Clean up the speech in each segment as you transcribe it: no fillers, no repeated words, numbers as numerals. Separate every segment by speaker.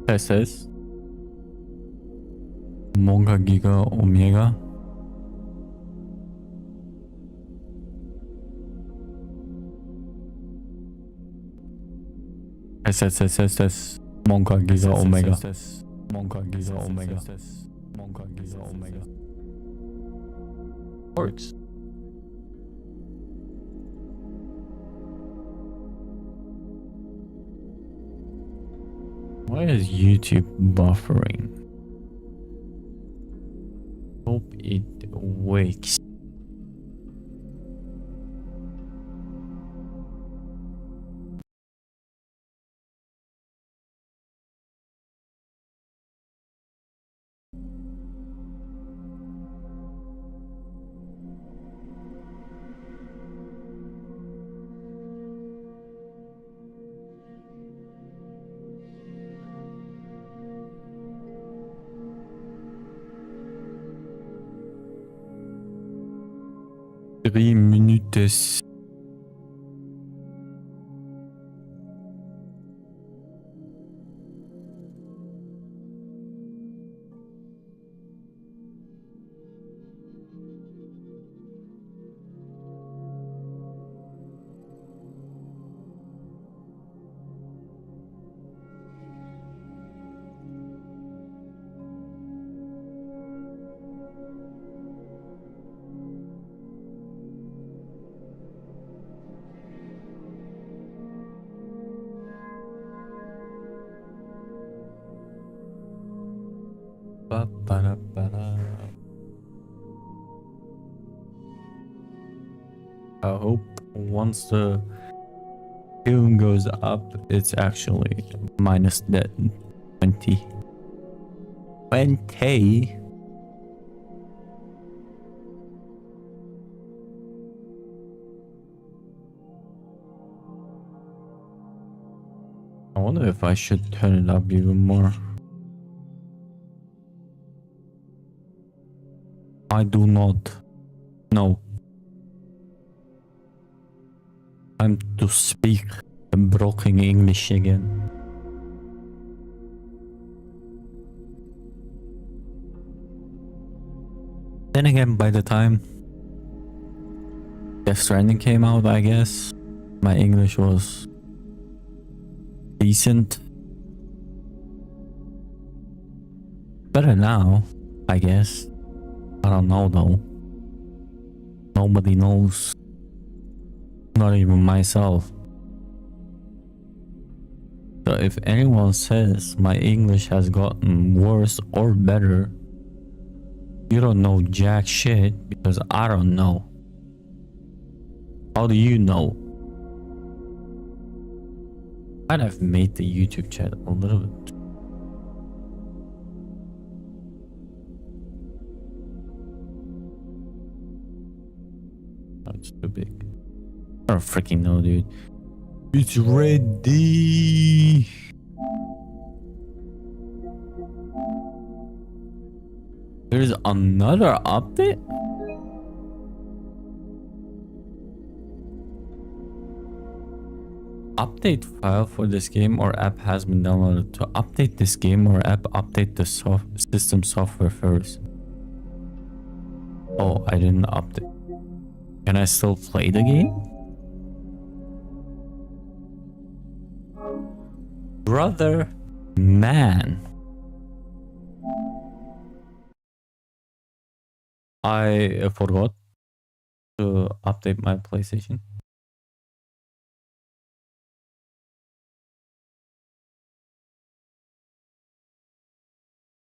Speaker 1: SS 뭔가 기가 오메가 SSSSS 뭔가 기가 오메가 뭔가 기가 오메가 뭔가 기가 오메가 works. Why is YouTube buffering? Hope it wakes. Three minutes. I hope once the film goes up, it's actually minus that 20. 20? I wonder if I should turn it up even more. I do not know. Time to speak broken English again. Then again, by the time Death Stranding came out, I guess my English was decent. Better now, I guess. I don't know though. Nobody knows. Not even myself. So if anyone says my English has gotten worse or better, you don't know jack shit because I don't know. How do you know? I'd have made the YouTube chat a little bit. Oh, it's too big. I don't freaking know, dude. It's ready. There's another update? Update file for this game or app has been downloaded. To update this game or app, update the system software first. Oh, I didn't update. Can I still play the game? Brother, man. I forgot to update my PlayStation.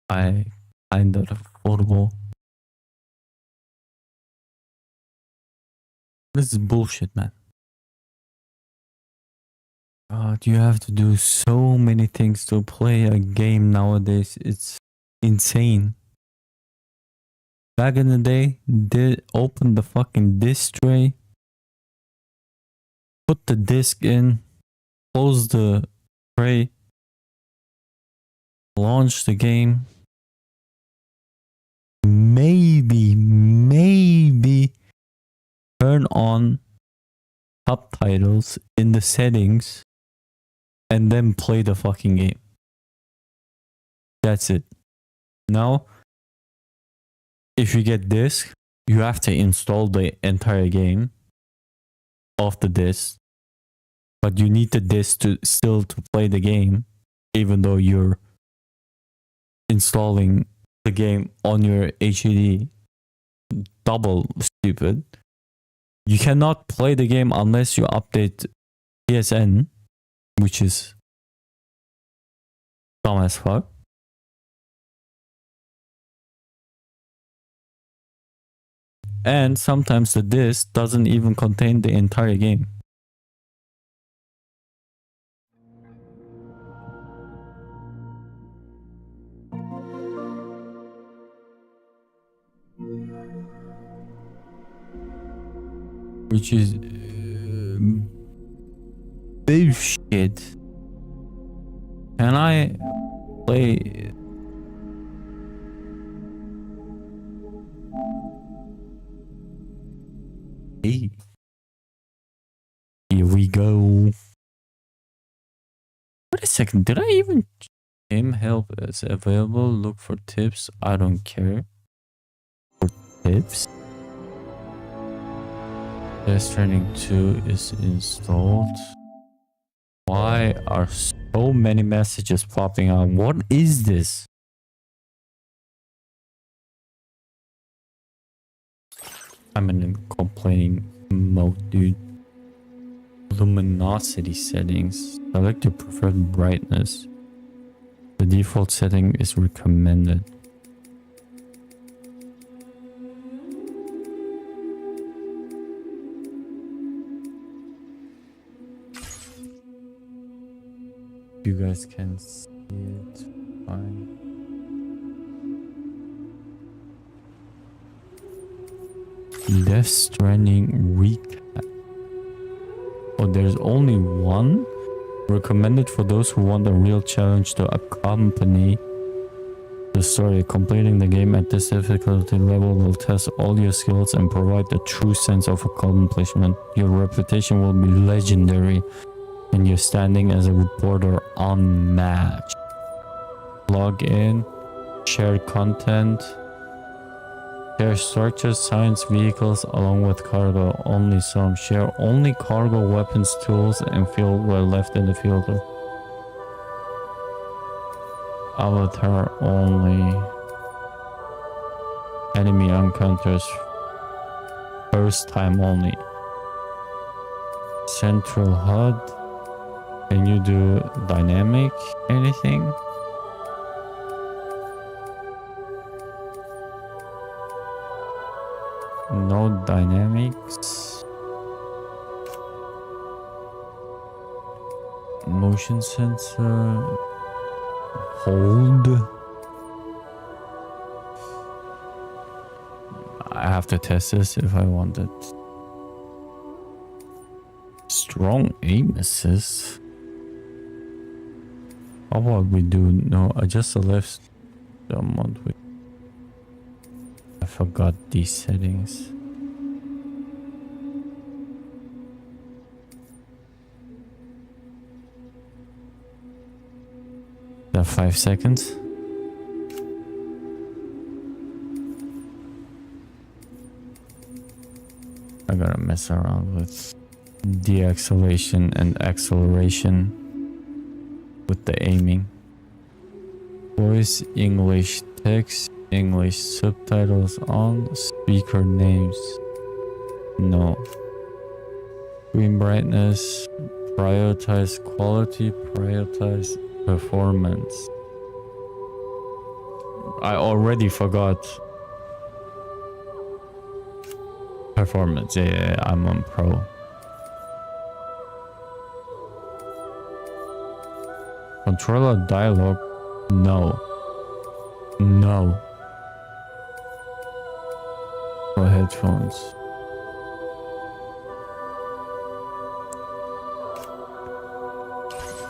Speaker 1: I kind of forgot. This is bullshit, man. God, you have to do so many things to play a game nowadays. It's insane. Back in the day, did open the fucking disc tray, put the disc in, close the tray, launch the game. Maybe turn on subtitles in the settings and then play the fucking game. That's it. Now, if you get disc, you have to install the entire game off the disc. But you need the disc to still to play the game, even though you're installing the game on your HDD. Double stupid. You cannot play the game unless you update PSN, which is dumb as fuck. And sometimes the disc doesn't even contain the entire game. Which is bullshit. Can I play? Hey. Here we go. Wait a second, did I even... Game help is available, look for tips, I don't care. For tips? Stranding 2 is installed. Why are so many messages popping out? What is this? I'm in complaining mode, dude. Luminosity settings. Select your preferred brightness. The default setting is recommended. You guys can see it fine. Death Stranding recap. Oh, there's only one? Recommended for those who want a real challenge to accompany the story. Completing the game at this difficulty level will test all your skills and provide a true sense of accomplishment. Your reputation will be legendary and your standing as a reporter unmatched. Log in, share content, share structures, science vehicles along with cargo, only some. Share only cargo, weapons, tools, and fuel were left in the filter. Avatar only. Enemy encounters first time only. Central HUD. Can you do dynamic anything? No dynamics. Motion sensor. Hold. I have to test this if I want it. Strong aim assist. How about we do no adjust the left amount with... I forgot these settings. That 5 seconds. I gotta mess around with de-acceleration and acceleration with the aiming. Voice English, text English, subtitles on, speaker names no. Screen brightness, prioritize quality, prioritize performance. I already forgot performance. Yeah, I'm on pro. Controller dialogue, no. No. For headphones.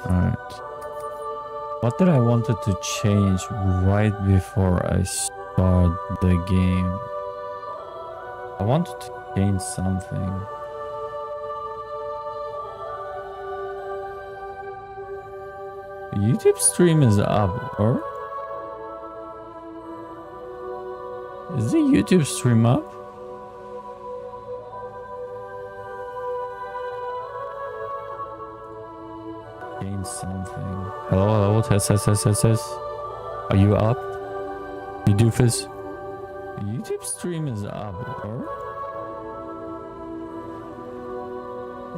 Speaker 1: Alright. What did I wanted to change right before I start the game? I wanted to change something. YouTube stream is up, or? Is the YouTube stream up? Gain something. Hello, test. Are you up? You doofus? The YouTube stream is up, or?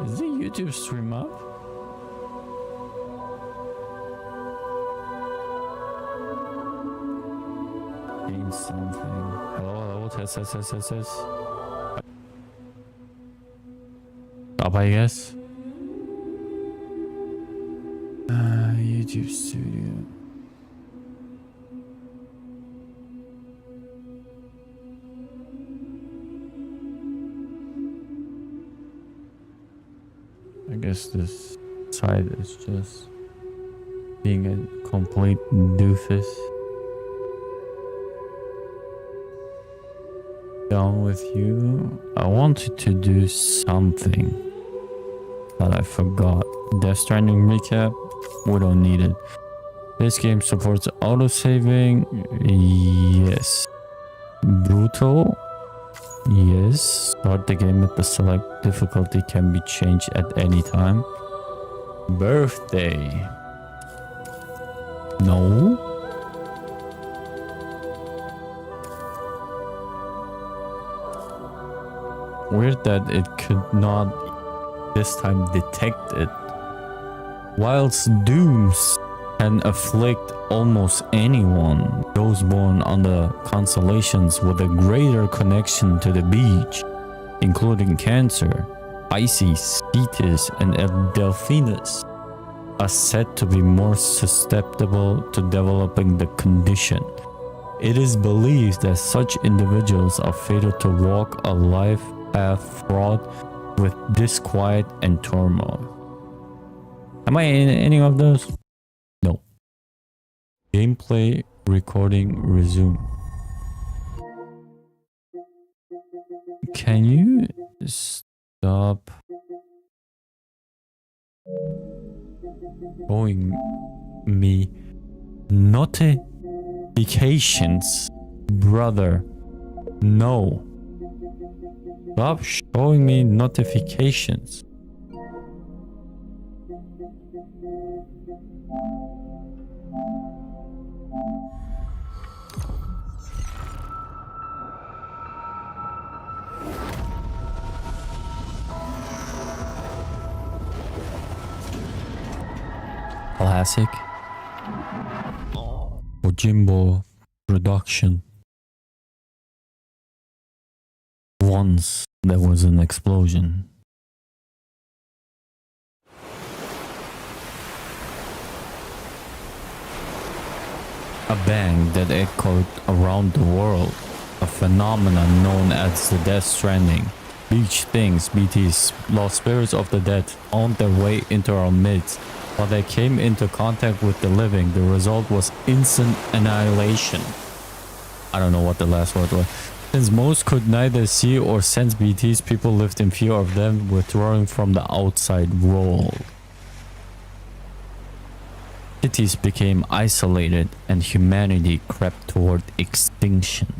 Speaker 1: Is the YouTube stream up? Gain something. Hello, test. Up, I guess. YouTube Studio. I guess this side is just being a complete doofus. Down with you. I wanted to do something, but I forgot. Death Stranding recap. We don't need it. This game supports autosaving. Yes. Brutal. Yes. Start the game with the select difficulty can be changed at any time. Birthday. No. Weird that it could not this time detect it. Whilst dooms can afflict almost anyone, those born on the constellations with a greater connection to the beach, including Cancer, Pisces, Cetus, and Delphinus, are said to be more susceptible to developing the condition. It is believed that such individuals are fated to walk a life path fraught with disquiet and turmoil. Am I in any of those? No. Gameplay recording resume. Can you stop showing me notifications, brother? No. Stop showing me notifications. Classic. Ojimbo production. Once there was an explosion. A bang that echoed around the world. A phenomenon known as the Death Stranding. Beach things, BTs, lost spirits of the dead, found their way into our midst. While they came into contact with the living, the result was instant annihilation. I don't know what the last word was. Since most could neither see or sense BTs, people lived in fear of them, withdrawing from the outside world. Cities became isolated and humanity crept toward extinction.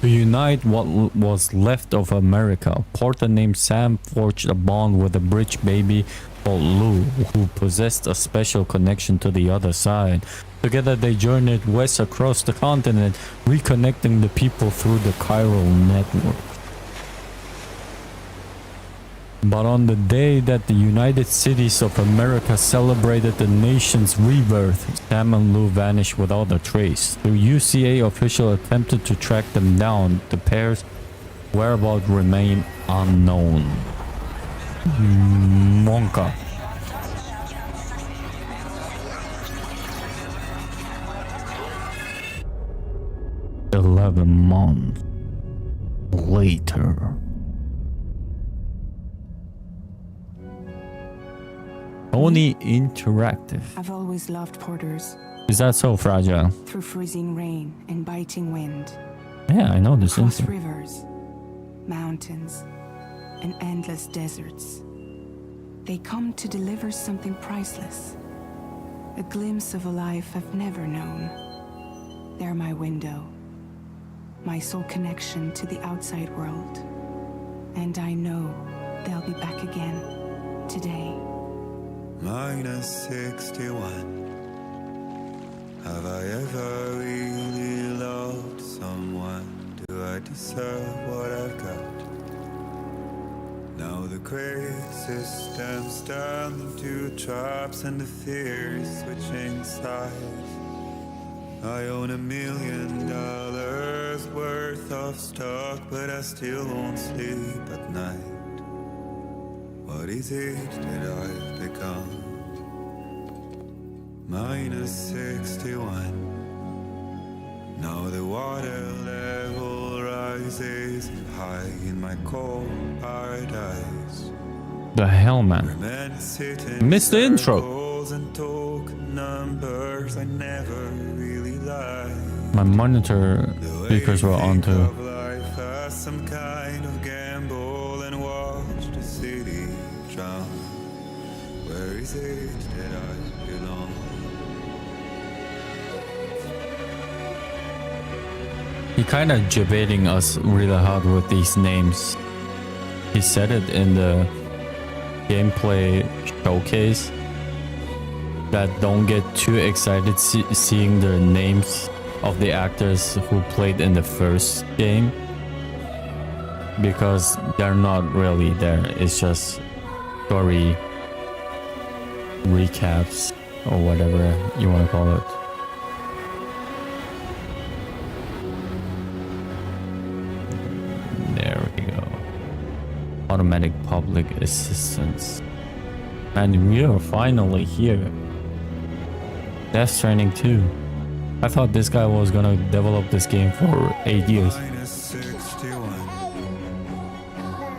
Speaker 1: To unite what was left of America, a porter named Sam forged a bond with a bridge baby called Lou, who possessed a special connection to the other side. Together they journeyed west across the continent, reconnecting the people through the chiral network. But on the day that the United Cities of America celebrated the nation's rebirth, Sam and Lou vanished without a trace. The UCA official attempted to track them down. The pair's whereabouts remain unknown. Monka. Months later. Only interactive.
Speaker 2: I've always loved porters.
Speaker 1: Is that so, Fragile?
Speaker 2: Through freezing rain and biting wind.
Speaker 1: Yeah, I know this.
Speaker 2: Across rivers, mountains, and endless deserts. They come to deliver something priceless. A glimpse of a life I've never known. They're my window, my sole connection to the outside world. And I know they'll be back again today.
Speaker 3: Minus 61. Have I ever really loved someone? Do I deserve what I've got? Now the great systems turn into traps and the fears switching sides. I own $1 million worth of stock, but I still won't sleep at night. What is it that I've become? Minus 61. Now the water level rises high in my cold paradise.
Speaker 1: The hell, man? Missed the intro.
Speaker 3: And talk numbers I never really liked.
Speaker 1: My monitor speakers were on too.
Speaker 3: Life as some kind of gamble and watch the city drown. Where is it that I belong?
Speaker 1: He kind of debating us really hard with these names. He said it in the gameplay showcase that don't get too excited seeing the names of the actors who played in the first game, because they're not really there. It's just story recaps or whatever you want to call it. There we go. Automatic public assistance. And we are finally here. Death Stranding 2. I thought this guy was gonna develop this game for 8 years.
Speaker 3: Minus 61.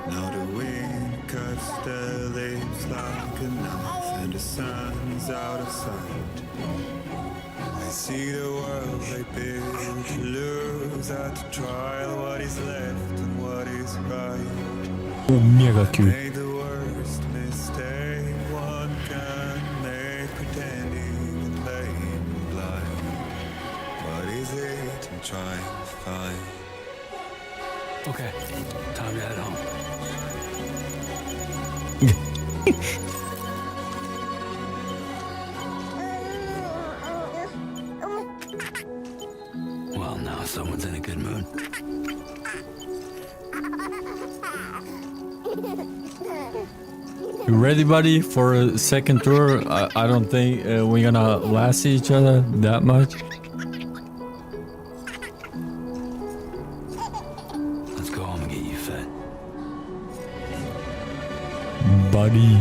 Speaker 3: Now the wind cuts the leaves like a knife, and the sun's out of sight. I see the world they build to lose at the trial. What is left and what is right?
Speaker 1: Oh, mega cute.
Speaker 3: Made the worst mistake one can make, pretending and playing blind. What is it I'm trying to find?
Speaker 4: Okay, time to head home. Well, now someone's in a good mood.
Speaker 1: You ready, buddy, for a second tour? I don't think we're gonna last each other that much.
Speaker 4: Let's go home and get you fed.
Speaker 1: Buddy.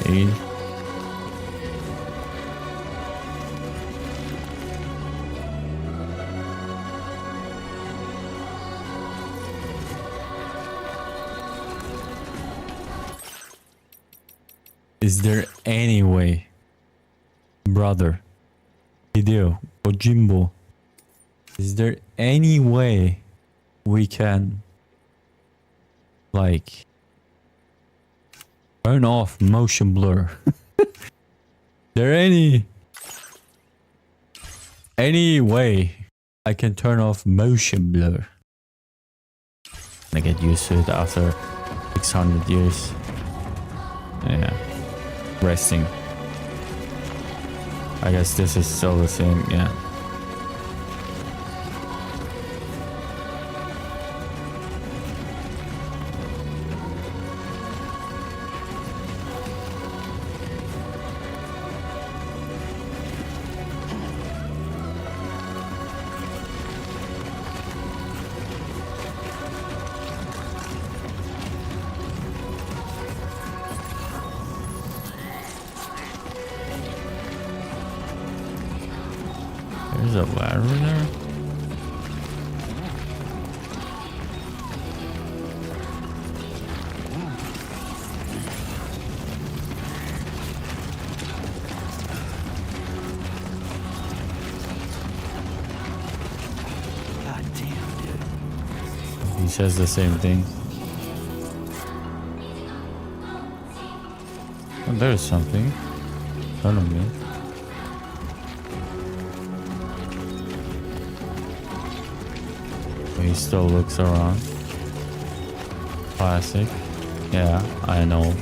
Speaker 1: .8. Is there any way, brother, Hideo, Ojimbo, is there any way we can, like, turn off motion blur? There any way I can turn off motion blur? I get used to it after 600 years. Yeah. Resting. I guess this is still the same, yeah. There's a ladder there.
Speaker 4: God damn, dude.
Speaker 1: he says the same thing. Oh, there's something in front of me. He still looks around. Classic. Yeah, I know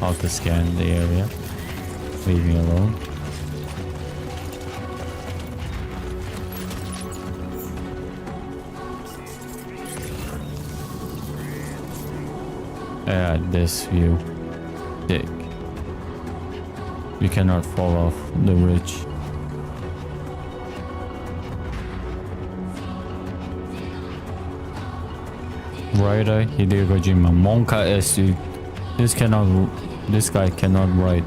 Speaker 1: how to scan the area. Leave me alone. Yeah, this view. Dick. You cannot fall off the ridge. Writer Hideo Kojima. Monka Esu. This guy cannot write.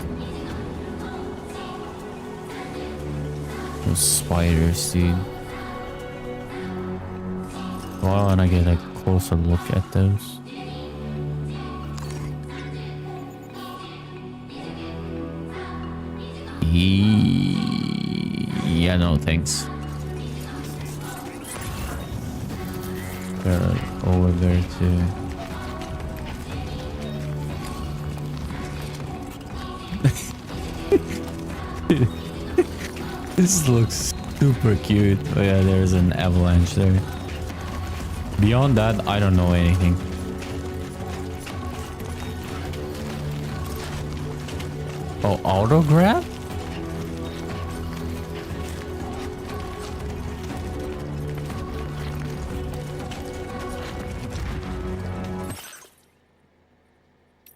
Speaker 1: Those spiders, dude. Oh, I wanna get a closer look at those. Yeah, no thanks. They're over there too. This looks super cute. Oh yeah, there's an avalanche there. Beyond that, I don't know anything. Oh, autograph?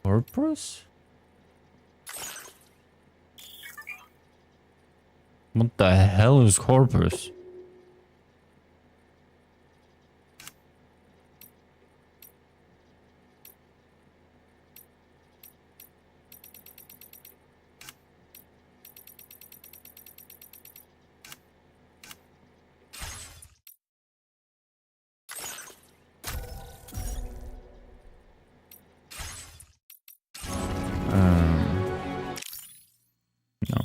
Speaker 1: Corpus? What the hell is Corpus? No.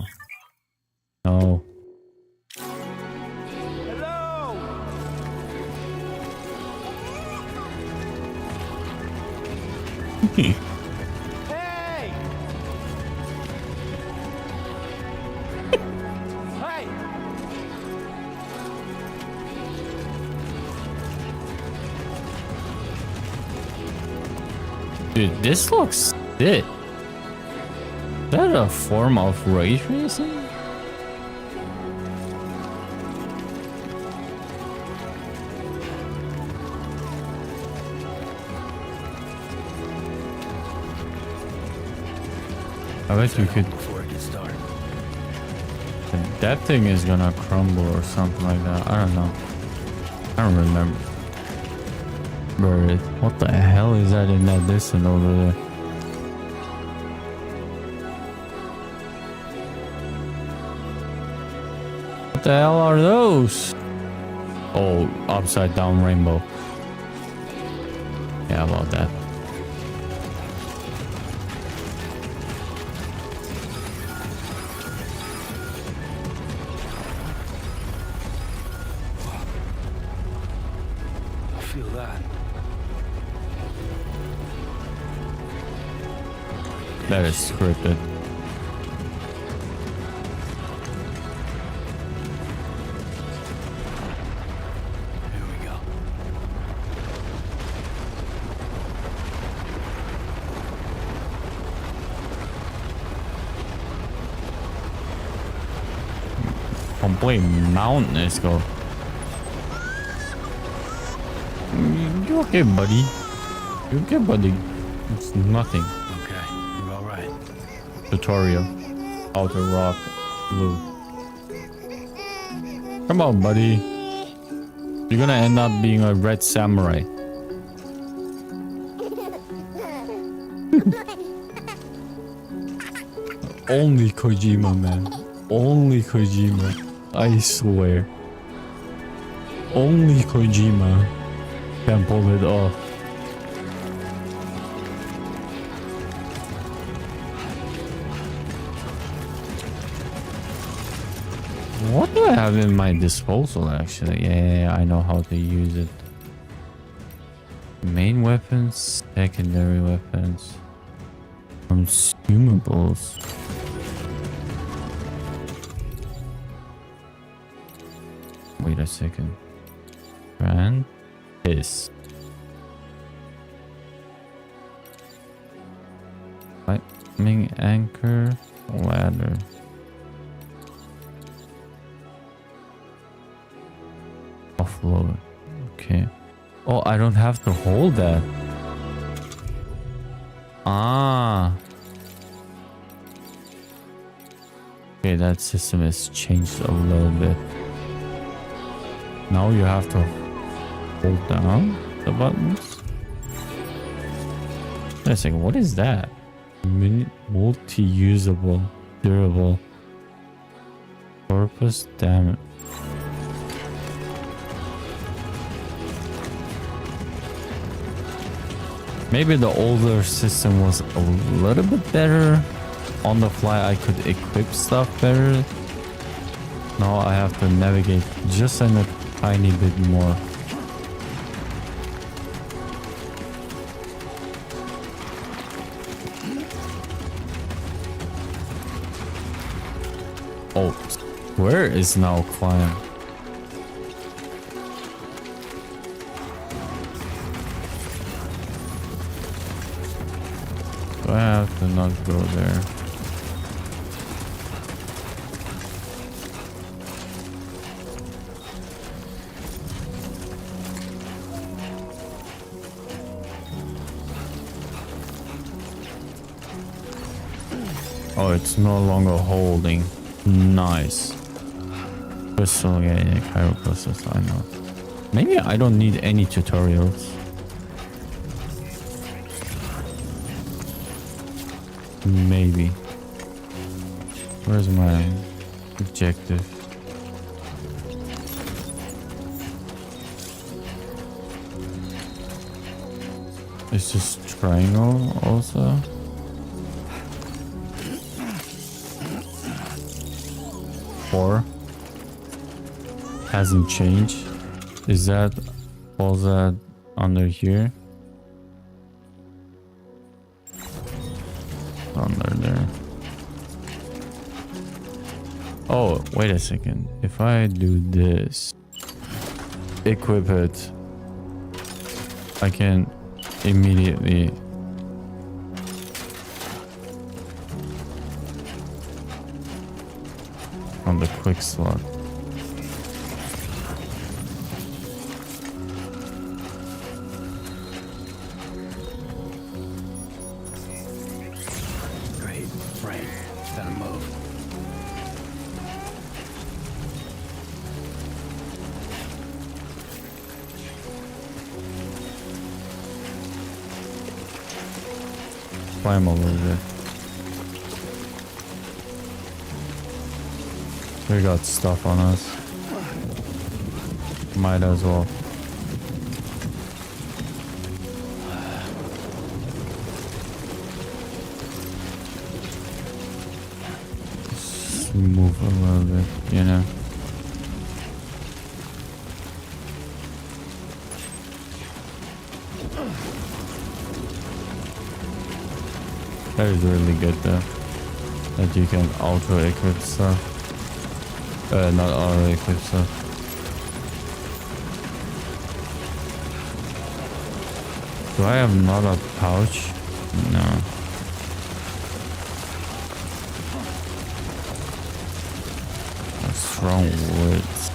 Speaker 1: No.
Speaker 5: Hello! Hey! Hey!
Speaker 1: Dude, this looks sick. Is that a form of ray tracing? I bet you could.
Speaker 4: Before I get started.
Speaker 1: That thing is gonna crumble or something like that. I don't know. I don't remember. But what the hell is that in that distance over there? What the hell are those? Oh, upside down rainbow. Yeah, about that.
Speaker 4: I feel that.
Speaker 1: That is scripted.
Speaker 4: Here we go.
Speaker 1: Complete mountain, let's go. You okay, buddy? You okay, buddy? It's nothing.
Speaker 4: Okay, you're all right.
Speaker 1: Tutorial. Outer rock. Blue. Come on, buddy. You're gonna end up being a red samurai. Only Kojima, man. Only Kojima. I swear. Only Kojima can pull it off. What do I have in my disposal, actually? Yeah, I know how to use it. Main weapons, secondary weapons, consumables. Wait a second. And this. Lightning anchor, ladder. Offload. Okay. Oh, I don't have to hold that. Ah. Okay, that system has changed a little bit. Now you have to hold down the buttons. Wait a second, what is that? Multi-usable, durable, purpose damage. Maybe the older system was a little bit better. On the fly, I could equip stuff better. Now I have to navigate just a tiny bit more. Oh, where is now climb? Do I have to not go there? Oh, it's no longer holding. Nice. Crystal getting a chiropractor, I know. Maybe I don't need any tutorials. Maybe. Where's my objective? Is this triangle also? Four hasn't changed. Is that falls that under here? Under there. Oh, wait a second. If I do this, equip it, I can immediately on the quick slot.
Speaker 4: Great. Right. Gotta move.
Speaker 1: Climb a little bit. We got stuff on us. Might as well. Just move a little bit, you know. That is really good though. That you can auto equip stuff. Not auto equip stuff. Do I have not a pouch? No. That's strong words.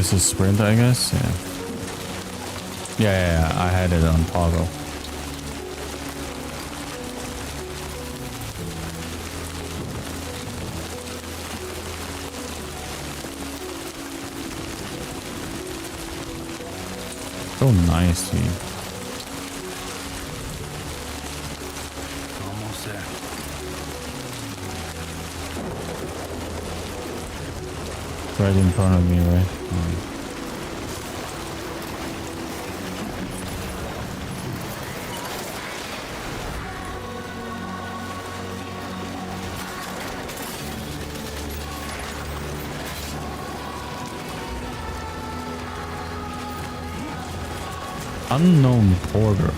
Speaker 1: This is sprint, I guess. Yeah. I had it on toggle. So nice, dude.
Speaker 4: Almost there.
Speaker 1: Right in front of me, right? Unknown porter.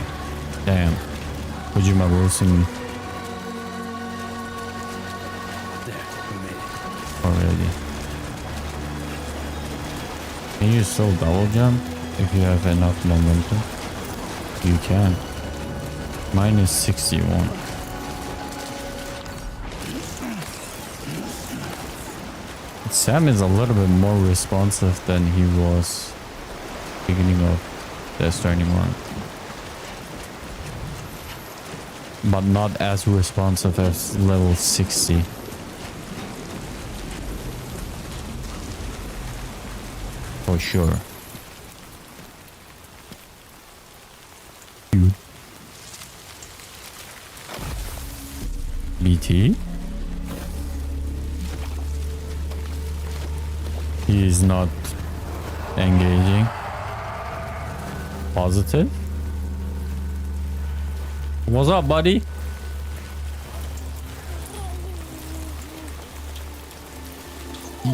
Speaker 1: Damn. Kojima Wilson
Speaker 4: There, we made it.
Speaker 1: already. Can you still double jump if you have enough momentum? You can. Mine is 61. Sam is a little bit more responsive than he was beginning of the Stranding 1. But not as responsive as level 60. For sure. Dude. BT? He is not engaging. Positive? What's up, buddy?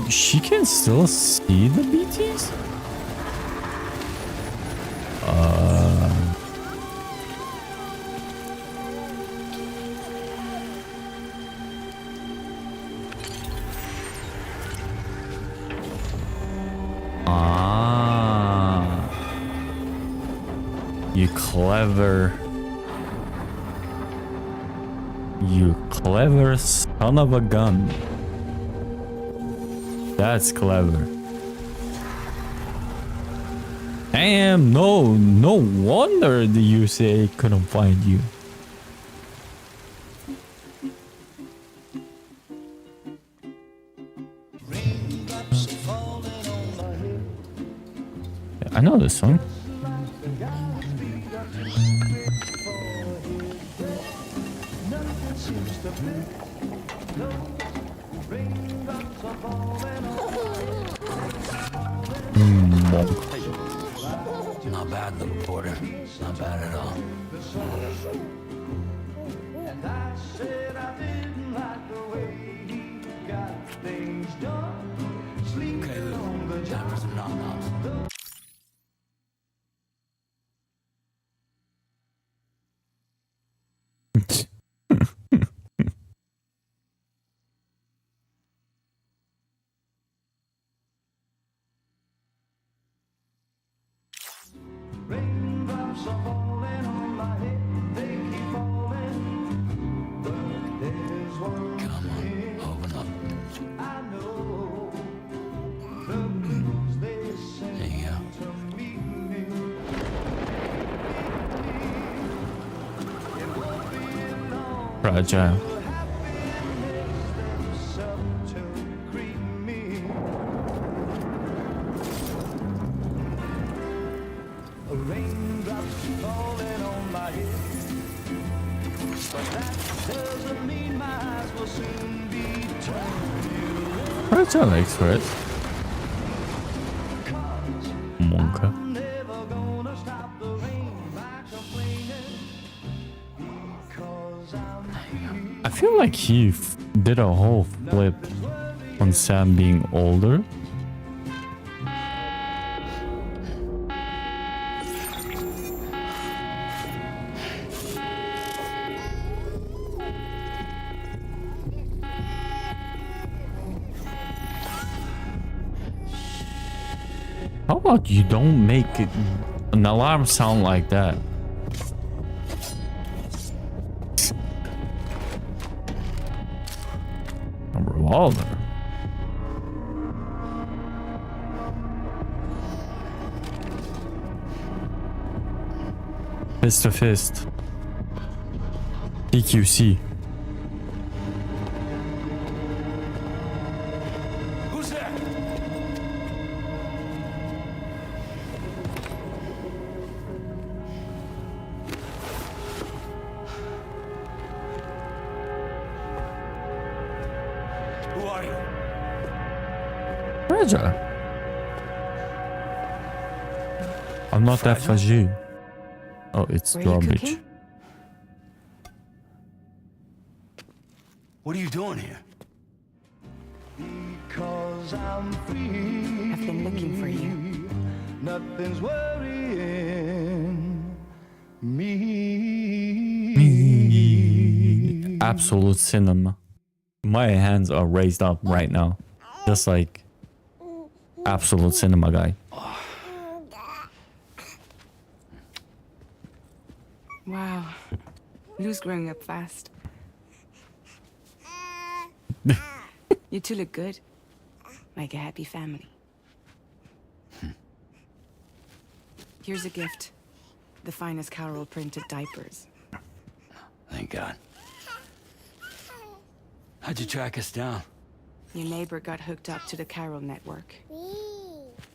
Speaker 1: She can still see the BTs? You clever son of a gun. That's clever. Damn, no wonder the UCA couldn't find you. Yeah, I know this song.
Speaker 4: Not bad, little porter. Not bad at all. Okay, Lou. Time for some knock-knocks.
Speaker 1: Fragile. Fragile Express. Monka. I feel like he did a whole flip on Sam being older. How about you don't make an alarm sound like that? A revolver. Fist to fist. DQC.
Speaker 4: Who's there? Who are you?
Speaker 1: Fragile. I'm not that
Speaker 4: Fragile?
Speaker 1: fragile. Oh, it's
Speaker 2: Were you
Speaker 1: garbage.
Speaker 2: cooking?
Speaker 4: What are you doing here?
Speaker 5: Because I'm free.
Speaker 2: I've been looking for you.
Speaker 5: Nothing's worrying me.
Speaker 1: Absolute cinema. My hands are raised up right now. Just like absolute cinema guy.
Speaker 2: Wow. Lou's growing up fast. You two look good. Like a happy family. Here's a gift. The finest Carol printed diapers.
Speaker 4: Thank God. How'd you track us down?
Speaker 2: Your neighbor got hooked up to the Carol network.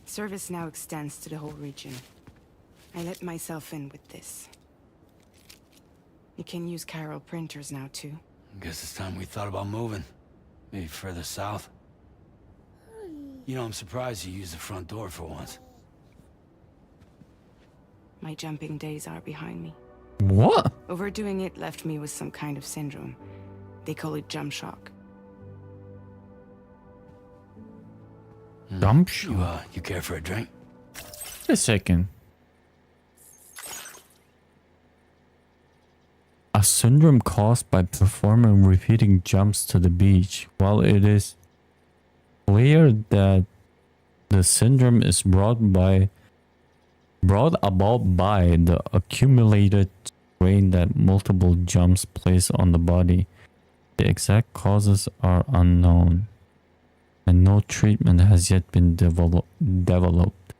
Speaker 2: Service now extends to the whole region. I let myself in with this. You can use Carol printers now too.
Speaker 4: Guess it's time we thought about moving. Maybe further south. You know, I'm surprised you used the front door for once.
Speaker 2: My jumping days are behind me.
Speaker 1: What?
Speaker 2: Overdoing it left me with some kind of syndrome. They call it jump shock.
Speaker 1: Jump shot.
Speaker 4: You care for a drink?
Speaker 1: Wait a second. A syndrome caused by performing repeating jumps to the beach. While it is clear that the syndrome is brought about by the accumulated strain that multiple jumps place on the body, the exact causes are unknown, and no treatment has yet been developed.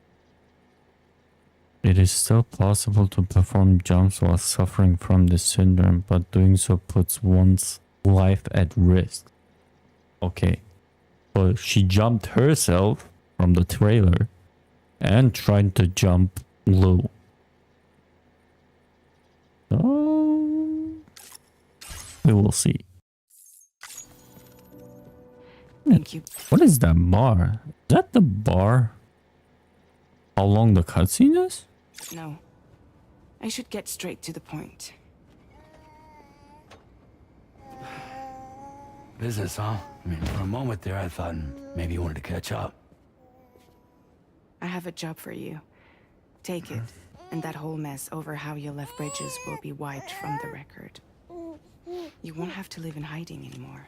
Speaker 1: It is still possible to perform jumps while suffering from this syndrome, but doing so puts one's life at risk. Okay, but she jumped herself from the trailer and tried to jump Lou. So we will see.
Speaker 2: Thank you.
Speaker 1: What is that bar? Is that the bar? How long the cutscene is?
Speaker 2: No. I should get straight to the point.
Speaker 4: Business, huh? I mean, for a moment there, I thought maybe you wanted to catch up.
Speaker 2: I have a job for you. Take it, and that whole mess over how you left bridges will be wiped from the record. You won't have to live in hiding anymore.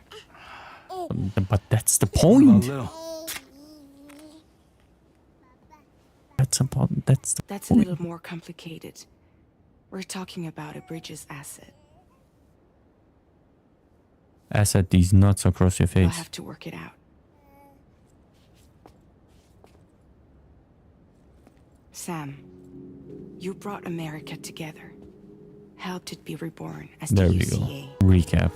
Speaker 1: But that's the
Speaker 4: What
Speaker 1: point.
Speaker 4: about Lou?
Speaker 1: That's important. That's the
Speaker 2: That's a
Speaker 1: point.
Speaker 2: little more complicated. We're talking about a bridges asset.
Speaker 1: Asset these nuts across your
Speaker 2: We'll
Speaker 1: face.
Speaker 2: have to work it out. Sam, you brought America together. Helped it be reborn as
Speaker 1: There
Speaker 2: the
Speaker 1: we go.
Speaker 2: UCA.
Speaker 1: Recap.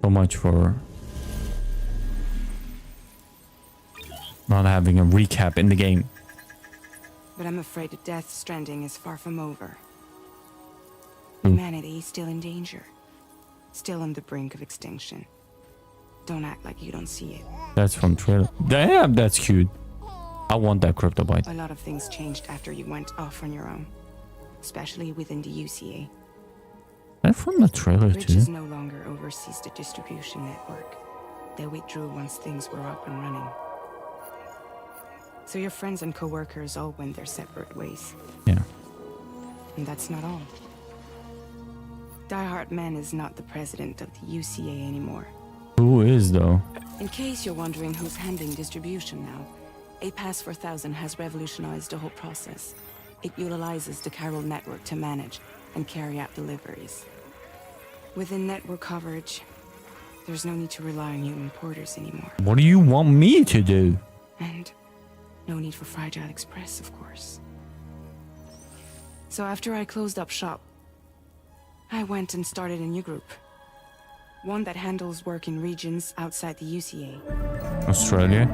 Speaker 1: So much for not having a recap in the game.
Speaker 2: But I'm afraid that Death Stranding is far from over.
Speaker 1: Hmm.
Speaker 2: Humanity is still in danger. Still on the brink of extinction. Don't act like you don't see it.
Speaker 1: That's from trailer. Damn, that's cute. I want that cryptobite.
Speaker 2: A lot of things changed after you went off on your own. Especially within the UCA.
Speaker 1: That's from the trailer too.
Speaker 2: Bridges no longer oversees the distribution network. They withdrew once things were up and running. So your friends and co-workers all went their separate ways.
Speaker 1: Yeah.
Speaker 2: And that's not all. Die Hard Man is not the president of the UCA anymore.
Speaker 1: Who is though?
Speaker 2: In case you're wondering who's handling distribution now, A Pass 4000 has revolutionized the whole process. It utilizes the Carol network to manage and carry out deliveries. Within network coverage, there's no need to rely on human porters anymore.
Speaker 1: What do you want me to do?
Speaker 2: And no need for Fragile Express, of course. So after I closed up shop, I went and started a new group. One that handles work in regions outside the UCA.
Speaker 1: Australia?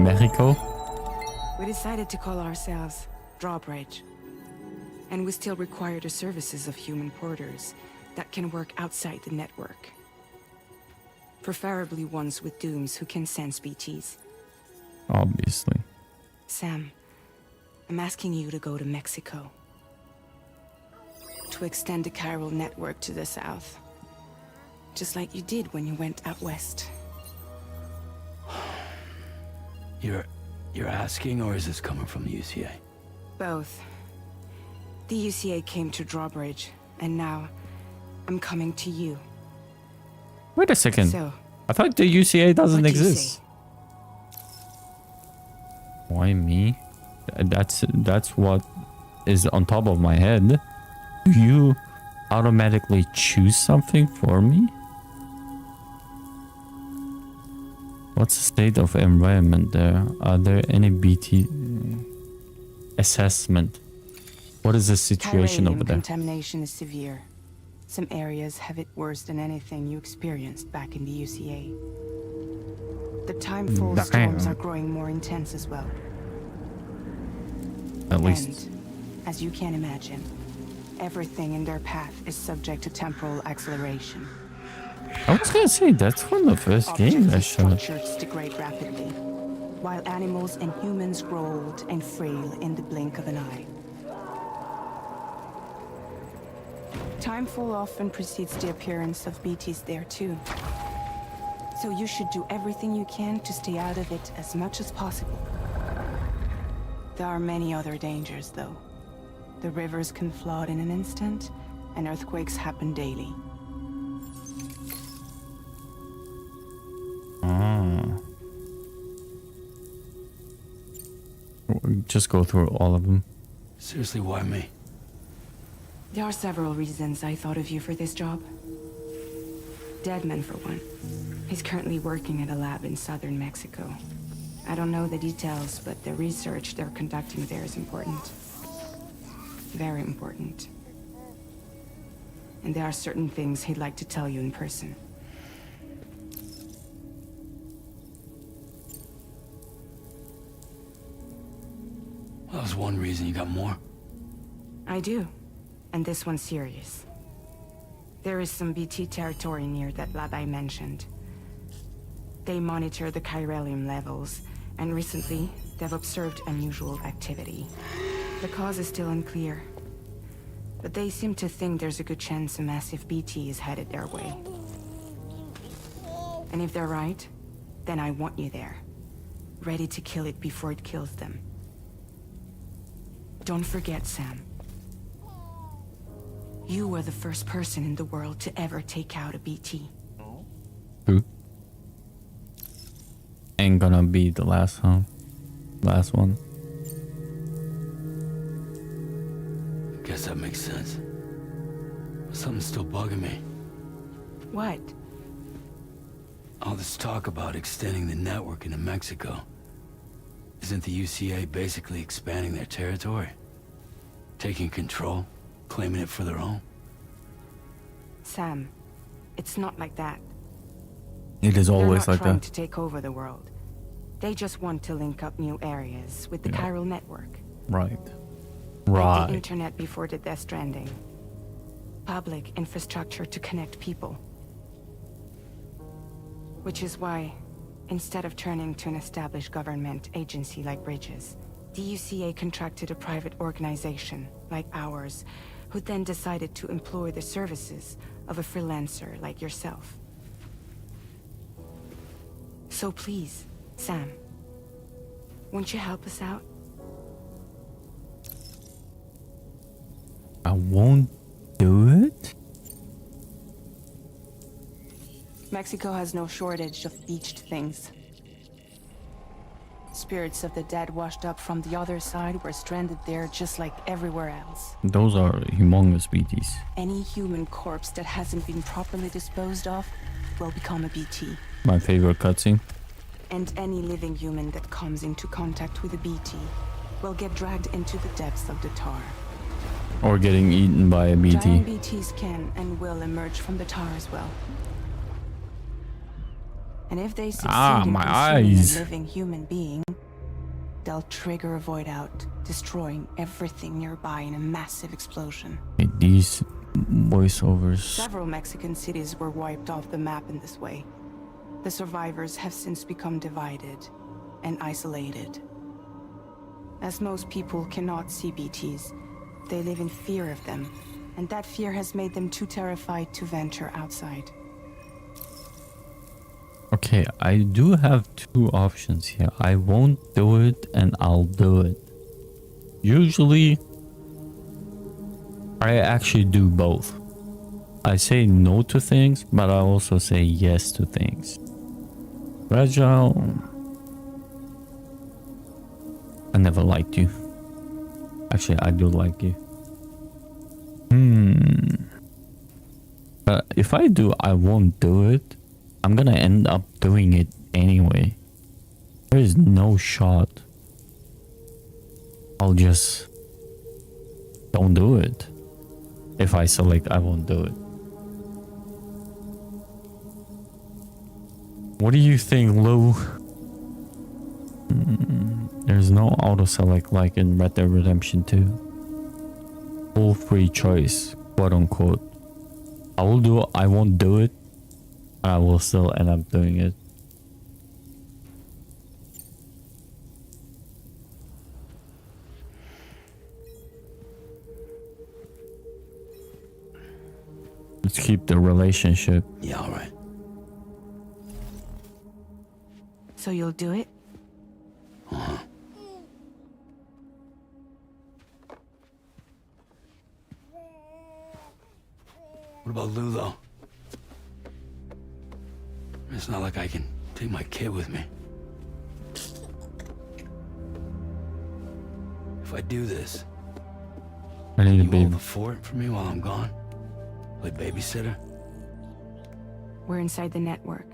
Speaker 1: Mexico?
Speaker 2: We decided to call ourselves Drawbridge. And we still require the services of human porters that can work outside the network. Preferably ones with dooms who can sense BTs.
Speaker 1: Obviously.
Speaker 2: Sam, I'm asking you to go to Mexico. To extend the chiral network to the south. Just like you did when you went out west.
Speaker 4: You're asking, or is this coming from the UCA?
Speaker 2: Both. The UCA came to Drawbridge, and now I'm coming to you.
Speaker 1: Wait a second.
Speaker 2: So,
Speaker 1: I thought the UCA doesn't
Speaker 2: what do you
Speaker 1: exist.
Speaker 2: say?
Speaker 1: Why me? That's what is on top of my head. Do you automatically choose something for me? What's the state of environment there? Are there any BT assessment? What is the situation over there?
Speaker 2: Contamination is severe. Some areas have it worse than anything you experienced back in the UCA. The timefall storms are growing more intense as well.
Speaker 1: At least.
Speaker 2: And, as you can imagine, everything in their path is subject to temporal acceleration.
Speaker 1: I was gonna say, that's from the first game I shot.
Speaker 2: Objects and structures degrade rapidly, while animals and humans grow old and frail in the blink of an eye. Timefall often precedes the appearance of BTs there too. So you should do everything you can to stay out of it as much as possible. There are many other dangers though. The rivers can flood in an instant, and earthquakes happen daily.
Speaker 1: Just go through all of them.
Speaker 4: Seriously, why me?
Speaker 2: There are several reasons I thought of you for this job. Deadman, for one. He's currently working at a lab in southern Mexico. I don't know the details, but the research they're conducting there is important. Very important. And there are certain things he'd like to tell you in person.
Speaker 4: Well, that was one reason. You got more?
Speaker 2: I do. And this one's serious. There is some BT territory near that lab I mentioned. They monitor the chiralium levels, and recently, they've observed unusual activity. The cause is still unclear, but they seem to think there's a good chance a massive BT is headed their way. And if they're right, then I want you there, ready to kill it before it kills them. Don't forget, Sam. You were the first person in the world to ever take out a BT.
Speaker 1: Who? Ain't gonna be the last, huh? Last one.
Speaker 4: Guess that makes sense. But something's still bugging me.
Speaker 2: What?
Speaker 4: All this talk about extending the network into Mexico. Isn't the UCA basically expanding their territory? Taking control? Claiming it for their own?
Speaker 2: Sam, it's not like that.
Speaker 1: It is always
Speaker 2: They're
Speaker 1: like
Speaker 2: not trying
Speaker 1: that.
Speaker 2: to take over the world. They just want to link up new areas with the chiral network.
Speaker 1: Right.
Speaker 2: Like
Speaker 1: Right.
Speaker 2: the internet before the Death Stranding. Public infrastructure to connect people. Which is why, instead of turning to an established government agency like Bridges, the UCA contracted a private organization like ours, who then decided to employ the services of a freelancer like yourself. So please, Sam, won't you help us out?
Speaker 1: I won't do it?
Speaker 2: Mexico has no shortage of beached things. Spirits of the dead washed up from the other side were stranded there just like everywhere else.
Speaker 1: Those are humongous BTs.
Speaker 2: Any human corpse that hasn't been properly disposed of will become a BT.
Speaker 1: My favorite cutscene.
Speaker 2: And any living human that comes into contact with a BT will get dragged into the depths of the tar.
Speaker 1: Or getting eaten by a BT.
Speaker 2: Giant BTs can and will emerge from the tar as well. And if they succeed in
Speaker 1: my
Speaker 2: consuming
Speaker 1: eyes.
Speaker 2: a living human being, they'll trigger a void out, destroying everything nearby in a massive explosion.
Speaker 1: These voiceovers.
Speaker 2: Several Mexican cities were wiped off the map in this way. The survivors have since become divided and isolated. As most people cannot see BTs, they live in fear of them, and that fear has made them too terrified to venture outside.
Speaker 1: Okay, I do have two options here. I won't do it and I'll do it. Usually, I actually do both. I say no to things, but I also say yes to things. Fragile, I never liked you. Actually, I do like you. But if I do, I won't do it. I'm gonna end up doing it anyway. There is no shot. I'll just don't do it. If I select, I won't do it. What do you think, Lou? There's no auto select like in Red Dead Redemption 2. Full free choice, quote unquote. I won't do it. I will still end up doing it. Let's keep the relationship.
Speaker 4: Yeah, all right.
Speaker 2: So you'll do it?
Speaker 4: Uh-huh. What about Lou, though? It's not like I can take my kid with me. If I do this,
Speaker 1: I need a
Speaker 4: you
Speaker 1: baby.
Speaker 4: hold the fort for me while I'm gone? Play babysitter?
Speaker 2: We're inside the network.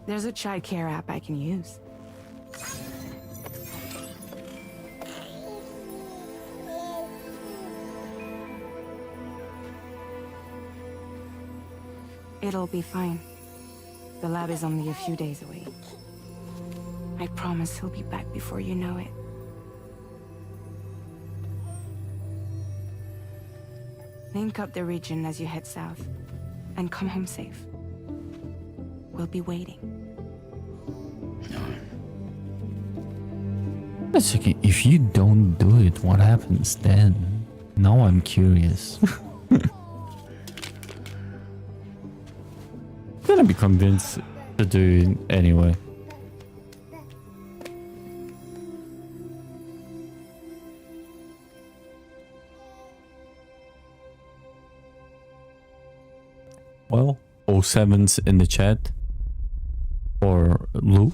Speaker 2: There's a child care app I can use. It'll be fine. The lab is only a few days away. I promise he'll be back before you know it. Link up the region as you head south, and come home safe. We'll be waiting.
Speaker 1: Wait a second, if you don't do it, what happens then? Now I'm curious. I'm gonna be convinced to do it anyway. Well, 07's in the chat for Lou.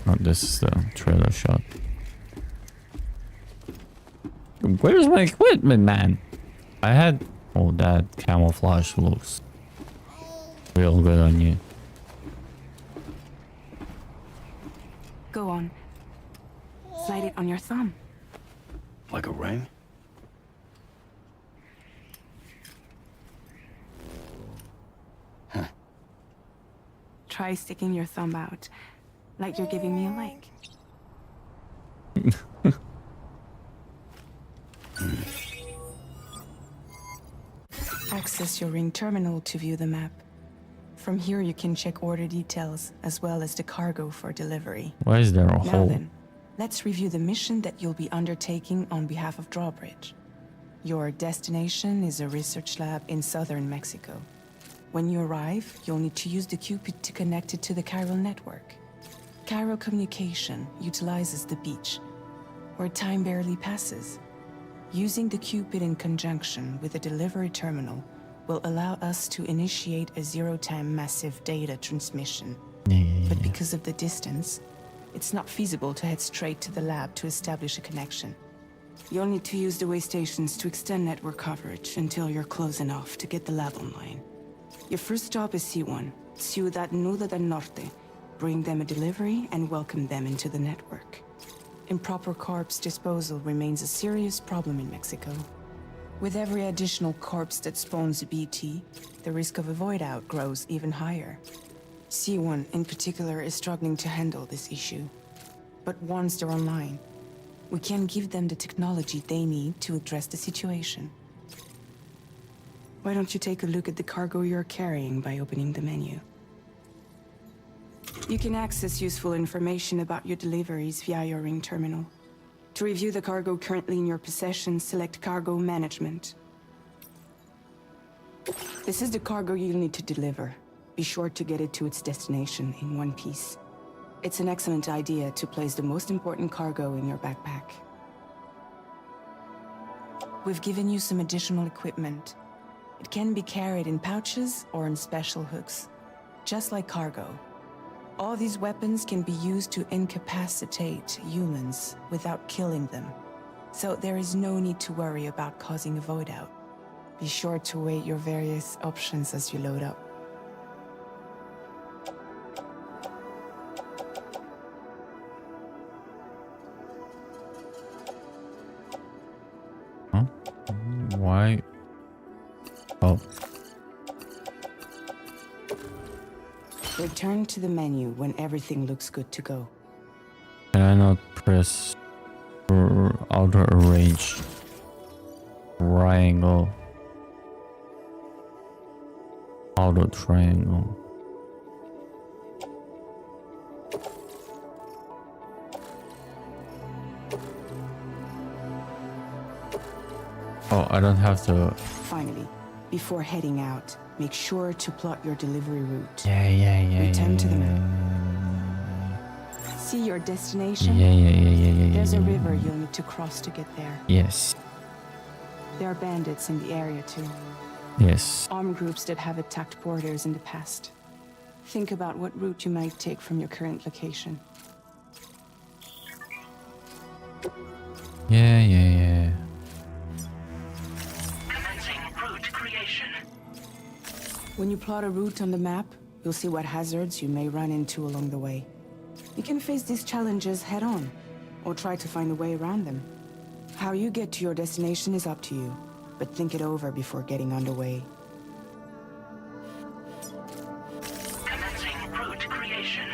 Speaker 1: Oh, this is the trailer shot. Where's my equipment, man? I had... Oh, that camouflage looks real good on you.
Speaker 2: Go on. Slide it on your thumb.
Speaker 4: Like a ring? Huh.
Speaker 2: Try sticking your thumb out, like you're giving me a like. Access your ring terminal to view the map. From here you can check order details as well as the cargo for delivery.
Speaker 1: Why is there a
Speaker 2: Now
Speaker 1: hole?
Speaker 2: then, let's review the mission that you'll be undertaking on behalf of Drawbridge. Your destination is a research lab in southern Mexico. When you arrive, you'll need to use the Cupid to connect it to the chiral network. Chiral communication utilizes the beach, where time barely passes. Using the Cupid in conjunction with a delivery terminal will allow us to initiate a zero-time massive data transmission. But because of the distance, it's not feasible to head straight to the lab to establish a connection. You'll need to use the way stations to extend network coverage until you're close enough to get the lab online. Your first stop is C1, Ciudad Nuda del Norte. Bring them a delivery and welcome them into the network. Improper corpse disposal remains a serious problem in Mexico. With every additional corpse that spawns a BT, the risk of a void out grows even higher. C1 in particular is struggling to handle this issue. But once they're online, we can give them the technology they need to address the situation. Why don't you take a look at the cargo you're carrying by opening the menu? You can access useful information about your deliveries via your ring terminal. To review the cargo currently in your possession, select Cargo Management. This is the cargo you'll need to deliver. Be sure to get it to its destination in one piece. It's an excellent idea to place the most important cargo in your backpack. We've given you some additional equipment. It can be carried in pouches or in special hooks, just like cargo. All these weapons can be used to incapacitate humans without killing them. So there is no need to worry about causing a void out. Be sure to weigh your various options as you load up.
Speaker 1: Huh? Why? Oh.
Speaker 2: Return to the menu when everything looks good to go.
Speaker 1: Can I not press or auto arrange triangle? Auto triangle. Oh, I don't have to.
Speaker 2: Finally, before heading out, make sure to plot your delivery route.
Speaker 1: Yeah.
Speaker 2: Return to the map. See your destination?
Speaker 1: Yeah.
Speaker 2: There's a river you'll need to cross to get there.
Speaker 1: Yes.
Speaker 2: There are bandits in the area too.
Speaker 1: Yes.
Speaker 2: Armed groups that have attacked borders in the past. Think about what route you might take from your current location.
Speaker 1: Yeah.
Speaker 2: When you plot a route on the map, you'll see what hazards you may run into along the way. You can face these challenges head on, or try to find a way around them. How you get to your destination is up to you, but think it over before getting underway.
Speaker 6: Commencing route creation.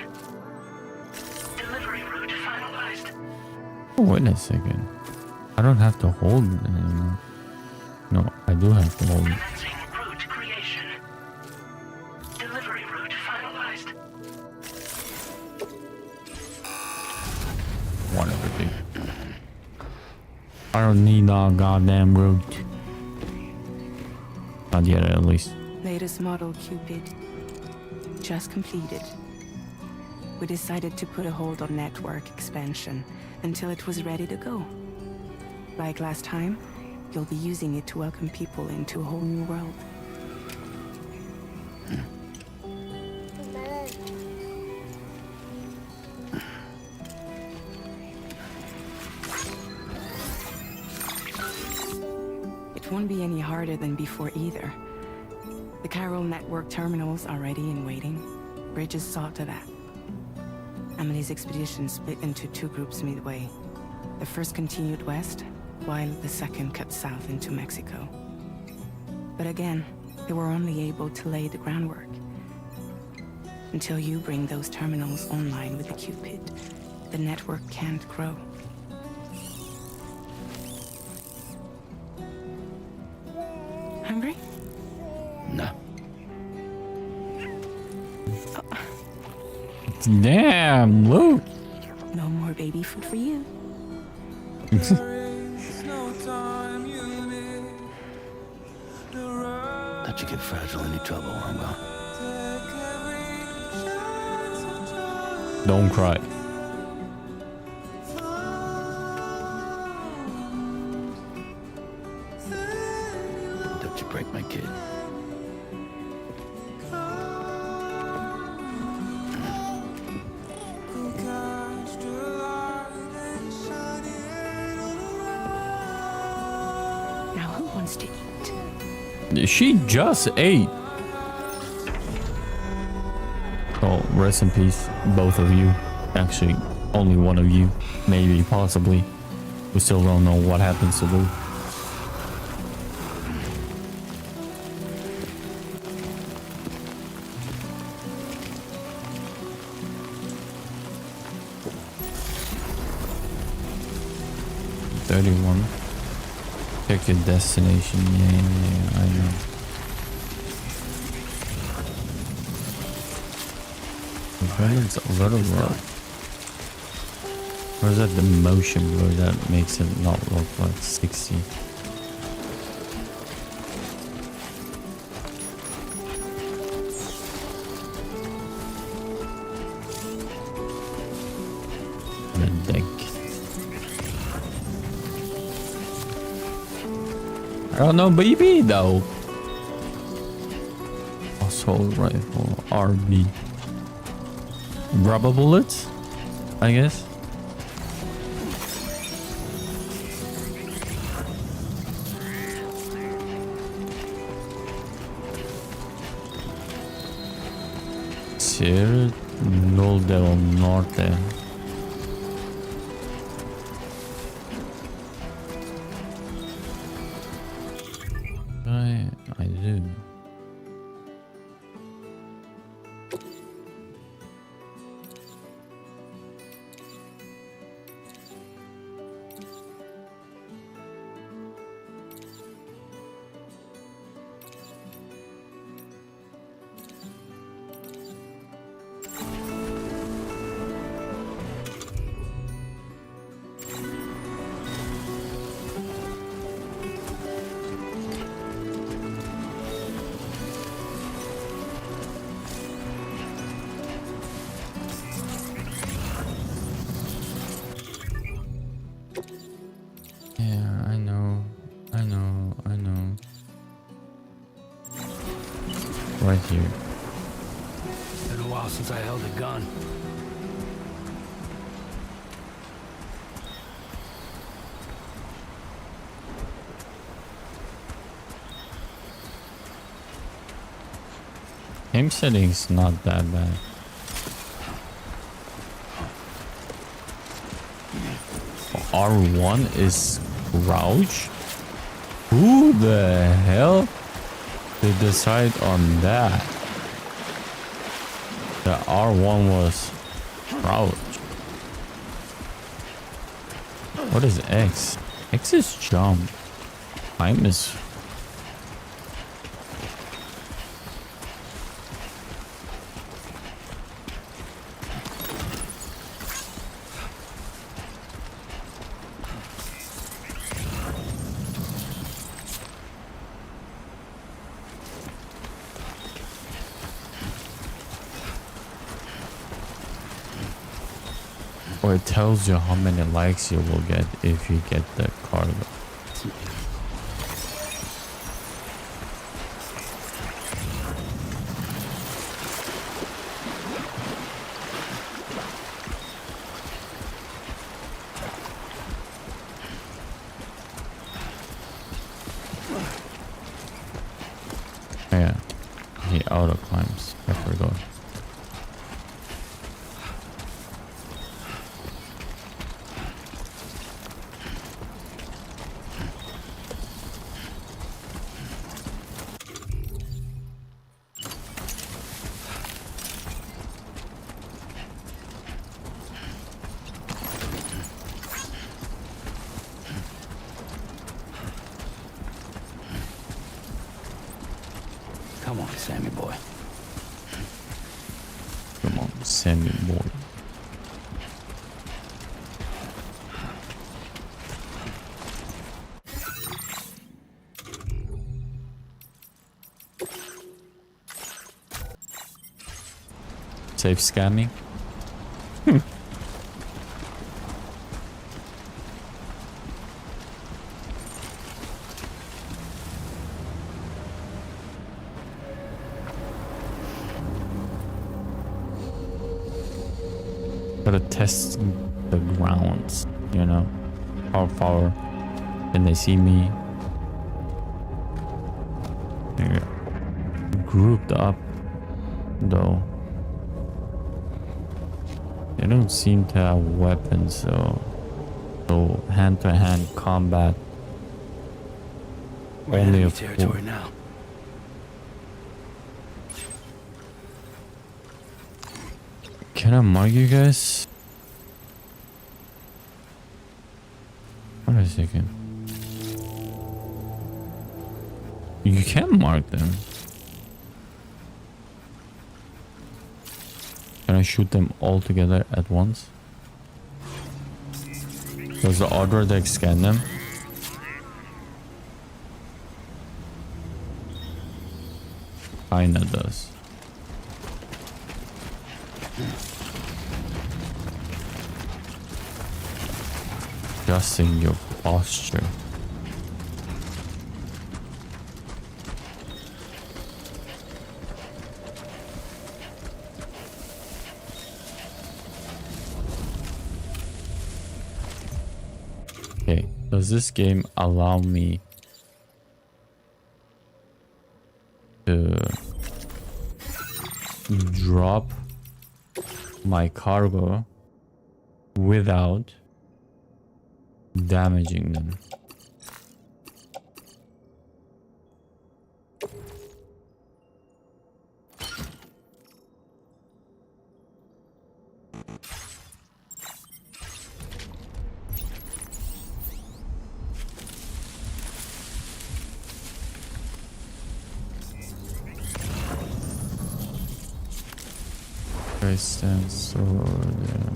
Speaker 6: Delivery route finalized.
Speaker 1: Oh, wait a second. I don't have to hold it anymore. No, I do have to hold it.
Speaker 6: Commencing route creation. Delivery route finalized.
Speaker 1: Whatever, dude. I don't need no goddamn route. Not yet, at least.
Speaker 2: Latest model Cupid. Just completed. We decided to put a hold on network expansion until it was ready to go. Like last time, you'll be using it to welcome people into a whole new world. It won't be any harder than before either. The Chiral network terminals are ready and waiting. Bridges saw to that. Emily's expedition split into two groups midway. The first continued west, while the second cut south into Mexico. But again, they were only able to lay the groundwork. Until you bring those terminals online with the Cupid, the network can't grow. Hungry?
Speaker 4: No.
Speaker 1: Damn, Luke.
Speaker 2: No more baby food for you.
Speaker 4: Let you get fragile any trouble, Armwell.
Speaker 1: Don't cry.
Speaker 4: Don't you break my kid.
Speaker 2: Now who wants to eat?
Speaker 1: She just ate. So rest in peace, both of you. Actually, only one of you, maybe, possibly. We still don't know what happens to Lou. Check your destination. Yeah, I know. It's a little rough. Or is that the motion blur that makes it not look like 60? The deck. I don't know, baby, though. Assault rifle, RB. Rubber bullets, I guess. Sir Null Devil Norte. I do. Right here.
Speaker 4: Been a while since I held a gun.
Speaker 1: Aim settings not that bad. R1 is crouch? Who the hell did decide on that? The R1 was crouch. What is X? X is jump. Time is... Or it tells you how many likes you will get if you get the cargo. Yeah, he auto climbs. I forgot.
Speaker 4: Come on, Sammy boy.
Speaker 1: Come on, Sammy boy. Safe scanning. Gotta test the grounds, you know, how far can they see me? They're grouped up though. They don't seem to have weapons, so hand-to-hand combat.
Speaker 4: We're in
Speaker 1: Only
Speaker 4: enemy
Speaker 1: a
Speaker 4: territory
Speaker 1: fool.
Speaker 4: now.
Speaker 1: Can I mark you guys? Wait a second. You can mark them. Can I shoot them all together at once? Does the auto deck scan them? Kinda does. Adjusting your posture. Okay, does this game allow me to drop my cargo without damaging them? Guys stands over there.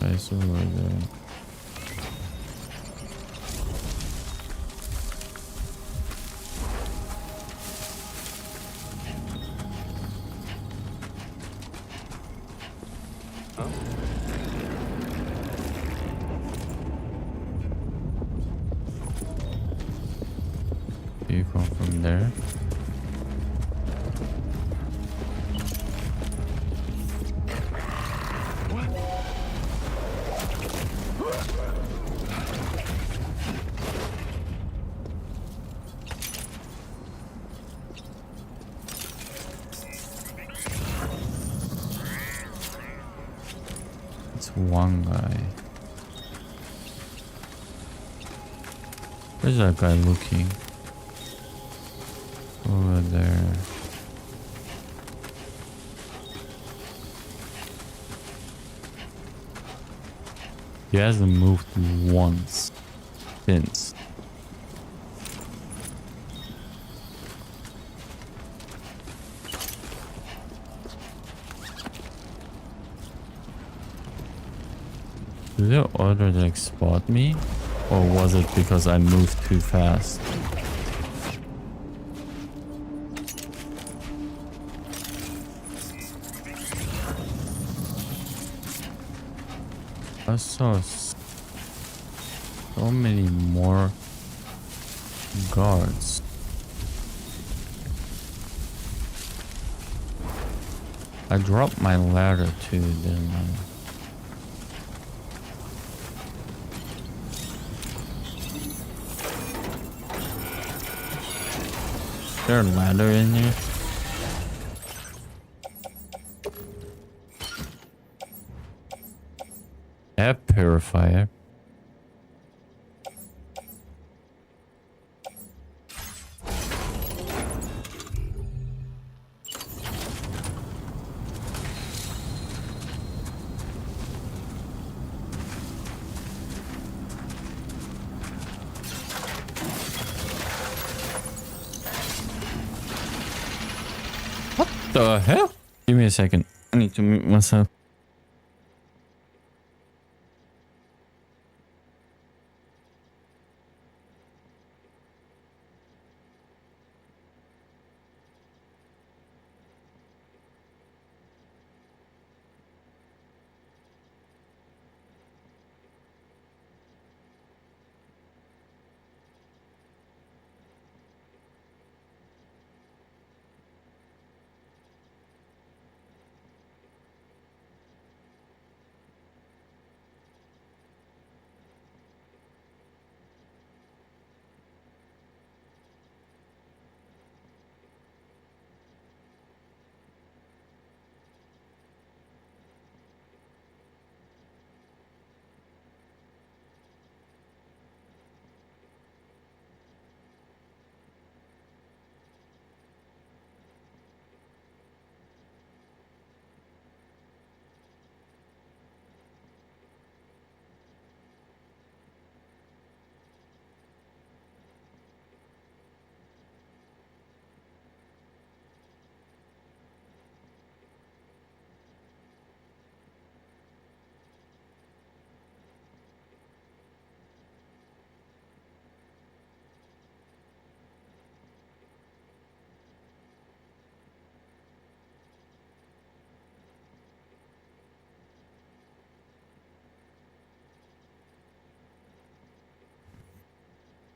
Speaker 1: Guys over there. You come from there. It's one guy. Where's that guy looking? Over there. He hasn't moved once since. Did the other like spot me? Or was it because I moved too fast? I saw so many more guards. I dropped my ladder too, didn't I? Is there a ladder in here? Air purifier. What the hell? Give me a second. I need to mute myself.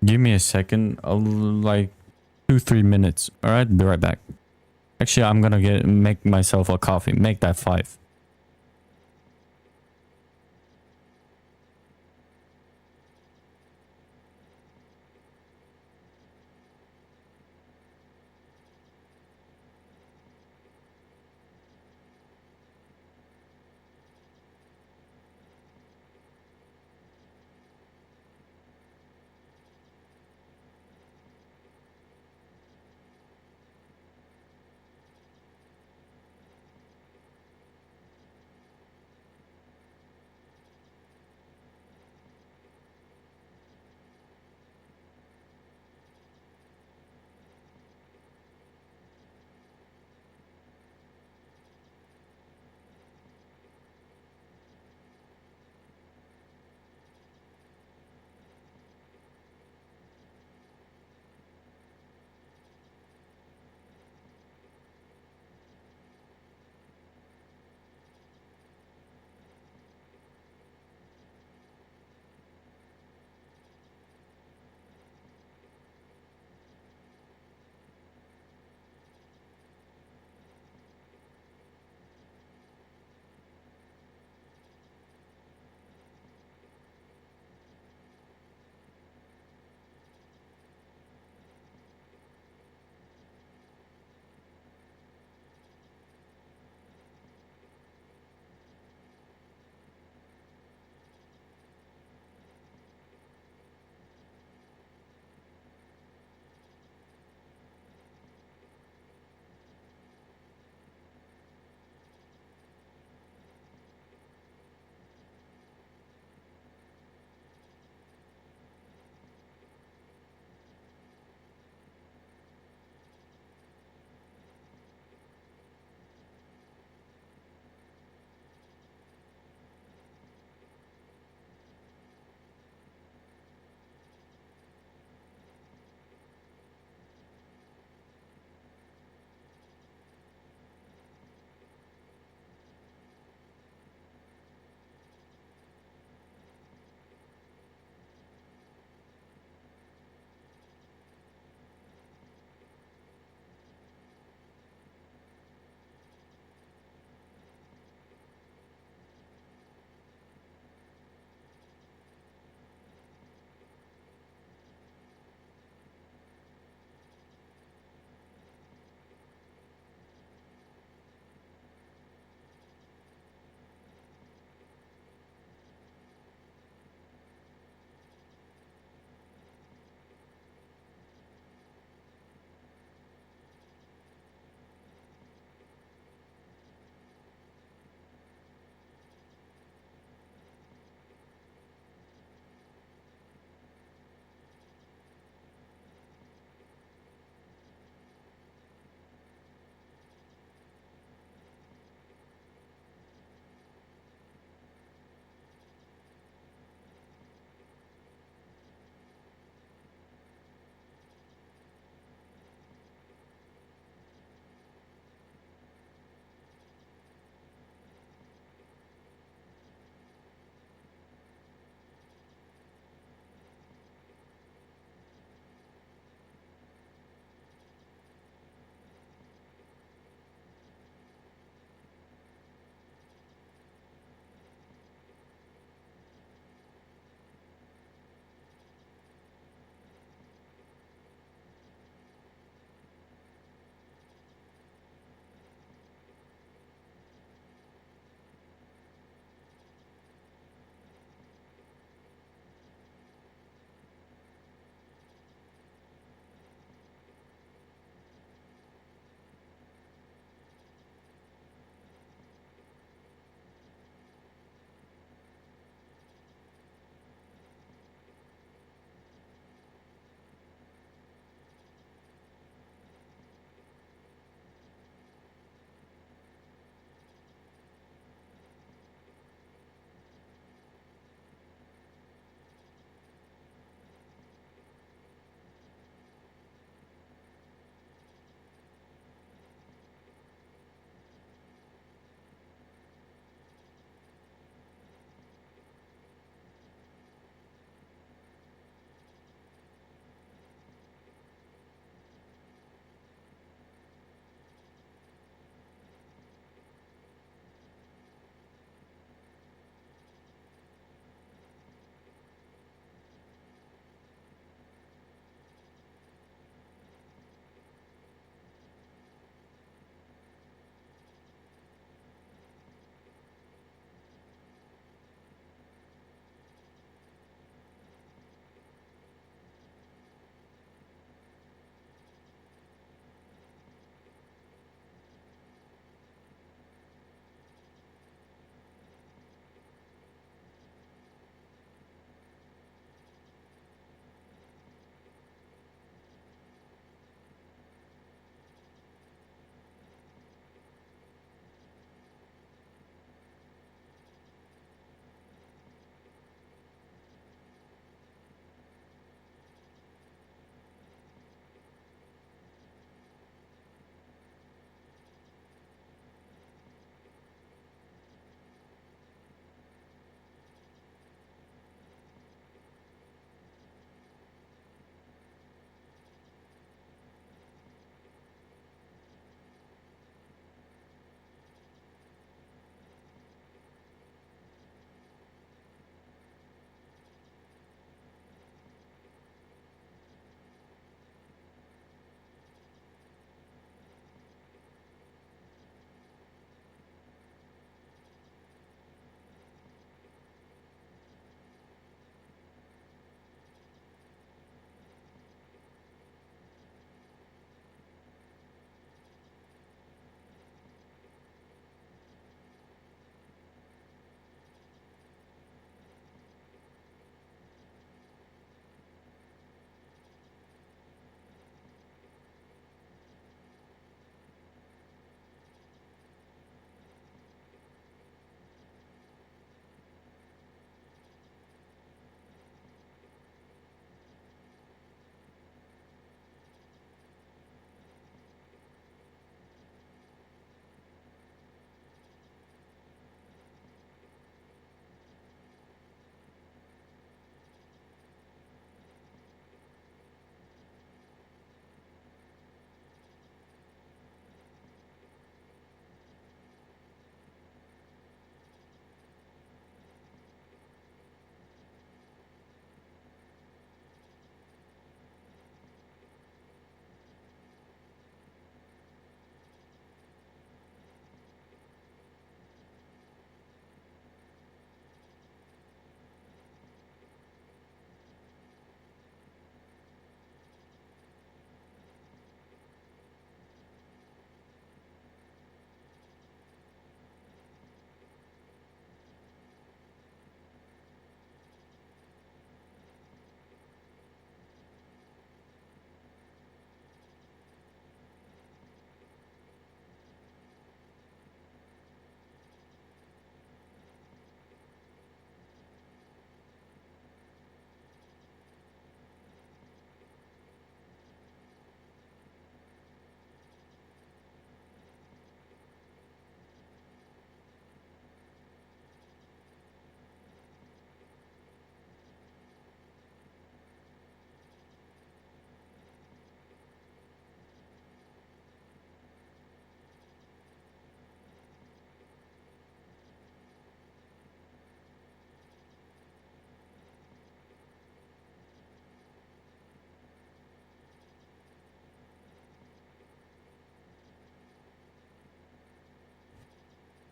Speaker 1: Give me a second. Like 2-3 minutes. All right, be right back. Actually, I'm gonna make myself a coffee. Make that 5.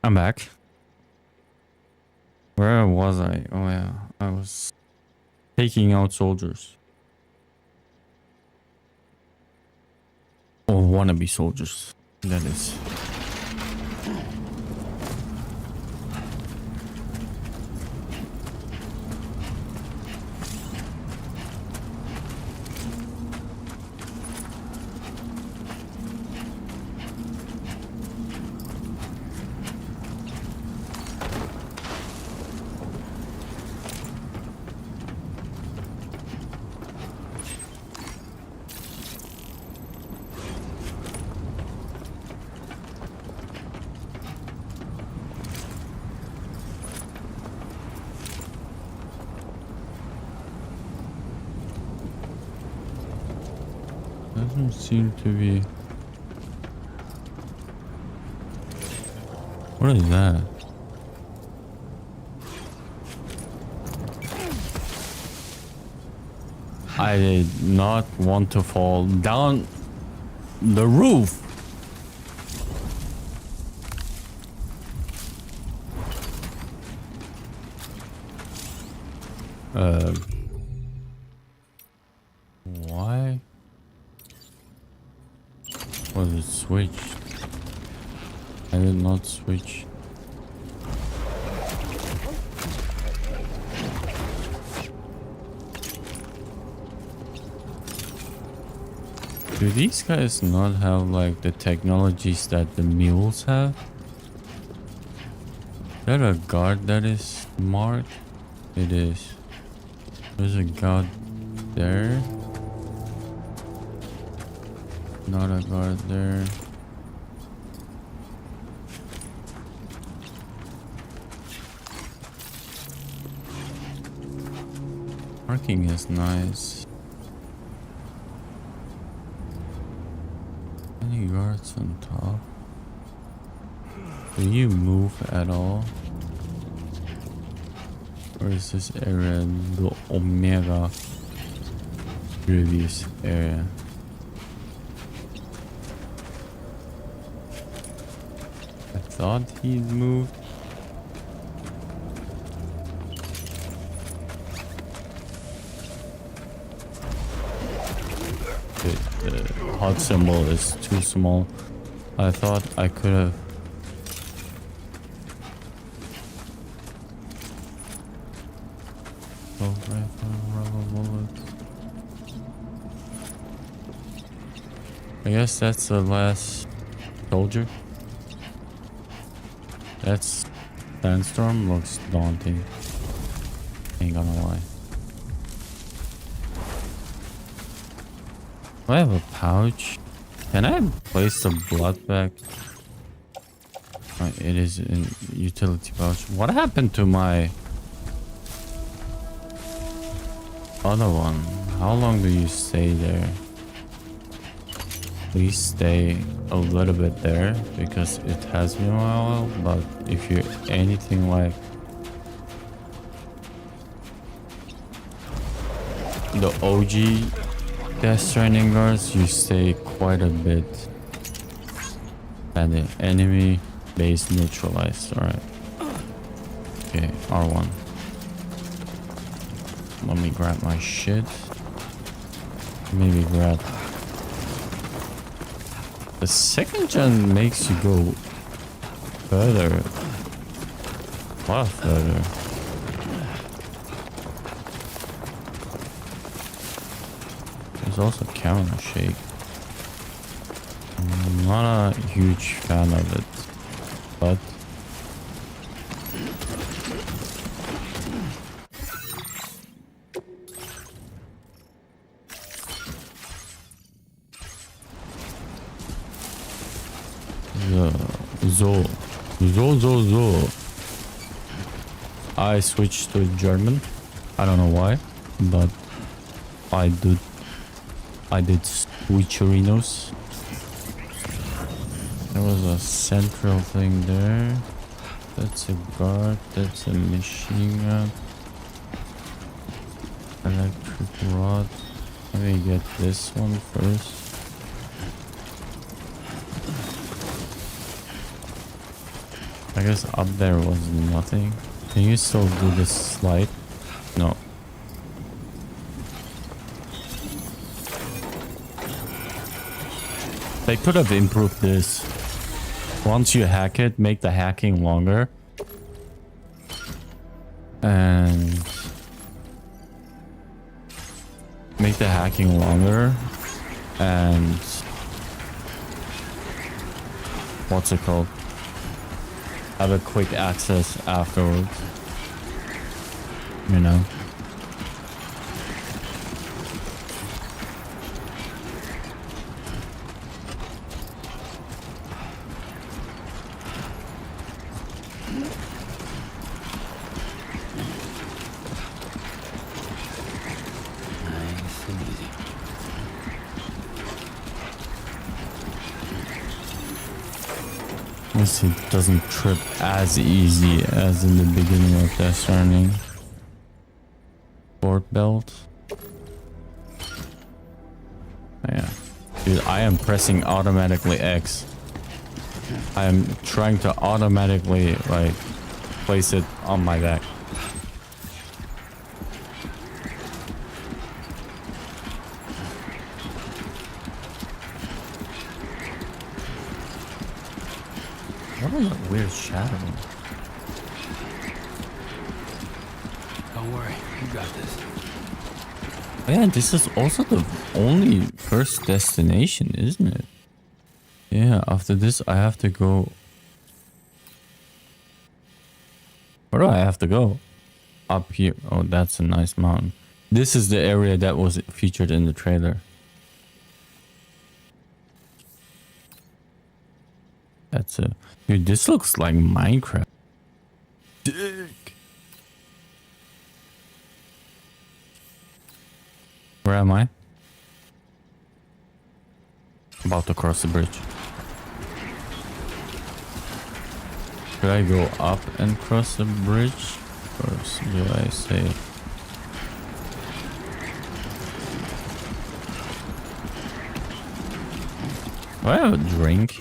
Speaker 1: I'm back. Where was I? Oh yeah, I was taking out soldiers. Or wannabe soldiers, that is. Doesn't seem to be. What is that? I did not want to fall down the roof. Why was it switched? I did not switch. Do these guys not have like the technologies that the mules have? Is that a guard that is marked? It is. There's a guard there. Not a guard there. Parking is nice. Any guards on top? Do you move at all? Or is this area the Omega previous area? I thought he'd moved. The hot symbol is too small. I thought I could have. I guess that's the last soldier. That's Sandstorm looks daunting. Ain't gonna lie. Do I have a pouch? Can I place the blood back? It is in utility pouch. What happened to my other one? How long do you stay there? Please stay a little bit there because it has been a while. But if you're anything like the OG Death Stranding guards, you stay quite a bit. And the enemy base neutralized. Alright. Okay, R1. Let me grab my shit. Maybe grab. The second gen makes you go further. A lot further. There's also camera shake. I'm not a huge fan of it, but Zo. I switched to German. I don't know why, but I did switcherinos. There was a central thing there. That's a guard. That's a machine gun. Electric rod. Let me get this one first. I guess up there was nothing. Can you still do this slide? No. They could have improved this. Once you hack it, make the hacking longer. And make the hacking longer. And what's it called? Have a quick access afterwards. You know?
Speaker 4: Nice and easy.
Speaker 1: This it doesn't trip as easy as in the beginning of Death Stranding. Board belt. Yeah. Dude, I am pressing automatically X. I am trying to automatically like place it on my back. What is that weird shadow?
Speaker 4: Don't worry, you got this.
Speaker 1: Yeah, this is also the only first destination, isn't it? Yeah, after this I have to go. Where do I have to go? Up here. Oh, that's a nice mountain. This is the area that was featured in the trailer. That's a... Dude, this looks like Minecraft. Dick. Where am I? About to cross the bridge. Should I go up and cross the bridge? Or do I say... Do I have a drink?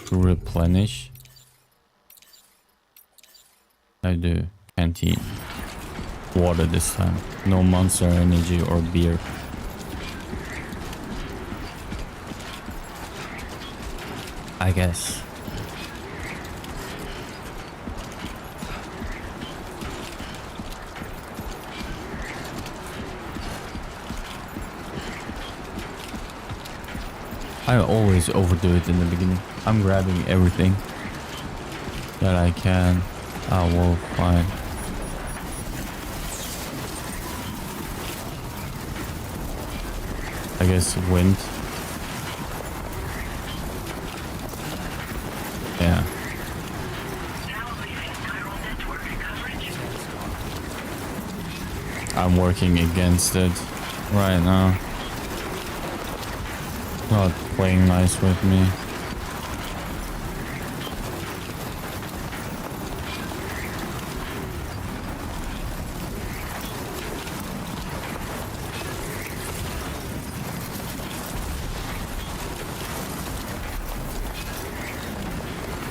Speaker 1: To replenish? I do. Canteen. Water this time. No Monster Energy or beer. I guess. I always overdo it in the beginning. I'm grabbing everything that I can. I will find. I guess wind. Yeah. I'm working against it right now. Not playing nice with me.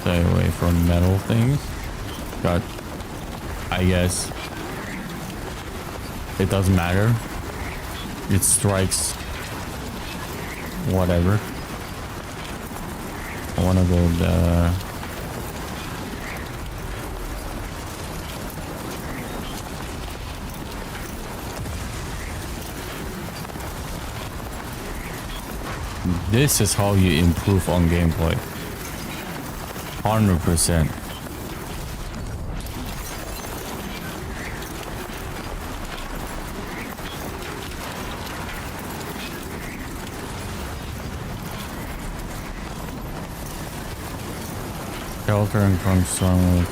Speaker 1: Stay away from metal things. But I guess it doesn't matter. It strikes whatever. I want to go the... This is how you improve on gameplay. 100%. Shelter and crunch strongly.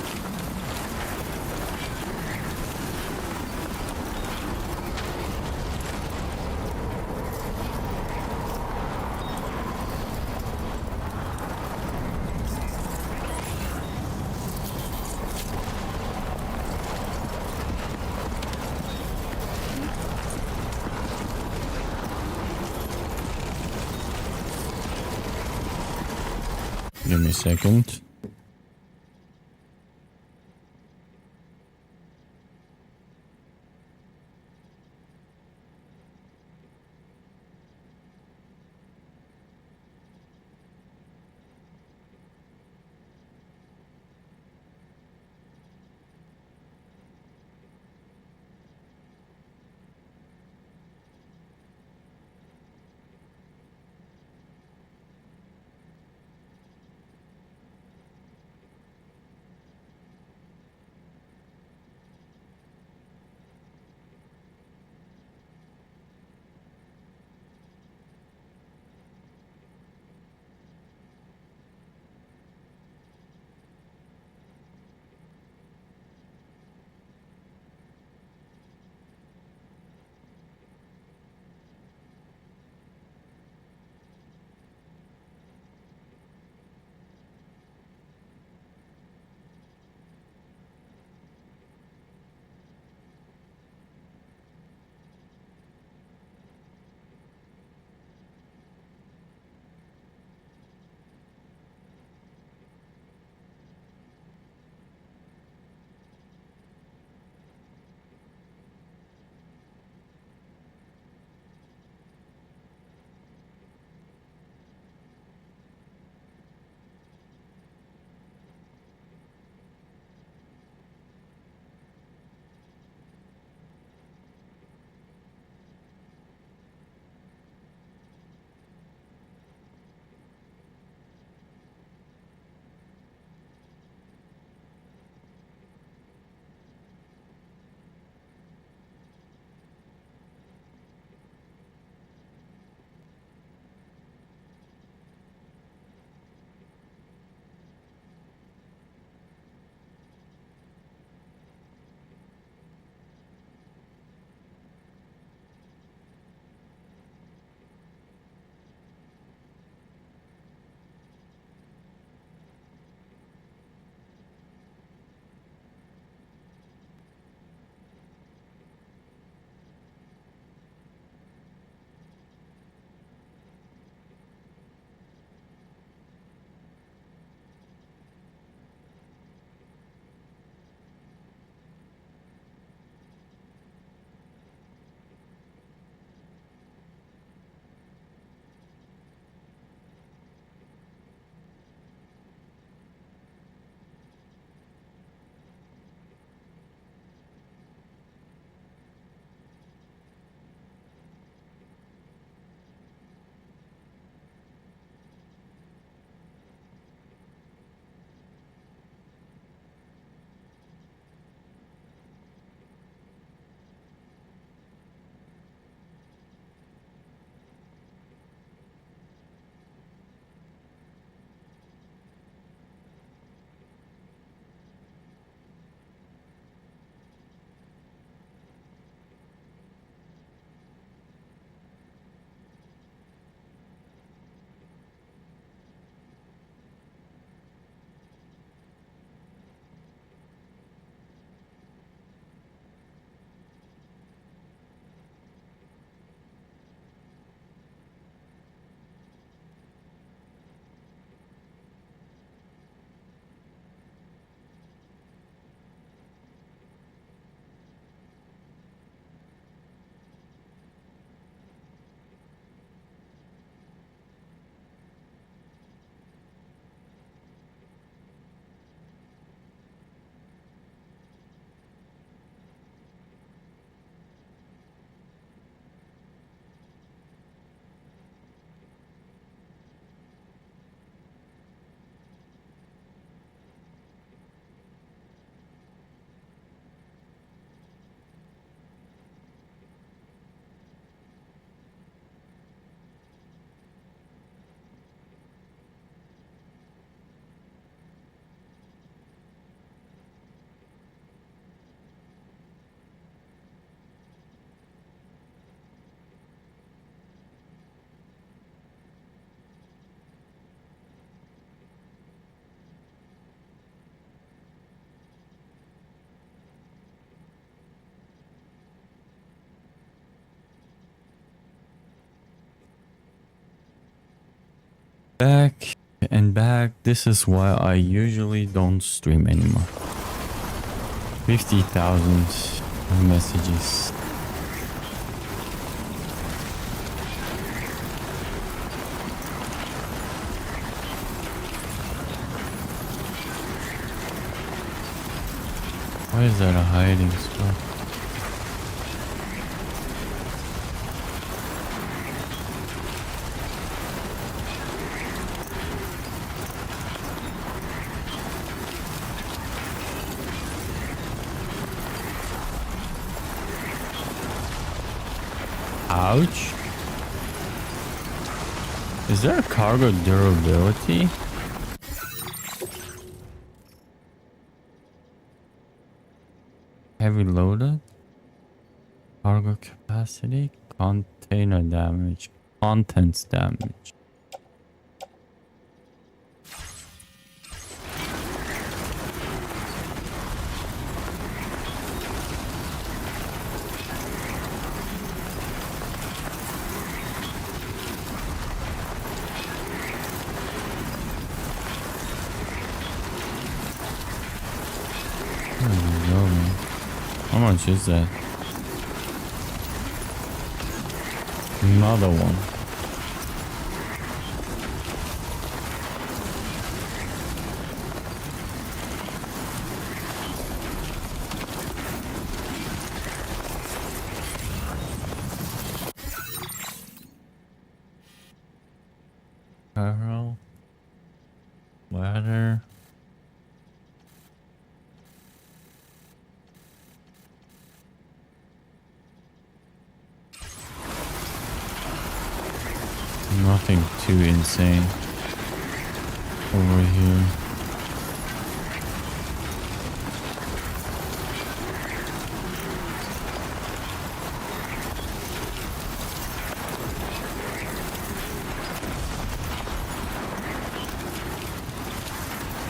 Speaker 1: Give me a second. Back And back, this is why I usually don't stream anymore. 50,000 messages. Why is that a hiding spot? Ouch. Is there a cargo durability? Heavy loaded? Cargo capacity? Container damage? Contents damage? How much is that? Another one. Barrel. Ladder. Nothing too insane over here.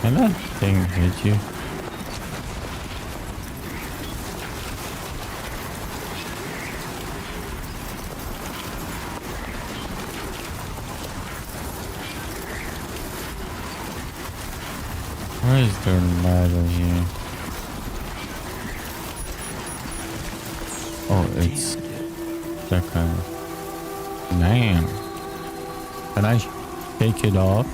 Speaker 1: Can that thing hit you? Where is there a ladder here? Oh, it's that kind of... Damn. Can I take it off?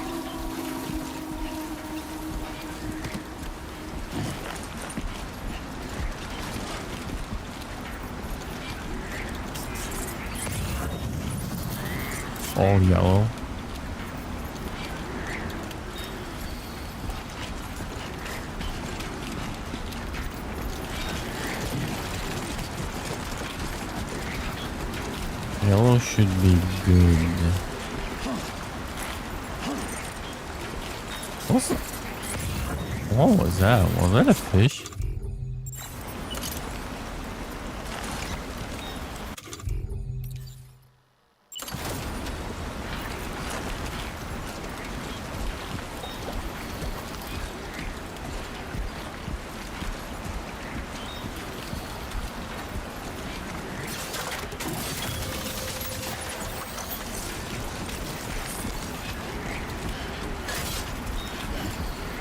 Speaker 1: All yellow. Yellow should be good. What was that? Was that a fish?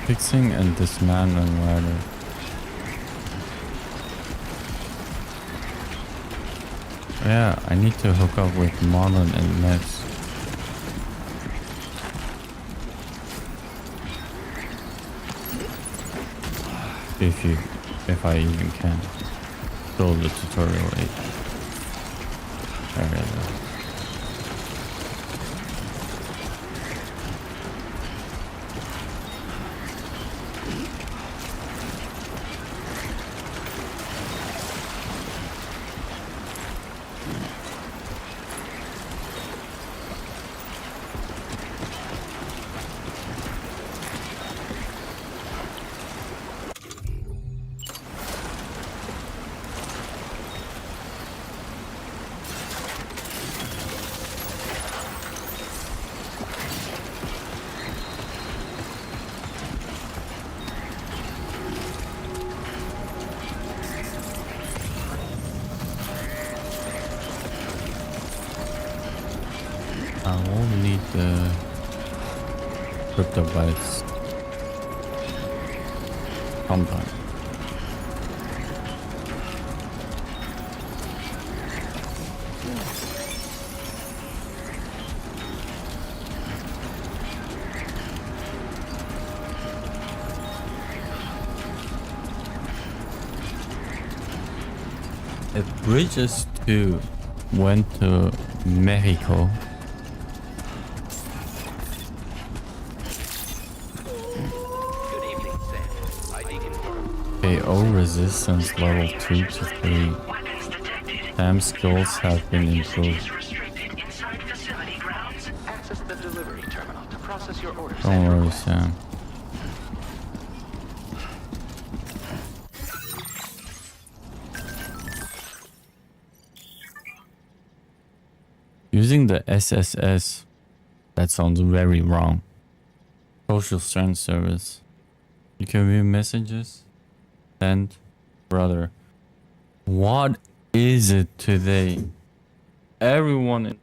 Speaker 1: Fixing and dismantling ladder. Yeah, I need to hook up with modern and next. If I even can. Build the tutorial 8. There we go. I won't need the crypto bytes. Sometime. If Bridges 2 went to Mexico,
Speaker 7: Good evening, Sam. ID confirmed.
Speaker 1: KO resistance level 2 to 3.
Speaker 6: Weapons detected.
Speaker 1: Sam skills have been
Speaker 6: Usage
Speaker 1: improved.
Speaker 6: is restricted inside facility grounds.
Speaker 7: Access the delivery terminal to process your orders
Speaker 1: Don't
Speaker 7: and
Speaker 1: worry,
Speaker 7: requests.
Speaker 1: Sam. Using the SSS, that sounds very wrong. Social strand service. You can view messages. Send. Brother. What is it today? Everyone in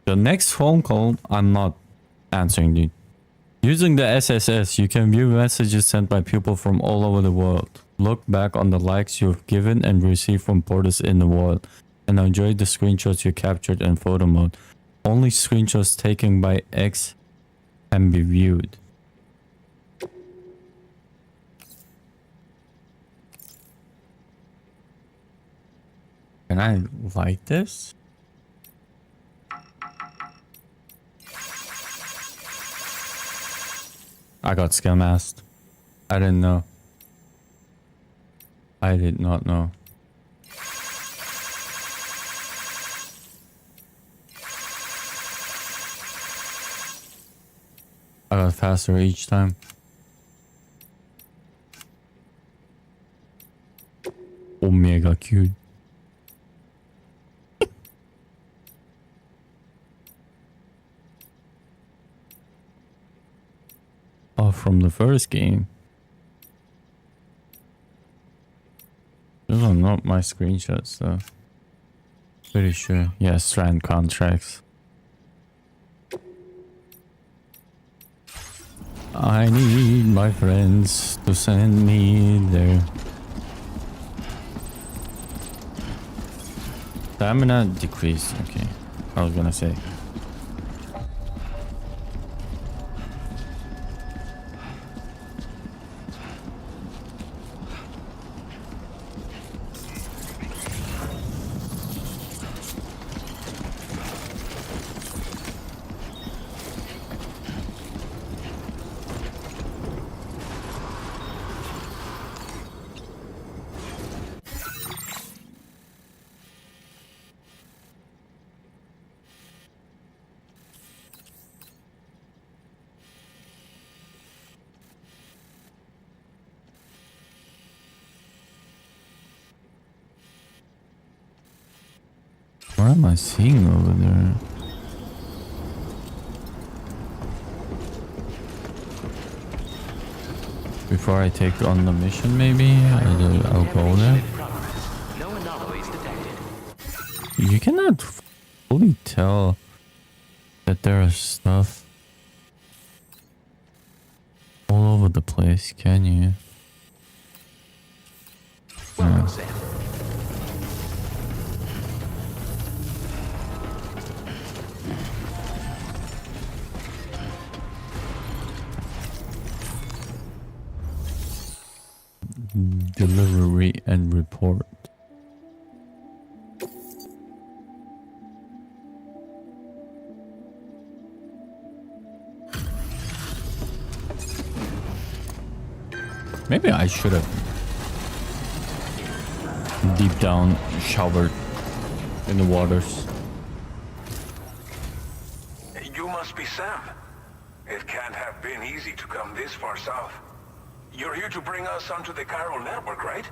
Speaker 1: The next phone call, I'm not answering, dude. Using the SSS, you can view messages sent by people from all over the world. Look back on the likes you've given and received from portals in the world, and enjoy the screenshots you captured in photo mode. Only screenshots taken by X can be viewed. Can I like this? I got scam asked. I didn't know. I did not know. I got faster each time. Omega cute. Oh, from the first game. Those are not my screenshots though. Pretty sure. Yeah, Strand contracts. I need my friends to send me there. Stamina decrease. Okay. I was gonna say. What am I seeing over there? Before I take on the mission, maybe I'll go there.
Speaker 7: No anomalies detected.
Speaker 1: You cannot fully tell that there is stuff all over the place, can you?
Speaker 7: Welcome,
Speaker 1: No.
Speaker 7: Sam.
Speaker 1: Delivery and report. Maybe I should have deep down showered in the waters.
Speaker 8: You must be Sam. It can't have been easy to come this far south. You're here to bring us onto the chiral network, right?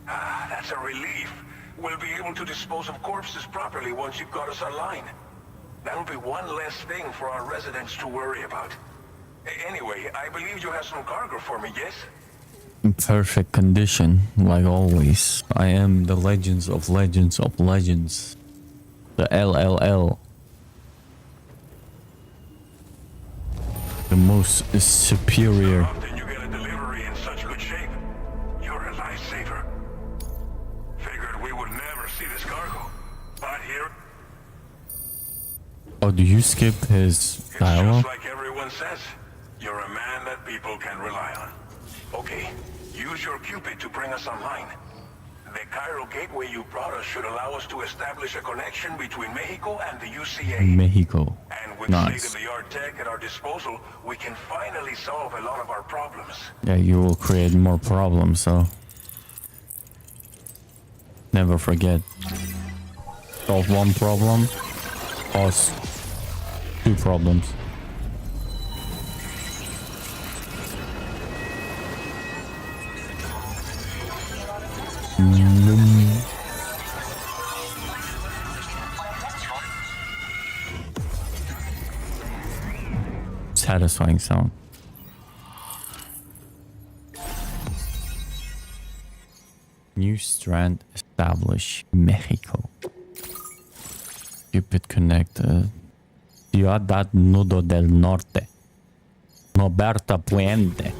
Speaker 8: Ah, that's a relief. We'll be able to dispose of corpses properly once you've got us online. That'll be one less thing for our residents to worry about. Anyway, I believe you have some cargo for me, yes?
Speaker 1: In perfect condition, like always. I am the legends of legends of legends. The LLL. The most superior.
Speaker 8: How did you get a delivery in such good shape? You're a lifesaver. Figured we would never see this cargo. But here,
Speaker 1: Oh, do you skip his
Speaker 8: it's
Speaker 1: dialogue?
Speaker 8: just like everyone says. You're a man that people can rely on. Okay, use your Cupid to bring us online. The chiral gateway you brought us should allow us to establish a connection between Mexico and the UCA.
Speaker 1: Mexico.
Speaker 8: And with
Speaker 1: Nice.
Speaker 8: state-of-the-art tech at our disposal, we can finally solve a lot of our problems.
Speaker 1: Yeah, you will create more problems, so never forget. Solve one problem, cause two problems. Satisfying sound. New strand established Mexico. Cupid connected. Ciudad Nudo del Norte. Noberta Puente.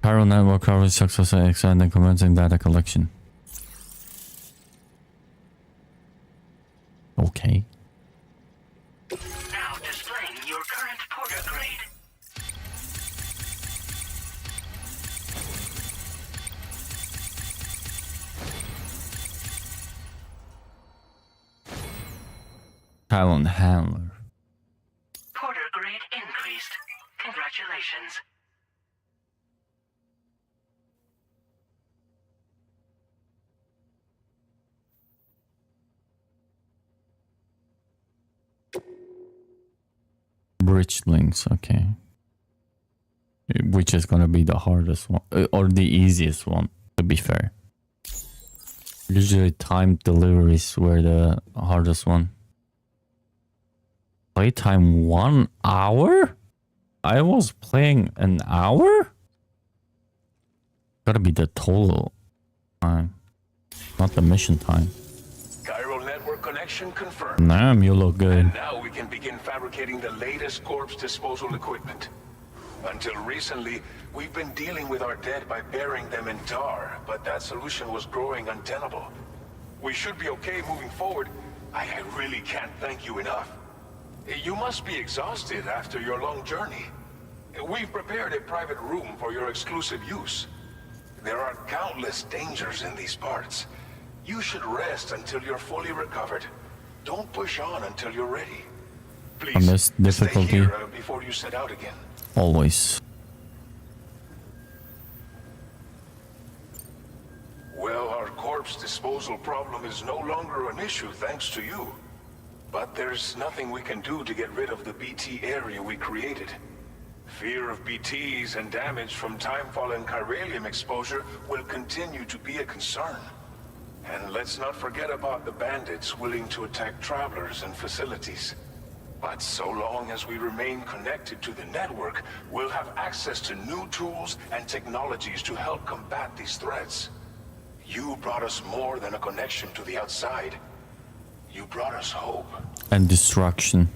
Speaker 1: Chiral network covers successful expanding commencing data collection. Okay.
Speaker 6: Now displaying your current porter grade.
Speaker 1: Talent handler.
Speaker 6: Porter grade increased. Congratulations.
Speaker 1: Bridge links, okay. Which is gonna be the hardest one, or the easiest one, to be fair. Usually timed deliveries were the hardest one. Playtime 1 hour? I was playing an hour? Gotta be the total time, not the mission time.
Speaker 8: Chiral network connection confirmed.
Speaker 1: Damn, you look good.
Speaker 8: And now we can begin fabricating the latest corpse disposal equipment. Until recently, we've been dealing with our dead by burying them in tar, but that solution was growing untenable. We should be okay moving forward. I really can't thank you enough. You must be exhausted after your long journey. We've prepared a private room for your exclusive use. There are countless dangers in these parts. You should rest until you're fully recovered. Don't push on until you're ready. Please,
Speaker 1: On this difficulty,
Speaker 8: stay here before you set out again.
Speaker 1: always.
Speaker 8: Well, our corpse disposal problem is no longer an issue thanks to you. But there's nothing we can do to get rid of the BT area we created. Fear of BTs and damage from timefall and chiralium exposure will continue to be a concern. And let's not forget about the bandits willing to attack travelers and facilities. But so long as we remain connected to the network, we'll have access to new tools and technologies to help combat these threats. You brought us more than a connection to the outside. You brought us hope.
Speaker 1: And destruction.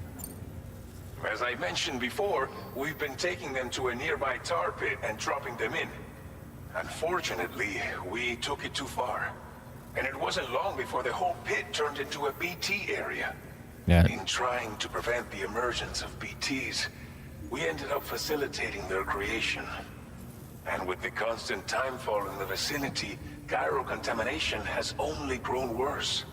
Speaker 8: As I mentioned before, we've been taking them to a nearby tar pit and dropping them in. Unfortunately, we took it too far. And it wasn't long before the whole pit turned into a BT area.
Speaker 1: Yeah.
Speaker 8: In trying to prevent the emergence of BTs, we ended up facilitating their creation. And with the constant timefall in the vicinity, chiral contamination has only grown worse.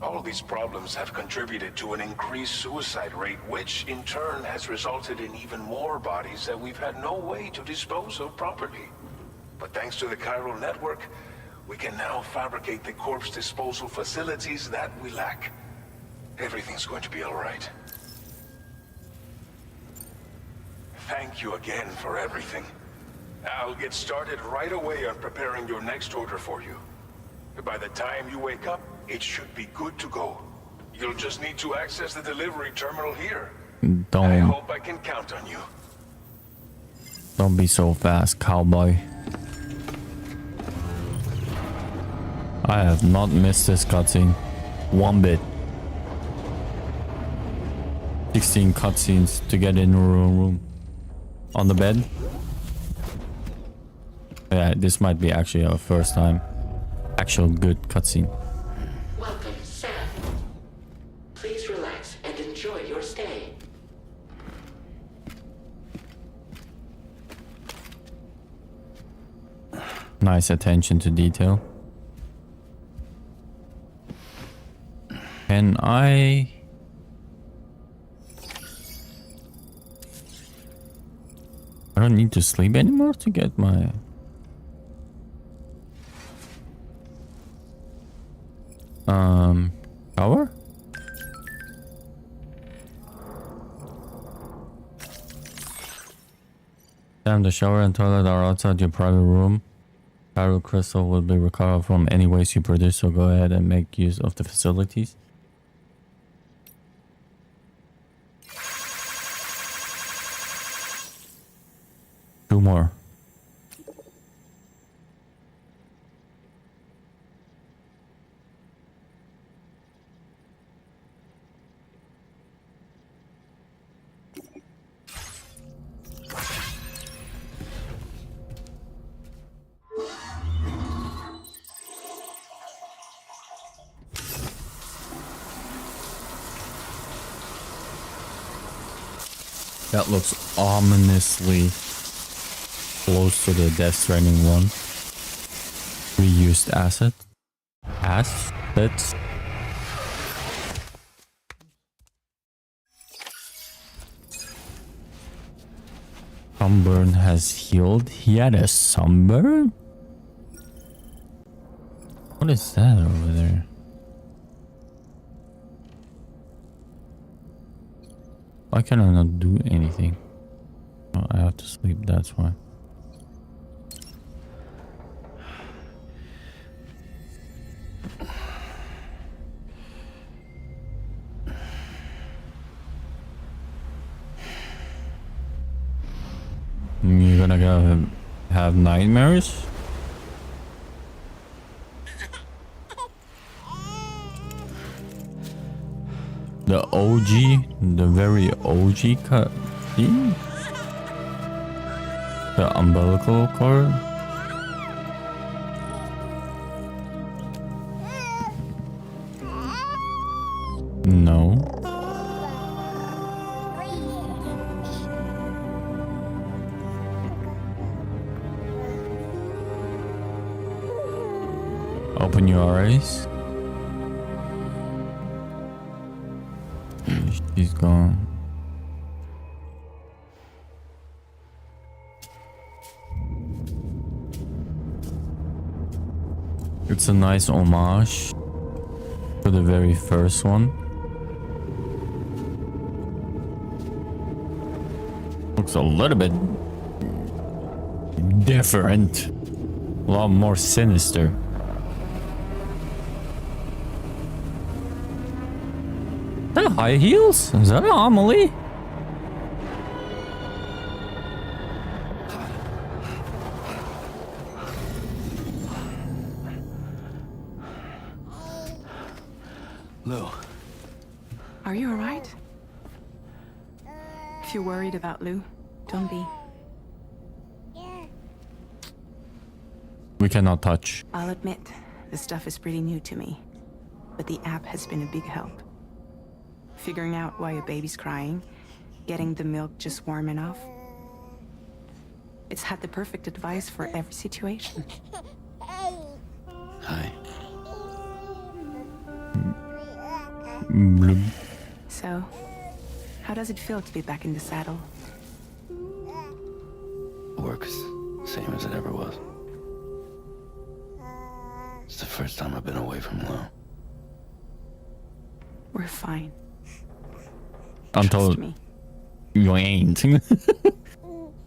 Speaker 8: All these problems have contributed to an increased suicide rate, which in turn has resulted in even more bodies that we've had no way to dispose of properly. But thanks to the chiral network, we can now fabricate the corpse disposal facilities that we lack. Everything's going to be all right. Thank you again for everything. I'll get started right away on preparing your next order for you. By the time you wake up, it should be good to go. You'll just need to access the delivery terminal here. I hope I can count on you.
Speaker 1: Don't be so fast, cowboy. I have not missed this cutscene one bit. 16 cutscenes to get in the room. On the bed. Yeah, this might be actually our first time. Actual good cutscene.
Speaker 7: Welcome, Sam. Please relax and enjoy your stay.
Speaker 1: Nice attention to detail. Can I don't need to sleep anymore to get my shower? Damn, the shower and toilet are outside your private room. Chiral crystal will be recovered from any waste you produce, so go ahead and make use of the facilities. Two more. That looks ominously close to the Death Stranding 1. Reused assets. Sunburn has healed. He had a sunburn? What is that over there? Why can I not do anything? Oh, I have to sleep, that's why. You're gonna go have nightmares? The OG, the very OG cut. The umbilical cord. No. Open your eyes. She's gone. It's a nice homage to the very first one. Looks a little bit different. A lot more sinister. Is that high heels? Is that Amelie?
Speaker 4: Lou.
Speaker 2: Are you alright? If you're worried about Lou, don't be.
Speaker 1: We cannot touch.
Speaker 2: I'll admit, this stuff is pretty new to me, but the app has been a big help. Figuring out why a baby's crying, getting the milk just warm enough. It's had the perfect advice for every situation.
Speaker 4: Hi.
Speaker 1: Bloop.
Speaker 2: So, how does it feel to be back in the saddle?
Speaker 4: Works same as it ever was. It's the first time I've been away from Lou.
Speaker 2: We're fine.
Speaker 1: Until
Speaker 2: Trust me.
Speaker 1: you ain't.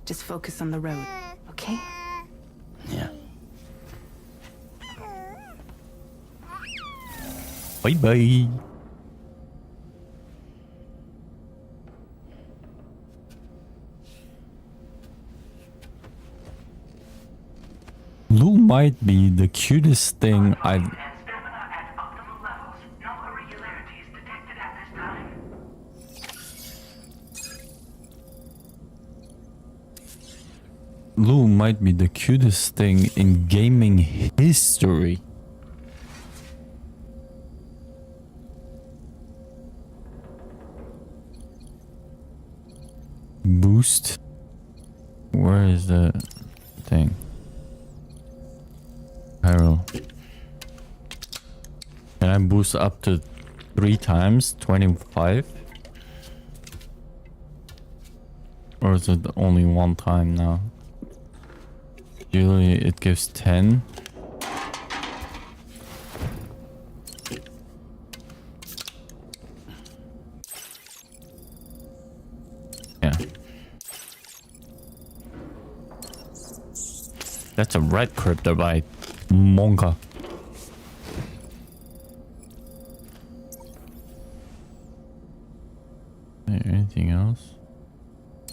Speaker 2: Just focus on the road, okay?
Speaker 4: Yeah.
Speaker 1: Bye bye. Lou might be the cutest thing I've.
Speaker 6: And stamina at optimal levels. No irregularities detected at this time.
Speaker 1: Lou might be the cutest thing in gaming history. Boost. Where is the thing? Arrow. Can I boost up to 3 times? 25? Or is it only 1 time now? Usually it gives 10. Yeah. That's a red cryptobite. Monka. Anything else?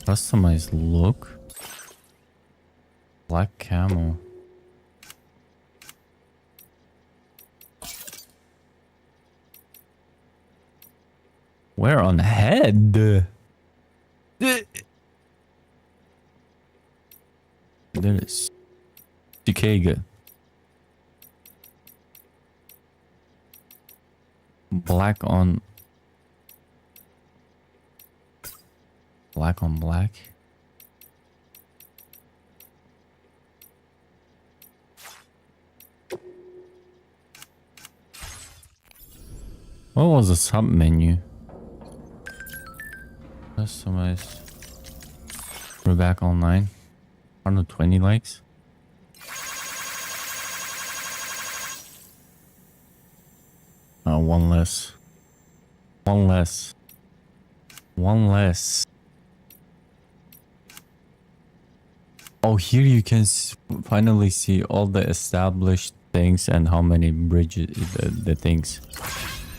Speaker 1: Customized look. Black camel. Where on head? There is. Chicago. Black on Black on black. What was the sub menu? Customize. We're back online. 120 likes. One less. One less. One less. Oh, here you can finally see all the established things and how many bridges, the things.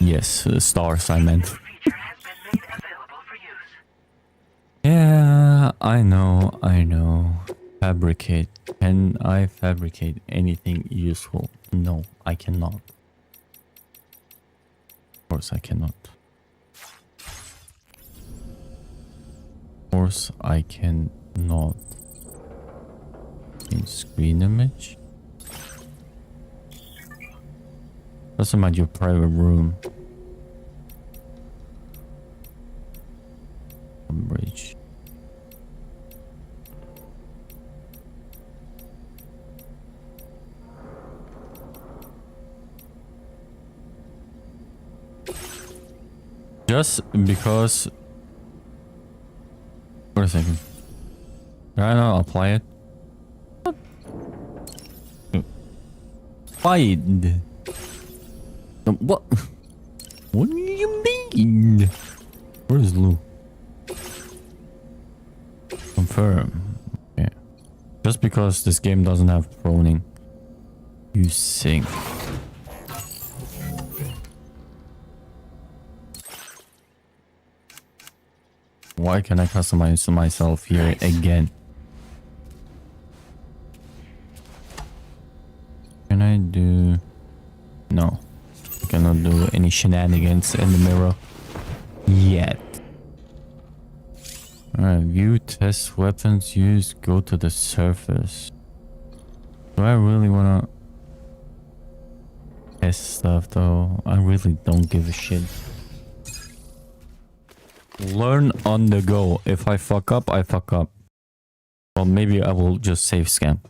Speaker 1: Yes, stars I meant.
Speaker 6: Feature has been made available for use.
Speaker 1: Yeah, I know. Fabricate. Can I fabricate anything useful? No, I cannot. Of course I cannot. Of course I cannot. In screen image? Customize your private room. Bridge. Just because. Wait a second. Can I not apply it? Find. What? What do you mean? Where is Lou? Confirm. Okay. Just because this game doesn't have proning, you sing. Why can I customize myself here again? Can I do... No. I cannot do any shenanigans in the mirror. Yet. Alright, view test weapons used. Go to the surface. Do I really wanna test stuff though? I really don't give a shit. Learn on the go. If I fuck up, I fuck up. Well, maybe I will just save scam.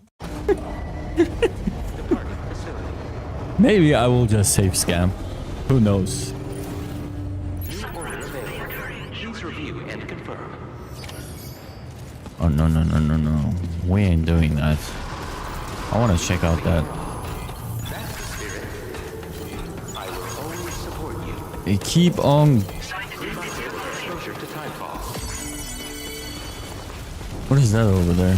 Speaker 1: Maybe I will just save scam. Who knows?
Speaker 7: Please review and confirm.
Speaker 1: Oh no. We ain't doing that. I want to check out that.
Speaker 7: That's the spirit. I will always support you.
Speaker 1: They keep on...
Speaker 7: Exposure to timefall.
Speaker 1: What is that over there?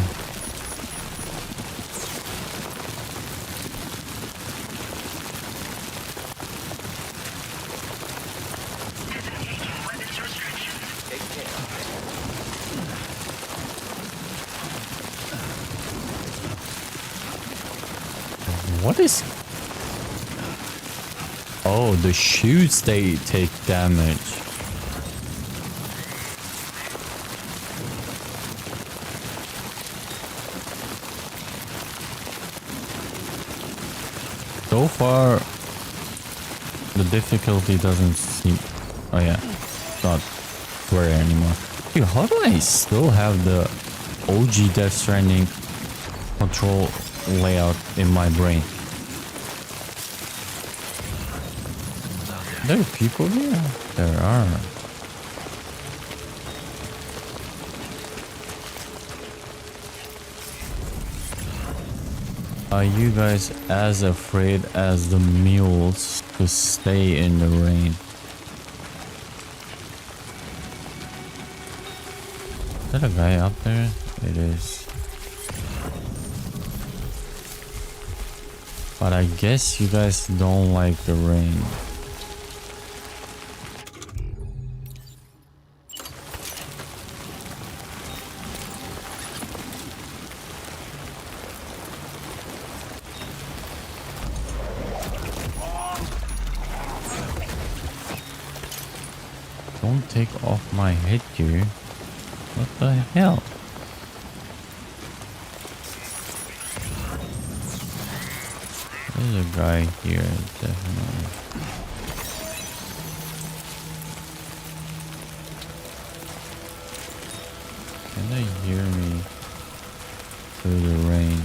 Speaker 1: What is... Oh, the shoes, they take damage. So far, the difficulty doesn't seem... Oh yeah, it's not square anymore. Dude, how do I still have the OG Death Stranding control layout in my brain? There are people here? There are. Are you guys as afraid as the mules to stay in the rain? Is that a guy up there? It is. But I guess you guys don't like the rain. Don't take off my headgear. What the hell? There's a guy here, definitely. Can they hear me through the rain?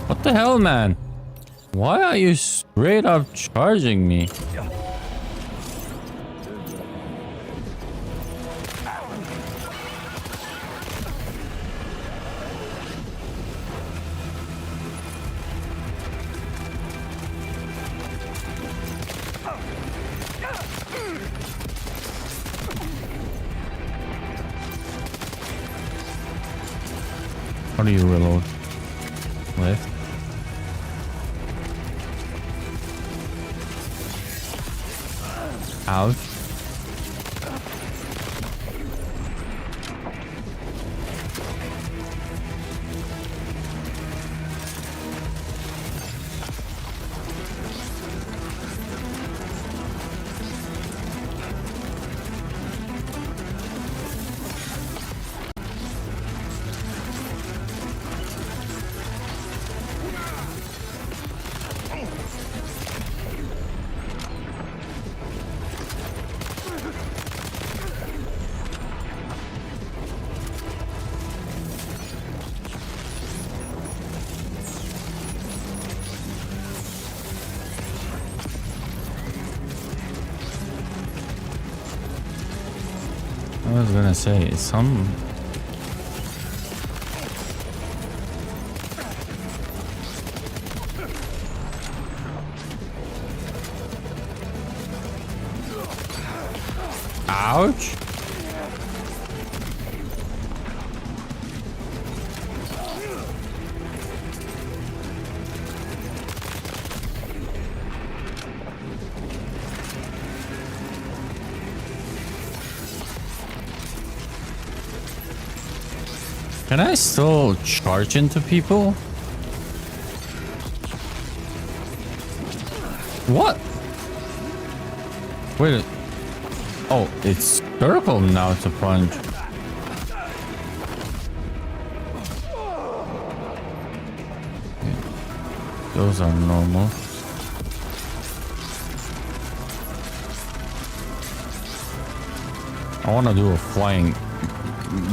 Speaker 1: What the hell, man? Why are you straight up charging me? How do you reload? Left. Ouch. I was gonna say some. Ouch. Can I still charge into people? What? Wait. Oh, it's circle now to punch. Those are normal. I want to do a flying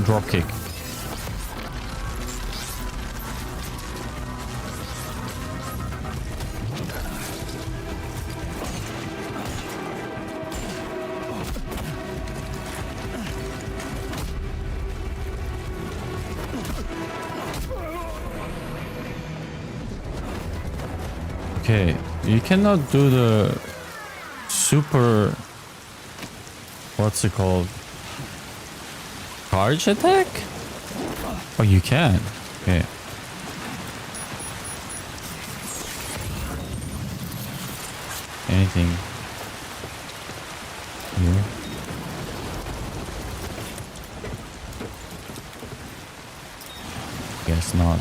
Speaker 1: drop kick. Okay, you cannot do the super, what's it called? Charge attack? Oh, you can. Okay. Anything here? Guess not.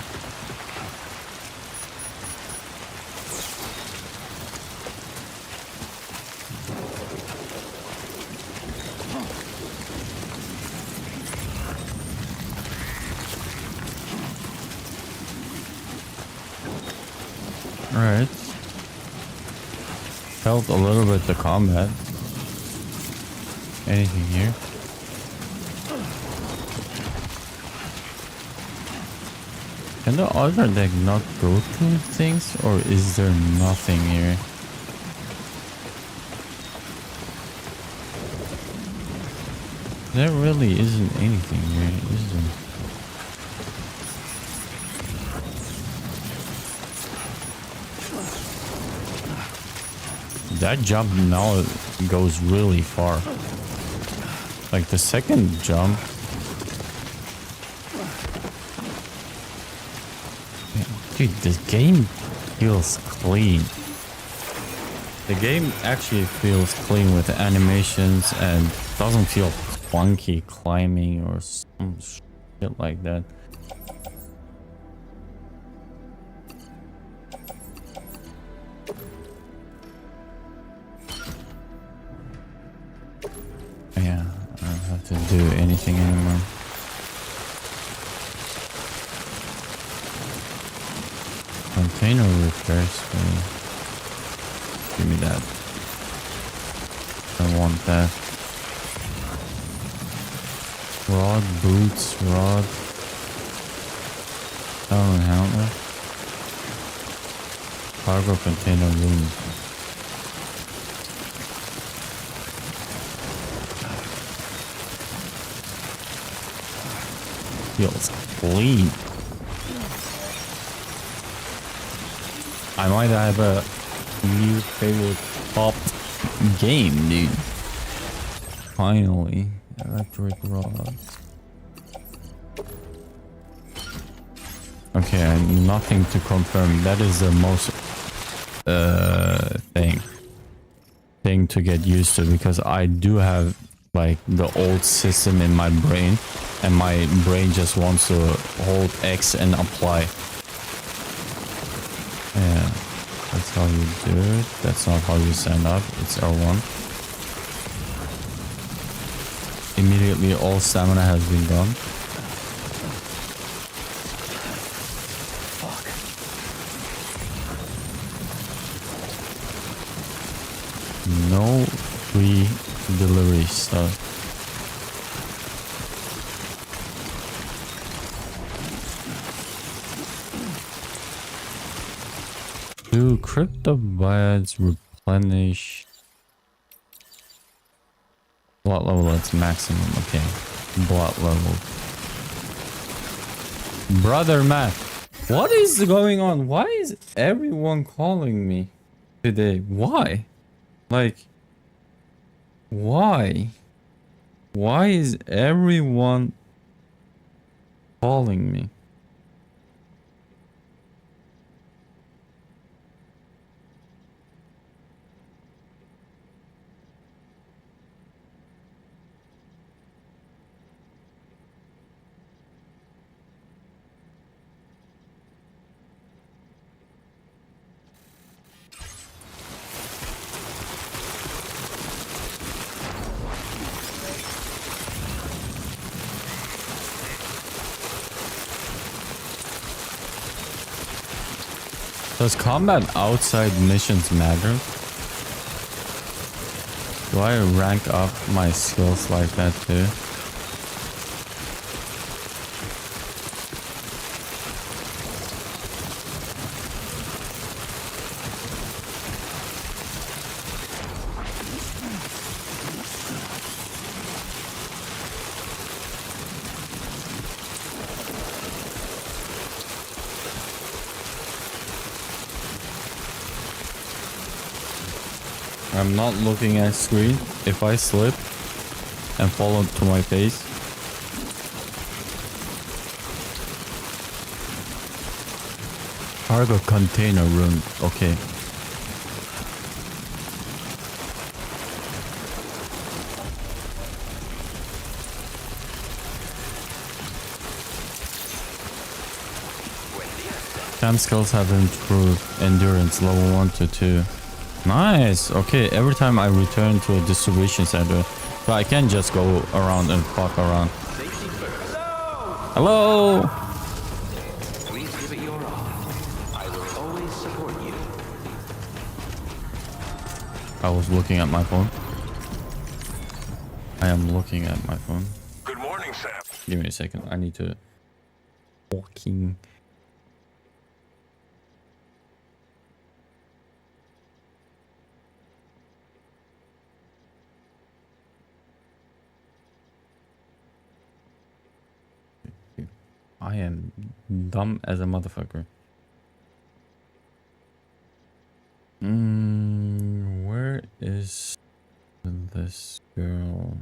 Speaker 1: Alright. Felt a little bit the combat. Anything here? Can the other deck not go through things, or is there nothing here? There really isn't anything here, is there? That jump now goes really far. Like the second jump. Dude, this game feels clean. The game actually feels clean with animations and doesn't feel funky climbing or some shit like that. Yeah, I don't have to do anything anymore. Container repairs, give me that. I want that. Rod, boots, rod. Handler. Cargo container room. Feels clean. I might have a new favorite top game, dude. Finally, electric rod. Okay, nothing to confirm. That is the most thing to get used to, because I do have like the old system in my brain, and my brain just wants to hold X and apply. Yeah, that's how you do it. That's not how you stand up. It's L1. Immediately all stamina has been done.
Speaker 4: Fuck.
Speaker 1: No free delivery stuff. Do crypto biotes replenish blood level? That's maximum. Okay, blood level. Brother Matt, what is going on? Why is everyone calling me today? Why? Like, why? Why is everyone calling me? Does combat outside missions matter? Do I rank up my skills like that too? I'm not looking at screen. If I slip and fall onto my face, cargo container room. Okay. Cam skills have improved. Endurance level 1 to 2. Nice. Okay, every time I return to a distribution center, so I can just go around and fuck around. Hello.
Speaker 9: Please give it your all. I will always support you.
Speaker 1: I was looking at my phone. I am looking at my phone.
Speaker 8: Good morning, Sam.
Speaker 1: Give me a second. I need to walking. I am dumb as a motherfucker. Where is this girl?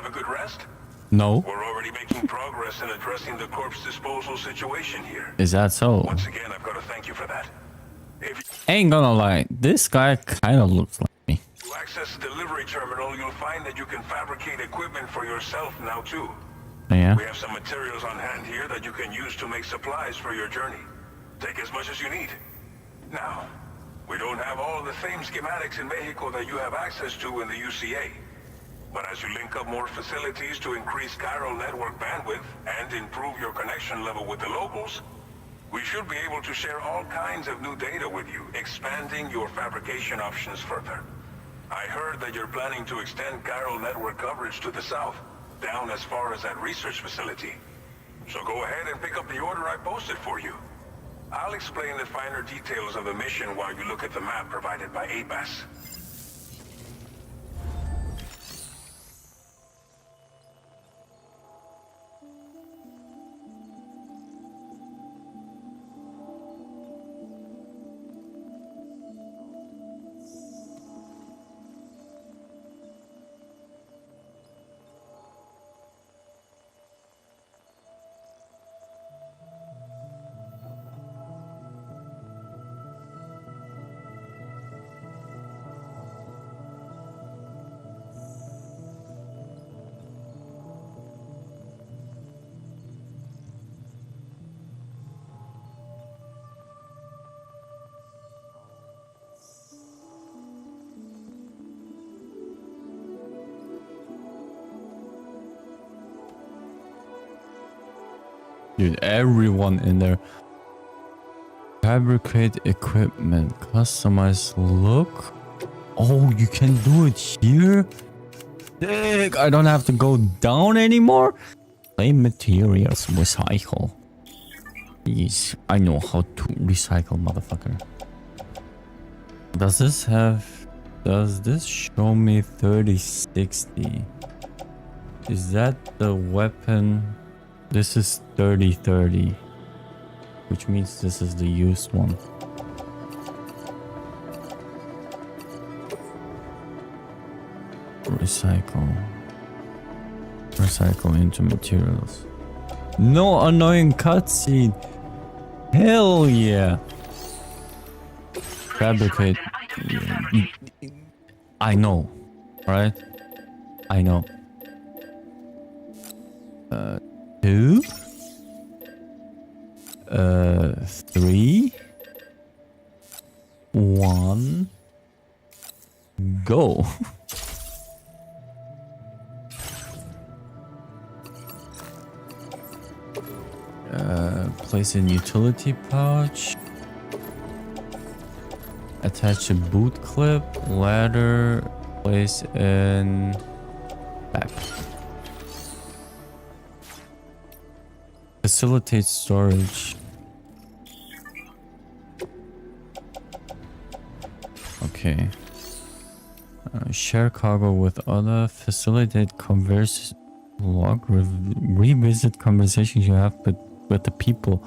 Speaker 8: a good rest?
Speaker 1: No.
Speaker 8: We're already making progress in addressing the corpse disposal situation here.
Speaker 1: Is that so?
Speaker 8: Once again, I've got to thank you for that. If
Speaker 1: Ain't gonna lie, this guy kind of looks like me.
Speaker 8: you access the delivery terminal, you'll find that you can fabricate equipment for yourself now too.
Speaker 1: Yeah.
Speaker 8: We have some materials on hand here that you can use to make supplies for your journey. Take as much as you need. Now, we don't have all the same schematics in Mexico that you have access to in the UCA. But as you link up more facilities to increase chiral network bandwidth and improve your connection level with the locals, we should be able to share all kinds of new data with you, expanding your fabrication options further. I heard that you're planning to extend chiral network coverage to the south, down as far as that research facility. So go ahead and pick up the order I posted for you. I'll explain the finer details of the mission while you look at the map provided by ABAS.
Speaker 1: Dude, everyone in there. Fabricate equipment, customize look. Oh, you can do it here? Dick, I don't have to go down anymore? Play materials, recycle. Yes, I know how to recycle, motherfucker. Does this show me 3060? Is that the weapon? This is 3030, which means this is the used one. Recycle into materials. No annoying cutscene. Hell yeah. Fabricate. I know, right? I know. 2 3 1 go. Place in utility pouch. Attach a boot clip. Ladder. Place in back. Facilitate storage. Okay. Share cargo with other. Facilitate converse. Log. Revisit conversations you have with the people.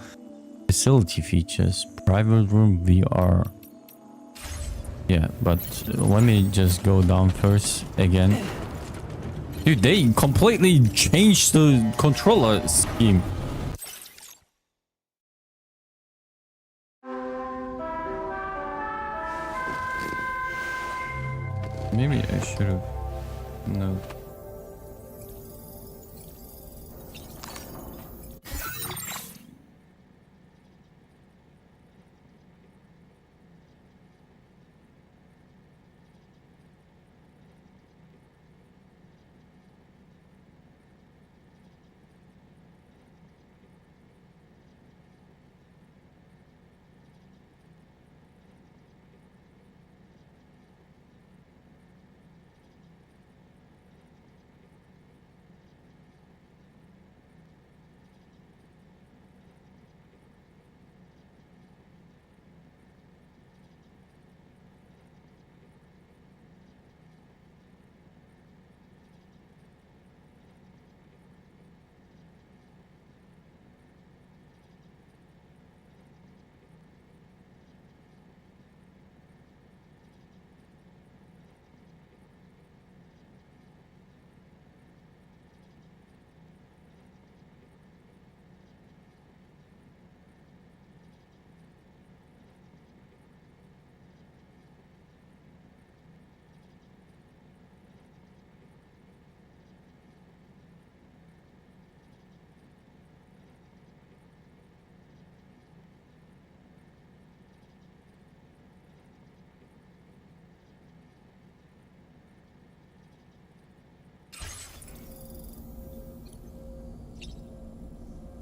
Speaker 1: Facility features. Private room VR. Yeah, but let me just go down first again. Dude, they completely changed the controller scheme. Maybe I should have. No.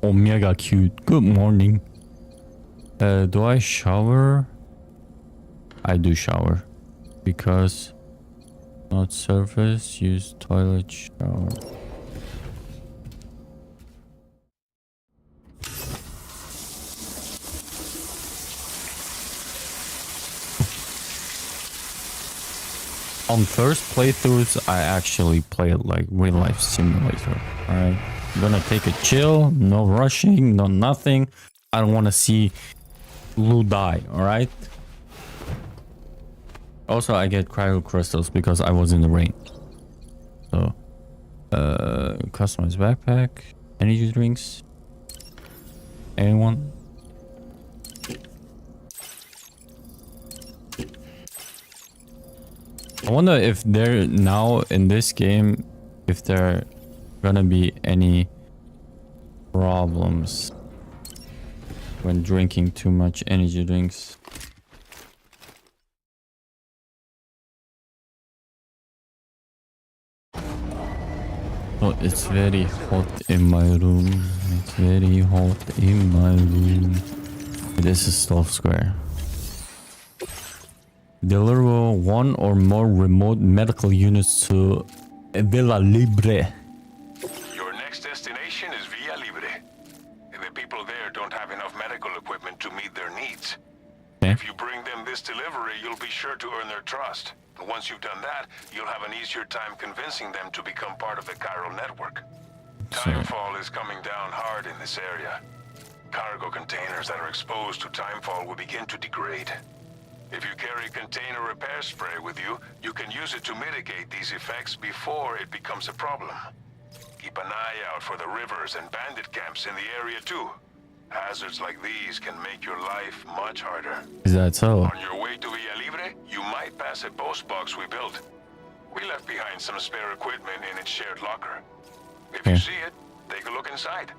Speaker 1: Oh, mega cute. Good morning. Do I shower? I do shower. Because not surface, use toilet shower. On first playthroughs, I actually play it like real life simulator. Alright. I'm gonna take a chill, no rushing, no nothing. I don't wanna see Lou die, alright? Also, I get cryo crystals because I was in the rain. So, customized backpack, energy drinks. Anyone? I wonder if there now in this game, if there gonna be any problems when drinking too much energy drinks. Oh, it's very hot in my room. It's very hot in my room. This is Stove Square. Deliver one or more remote medical units to Villa Libre.
Speaker 8: Your next destination is Villa Libre. The people there don't have enough medical equipment to meet their needs.
Speaker 1: Okay.
Speaker 8: If you bring them this delivery, you'll be sure to earn their trust. And once you've done that, you'll have an easier time convincing them to become part of the chiral network. Timefall is coming down hard in this area. Cargo containers that are exposed to timefall will begin to degrade. If you carry container repair spray with you, you can use it to mitigate these effects before it becomes a problem. Keep an eye out for the rivers and bandit camps in the area too. Hazards like these can make your life much harder.
Speaker 1: Is that so?
Speaker 8: On your way to Villa Libre, you might pass a post box we built. We left behind some spare equipment in its shared locker. If you see it, take a look inside.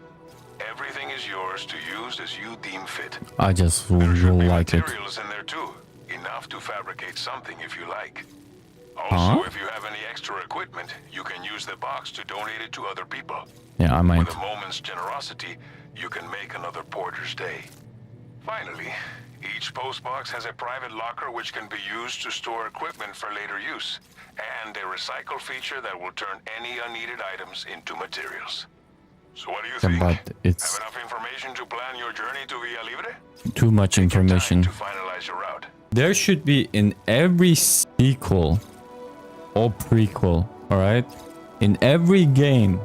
Speaker 8: Everything is yours to use as you deem fit.
Speaker 1: I just
Speaker 8: There should
Speaker 1: will
Speaker 8: be
Speaker 1: like it.
Speaker 8: materials in there too. Enough to fabricate something if you like. Also, if you have any extra equipment, you can use the box to donate it to other people.
Speaker 1: Yeah, I might.
Speaker 8: With a moment's generosity, you can make another porter's day. Finally, each postbox has a private locker which can be used to store equipment for later use, and a recycle feature that will turn any unneeded items into materials. So what do you think?
Speaker 1: But it's
Speaker 8: Have enough information to plan your journey to Villa Libre?
Speaker 1: too much information.
Speaker 8: To finalize your route.
Speaker 1: There should be in every sequel or prequel, alright? In every game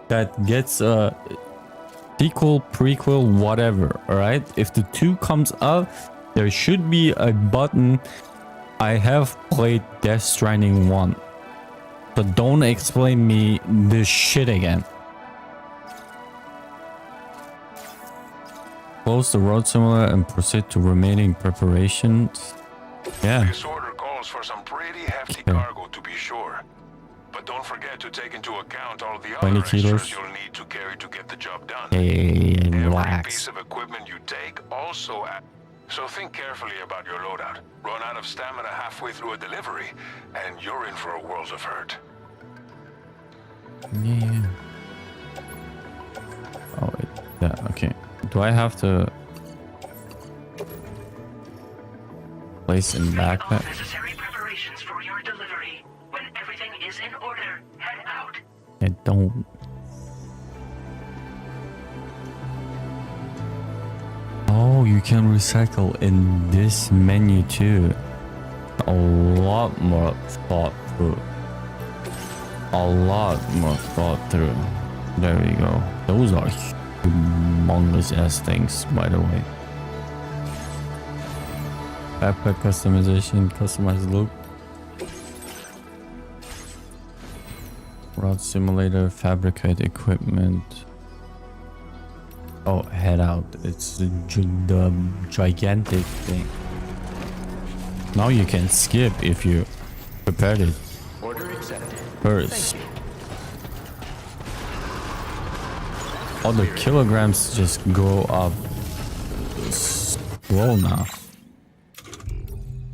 Speaker 1: that gets a sequel, prequel, whatever, alright? If the two comes up, there should be a button. I have played Death Stranding 1. So don't explain me this shit again. Close the road simulator and proceed to remaining preparations. Yeah.
Speaker 8: This order calls for some pretty hefty cargo to be sure. But don't forget to take into account all the
Speaker 1: 20
Speaker 8: other extras
Speaker 1: kilos.
Speaker 8: you'll need to carry to get the job done.
Speaker 1: Hey,
Speaker 8: Every
Speaker 1: relax.
Speaker 8: piece of equipment you take also adds. So think carefully about your loadout. Run out of stamina halfway through a delivery, and you're in for a world of hurt.
Speaker 1: Yeah. Oh, wait. Yeah, okay. Do I have to place in
Speaker 6: Make all
Speaker 1: backpack?
Speaker 6: necessary preparations for your delivery. When everything is in order, head out.
Speaker 1: I don't. Oh, you can recycle in this menu too. A lot more thought through. A lot more thought through. There we go. Those are humongous ass things, by the way. Backpack customization, customized look. Route simulator, fabricate equipment. Oh, head out. It's the gigantic thing. Now you can skip if you prepared it
Speaker 9: Order accepted.
Speaker 1: first. All the kilograms just go up slow now.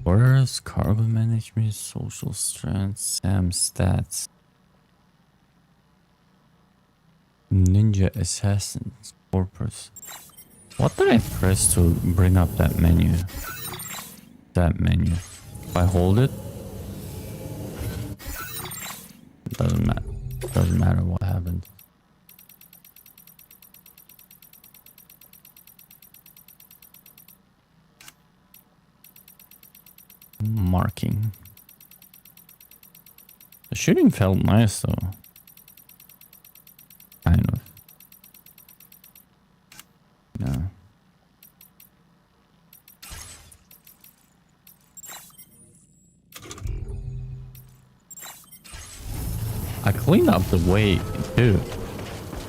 Speaker 1: Orders, cargo management, social strength, SAM stats. Ninja assassins. Purpose. What did I press to bring up that menu? That menu. If I hold it, it doesn't matter. Doesn't matter what happened. Marking. The shooting felt nice though. Kind of. No. I cleaned up the way too.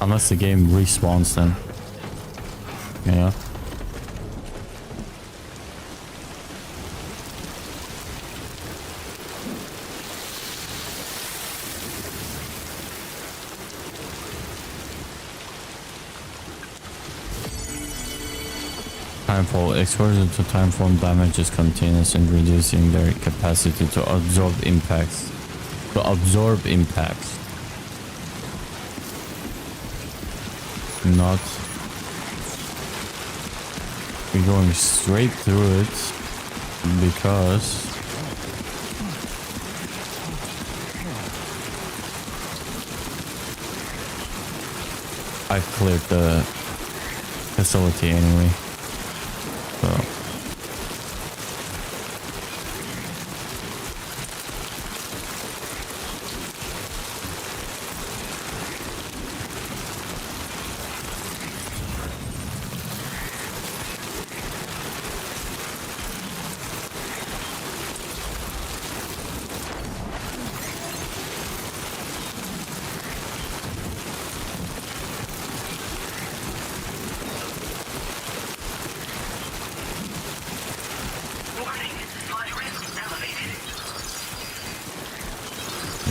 Speaker 1: Unless the game respawns them. Yeah. Timefall. Exposure to timefall damages containers and reducing their capacity to absorb impacts. Not. We're going straight through it because I've cleared the facility anyway. So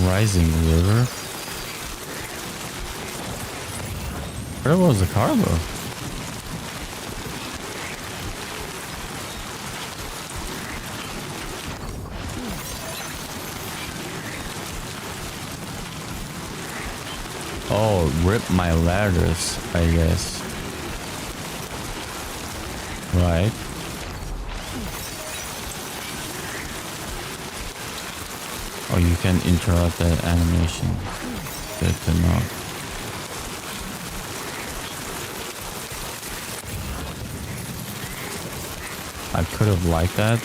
Speaker 1: rising river. Where was the cargo? Oh, rip my ladders, I guess. Right. Oh, you can interrupt the animation. Good to know. I could have liked that,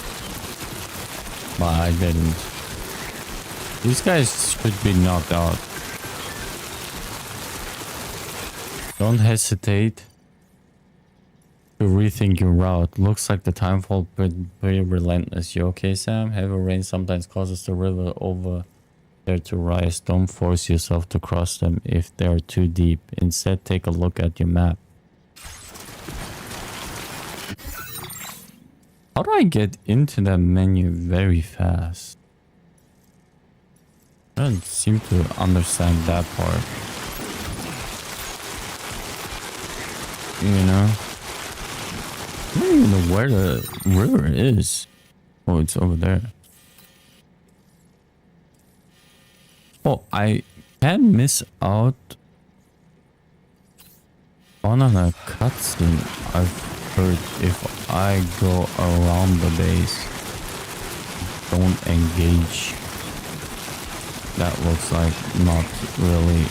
Speaker 1: but I didn't. These guys should be knocked out. Don't hesitate to rethink your route. Looks like the timefall pretty relentless. You okay, Sam? Heavy rain sometimes causes the river over there to rise. Don't force yourself to cross them if they are too deep. Instead, take a look at your map. How do I get into that menu very fast? I don't seem to understand that part. You know? I don't even know where the river is. Oh, it's over there. Oh, I can miss out on a cutscene I've heard if I go around the base. Don't engage. That looks like not really.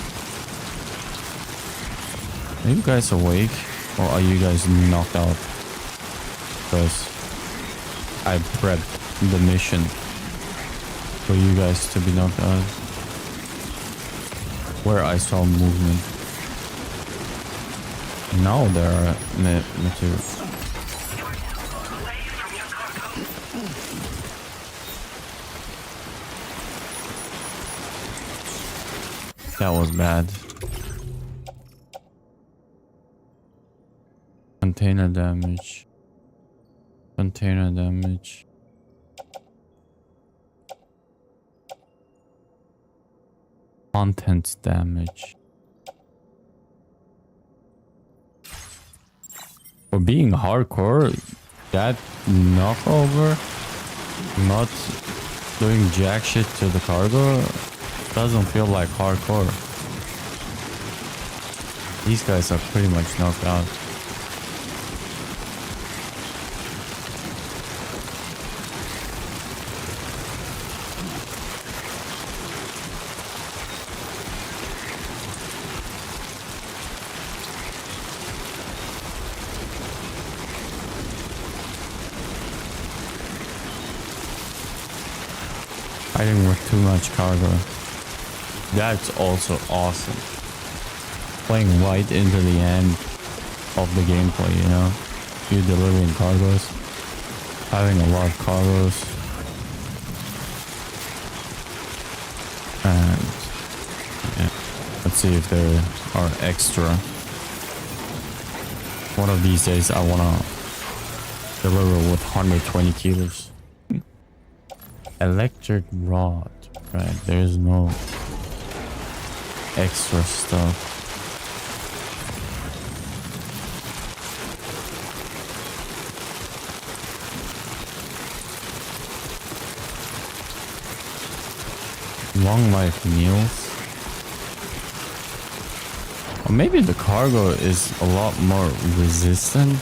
Speaker 1: Are you guys awake? Or are you guys knocked out? Because I prepped the mission for you guys to be knocked out. Where I saw movement. Now there are materials. That was bad. Container damage. Container damage. Contents damage. For being hardcore, that knockover, not doing jack shit to the cargo, doesn't feel like hardcore. These guys are pretty much knocked out. Fighting with too much cargo. That's also awesome. Playing right into the end of the gameplay, you know? You're delivering cargoes. Having a lot of cargoes. And yeah. Let's see if there are extra. One of these days I wanna deliver with 120 kilos. Electric rod, right? There's no extra stuff. Long life meals. Or maybe the cargo is a lot more resistant.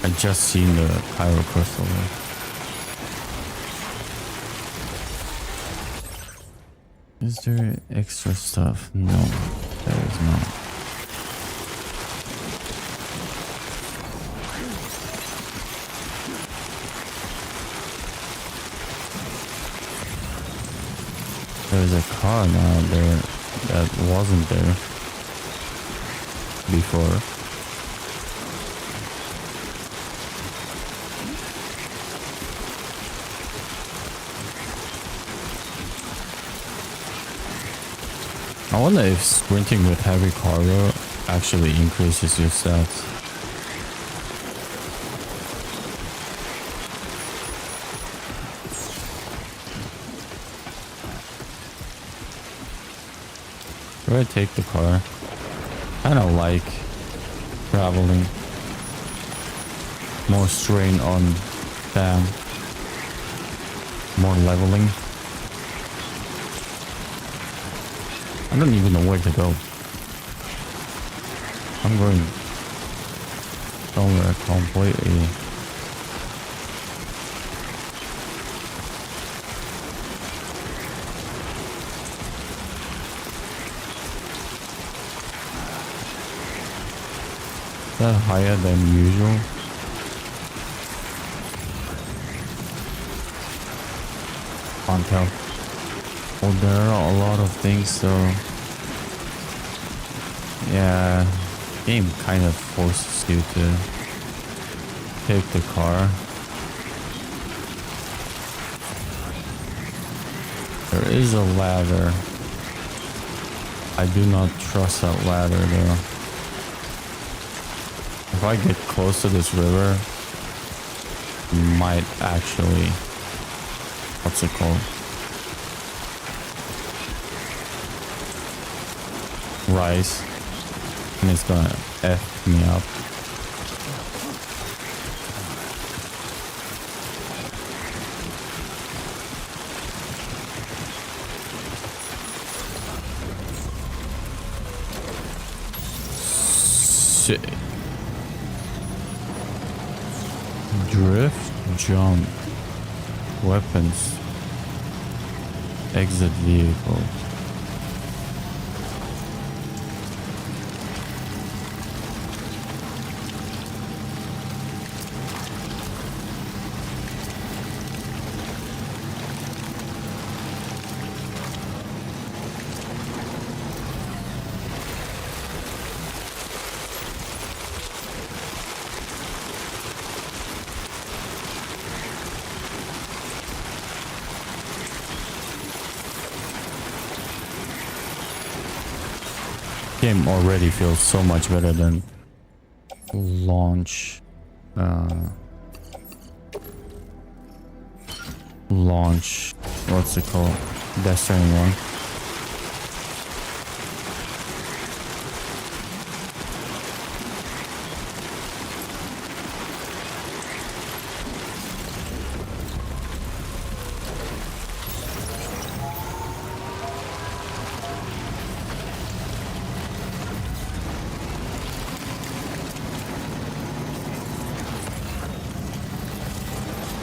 Speaker 1: I just seen the pyro crystal there. Is there extra stuff? No, there is not. There's a car now there that wasn't there before. I wonder if sprinting with heavy cargo actually increases your stats. Should I take the car? I don't like traveling. More strain on them. More leveling. I don't even know where to go. I'm going somewhere completely. Is that higher than usual? Can't tell. Oh, there are a lot of things, so yeah, game kind of forces you to take the car. There is a ladder. I do not trust that ladder though. If I get close to this river, might actually, what's it called? Rise, and it's gonna F me up. Shit. Drift, jump, weapons, exit vehicle. Game already feels so much better than launch. Launch. What's it called? Death Stranding 1.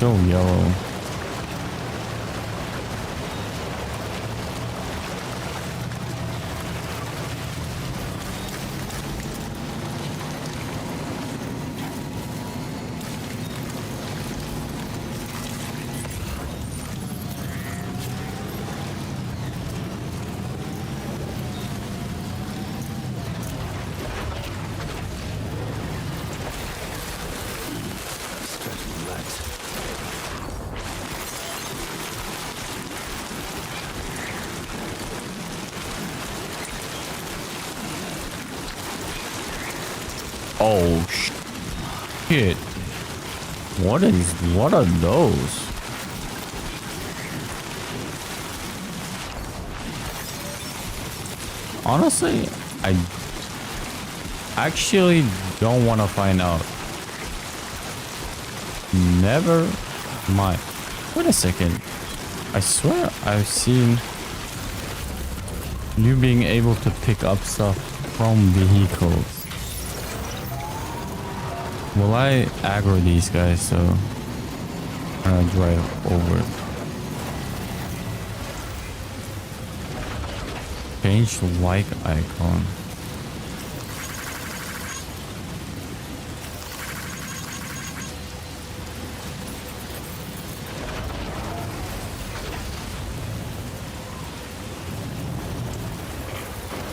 Speaker 1: still yellow. Oh shit. What are those? Honestly, I actually don't want to find out. Never mind. Wait a second. I swear I've seen you being able to pick up stuff from vehicles. Will I aggro these guys so I'm gonna drive over? Change the like icon.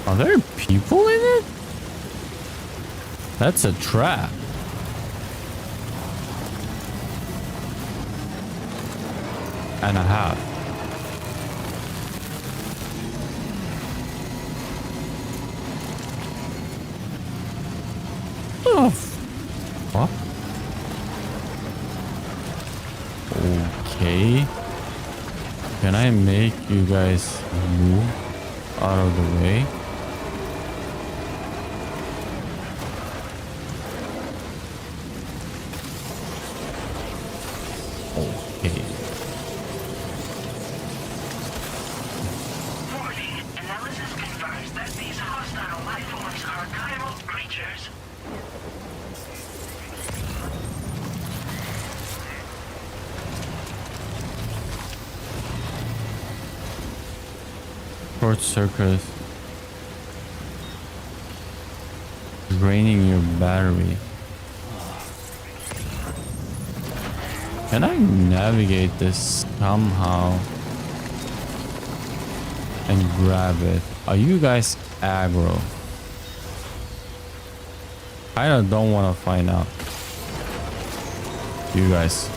Speaker 1: Are there people in it? That's a trap. And a half. Oh, what? Okay. Can I make you guys move out of the way? Okay.
Speaker 6: Warning. Analysis confirms that these hostile life forms are chiral creatures.
Speaker 1: Short circuit. Draining your battery. Can I navigate this somehow and grab it? Are you guys aggro? I don't want to find out. You guys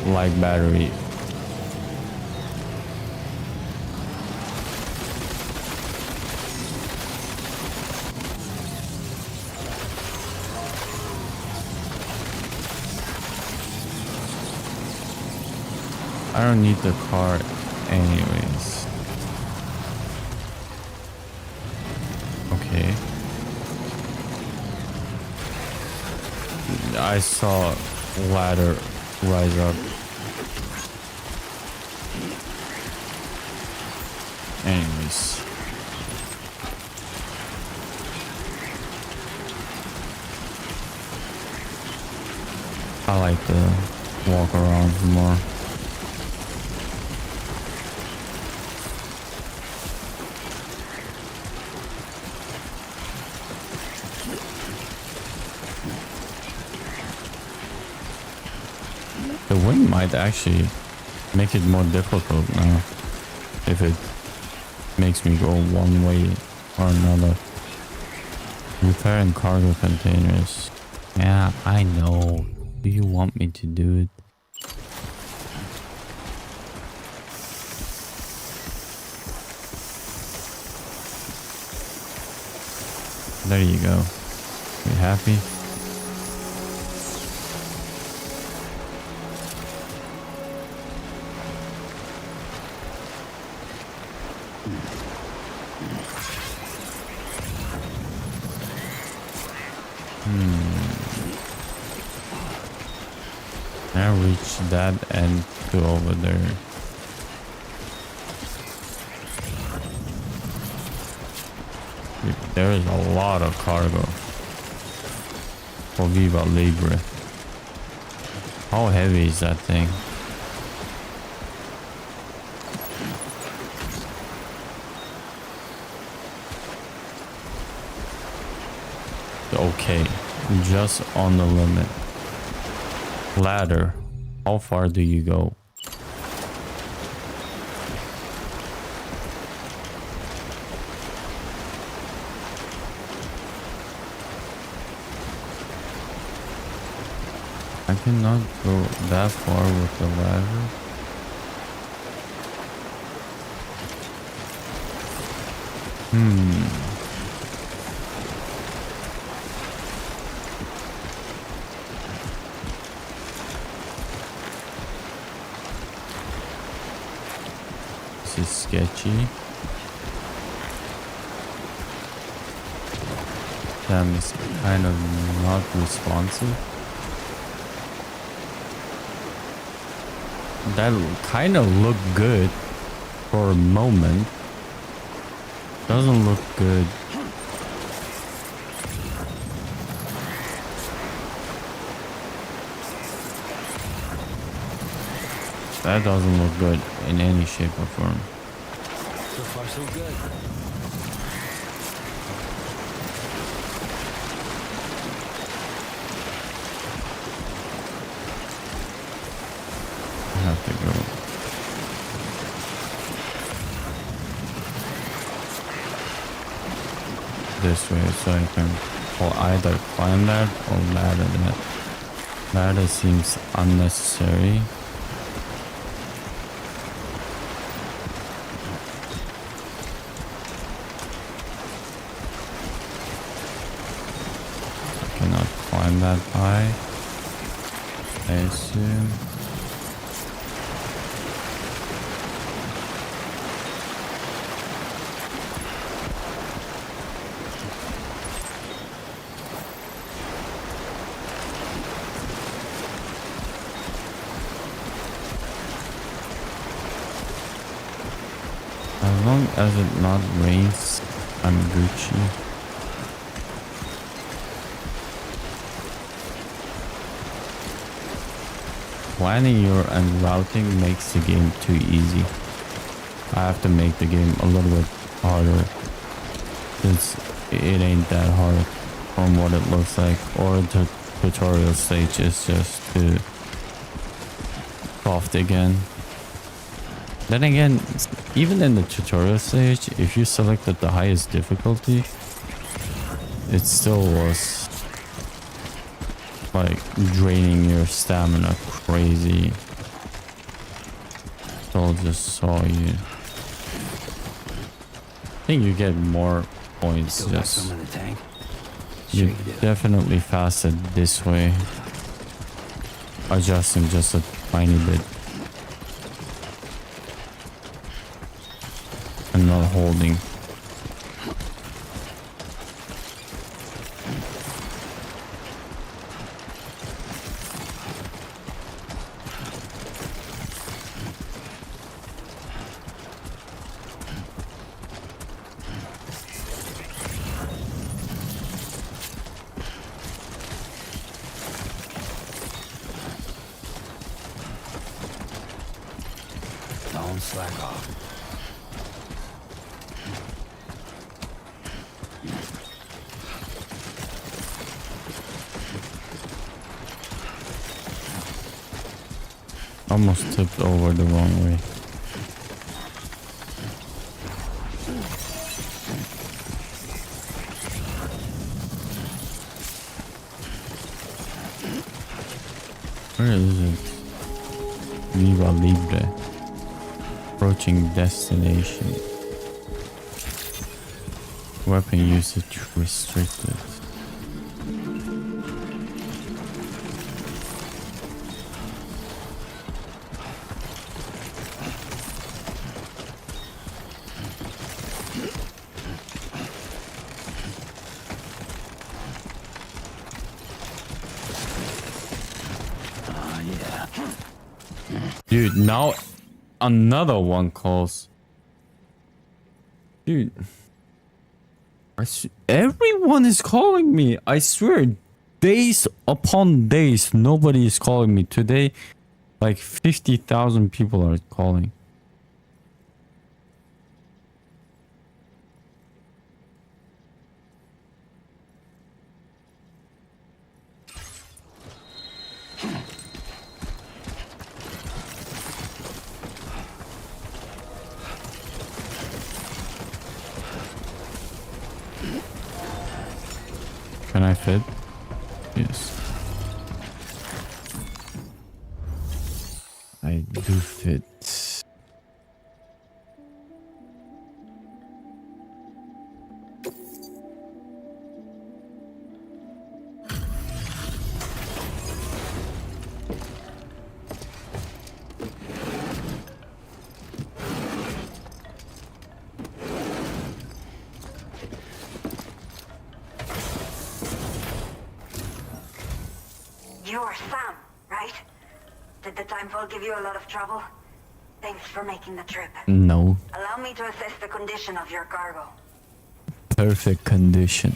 Speaker 1: like battery. I don't need the car anyways. Okay. I saw ladder rise up. Anyways. I like to walk around more. The wind might actually make it more difficult now if it makes me go one way or another. Repairing cargo containers. Yeah, I know. Do you want me to do it? There you go. You happy? Now reach that end to over there. There is a lot of cargo for Viva Libre. How heavy is that thing? Okay, just on the limit. Ladder. How far do you go? I cannot go that far with the ladder. This is sketchy. Damn, it's kind of not responsive. That kind of looked good for a moment. Doesn't look good. That doesn't look good in any shape or form.
Speaker 4: So far, so good.
Speaker 1: I have to go this way so I can either climb that or ladder that. Ladder seems unnecessary. I cannot climb that high, I assume. As long as it not rains, I'm Gucci. Planning your and routing makes the game too easy. I have to make the game a little bit harder, since it ain't that hard from what it looks like, or the tutorial stage is just too soft again. Then again, even in the tutorial stage, if you selected the highest difficulty, it still was like draining your stamina crazy. So just saw you. I think you get more points.
Speaker 4: Still got
Speaker 1: Just
Speaker 4: some in the tank.
Speaker 1: you
Speaker 4: Sure you do.
Speaker 1: definitely faster this way. Adjusting just a tiny bit. And not holding.
Speaker 4: Don't slack off.
Speaker 1: Almost tipped over the wrong way. Where is it? Viva Libre. Approaching destination. Weapon usage restricted. Dude, now another one calls. Dude. Everyone is calling me. I swear. days upon days, nobody is calling me. Today, like 50,000 people are calling. Can I fit? Yes. I do fit.
Speaker 10: You're Sam, right? Did the Timefall give you a lot of trouble? Thanks for making the trip.
Speaker 1: No.
Speaker 10: Allow me to assess the condition of your cargo.
Speaker 1: Perfect condition.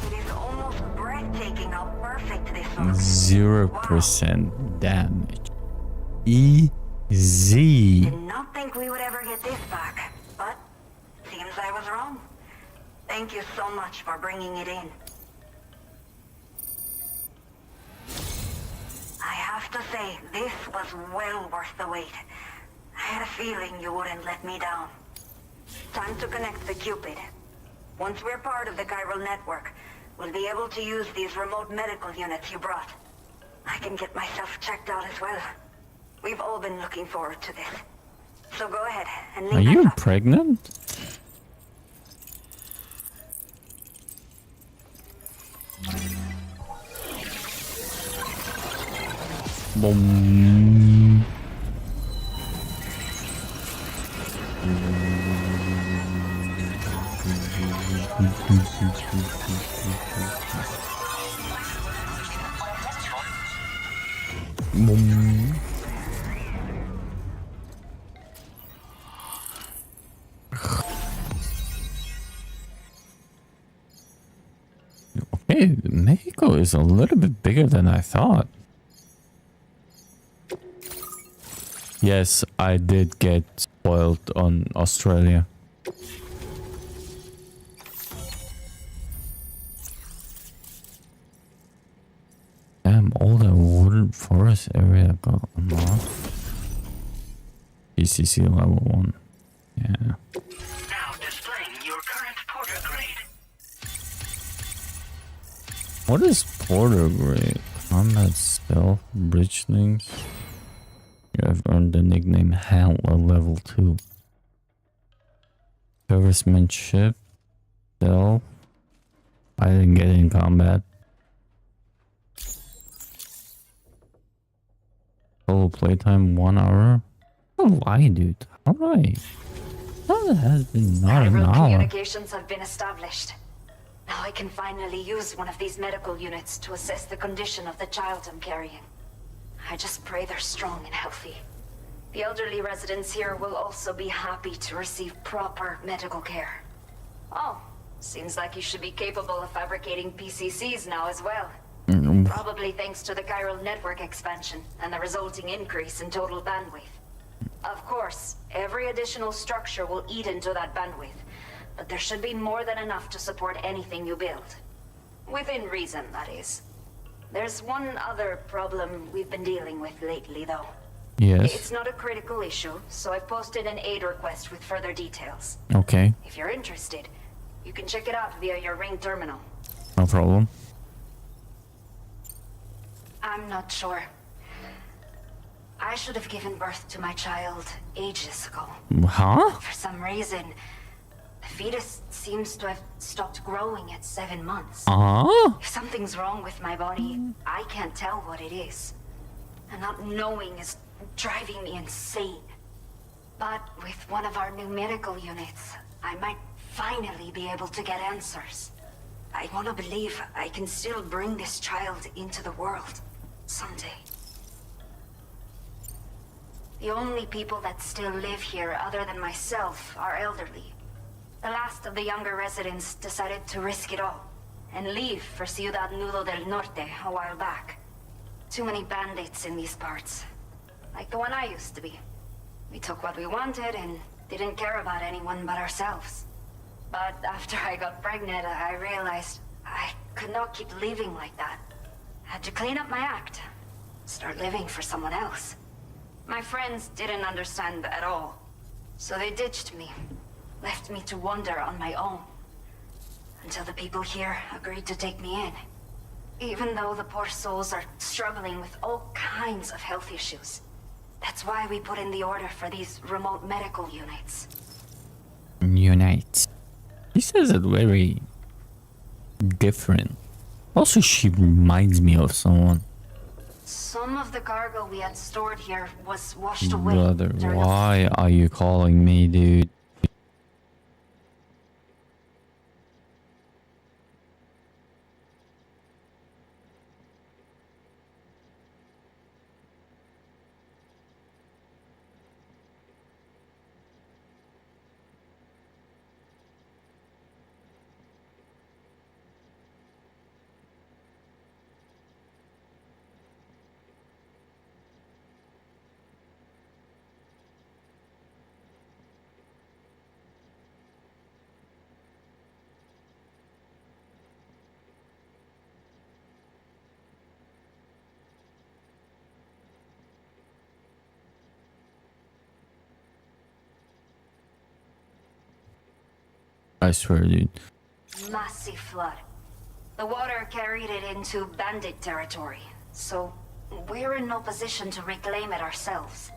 Speaker 10: It is almost breathtaking how perfect this looks.
Speaker 1: 0% damage. Easy.
Speaker 10: Did not think we would ever get this back, but seems I was wrong. Thank you so much for bringing it in. I have to say, this was well worth the wait. I had a feeling you wouldn't let me down. Time to connect the Cupid. Once we're part of the chiral network, we'll be able to use these remote medical units you brought. I can get myself checked out as well. We've all been looking forward to this. So go ahead and
Speaker 1: Are
Speaker 10: link us
Speaker 1: you
Speaker 10: up.
Speaker 1: pregnant? Boom. Boom. Okay, Mexico is a little bit bigger than I thought. Yes, I did get spoiled on Australia. Damn, all the wooded forest area got unlocked. PCC level 1. Yeah.
Speaker 6: Now displaying your current porter grade.
Speaker 1: What is porter grade? Combat stealth bridgelings. You have earned the nickname Handler level 2. Servicemanship. Stealth. I didn't get in combat. Total playtime 1 hour. Oh, lie, dude. How do I? That has been not an
Speaker 10: Chiral
Speaker 1: hour.
Speaker 10: communications have been established. Now I can finally use one of these medical units to assess the condition of the child I'm carrying. I just pray they're strong and healthy. The elderly residents here will also be happy to receive proper medical care. Oh, seems like you should be capable of fabricating PCCs now as well. Probably thanks to the chiral network expansion and the resulting increase in total bandwidth. Of course, every additional structure will eat into that bandwidth, but there should be more than enough to support anything you build. Within reason, that is. There's one other problem we've been dealing with lately, though.
Speaker 1: Yes.
Speaker 10: It's not a critical issue, so I've posted an aid request with further details.
Speaker 1: Okay.
Speaker 10: If you're interested, you can check it out via your ring terminal.
Speaker 1: No problem.
Speaker 10: I'm not sure. I should have given birth to my child ages ago.
Speaker 1: Huh?
Speaker 10: For some reason, the fetus seems to have stopped growing at 7 months. If something's wrong with my body, I can't tell what it is. And not knowing is driving me insane. But with one of our new medical units, I might finally be able to get answers. I want to believe I can still bring this child into the world someday. The only people that still live here other than myself are elderly. The last of the younger residents decided to risk it all and leave for Ciudad Nudo del Norte a while back. Too many bandits in these parts. Like the one I used to be. We took what we wanted and didn't care about anyone but ourselves. But after I got pregnant, I realized I could not keep living like that. Had to clean up my act. Start living for someone else. My friends didn't understand at all. So they ditched me. Left me to wander on my own. Until the people here agreed to take me in. Even though the poor souls are struggling with all kinds of health issues. That's why we put in the order for these remote medical units.
Speaker 1: Unite. He says it very different. Also, she reminds me of someone.
Speaker 10: Some of the cargo we had stored here was washed away.
Speaker 1: Brother, why are you calling me, dude? I swear, dude.
Speaker 10: Massive flood. The water carried it into bandit territory, so we're in no position to reclaim it ourselves.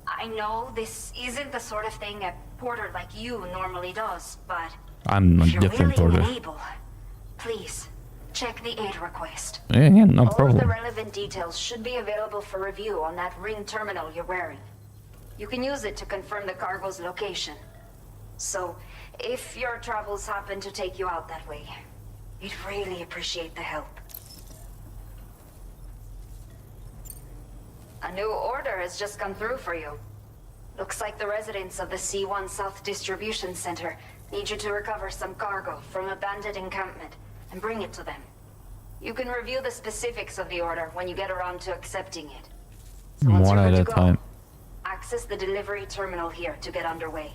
Speaker 10: I know this isn't the sort of thing a porter like you normally does, but
Speaker 1: I'm a
Speaker 10: if you're
Speaker 1: different
Speaker 10: willing
Speaker 1: porter.
Speaker 10: and able, please check the aid request.
Speaker 1: Yeah, no
Speaker 10: All of the
Speaker 1: problem.
Speaker 10: relevant details should be available for review on that ring terminal you're wearing. You can use it to confirm the cargo's location. So, if your travels happen to take you out that way, we'd really appreciate the help. A new order has just come through for you. Looks like the residents of the C1 South Distribution Center need you to recover some cargo from a bandit encampment and bring it to them. You can review the specifics of the order when you get around to accepting it. So once
Speaker 1: One
Speaker 10: you're
Speaker 1: at
Speaker 10: good
Speaker 1: a
Speaker 10: to go,
Speaker 1: time.
Speaker 10: access the delivery terminal here to get underway.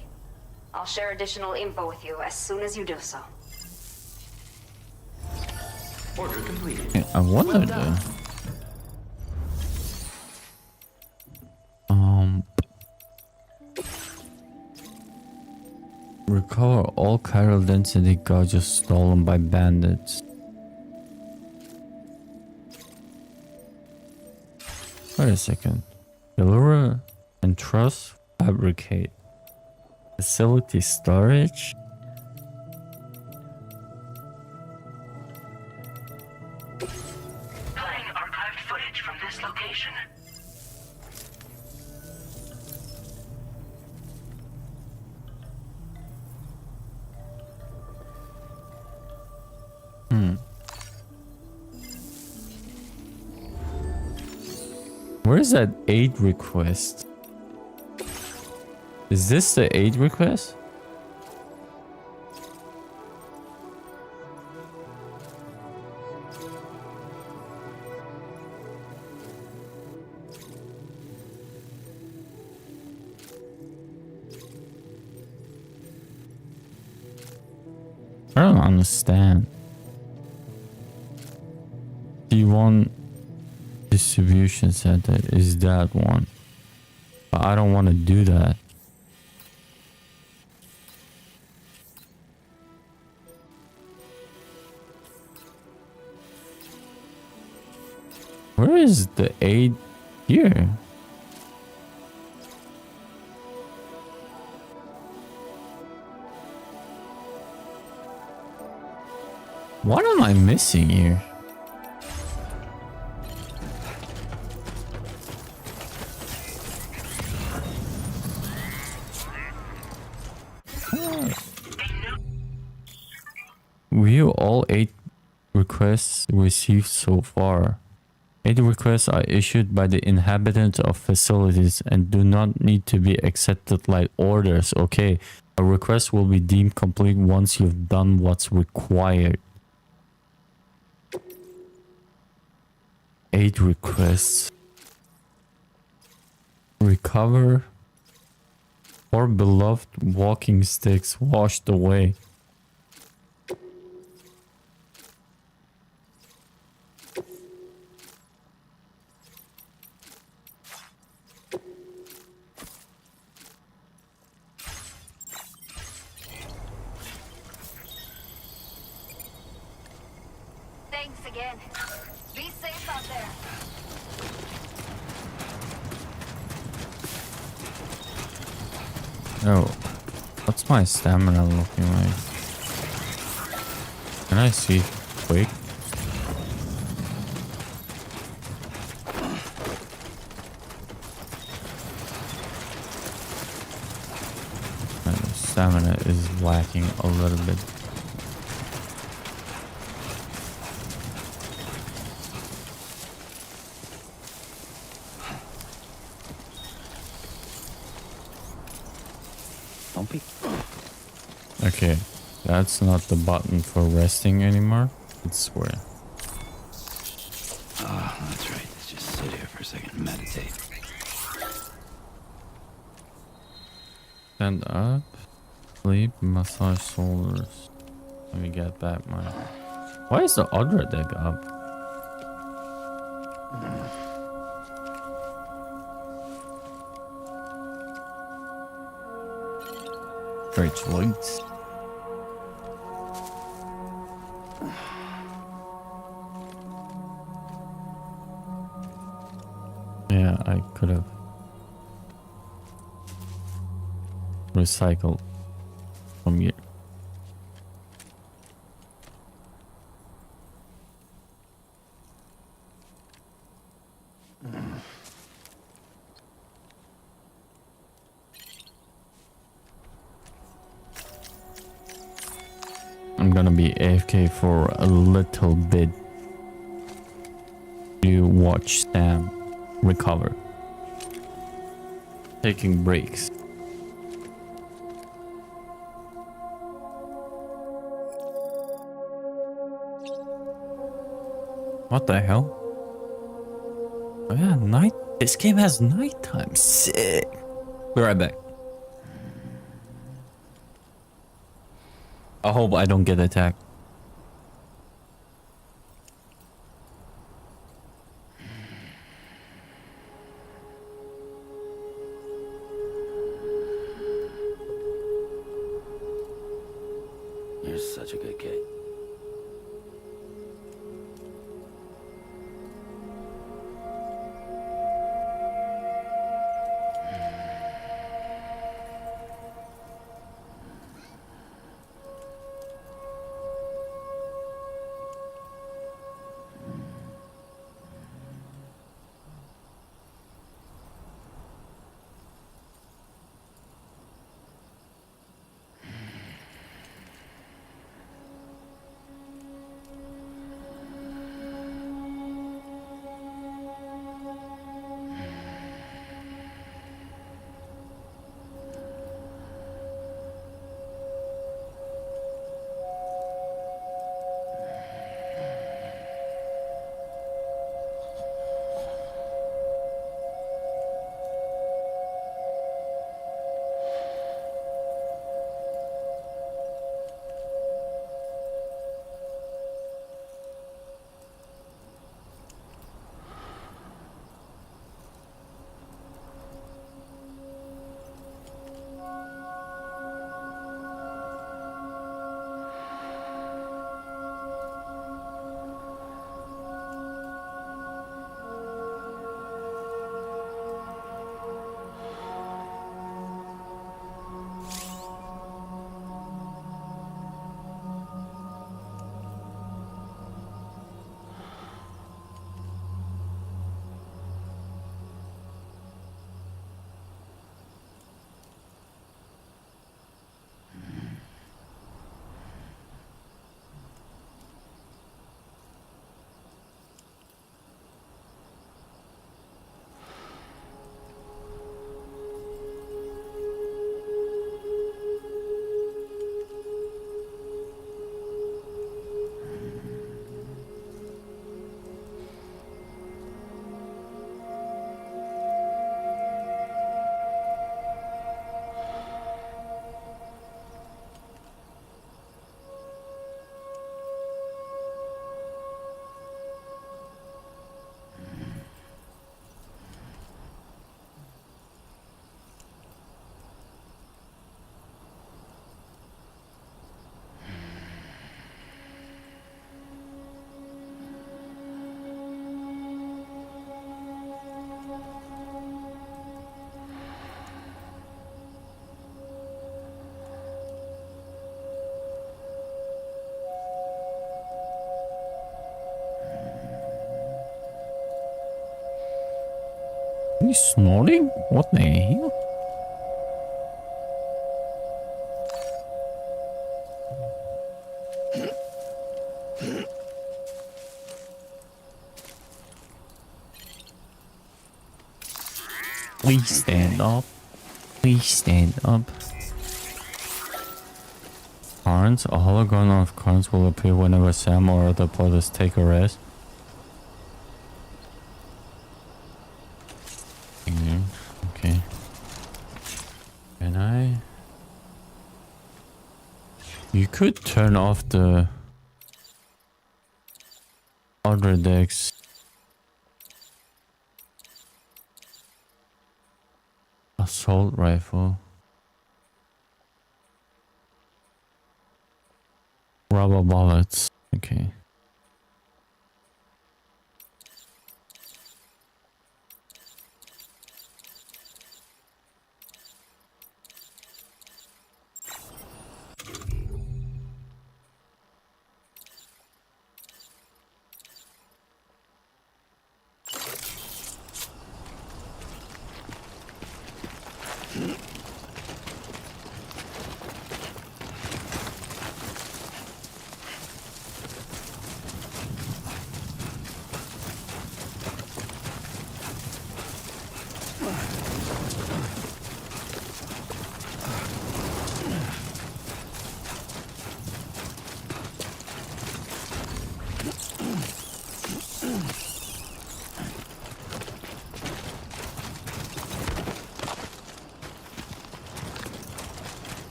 Speaker 10: I'll share additional info with you as soon as you do so.
Speaker 9: Order completed.
Speaker 1: Yeah, I wondered. Recover all chiral density gauges stolen by bandits. Wait a second. Deliver and truss fabricate. Facility storage?
Speaker 6: Playing archived footage from this location.
Speaker 1: Where's that aid request? Is this the aid request? I don't understand. T1 distribution center is that one. But I don't want to do that. Where is the aid here? What am I missing here? View all 8 requests received so far. 8 requests are issued by the inhabitants of facilities and do not need to be accepted like orders. Okay, A request will be deemed complete once you've done what's required. 8 requests. Recover 4 beloved walking sticks washed away.
Speaker 10: Thanks again. Be safe out there.
Speaker 1: Oh, what's my stamina looking like? Can I see quick? My stamina is lacking a little bit. Okay, that's not the button for resting anymore. It's where.
Speaker 4: Oh, that's right. Let's just sit here for a second and meditate.
Speaker 1: Stand up, sleep, massage shoulders. Let me get back my. Why is the other deck up? Stretch legs. Yeah, I could have recycled from here. I'm gonna be AFK for a little bit. You watch Sam recover. Taking breaks. What the hell? Oh yeah, night. This game has nighttime. Sick. Be right back. I hope I don't get attacked.
Speaker 4: You're such a good kid.
Speaker 1: you snorting? What the hell? Please stand up. Please stand up. Carnes, a hologram of Carnes will appear whenever Sam or other players take a rest. Okay. Can I? You could turn off the other decks. Assault rifle. Rubber bullets. Okay.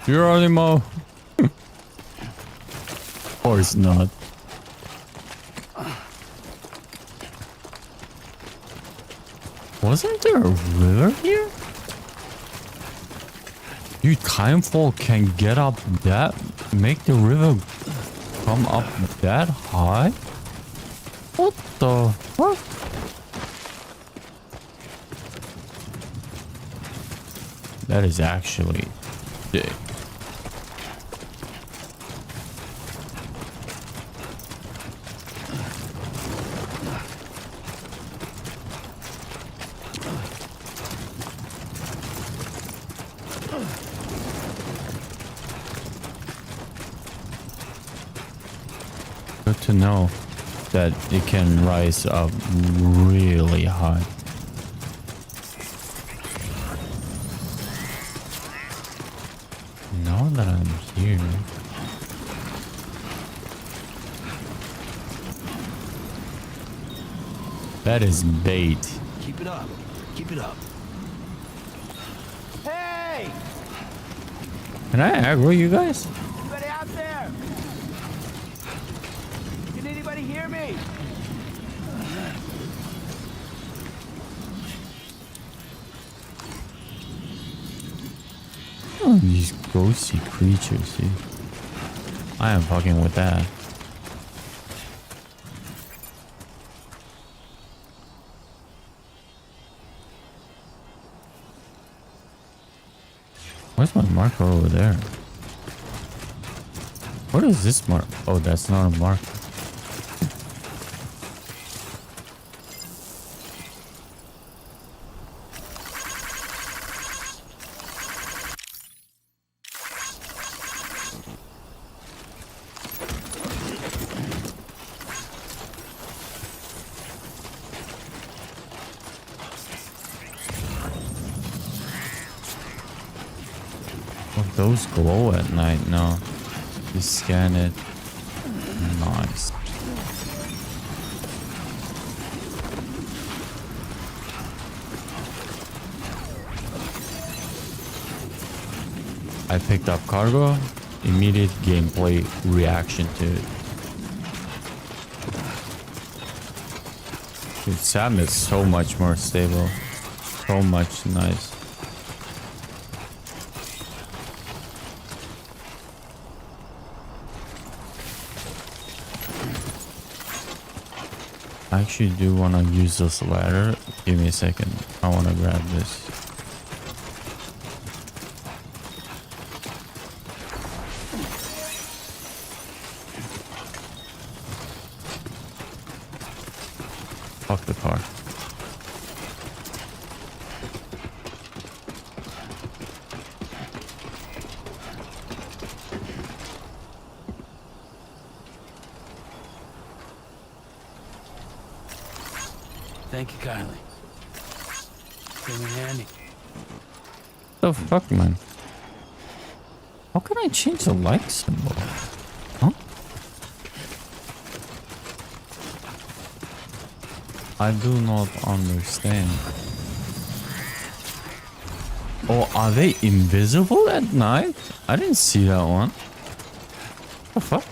Speaker 1: Geronimo. Of course not. Wasn't there a river here? Dude, Timefall can get up that, make the river come up that high? What the fuck? That is actually sick. Good to know that it can rise up really high. Now that I'm here, that is bait.
Speaker 4: Keep it up. Keep it up.
Speaker 5: Hey!
Speaker 1: Can I aggro you guys?
Speaker 5: Anybody out there? Can anybody hear me?
Speaker 1: Oh, these ghosty creatures, dude. I am fucking with that. Where's my marker over there? What is this mark? Oh, that's not a marker. Those glow at night. No, you scan it. Nice. I picked up cargo. Immediate gameplay reaction to it. Dude, Sam is so much more stable. So much nice. I actually do want to use this ladder. Give me a second. I want to grab this. Fuck the car.
Speaker 4: Thank you kindly. Came in handy.
Speaker 1: The fuck, man? How can I change the like symbol? Huh? I do not understand. Oh, are they invisible at night? I didn't see that one. The fuck?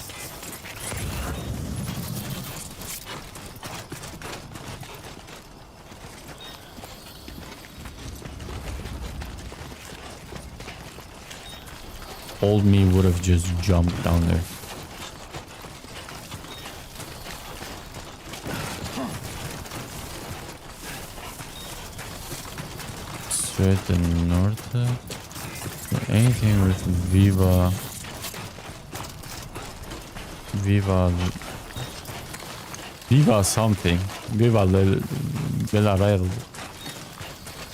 Speaker 1: Old me would have just jumped down there. Straight to north. Anything with Viva something. Viva Villarreal.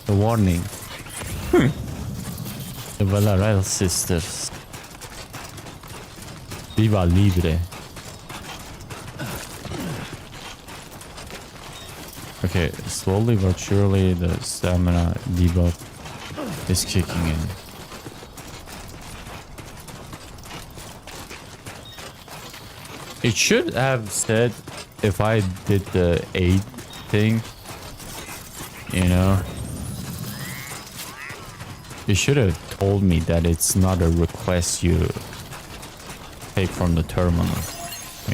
Speaker 1: The warning. The Villarreal sisters. Viva Libre. Okay, slowly but surely the stamina debuff is kicking in. It should have said if I did the 8 thing, you know. It should have told me that it's not a request you take from the terminal,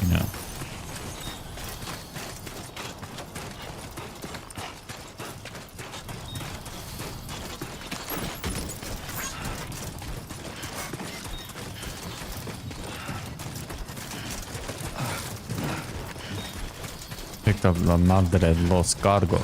Speaker 1: you know. Picked up La Madre Los Cargo.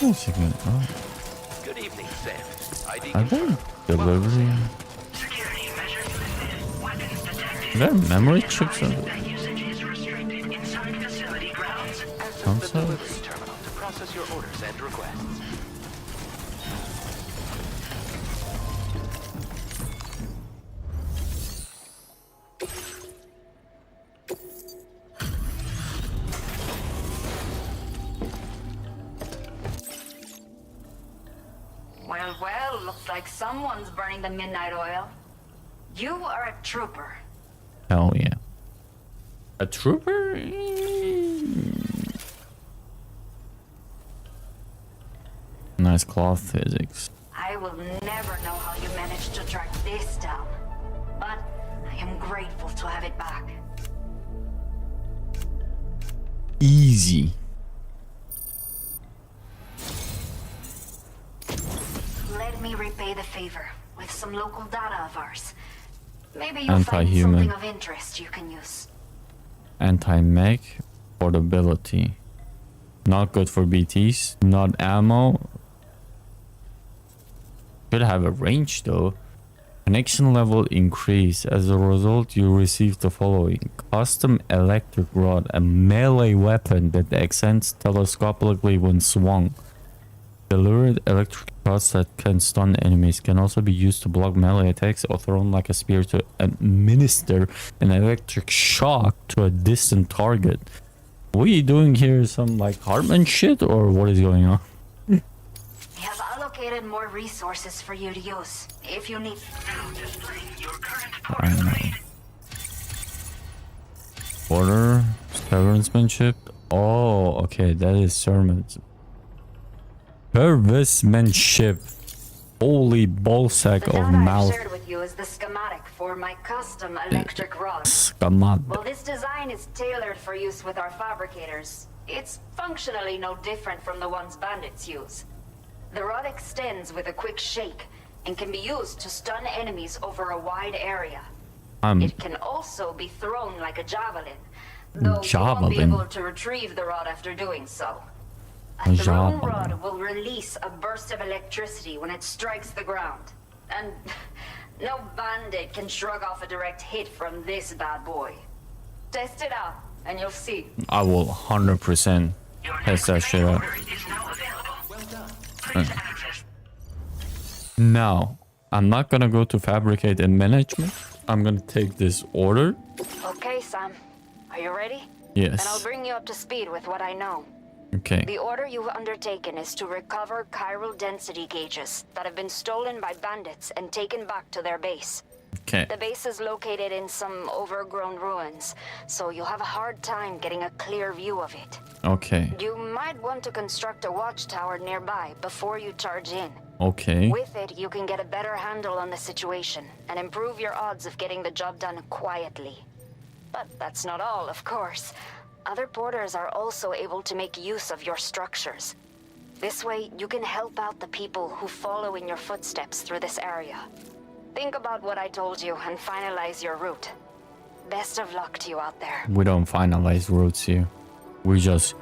Speaker 1: Oh.
Speaker 9: Good evening, Sam. ID
Speaker 1: Are they delivery?
Speaker 6: Security measures lifted. Weapons detected.
Speaker 1: Are there memory chips on
Speaker 6: That usage is restricted inside facility grounds.
Speaker 9: Access
Speaker 1: I'm
Speaker 9: the
Speaker 1: sorry.
Speaker 9: delivery terminal to process your orders and requests.
Speaker 10: Well, looks like someone's burning the midnight oil. You are a trooper.
Speaker 1: Hell yeah. A trooper? Nice cloth physics.
Speaker 10: I will never know how you managed to track this down, but I am grateful to have it back.
Speaker 1: Easy.
Speaker 10: Let me repay the favor with some local data of ours. Maybe you'll find
Speaker 1: Anti-human.
Speaker 10: something of interest you can use.
Speaker 1: Anti-mech. Portability. Not good for BTs. Not ammo. Could have a range though. Connection level increase. As a result, you receive the following: custom electric rod, a melee weapon that extends telescopically when swung. Delivered electric shots that can stun enemies can also be used to block melee attacks or thrown like a spear to administer an electric shock to a distant target. What are you doing here? Some like Hartman shit or what is going on?
Speaker 10: We have allocated more resources for you to use, if you need.
Speaker 6: Now displaying your current
Speaker 1: I don't know.
Speaker 6: grade.
Speaker 1: Order, servicemanship. Oh, okay, that is sermons. Servicemanship. Holy ballsack
Speaker 10: The
Speaker 1: of
Speaker 10: data I
Speaker 1: mouth.
Speaker 10: shared with you is the schematic for my custom electric rod.
Speaker 1: Skamad.
Speaker 10: Well, this design is tailored for use with our fabricators. It's functionally no different from the ones bandits use. The rod extends with a quick shake and can be used to stun enemies over a wide area. It can also be thrown like a javelin, though you won't be
Speaker 1: Javelin?
Speaker 10: able to retrieve the rod after doing so.
Speaker 1: A
Speaker 10: A thrown
Speaker 1: javelin.
Speaker 10: rod will release a burst of electricity when it strikes the ground. And no bandit can shrug off a direct hit from this bad boy. Test it out, and you'll see.
Speaker 1: I will 100% test that shit out.
Speaker 6: Order is now available. Well done. Please access.
Speaker 1: Now, I'm not gonna go to fabricate and management. I'm gonna take this order.
Speaker 10: Okay, Sam. Are you ready?
Speaker 1: Yes.
Speaker 10: Then I'll bring you up to speed with what I know.
Speaker 1: Okay.
Speaker 10: The order you've undertaken is to recover chiral density gauges that have been stolen by bandits and taken back to their base.
Speaker 1: Okay.
Speaker 10: The base is located in some overgrown ruins, so you'll have a hard time getting a clear view of it.
Speaker 1: Okay.
Speaker 10: You might want to construct a watchtower nearby before you charge in.
Speaker 1: Okay.
Speaker 10: With it, you can get a better handle on the situation and improve your odds of getting the job done quietly. But that's not all, of course. Other porters are also able to make use of your structures. This way, you can help out the people who follow in your footsteps through this area. Think about what I told you and finalize your route. Best of luck to you out there.
Speaker 1: We don't finalize routes here. We just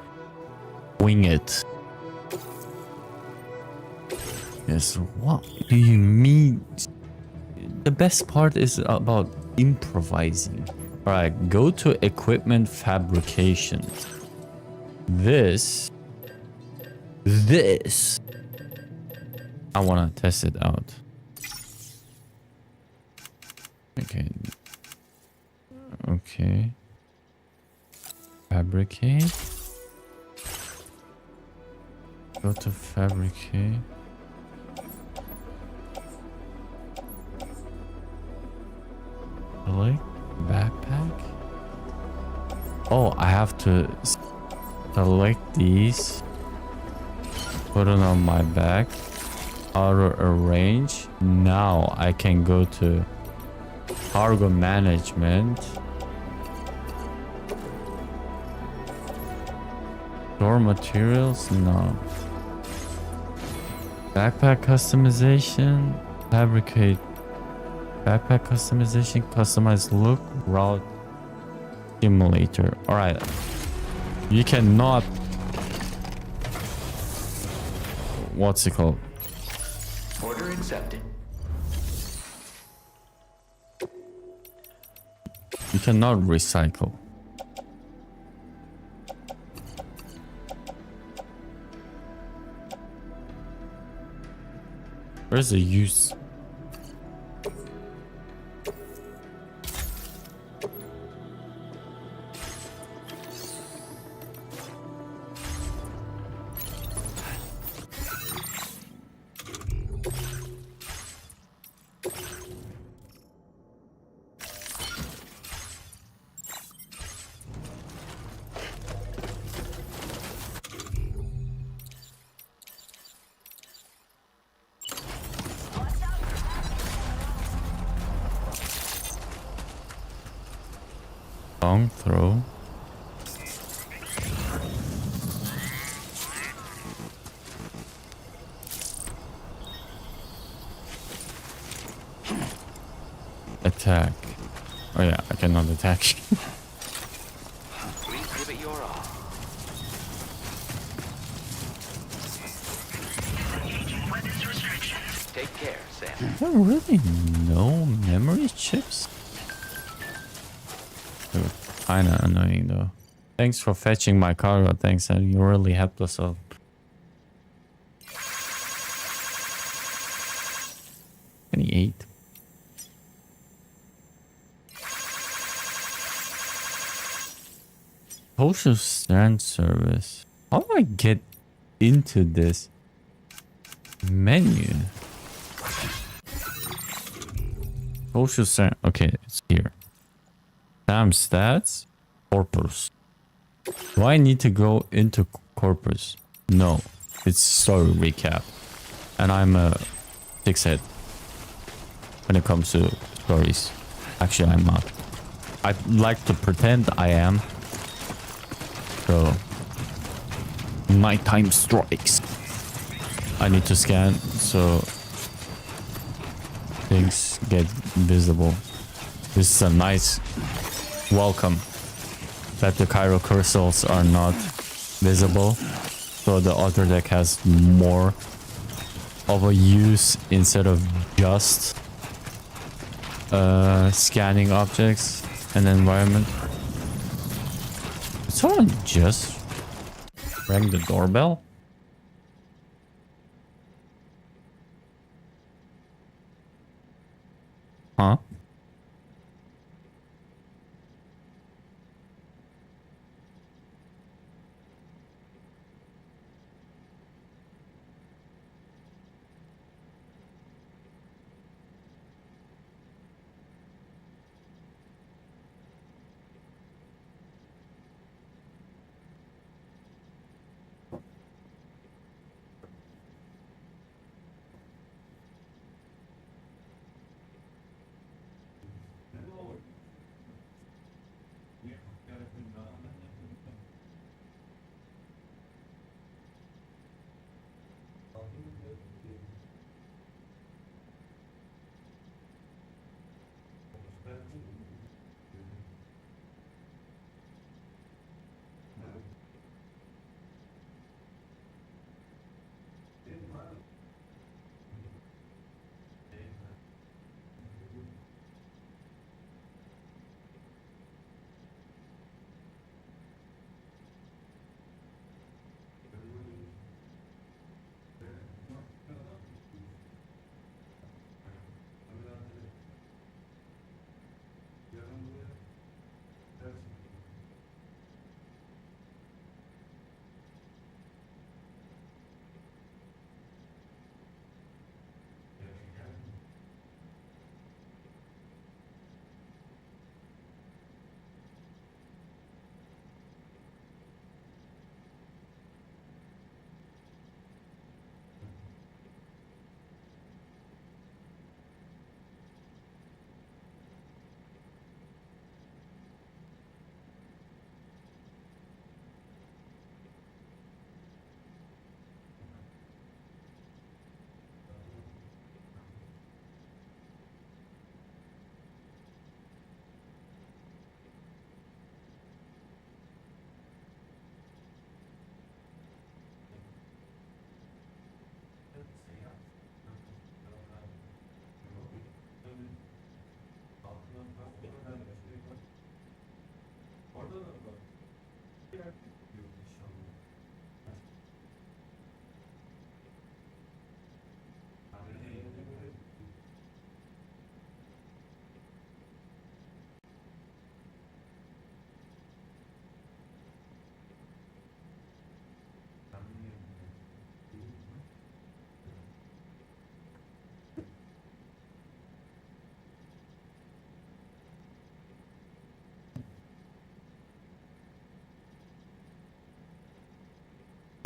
Speaker 1: wing it. Yes, what do you mean? The best part is about improvising. Alright, go to equipment fabrication. This. I want to test it out. Okay. Okay. Fabricate. Go to fabricate. Select backpack. Oh, I have to select these. Put it on my back. Auto arrange. Now I can go to cargo management. Store materials? No. Backpack customization. Fabricate. Backpack customization. Customize look. Route. Simulator. Alright. You cannot... What's it called?
Speaker 9: Order accepted.
Speaker 1: You cannot recycle. Where's the use? Long throw. Attack. Oh yeah, I cannot attack.
Speaker 9: Please give it your all. Take care, Sam.
Speaker 1: There really no memory chips? Kinda annoying though. Thanks for fetching my cargo. Thanks, and you really helped us out. $28. Social stand service. How do I get into this menu? Social stand. Okay, it's here. Sam stats. Corpus. Do I need to go into corpus? No. It's story recap. And I'm a six-head when it comes to stories. Actually, I'm not. I like to pretend I am. So, nighttime strikes. I need to scan so things get visible. This is a nice welcome that the chiral crystals are not visible, so the other deck has more of a use instead of just scanning objects and environment. Did someone just rang the doorbell? Huh?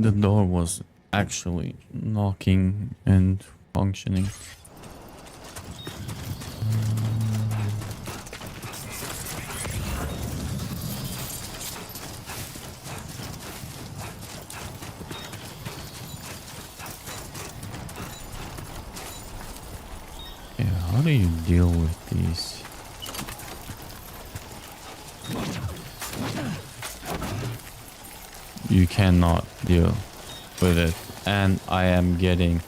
Speaker 1: The door was actually knocking and functioning. Yeah, how do you deal with these? You cannot deal with it, and I am getting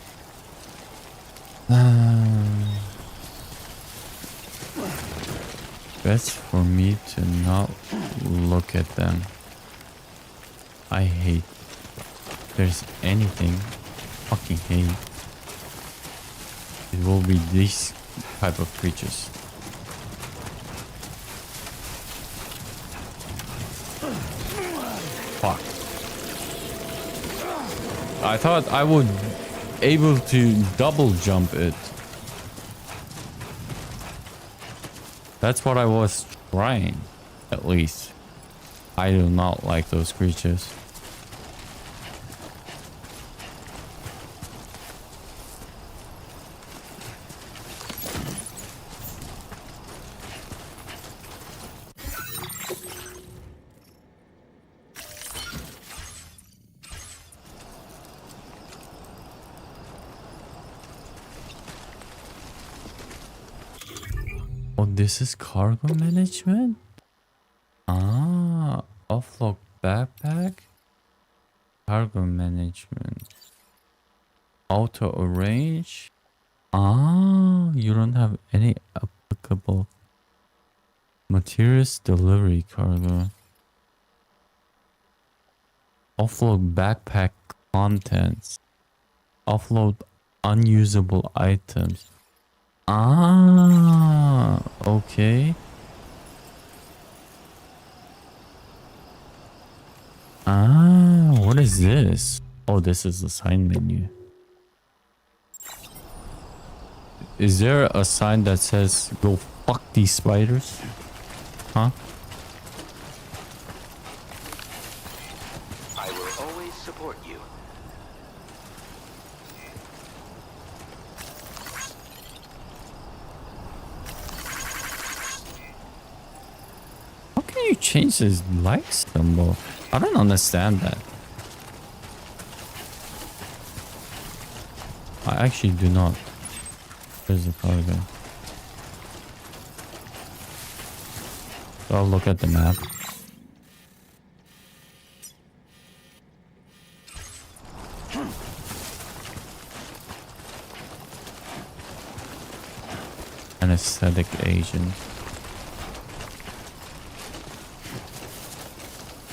Speaker 1: best for me to not look at them. I hate, if there's anything, fucking hate, it will be these type of creatures. Fuck. I thought I would able to double jump it. That's what I was trying, at least. I do not like those creatures. Oh, this is cargo management? Ah, offload backpack? Cargo management. Auto arrange? Ah, you don't have any applicable materials delivery cargo. Offload backpack contents. Offload unusable items. Ah, okay. Ah, what is this? Oh, this is the sign menu. Is there a sign that says go fuck these spiders? Huh?
Speaker 9: I will always support you.
Speaker 1: How can you change this like symbol? I don't understand that. I actually do not. Where's the polygon? So I'll look at the map. Anesthetic agent.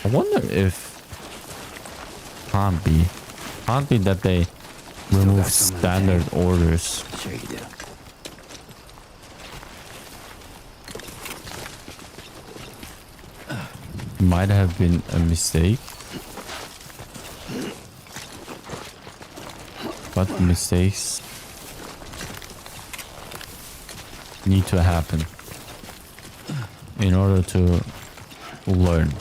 Speaker 1: I wonder if can't be that they remove standard orders.
Speaker 4: Sure you do.
Speaker 1: Might have been a mistake, but mistakes need to happen in order to learn.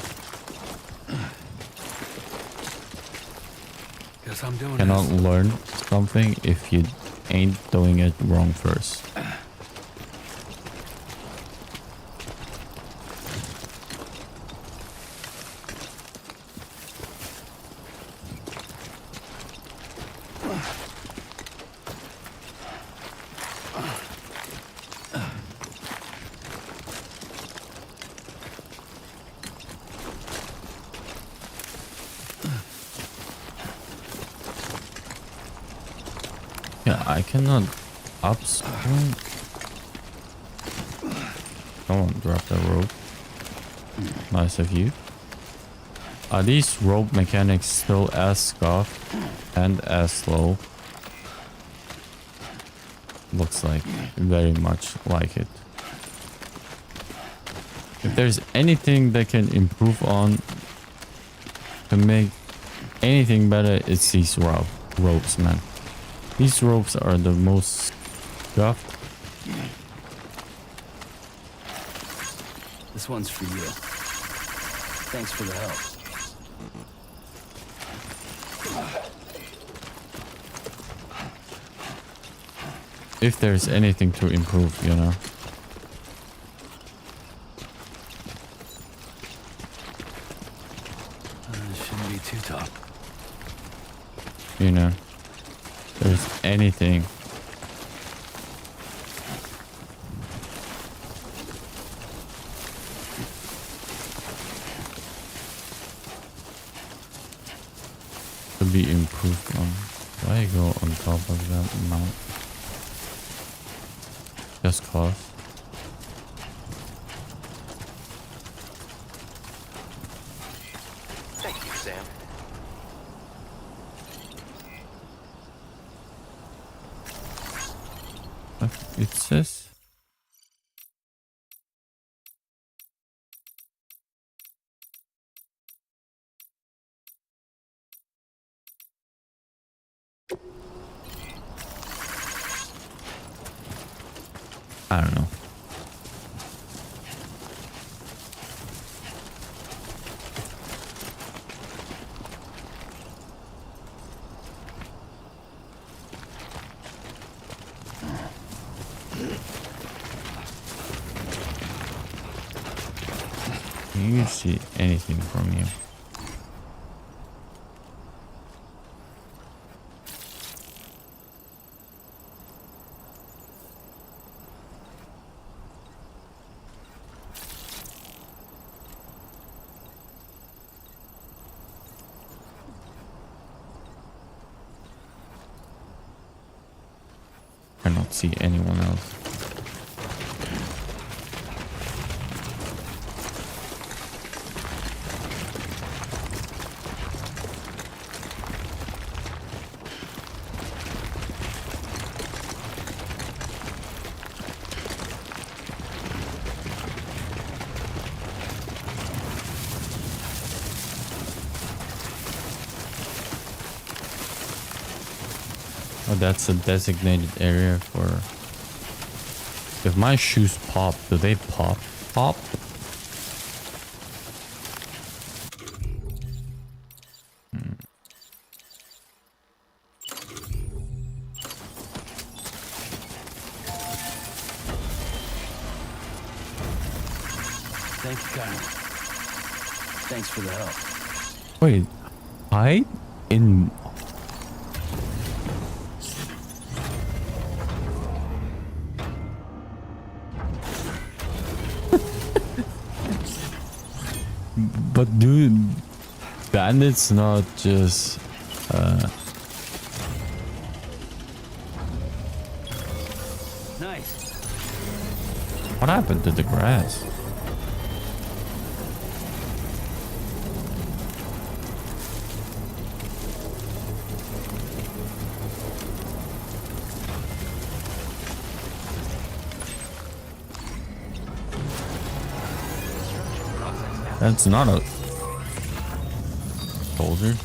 Speaker 4: Guess I'm doing
Speaker 1: Cannot
Speaker 4: this.
Speaker 1: learn something if you ain't doing it wrong first. Yeah, I cannot upswing. Come on, drop the rope. Nice of you. Are these rope mechanics still as scuffed and as slow? Looks like very much like it. If there's anything they can improve on to make anything better, it's these ropes, man. These ropes are the most scuffed.
Speaker 4: This one's for you. Thanks for the help.
Speaker 1: If there's anything to improve, you know.
Speaker 4: Shouldn't be too tough.
Speaker 1: You know. There's anything. To be improved on. Why go on top of that mount? Just cause.
Speaker 9: Thank you, Sam.
Speaker 1: It says. I don't know. Can you see anything from you? Cannot see anyone else. Oh, that's a designated area for... If my shoes pop, do they pop? Pop?
Speaker 4: Thank you, Kyle. Thanks for the help.
Speaker 1: Wait, hide in... But dude, bandits not just...
Speaker 4: Nice.
Speaker 1: What happened to the grass? That's not a soldier.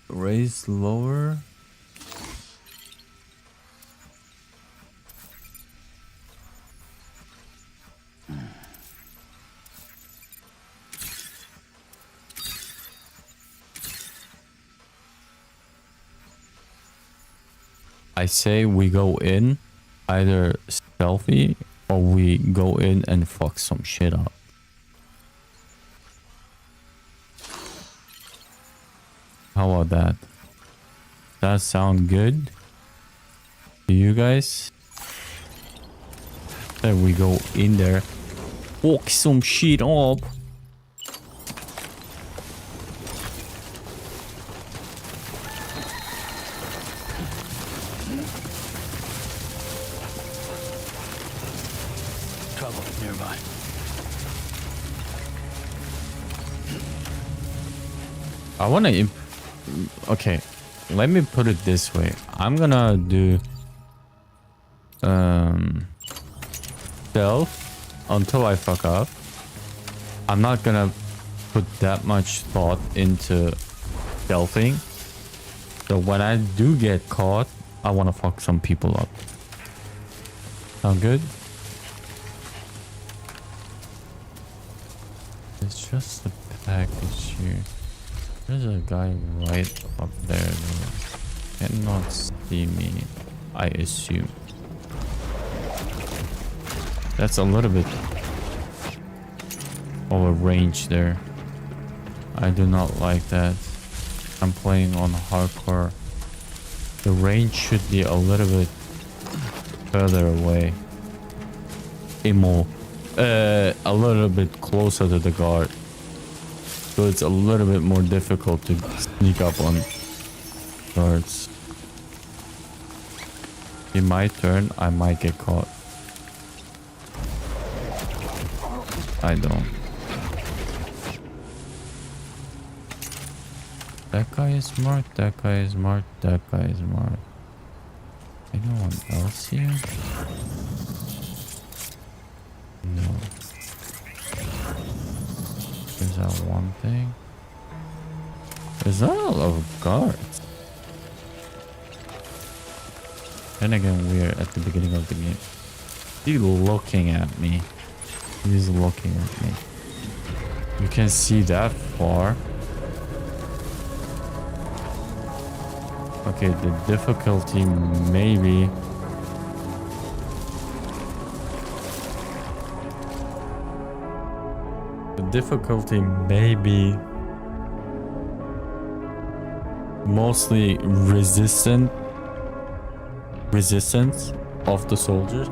Speaker 1: Raise lower. I say we go in, either stealthy or we go in and fuck some shit up. How about that? That sound good to you guys? Then we go in there, fuck some shit up.
Speaker 4: Trouble nearby.
Speaker 1: I wanna... Okay, let me put it this way. I'm gonna do... stealth until I fuck up. I'm not gonna put that much thought into stealthing. So when I do get caught, I wanna fuck some people up. Sound good? It's just a package here. There's a guy right up there though. Cannot see me, I assume. That's a little bit of a range there. I do not like that. I'm playing on hardcore. The range should be a little bit further away. A little bit closer to the guard. So it's a little bit more difficult to sneak up on guards. In my turn, I might get caught. I don't. That guy is smart, that guy is smart, that guy is smart. Anyone else here? No. Is that one thing? Is that a lot of guards? Then again, we're at the beginning of the game. He's looking at me. He's looking at me. You can see that far. Okay, the difficulty maybe... The difficulty may be mostly resistance of the soldiers.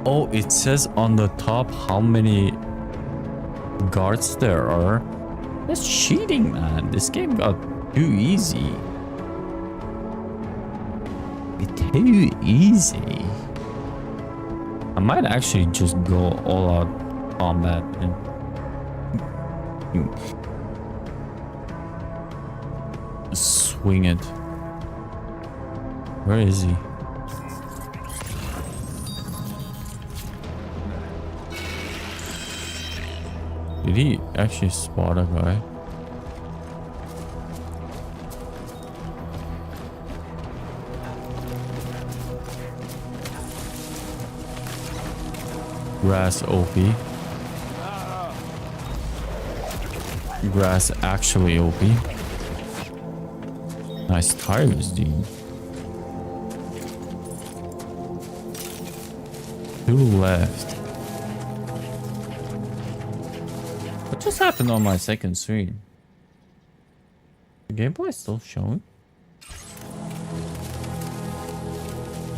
Speaker 1: Oh, it says on the top how many guards there are. That's cheating, man. This game got too easy. It's too easy. I might actually just go all out combat and swing it. Where is he? Did he actually spot a guy? Grass OP. Grass actually OP. Nice tires, dude. 2 left. What just happened on my second screen? The gameplay is still showing?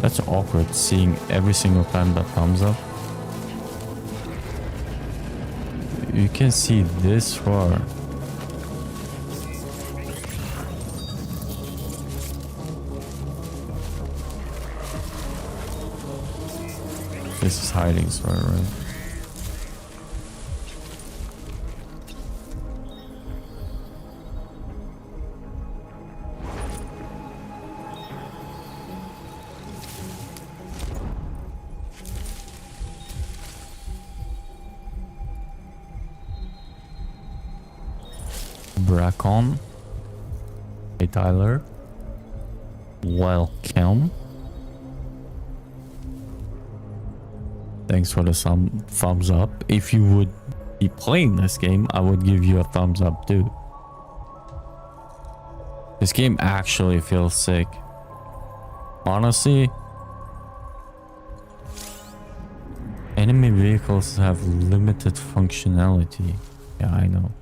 Speaker 1: That's awkward, seeing every single time that thumbs up. You can see this far. This is hiding spot, right? Bracon. Hey Tyler. Welcome. Thanks for the thumbs up. If you would be playing this game, I would give you a thumbs up too. This game actually feels sick. Honestly, enemy vehicles have limited functionality. Yeah, I know.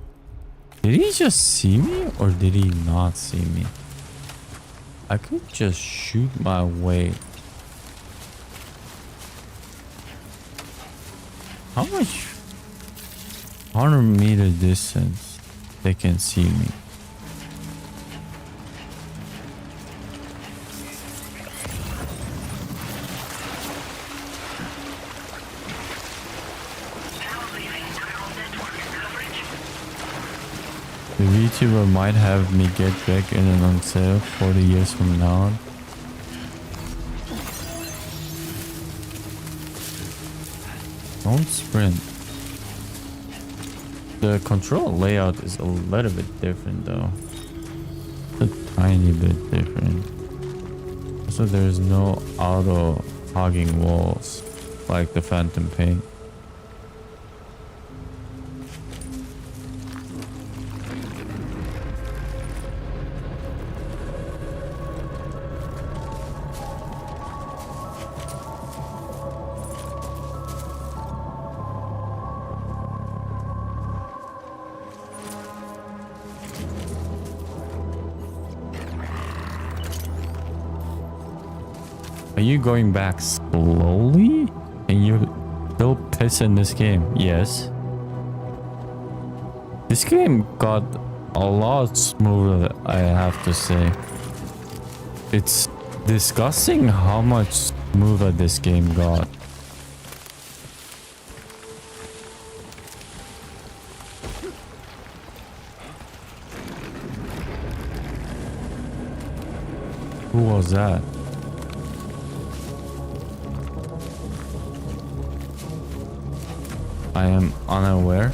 Speaker 1: Did he just see me or did he not see me? I could just shoot my way. How much 100-meter distance they can see me? The VTuber might have me get back in an on sale 40 years from now. Don't sprint. The control layout is a little bit different though. A tiny bit different. So there's no auto hogging walls like the Phantom Pain. Are you going back slowly? And you're still pissing this game? Yes. This game got a lot smoother, I have to say. It's disgusting how much smoother this game got. Who was that? I am unaware.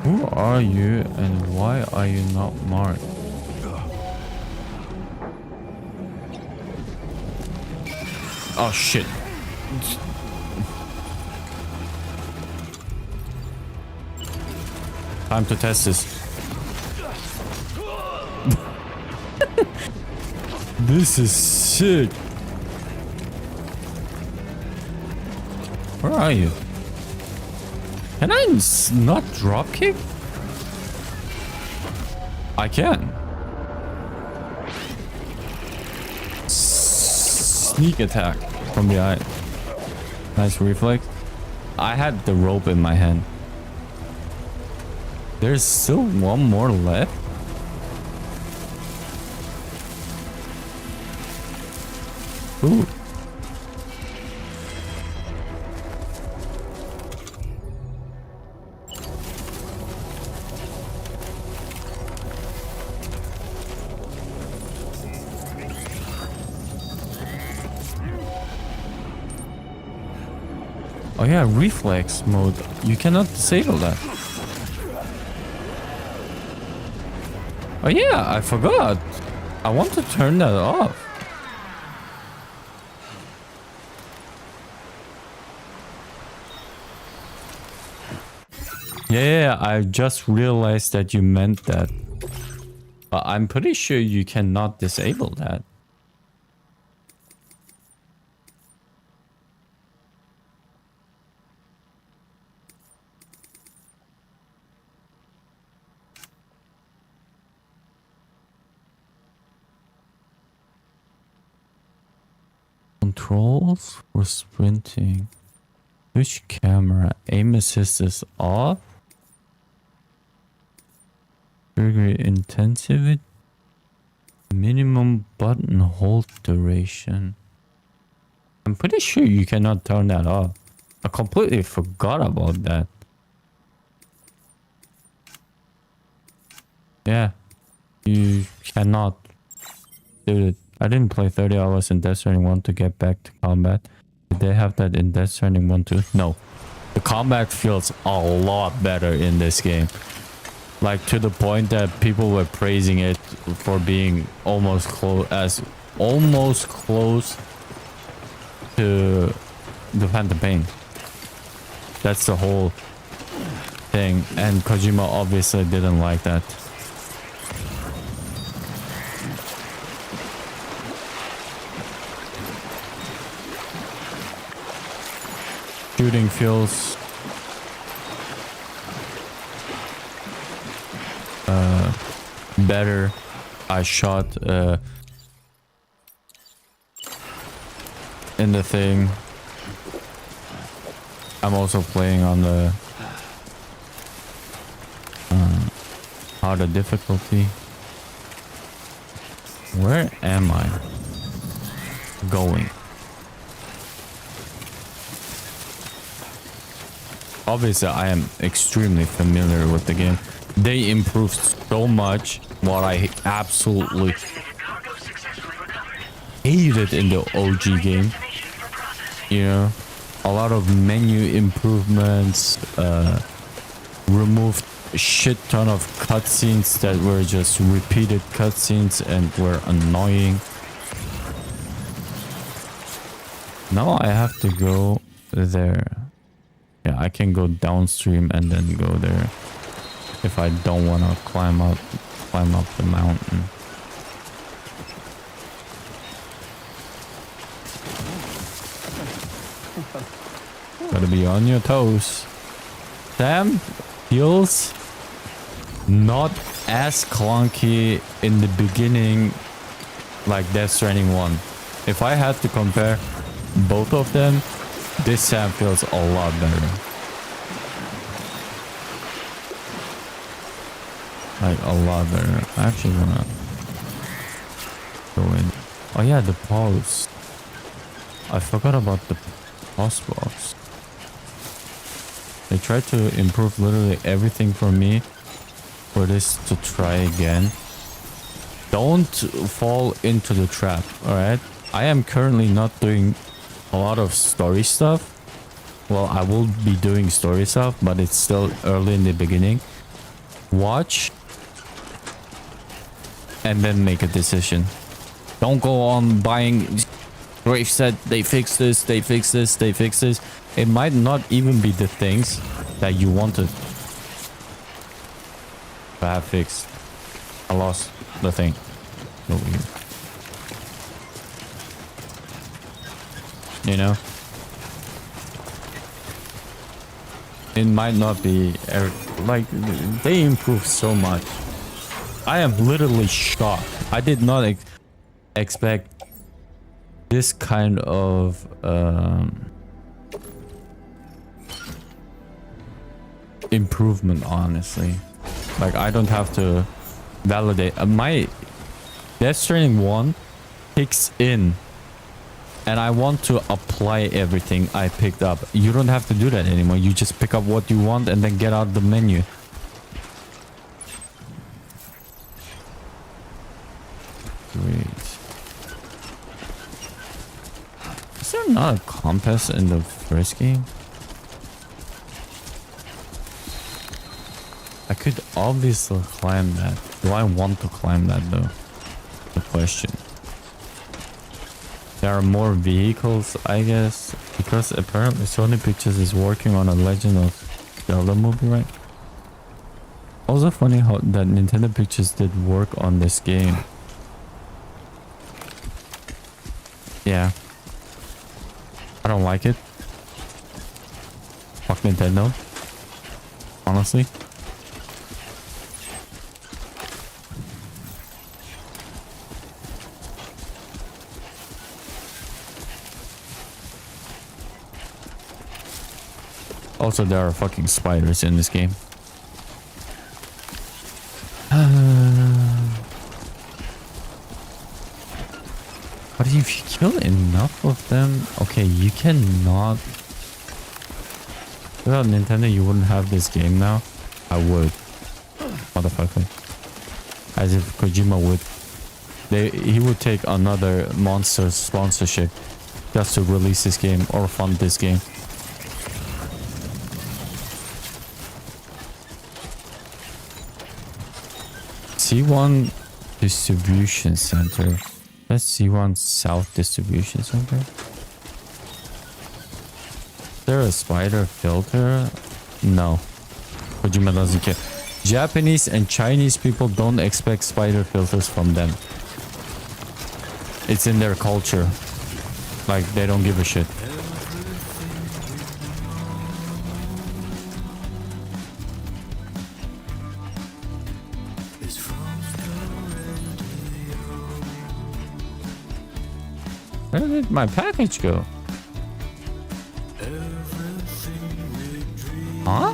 Speaker 1: Who are you and why are you not marked? Oh shit. Time to test this. This is sick. Where are you? Can I not drop kick? I can. Sneak attack from behind. Nice reflex. I had the rope in my hand. There's still one more left. Ooh. Oh yeah, reflex mode. You cannot disable that. Oh yeah, I forgot. I want to turn that off. Yeah, I just realized that you meant that. But I'm pretty sure you cannot disable that. Controls for sprinting. Switch camera. Aim assist is off. Trigger intensity. Minimum button hold duration. I'm pretty sure you cannot turn that off. I completely forgot about that. Yeah. You cannot do it. I didn't play 30 hours in Death Stranding 1 to get back to combat. Did they have that in Death Stranding 1 too? No. The combat feels a lot better in this game. Like to the point that people were praising it for being almost close to the Phantom Pain. That's the whole thing. And Kojima obviously didn't like that. Shooting feels better. I shot in the thing. I'm also playing on the harder difficulty. Where am I going? Obviously, I am extremely familiar with the game. They improved so much what I absolutely hated in the OG game. You know, a lot of menu improvements, removed a shit ton of cutscenes that were just repeated cutscenes and were annoying. Now I have to go there. Yeah, I can go downstream and then go there if I don't want to climb up the mountain. Gotta be on your toes. Sam feels not as clunky in the beginning like Death Stranding 1. If I had to compare both of them, this Sam feels a lot better. Like a lot better. I actually wanna go in. Oh yeah, the pause. I forgot about the pause box. They tried to improve literally everything for me for this to try again. Don't fall into the trap, alright? I am currently not doing a lot of story stuff. Well, I will be doing story stuff, but it's still early in the beginning. Watch and then make a decision. Don't go on buying Grave said they fix this, they fix this, they fix this. It might not even be the things that you wanted to have fixed. I lost the thing. Over here. You know? It might not be like they improved so much. I am literally shocked. I did not expect this kind of improvement, honestly. Like, I don't have to validate. My Death Stranding 1 kicks in and I want to apply everything I picked up. You don't have to do that anymore. You just pick up what you want and then get out the menu. Wait. Is there not a compass in the first game? could obviously climb that. Do I want to climb that though? The question. There are more vehicles, I guess, because apparently Sony Pictures is working on a Legend of Zelda movie, right? Also funny how that Nintendo Pictures did work on this game. Yeah. I don't like it. Fuck Nintendo. Honestly. Also, there are fucking spiders in this game. But if you kill enough of them... Okay, you cannot... Without Nintendo, you wouldn't have this game now. I would. Motherfucker. As if Kojima would. He would take another Monster sponsorship just to release this game or fund this game. C1 Distribution Center. That's C1 South Distribution Center. Is there a spider filter? No. Kojima doesn't care. Japanese and Chinese people don't expect spider filters from them. It's in their culture. Like, they don't give a shit. Where did my package go? Huh?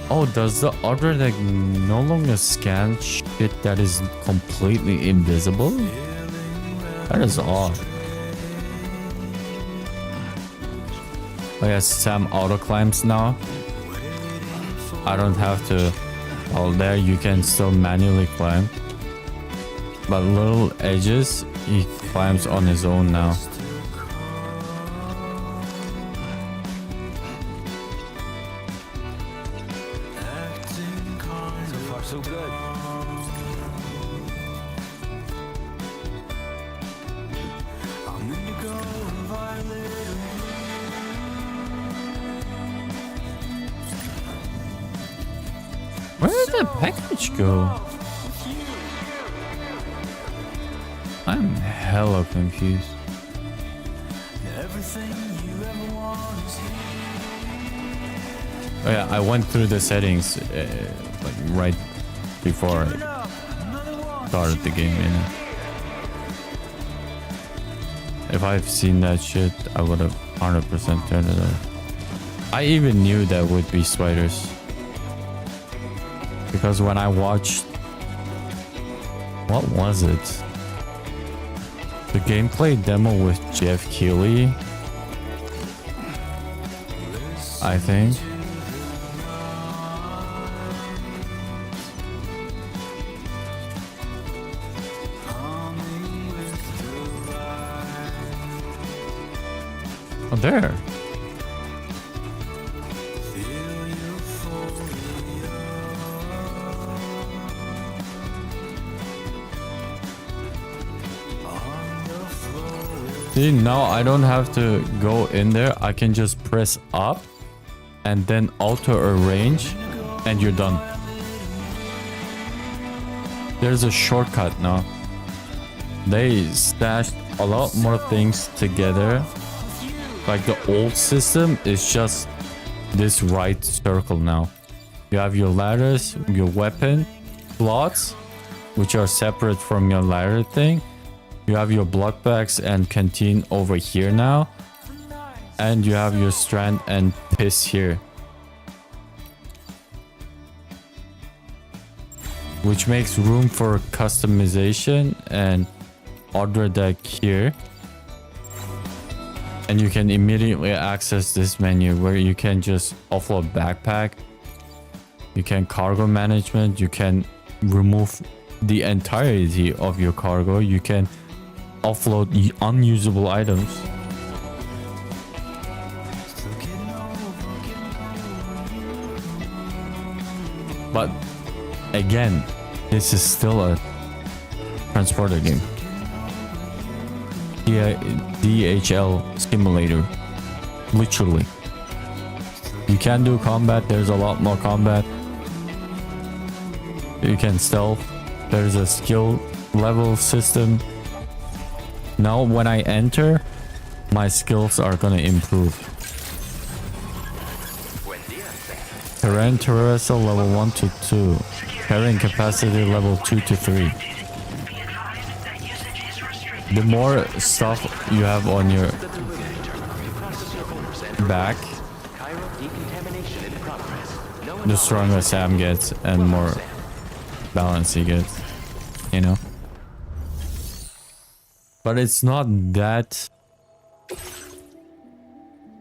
Speaker 1: Oh, does the other deck no longer scan shit that is completely invisible? That is odd. Oh yeah, Sam auto climbs now. I don't have to. Well, there you can still manually climb. But little edges, he climbs on his own now.
Speaker 4: So far, so good.
Speaker 1: Where did the package go? I'm hella confused. Oh yeah, I went through the settings like right before I started the game, you know. If I've seen that shit, I would have 100% turned it off. I even knew that would be spiders. Because when I watched... What was it? The gameplay demo with Jeff Keighley, I think. Oh, there. See, now I don't have to go in there. I can just press up and then auto arrange and you're done. There's a shortcut now. They stashed a lot more things together. Like the old system is just this right circle now. You have your ladders, your weapon slots, which are separate from your ladder thing. You have your blood bags and canteen over here now. And you have your strand and piss here. Which makes room for customization and order deck here. And you can immediately access this menu where you can just offload backpack. You can cargo management. You can remove the entirety of your cargo. You can offload unusable items. But again, this is still a transporter game. DHL simulator. Literally. You can do combat. There's a lot more combat. You can stealth. There's a skill level system. Now when I enter, my skills are gonna improve. Terrain traversal level 1 to 2. Carrying capacity level 2 to 3. The more stuff you have on your back, the stronger Sam gets and more balance he gets, you know. But it's not that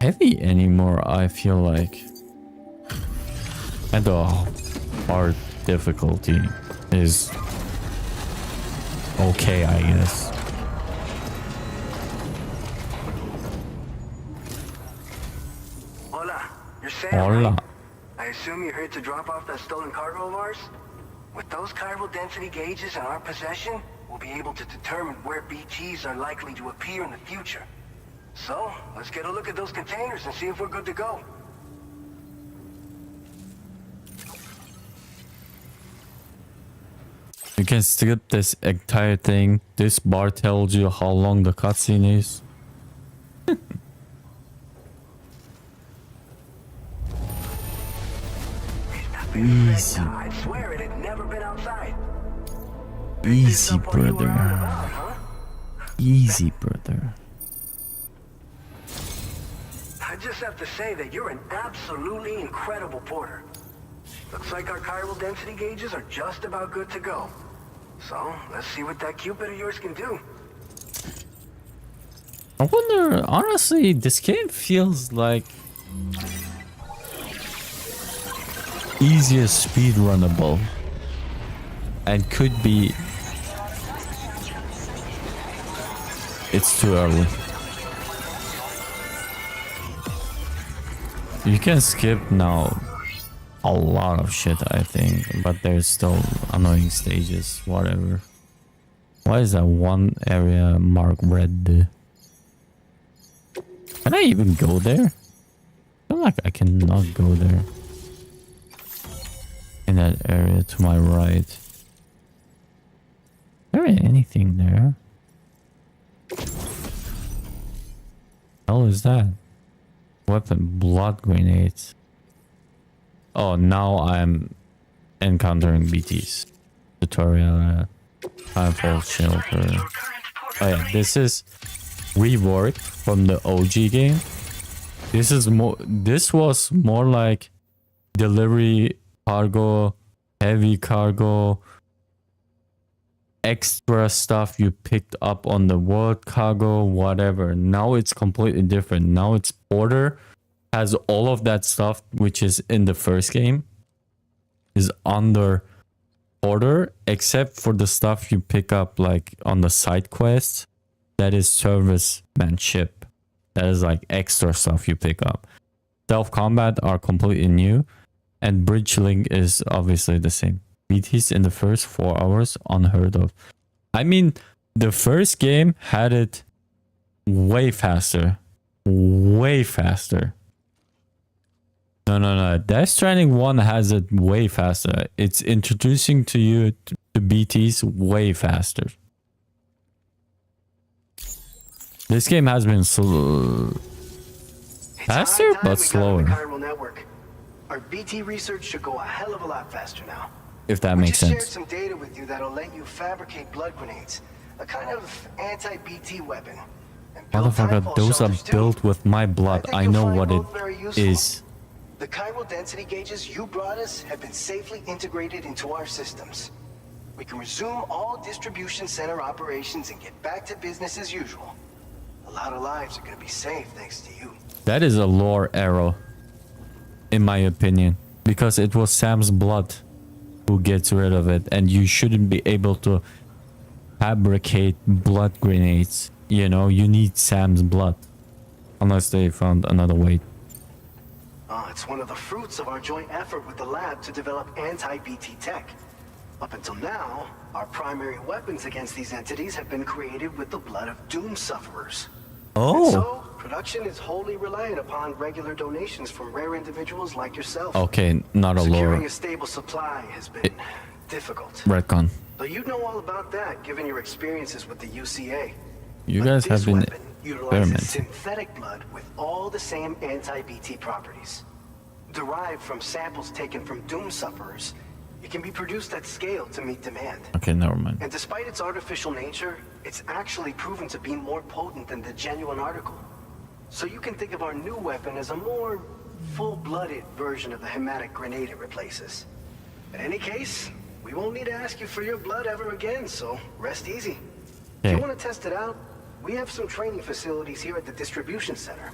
Speaker 1: heavy anymore, I feel like. And the hard difficulty is okay, I guess.
Speaker 11: Hola, you're Sam,
Speaker 1: Hola.
Speaker 11: right? I assume you're here to drop off that stolen cargo of ours? With those chiral density gauges in our possession, we'll be able to determine where BTs are likely to appear in the future. So, let's get a look at those containers and see if we're good to go.
Speaker 1: You can skip this entire thing. This bar tells you how long the cutscene is. Easy.
Speaker 11: I swear it had never been outside.
Speaker 1: Easy, brother. Easy, brother.
Speaker 11: I just have to say that you're an absolutely incredible porter. Looks like our chiral density gauges are just about good to go. So, let's see what that Cupid of yours can do.
Speaker 1: I wonder, honestly, this game feels like easier speedrunnable and could be. It's too early. You can skip now a lot of shit, I think, but there's still annoying stages, whatever. Why is that one area marked red? Can I even go there? I feel like I cannot go there. In that area to my right. Is there anything there? Hell is that? Weapon, blood grenades. Oh, now I'm encountering BTs. Tutorial, fireball shelter. Oh yeah, this is reworked from the OG game. This is more. This was more like delivery cargo, heavy cargo, extra stuff you picked up on the world cargo, whatever. Now it's completely different. Now it's border. Has all of that stuff which is in the first game is under order, except for the stuff you pick up like on the side quests. That is servicemanship. That is like extra stuff you pick up. Self combat are completely new, and bridge link is obviously the same. BTs in the first 4 hours, unheard of. I mean, the first game had it way faster. Way faster. No. Death Stranding 1 has it way faster. It's introducing to you to BTs way faster. This game has been faster, but slower.
Speaker 11: Our BT research should go a hell of a lot faster now.
Speaker 1: If that makes sense.
Speaker 11: We just shared some data with you that'll let you fabricate blood grenades, a kind of anti-BT weapon.
Speaker 1: Motherfucker, those are built with my blood. I know what it is.
Speaker 11: The chiral density gauges you brought us have been safely integrated into our systems. We can resume all distribution center operations and get back to business as usual. A lot of lives are going to be saved thanks to you.
Speaker 1: That is a lore error, in my opinion, because it was Sam's blood who gets rid of it, and you shouldn't be able to fabricate blood grenades. You know, you need Sam's blood, unless they found another way.
Speaker 11: Oh, It's one of the fruits of our joint effort with the lab to develop anti-BT tech. Up until now, our primary weapons against these entities have been created with the blood of doom sufferers.
Speaker 1: Oh.
Speaker 11: And so, production is wholly reliant upon regular donations from rare individuals like yourself.
Speaker 1: Okay, not a
Speaker 11: Securing
Speaker 1: lore.
Speaker 11: a stable supply has been difficult.
Speaker 1: Retcon.
Speaker 11: But you know all about that, given your experiences with the UCA.
Speaker 1: You
Speaker 11: But
Speaker 1: guys
Speaker 11: this
Speaker 1: have been
Speaker 11: weapon utilizes
Speaker 1: experimenting.
Speaker 11: synthetic blood with all the same anti-BT properties. Derived from samples taken from doom sufferers, it can be produced at scale to meet demand.
Speaker 1: Okay, never mind.
Speaker 11: And despite its artificial nature, it's actually proven to be more potent than the genuine article. So you can think of our new weapon as a more full-blooded version of the hematic grenade it replaces. In any case, we won't need to ask you for your blood ever again, so rest easy. If you want to test it out, we have some training facilities here at the distribution center.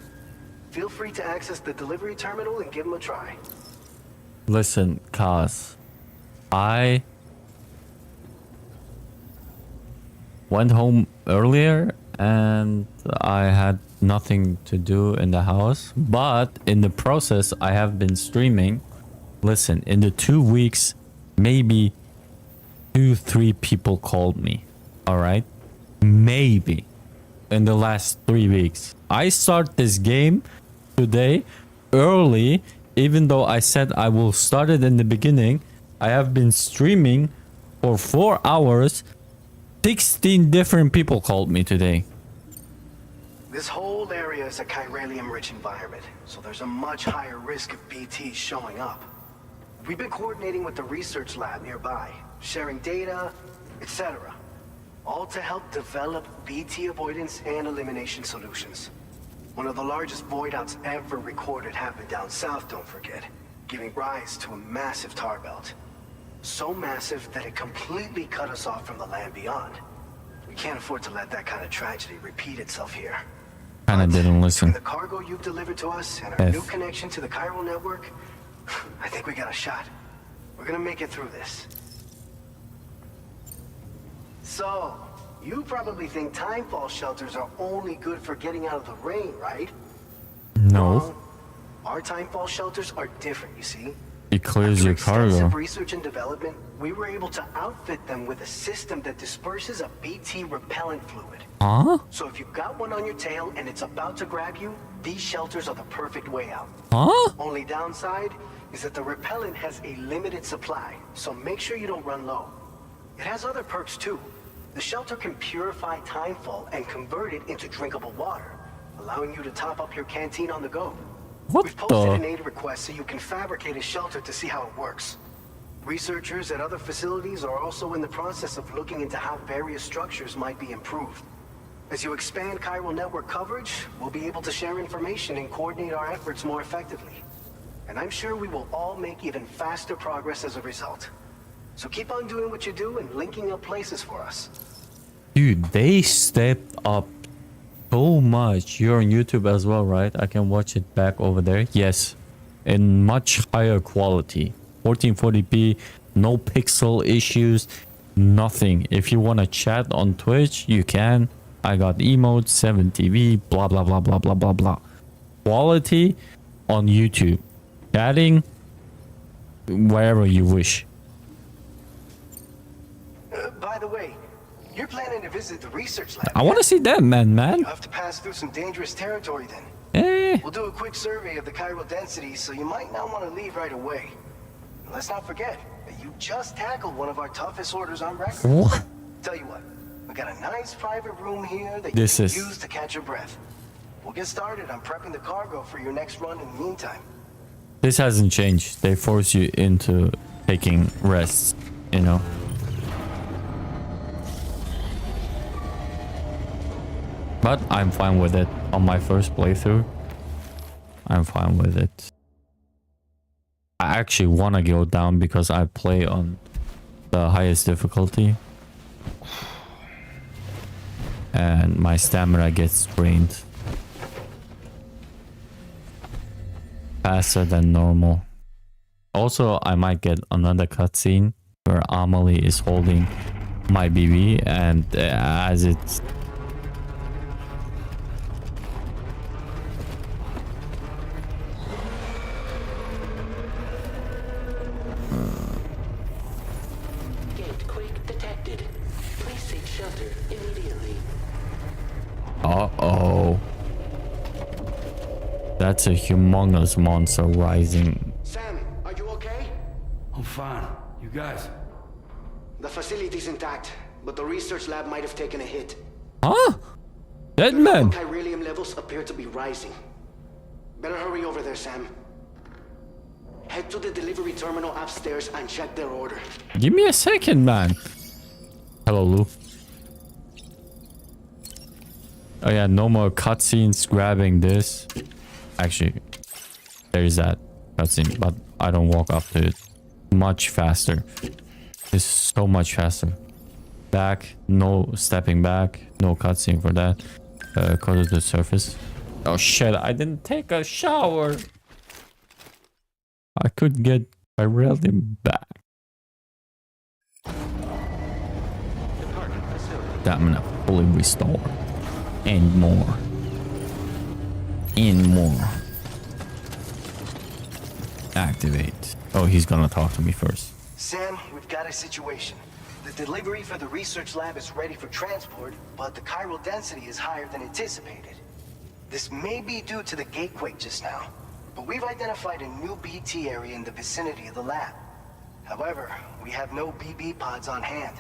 Speaker 11: Feel free to access the delivery terminal and give them a try.
Speaker 1: Listen, Kaz. I went home earlier and I had nothing to do in the house. But in the process, I have been streaming. Listen, in the 2 weeks, maybe 2-3 people called me. All right? Maybe. In the last 3 weeks. I start this game today early, even though I said I will start it in the beginning. I have been streaming for 4 hours. 16 different people called me today.
Speaker 11: This whole area is a chiralium-rich environment, so there's a much higher risk of BTs showing up. We've been coordinating with the research lab nearby, sharing data, etc. All to help develop BT avoidance and elimination solutions. One of the largest void outs ever recorded happened down south, don't forget, giving rise to a massive tar belt. So massive that it completely cut us off from the land beyond. We can't afford to let that kind of tragedy repeat itself here.
Speaker 1: Kinda didn't listen.
Speaker 11: Between the cargo you've delivered to us and our new connection to the chiral network, I think we got a shot. We're gonna make it through this. So, you probably think timefall shelters are only good for getting out of the rain, right?
Speaker 1: No.
Speaker 11: Our timefall shelters are different, you see.
Speaker 1: It clears your cargo.
Speaker 11: Extensive research and development, we were able to outfit them with a system that disperses a BT repellent fluid.
Speaker 1: Huh?
Speaker 11: So if you've got one on your tail and it's about to grab you, these shelters are the perfect way out.
Speaker 1: Huh?
Speaker 11: Only downside is that the repellent has a limited supply, so make sure you don't run low. It has other perks too. The shelter can purify timefall and convert it into drinkable water, allowing you to top up your canteen on the go.
Speaker 1: What
Speaker 11: We've posted
Speaker 1: the?
Speaker 11: an aid request so you can fabricate a shelter to see how it works. Researchers at other facilities are also in the process of looking into how various structures might be improved. As you expand chiral network coverage, we'll be able to share information and coordinate our efforts more effectively. And I'm sure we will all make even faster progress as a result. So keep on doing what you do and linking up places for us.
Speaker 1: Dude, they stepped up so much. You're on YouTube as well, right? I can watch it back over there. Yes, in much higher quality. 1440p, no pixel issues, nothing. If you want to chat on Twitch, you can. I got emotes, 7TV, blah, blah, blah, blah, blah, blah, blah. Quality on YouTube. Chatting wherever you wish.
Speaker 11: By the way, you're planning to visit the research lab.
Speaker 1: I want to see that, man.
Speaker 11: You have to pass through some dangerous territory then.
Speaker 1: Eh.
Speaker 11: We'll do a quick survey of the chiral density, so you might not want to leave right away. And let's not forget that you just tackled one of our toughest orders on record.
Speaker 1: What?
Speaker 11: Tell you what, we got a nice private room here that
Speaker 1: This
Speaker 11: you
Speaker 1: is-
Speaker 11: can use to catch your breath. We'll get started on prepping the cargo for your next run in the meantime.
Speaker 1: This hasn't changed. They force you into taking rests, you know. But I'm fine with it. On my first playthrough, I'm fine with it. I actually want to go down because I play on the highest difficulty. And my stamina gets drained faster than normal. Also, I might get another cutscene where Amelie is holding my BB, and as it's That's a humongous monster rising.
Speaker 11: Sam, are you okay?
Speaker 4: I'm fine. You guys?
Speaker 11: The facility's intact, but the research lab might have taken a hit.
Speaker 1: Huh? Dead
Speaker 11: The
Speaker 1: man.
Speaker 11: chiralium levels appear to be rising. Better hurry over there, Sam. Head to the delivery terminal upstairs and check their order.
Speaker 1: Give me a second, man. Hello, Lou. Oh yeah, no more cutscenes grabbing this. Actually, there is that cutscene, but I don't walk up to it. Much faster. It's so much faster. Back, no stepping back, no cutscene for that. Go to the surface. Oh shit, I didn't take a shower. I could get my rhythm back. Stamina fully restored. And more. And more. Activate. Oh, he's gonna talk to me first.
Speaker 11: Sam, we've got a situation. The delivery for the research lab is ready for transport, but the chiral density is higher than anticipated. This may be due to the gatequake just now, but we've identified a new BT area in the vicinity of the lab. However, we have no BB pods on hand.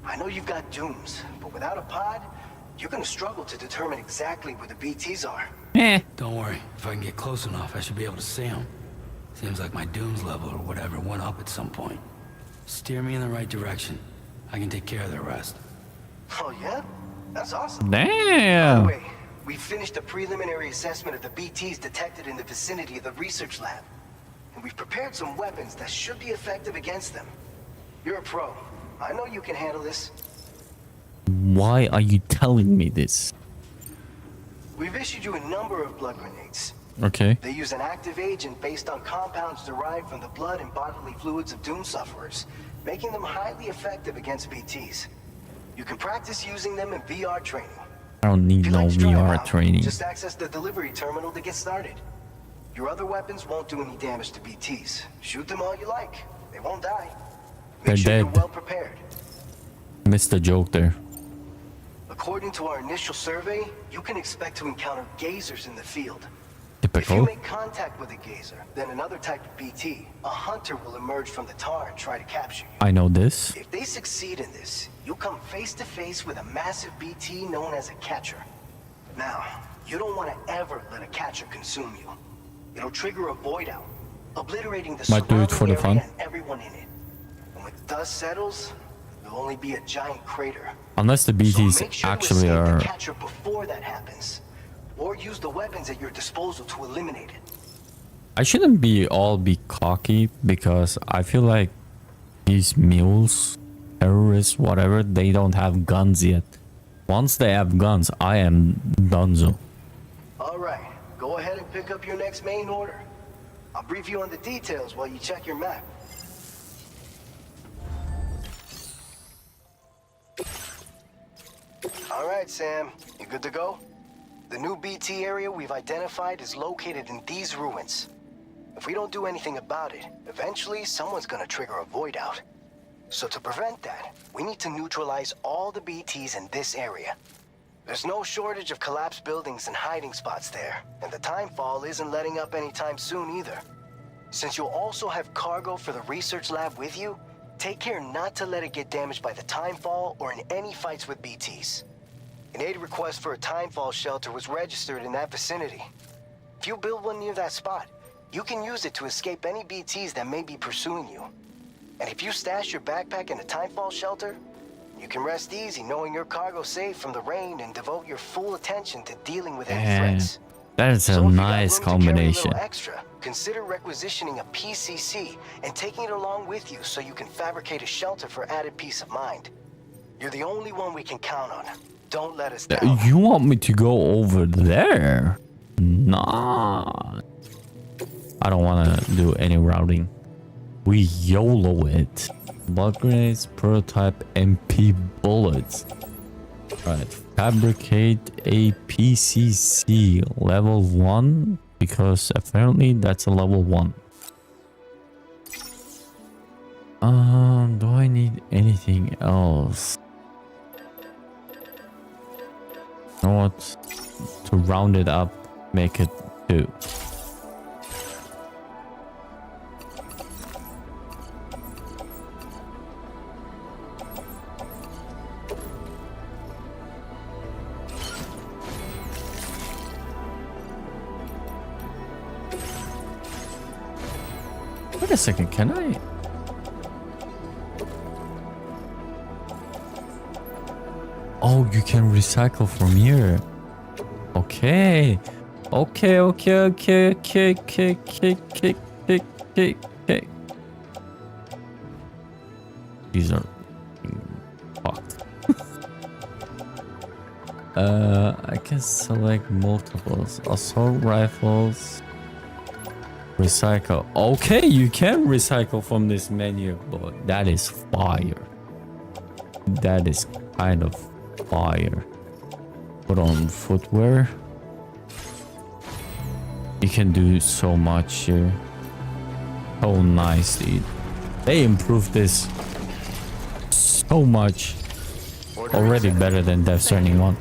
Speaker 11: I know you've got dooms, but without a pod, you're gonna struggle to determine exactly where the BTs are.
Speaker 4: Don't worry. If I can get close enough, I should be able to see them. Seems like my dooms level or whatever went up at some point. Steer me in the right direction. I can take care of the rest.
Speaker 11: Oh yeah? That's awesome.
Speaker 1: Damn.
Speaker 11: By the way, we finished a preliminary assessment of the BTs detected in the vicinity of the research lab. And we've prepared some weapons that should be effective against them. You're a pro. I know you can handle this.
Speaker 1: Why are you telling me this?
Speaker 11: We've issued you a number of blood grenades.
Speaker 1: Okay.
Speaker 11: They use an active agent based on compounds derived from the blood and bodily fluids of doom sufferers, making them highly effective against BTs. You can practice using them in VR training.
Speaker 1: I don't need
Speaker 11: If you'd
Speaker 1: no
Speaker 11: like to try them
Speaker 1: VR
Speaker 11: out,
Speaker 1: training.
Speaker 11: just access the delivery terminal to get started. Your other weapons won't do any damage to BTs. Shoot them all you like. They won't die.
Speaker 1: They're
Speaker 11: Make sure you're
Speaker 1: dead.
Speaker 11: well prepared.
Speaker 1: Missed the joke there.
Speaker 11: According to our initial survey, you can expect to encounter gazers in the field. If you
Speaker 1: Typical.
Speaker 11: make contact with a gazer, then another type of BT, a hunter will emerge from the tar and try to capture you.
Speaker 1: I know this.
Speaker 11: If they succeed in this, you'll come face to face with a massive BT known as a catcher. Now, you don't want to ever let a catcher consume you. It'll trigger a void out, obliterating the
Speaker 1: Might do it for the
Speaker 11: surrounding area
Speaker 1: fun.
Speaker 11: and everyone in it. And when dust settles, there'll only be a giant crater.
Speaker 1: Unless the
Speaker 11: So
Speaker 1: BTs
Speaker 11: make sure to
Speaker 1: actually
Speaker 11: escape
Speaker 1: are.
Speaker 11: the catcher before that happens, or use the weapons at your disposal to eliminate it.
Speaker 1: I shouldn't be cocky because I feel like these mules, terrorists, whatever, they don't have guns yet. Once they have guns, I am donezo.
Speaker 11: All right, go ahead and pick up your next main order. I'll brief you on the details while you check your map. All right, Sam, you good to go? The new BT area we've identified is located in these ruins. If we don't do anything about it, eventually someone's gonna trigger a void out. So to prevent that, we need to neutralize all the BTs in this area. There's no shortage of collapsed buildings and hiding spots there, and the timefall isn't letting up anytime soon either. Since you'll also have cargo for the research lab with you, take care not to let it get damaged by the timefall or in any fights with BTs. An aid request for a timefall shelter was registered in that vicinity. If you build one near that spot, you can use it to escape any BTs that may be pursuing you. And if you stash your backpack in a timefall shelter, you can rest easy knowing your cargo's safe from the rain and devote your full attention to dealing with any threats.
Speaker 1: That is a
Speaker 11: So if you got
Speaker 1: nice
Speaker 11: room to carry a
Speaker 1: combination.
Speaker 11: little extra, consider requisitioning a PCC and taking it along with you so you can fabricate a shelter for added peace of mind. You're the only one we can count on. Don't let us down.
Speaker 1: You want me to go over there? Nah. I don't want to do any routing. We YOLO it. Blood grenades, prototype MP bullets. Right. Fabricate a PCC level 1 because apparently that's a level 1. Do I need anything else? You know what? To round it up, make it 2. Wait a second, can I? Oh, you can recycle from here. Okay. Okay. These are fucked. I can select multiples. Assault rifles. Recycle. Okay, you can recycle from this menu, but that is fire. That is kind of fire. Put on footwear. You can do so much here. So nice, dude. They improved this so much. Already better than Death Stranding 1.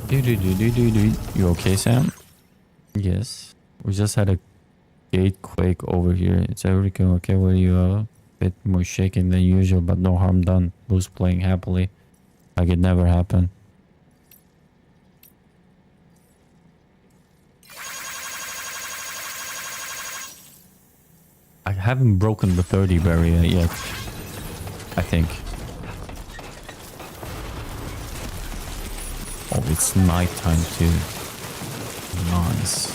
Speaker 1: You okay, Sam? Yes. We just had a gate quake over here. Is everything okay with you? A bit more shaking than usual, but no harm done. Who's playing happily? Like it never happened. I haven't broken the 30 barrier yet. I think. Oh, it's nighttime too. Nice.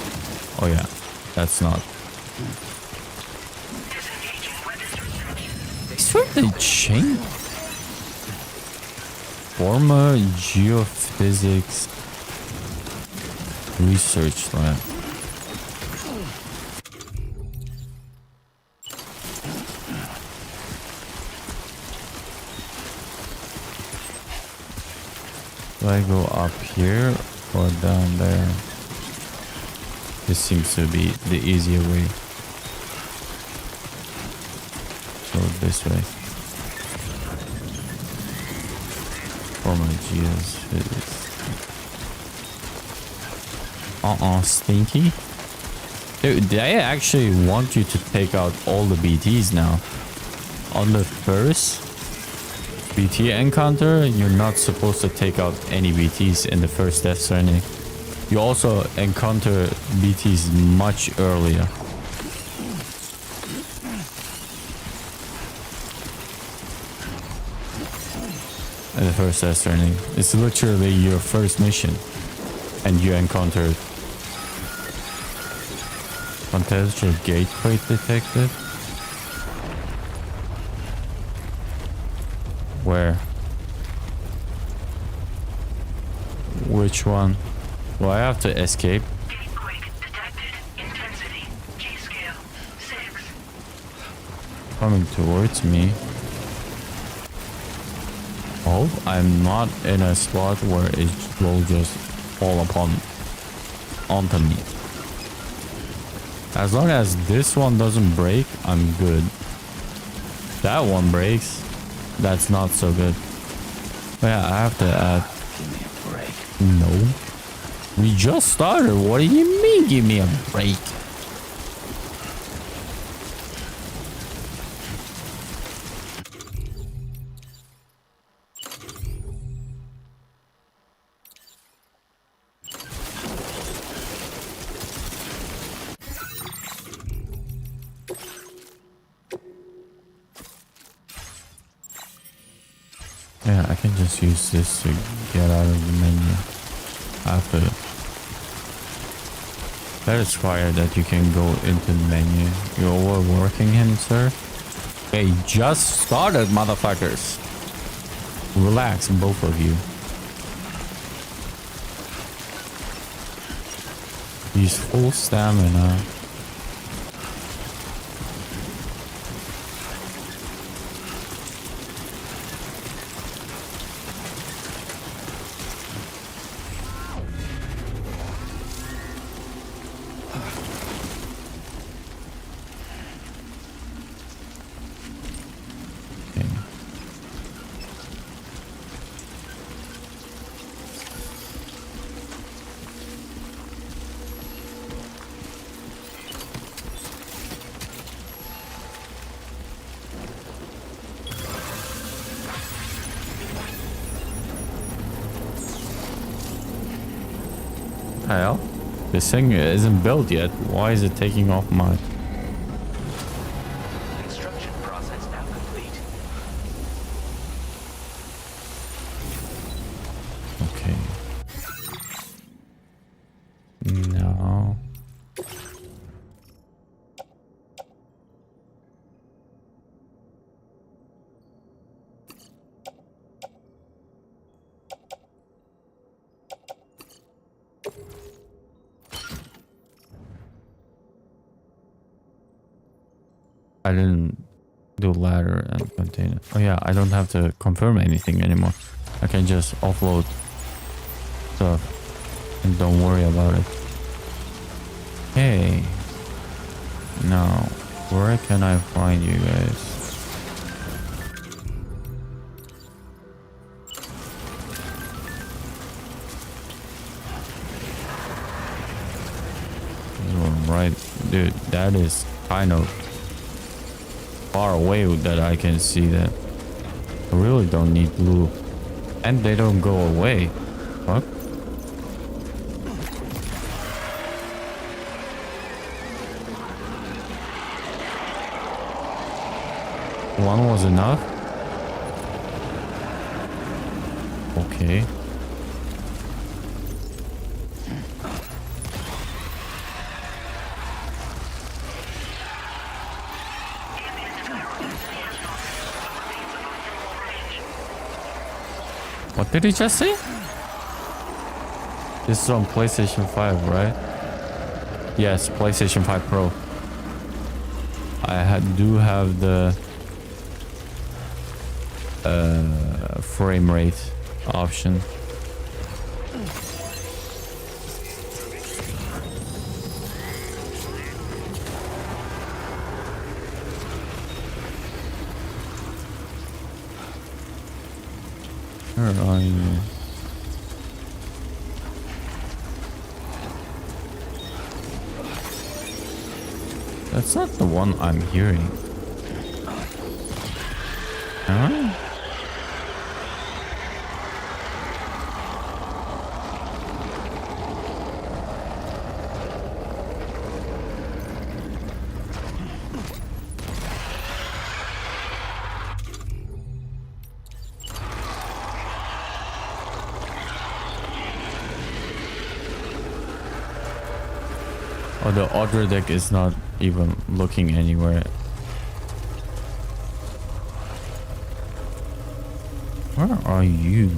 Speaker 1: Oh yeah, that's not. Sort of change. Former geophysics research lab. Do I go up here or down there? This seems to be the easier way. So this way. For my geophysics. Stinky. Dude, they actually want you to take out all the BTs now. On the first BT encounter, you're not supposed to take out any BTs in the first Death Stranding. You also encounter BTs much earlier. In the first Death Stranding. It's literally your first mission. And you encountered contextual gateway detected. Where? Which one? Do I have to escape?
Speaker 6: Gatequake detected. Intensity. G-scale 6.
Speaker 1: Coming towards me. Oh, I'm not in a spot where it will just fall onto me. As long as this one doesn't break, I'm good. That one breaks. That's not so good. But yeah, I have to add.
Speaker 4: Give me a break.
Speaker 1: No. We just started. What do you mean, give me a break? Yeah, I can just use this to get out of the menu. After that is fire that you can go into the menu. You're overworking him, sir. Okay, just started, motherfuckers. Relax, both of you. He's full stamina. the hell? This thing isn't built yet. Why is it taking off my...
Speaker 9: Construction process now complete.
Speaker 1: Okay. No. I didn't do ladder and container. Oh yeah, I don't have to confirm anything anymore. I can just offload stuff and don't worry about it. Hey. Now, where can I find you guys? Right, dude, that is kind of far away that I can see that. I really don't need blue. And they don't go away. Fuck. One was enough? Okay. What did he just say? This is on PlayStation 5, right? Yes, PlayStation 5 Pro. I do have the frame rate option. Where are you? That's not the one I'm hearing. Huh? Oh, the other deck is not even looking anywhere. Where are you?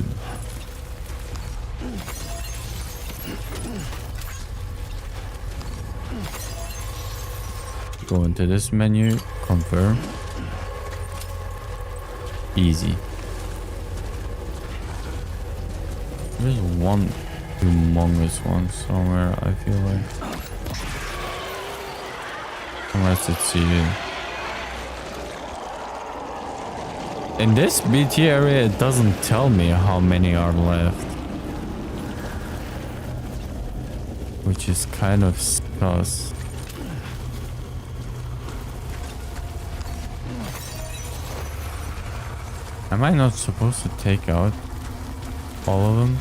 Speaker 1: Go into this menu, confirm. Easy. There's one humongous one somewhere, I feel like. Unless it's you. In this BT area, it doesn't tell me how many are left. Which is kind of sus. Am I not supposed to take out all of them?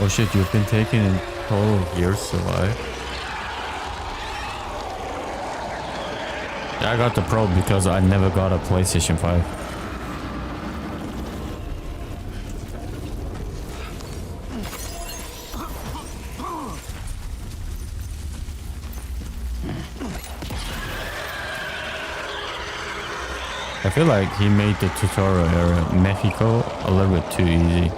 Speaker 1: Oh shit, you've been taking in total years to life. Yeah, I got the Pro because I never got a PlayStation 5. I feel like he made the tutorial area Mexico a little bit too easy.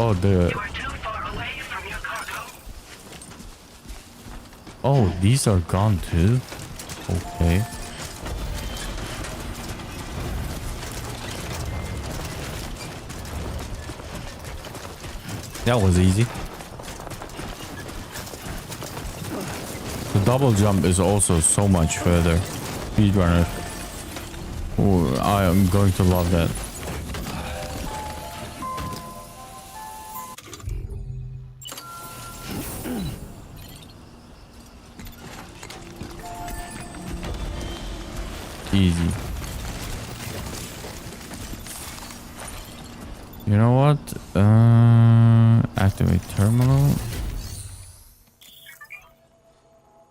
Speaker 1: Oh, the... Oh, these are gone too? Okay. That was easy. The double jump is also so much further. Speedrunner. Oh, I am going to love that. Easy. You know what? Activate terminal.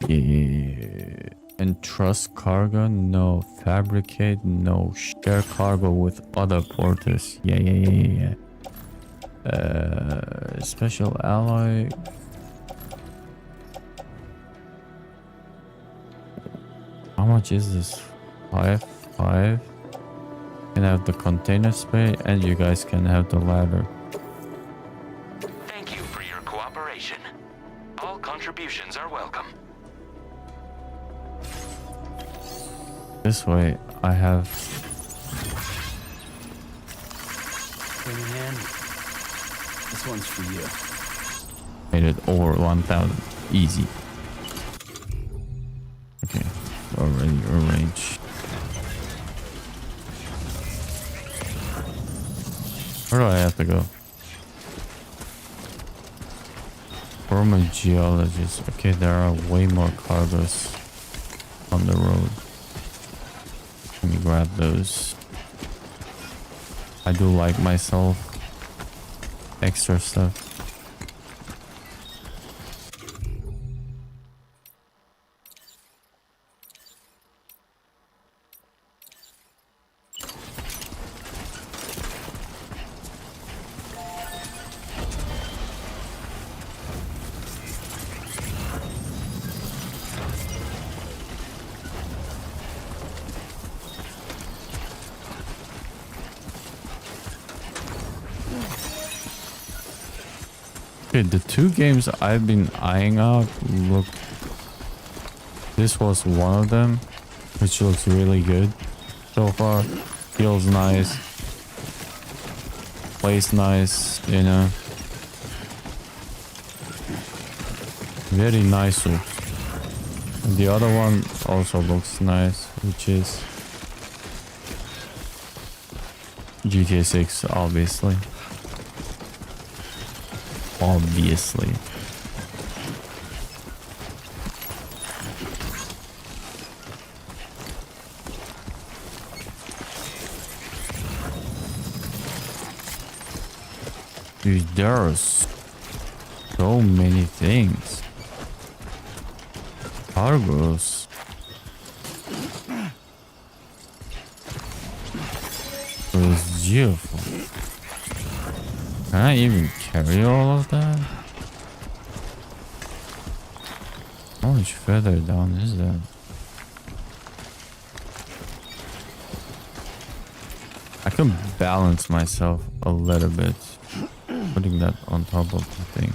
Speaker 1: Yeah. Entrust cargo? No. Fabricate? No. Share cargo with other porters? Yeah. Special alloy. How much is this? 5. Can have the container spray, and you guys can have the ladder.
Speaker 9: Thank you for your cooperation. All contributions are welcome.
Speaker 1: This way, I have.
Speaker 4: Bring a hand. This one's for you.
Speaker 1: Made it over 1,000. Easy. Okay, already arranged. Where do I have to go? Former geologist. Okay, there are way more cargoes on the road. Let me grab those. I do like myself extra stuff. Okay, the two games I've been eyeing out look. This was one of them, which looks really good so far. Feels nice. Plays nice, you know. Very nice. And the other one also looks nice, which is GTA 6, obviously. Obviously. Dude, there's so many things. Cargos. It was beautiful. Can I even carry all of that? How much further down is that? I can balance myself a little bit, putting that on top of the thing.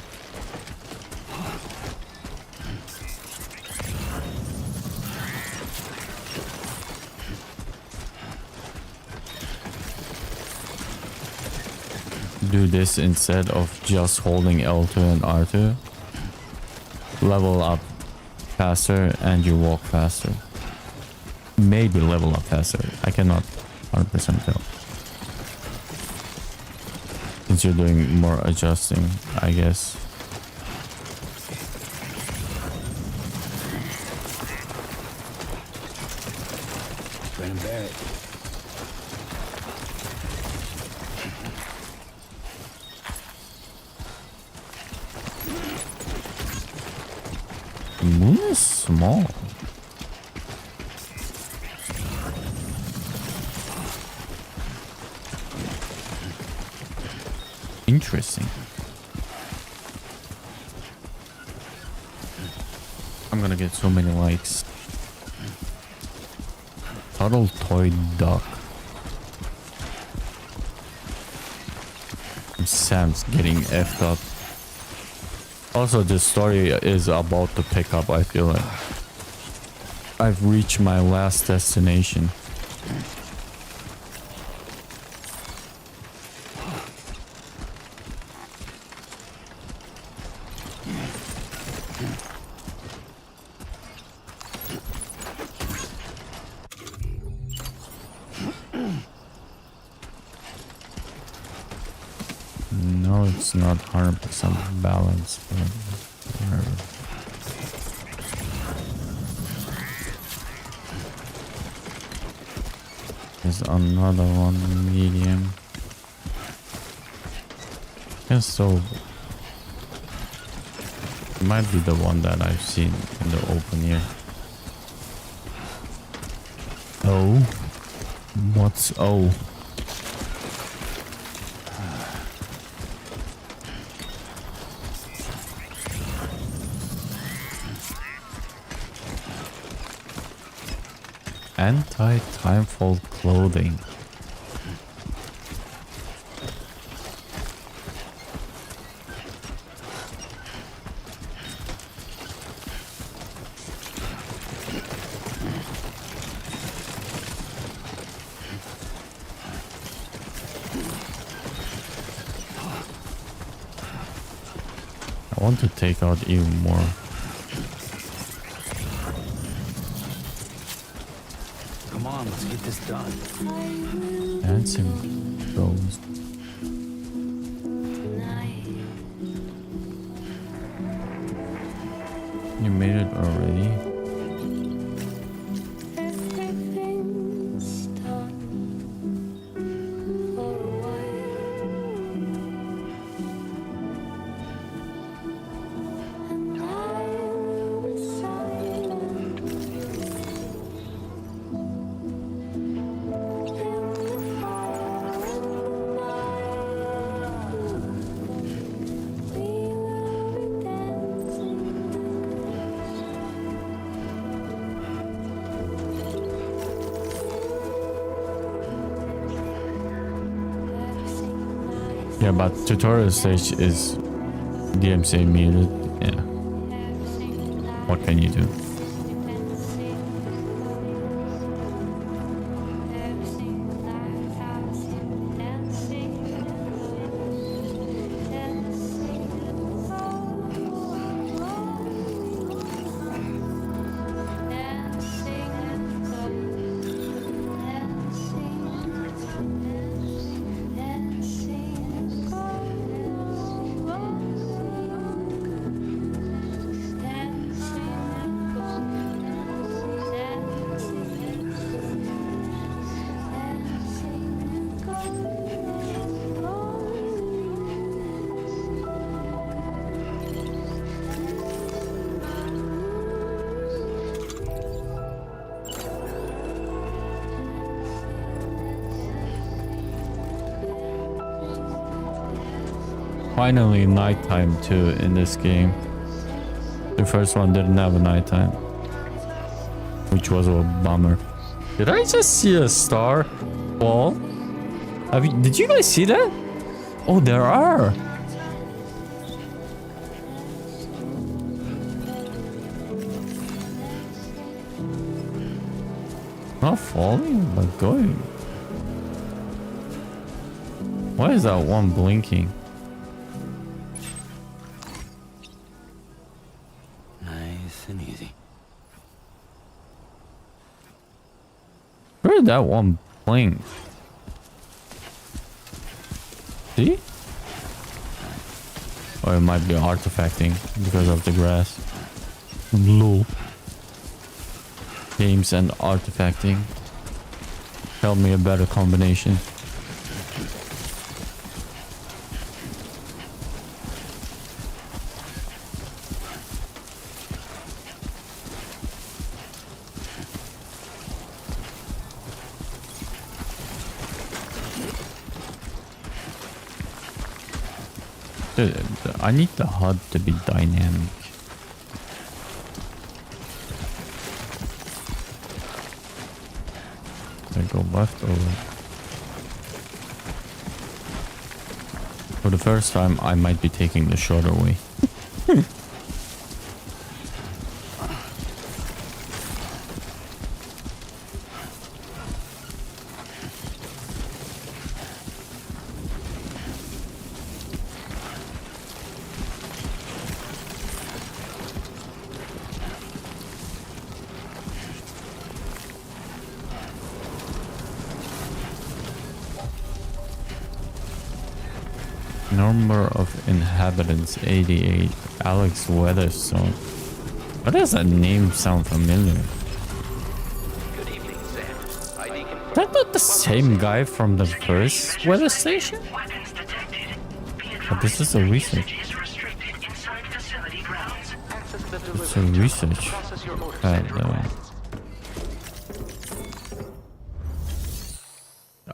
Speaker 1: Do this instead of just holding L2 and R2. Level up faster and you walk faster. Maybe level up faster. I cannot 100% tell. Since you're doing more adjusting, I guess.
Speaker 4: Brandon Barrett.
Speaker 1: The moon is small. Interesting. I'm gonna get so many likes. Turtle toy duck. Sam's getting effed up. Also, this story is about to pick up, I feel like. I've reached my last destination. It's not 100% balanced, but whatever. There's another one, medium. And so it might be the one that I've seen in the open here. Oh, what's O? Anti-timefall clothing. I want to take out even more.
Speaker 4: Come on, let's get this done.
Speaker 1: Dancing ghost. You made it already? Yeah, but tutorial stage is DMCA muted. Yeah. What can you do? Finally nighttime too in this game. The first one didn't have a nighttime, which was a bummer. Did I just see a star fall? Did you guys see that? Oh, there are. Not falling, but going. Why is that one blinking?
Speaker 4: Nice and easy.
Speaker 1: Where did that one blink? See? Or it might be artifacting because of the grass. Low. Games and artifacting. Tell me a better combination. I need the HUD to be dynamic. I go left or right? For the first time, I might be taking the shorter way. Number of inhabitants 88. Alex Weatherstone. Why does that name sound familiar?
Speaker 9: Good evening, Sam. ID confirmed.
Speaker 1: Is that not the same guy from the first weather station?
Speaker 6: Weapons detected. Be
Speaker 1: But this is a
Speaker 6: advised,
Speaker 1: research.
Speaker 6: usage is restricted inside facility grounds.
Speaker 9: Access the
Speaker 1: It's a
Speaker 9: delivery
Speaker 1: research.
Speaker 9: Process your orders
Speaker 1: And,
Speaker 9: and requests.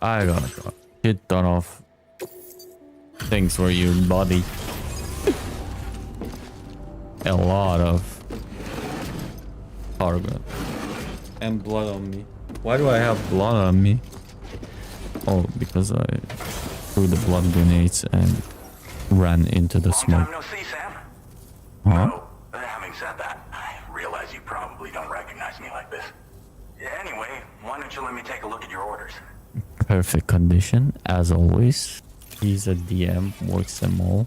Speaker 1: I got a shit ton of things for your body. A lot of cargo. And blood on me. Why do I have blood on me? Oh, because I threw the blood grenades and ran into the
Speaker 8: Long
Speaker 1: smoke.
Speaker 8: time no see, Sam.
Speaker 1: Huh?
Speaker 8: Oh, having said that, I realize you probably don't recognize me like this. Anyway, why don't you let me take a look at your orders?
Speaker 1: Perfect condition, as always. He's a DM, works them all.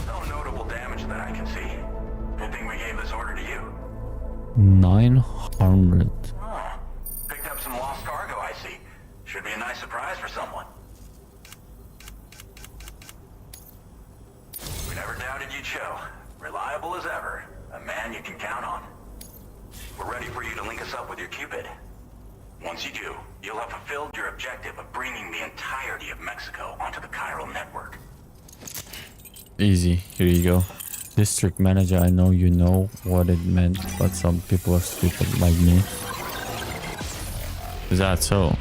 Speaker 8: No notable damage that I can see. Good thing we gave this order to you.
Speaker 1: 900.
Speaker 8: Oh, picked up some lost cargo, I see. Should be a nice surprise for someone. We never doubted you'd show. Reliable as ever. A man you can count on. We're ready for you to link us up with your Cupid. Once you do, you'll have fulfilled your objective of bringing the entirety of Mexico onto the chiral network.
Speaker 1: Easy, here you go. District manager, I know you know what it meant, but some people are stupid like me. Is that so?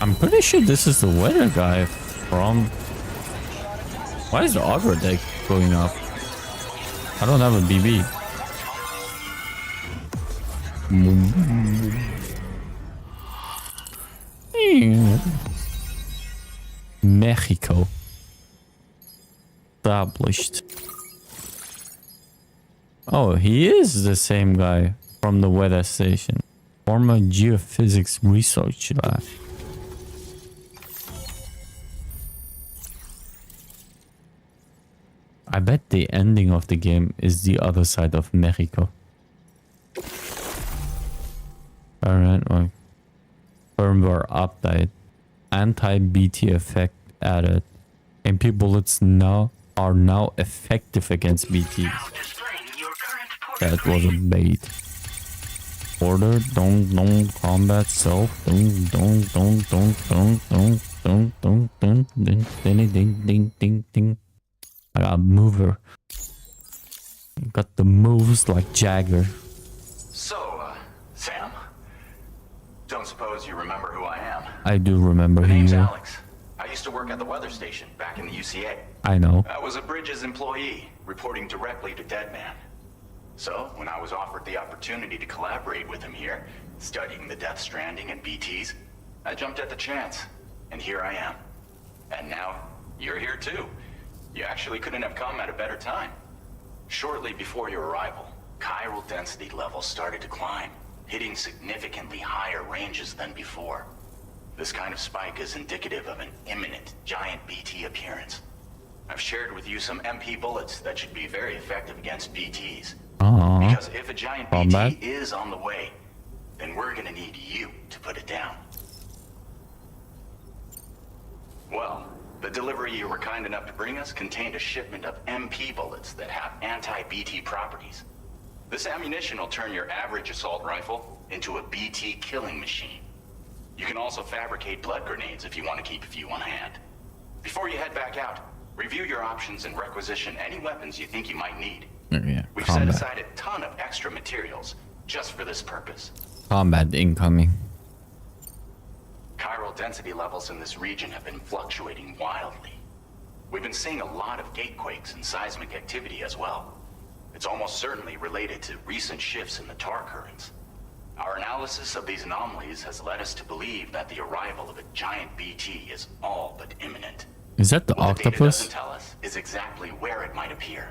Speaker 1: I'm pretty sure this is the weather guy from... Why is the auger deck going up? I don't have a BB. Mexico. Established. Oh, he is the same guy from the weather station. Former geophysics research lab. I bet the ending of the game is the other side of Mexico. Alright, well. Firmware update. Anti-BT effect added. MP bullets are now effective against BT.
Speaker 6: Now displaying your current port
Speaker 1: That was a bait. Order, don't combat self, don't, ding. I got a mover. Got the moves like Jagger.
Speaker 12: So, Sam, don't suppose you remember who I am?
Speaker 1: I do remember
Speaker 12: My
Speaker 1: who
Speaker 12: name's
Speaker 1: you are.
Speaker 12: Alex. I used to work at the weather station back in the UCA.
Speaker 1: I know.
Speaker 12: I was a Bridges employee, reporting directly to Deadman. So, when I was offered the opportunity to collaborate with him here, studying the Death Stranding and BTs, I jumped at the chance, and here I am. And now, you're here too. You actually couldn't have come at a better time. Shortly before your arrival, chiral density levels started to climb, hitting significantly higher ranges than before. This kind of spike is indicative of an imminent giant BT appearance. I've shared with you some MP bullets that should be very effective against BTs. Because if a giant BT is on the way, then we're gonna need you to put it down. Well, the delivery you were kind enough to bring us contained a shipment of MP bullets that have anti-BT properties. This ammunition will turn your average assault rifle into a BT killing machine. You can also fabricate blood grenades if you want to keep a few on hand. Before you head back out, review your options and requisition any weapons you think you might need.
Speaker 1: Yeah,
Speaker 12: We've set aside a ton of extra materials just for this purpose.
Speaker 1: Combat incoming.
Speaker 12: Chiral density levels in this region have been fluctuating wildly. We've been seeing a lot of gatequakes and seismic activity as well. It's almost certainly related to recent shifts in the tar currents. Our analysis of these anomalies has led us to believe that the arrival of a giant BT is all but imminent.
Speaker 1: Is that the
Speaker 12: What the data
Speaker 1: octopus?
Speaker 12: doesn't tell us is exactly where it might appear.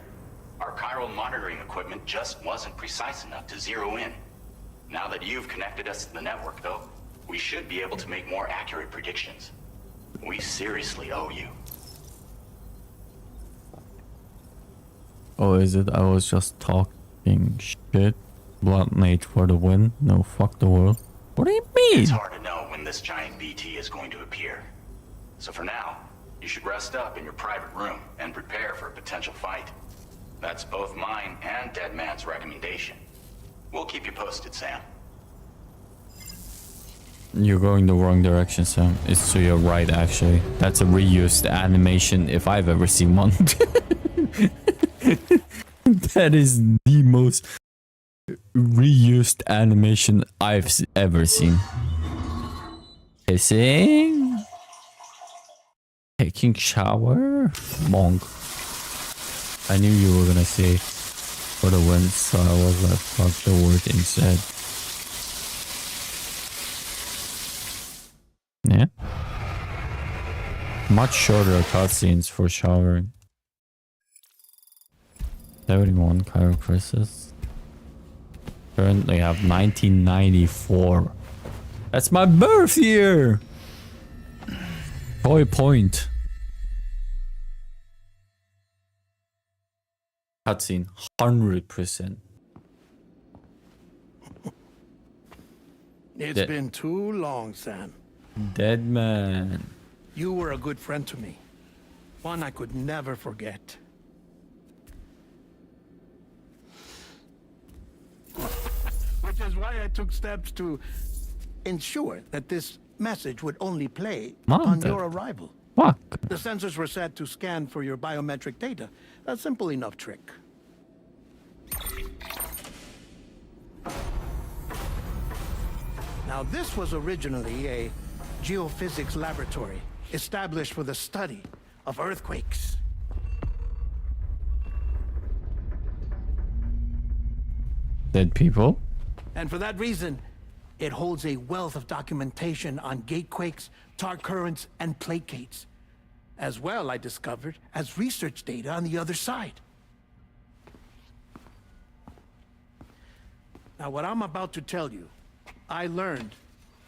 Speaker 12: Our chiral monitoring equipment just wasn't precise enough to zero in. Now that you've connected us to the network, though, we should be able to make more accurate predictions. We seriously owe you.
Speaker 1: Oh, is it? I was just talking shit. Blood mate for the win. No, fuck the world. What do you mean?
Speaker 12: It's hard to know when this giant BT is going to appear. So for now, you should rest up in your private room and prepare for a potential fight. That's both mine and Deadman's recommendation. We'll keep you posted, Sam.
Speaker 1: You're going the wrong direction, Sam. It's to your right, actually. That's a reused animation if I've ever seen one. That is the most reused animation I've ever seen. Kissing. Taking shower. Monk. I knew you were gonna say for the win, so I was like, fuck the word instead. Yeah. Much shorter cutscenes for showering. 71 chiropractors. Currently have 1994. That's my birth year! Toy Point. Cutscene 100%.
Speaker 13: It's been too long, Sam.
Speaker 1: Deadman.
Speaker 13: You were a good friend to me. One I could never forget. Which is why I took steps to ensure that this message would only play on your arrival.
Speaker 1: Fuck.
Speaker 13: The sensors were set to scan for your biometric data. A simple enough trick. Now, this was originally a geophysics laboratory established for the study of earthquakes.
Speaker 1: Dead people?
Speaker 13: And for that reason, it holds a wealth of documentation on gatequakes, tar currents, and plate gates. As well, I discovered, as research data on the other side. Now, what I'm about to tell you, I learned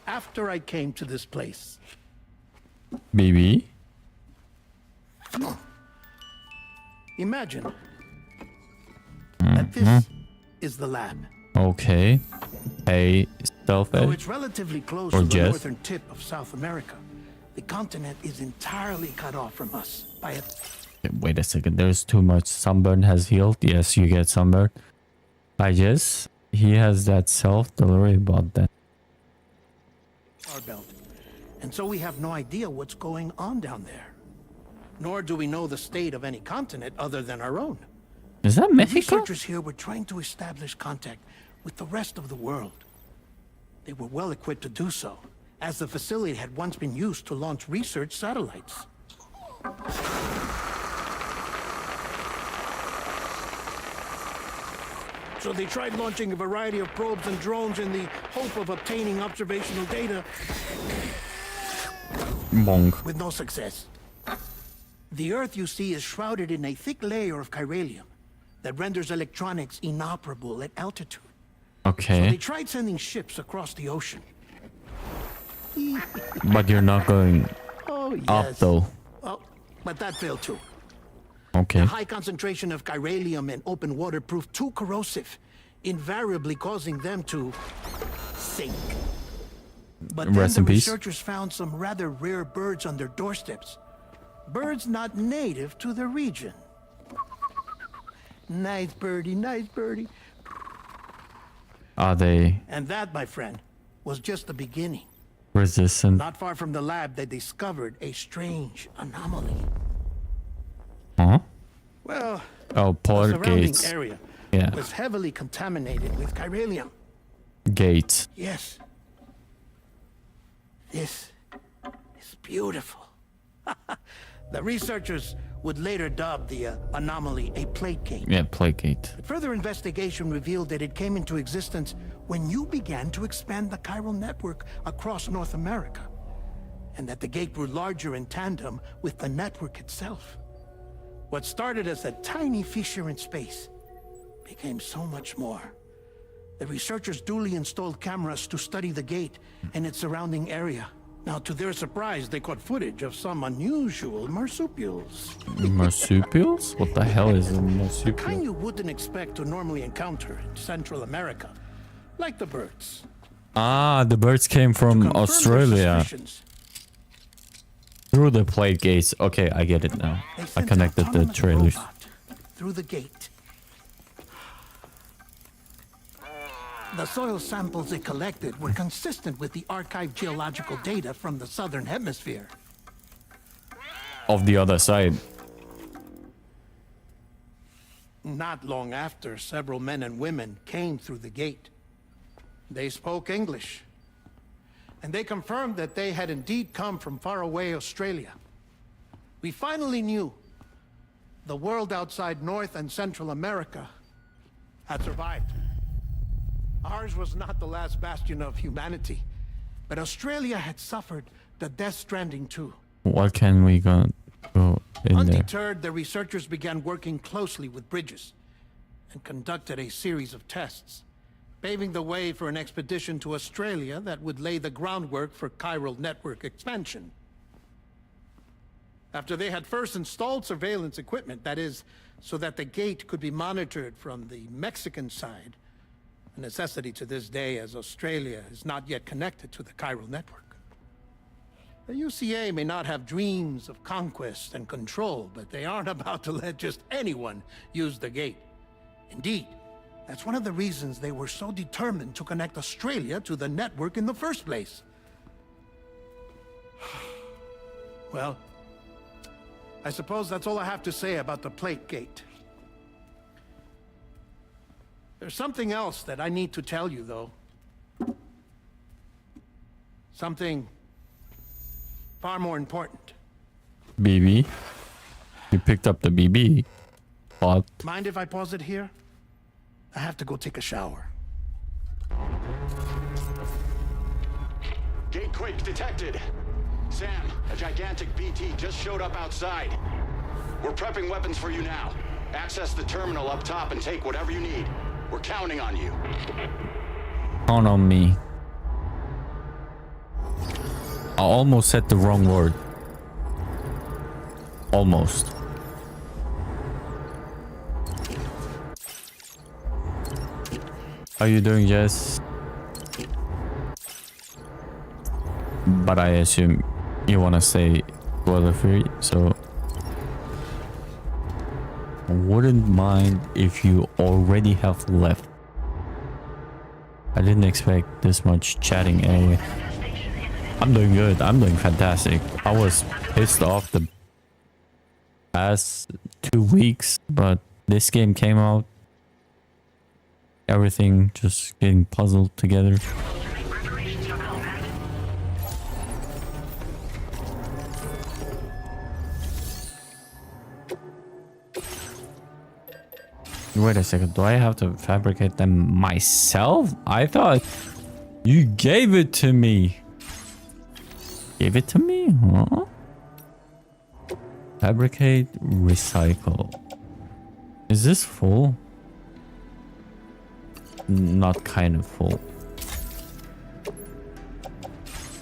Speaker 13: after I came to this place.
Speaker 1: Baby?
Speaker 13: Imagine that this is the lab.
Speaker 1: Okay. Hey,
Speaker 13: Though
Speaker 1: Stealth
Speaker 13: it's relatively close
Speaker 1: or
Speaker 13: to the
Speaker 1: Jess?
Speaker 13: northern tip of South America, the continent is entirely cut off from us by a...
Speaker 1: Wait a second, there's too much. Sunburn has healed. Yes, you get sunburn. I guess he has that self-delivery about that.
Speaker 13: our belt. And so we have no idea what's going on down there. Nor do we know the state of any continent other than our own.
Speaker 1: Is that Mexico?
Speaker 13: Researchers here were trying to establish contact with the rest of the world. They were well equipped to do so, as the facility had once been used to launch research satellites. So they tried launching a variety of probes and drones in the hope of obtaining observational data.
Speaker 1: Monk.
Speaker 13: With no success. The Earth, you see, is shrouded in a thick layer of chiralium that renders electronics inoperable at altitude.
Speaker 1: Okay.
Speaker 13: So they tried sending ships across the ocean.
Speaker 1: But you're not going up though.
Speaker 13: Oh, but that failed too.
Speaker 1: Okay.
Speaker 13: The high concentration of chiralium in open water proved too corrosive, invariably causing them to sink. But then
Speaker 1: Rest
Speaker 13: the
Speaker 1: in peace.
Speaker 13: researchers found some rather rare birds on their doorsteps. Birds not native to the region. Nice birdie, nice birdie.
Speaker 1: Are they
Speaker 13: And that, my friend, was just the beginning.
Speaker 1: resistant?
Speaker 13: Not far from the lab, they discovered a strange anomaly.
Speaker 1: Huh?
Speaker 13: Well,
Speaker 1: Oh,
Speaker 13: the
Speaker 1: port
Speaker 13: surrounding
Speaker 1: gates.
Speaker 13: area
Speaker 1: Yeah.
Speaker 13: was heavily contaminated with chiralium.
Speaker 1: Gates.
Speaker 13: Yes. This is beautiful. The researchers would later dub the anomaly a plate gate.
Speaker 1: Yeah, plate gate.
Speaker 13: Further investigation revealed that it came into existence when you began to expand the chiral network across North America, and that the gate grew larger in tandem with the network itself. What started as a tiny fissure in space became so much more. The researchers duly installed cameras to study the gate and its surrounding area. Now, to their surprise, they caught footage of some unusual marsupials.
Speaker 1: Marsupials? What the hell is a
Speaker 13: Kind
Speaker 1: marsupial?
Speaker 13: you wouldn't expect to normally encounter in Central America, like the birds.
Speaker 1: Ah, the birds came from Australia. Through the plate gates. Okay, I get it now. I connected the trailers.
Speaker 13: Through the gate. The soil samples it collected were consistent with the archived geological data from the southern hemisphere.
Speaker 1: Of the other side.
Speaker 13: Not long after, several men and women came through the gate. They spoke English. And they confirmed that they had indeed come from faraway Australia. We finally knew the world outside North and Central America had survived. Ours was not the last bastion of humanity, but Australia had suffered the death stranding too.
Speaker 1: What can we go in there?
Speaker 13: Undeterred, the researchers began working closely with Bridges and conducted a series of tests, paving the way for an expedition to Australia that would lay the groundwork for chiral network expansion. After they had first installed surveillance equipment, that is, so that the gate could be monitored from the Mexican side, a necessity to this day as Australia is not yet connected to the chiral network. The UCA may not have dreams of conquest and control, but they aren't about to let just anyone use the gate. Indeed, that's one of the reasons they were so determined to connect Australia to the network in the first place. Well, I suppose that's all I have to say about the plate gate. There's something else that I need to tell you, though. Something far more important.
Speaker 1: BB? You picked up the BB. But...
Speaker 13: Mind if I pause it here? I have to go take a shower.
Speaker 14: Gate quake detected. Sam, a gigantic BT just showed up outside. We're prepping weapons for you now. Access the terminal up top and take whatever you need. We're counting on you.
Speaker 1: Count on me. I almost said the wrong word. Almost. How you doing, Jess? But I assume you want to say spoiler free, so I wouldn't mind if you already have left. I didn't expect this much chatting anyway. I'm doing good. I'm doing fantastic. I was pissed off the past 2 weeks, but this game came out. Everything just getting puzzled together. Wait a second, do I have to fabricate them myself? I thought you gave it to me. Gave it to me? Huh? Fabricate, recycle. Is this full? Not kind of full.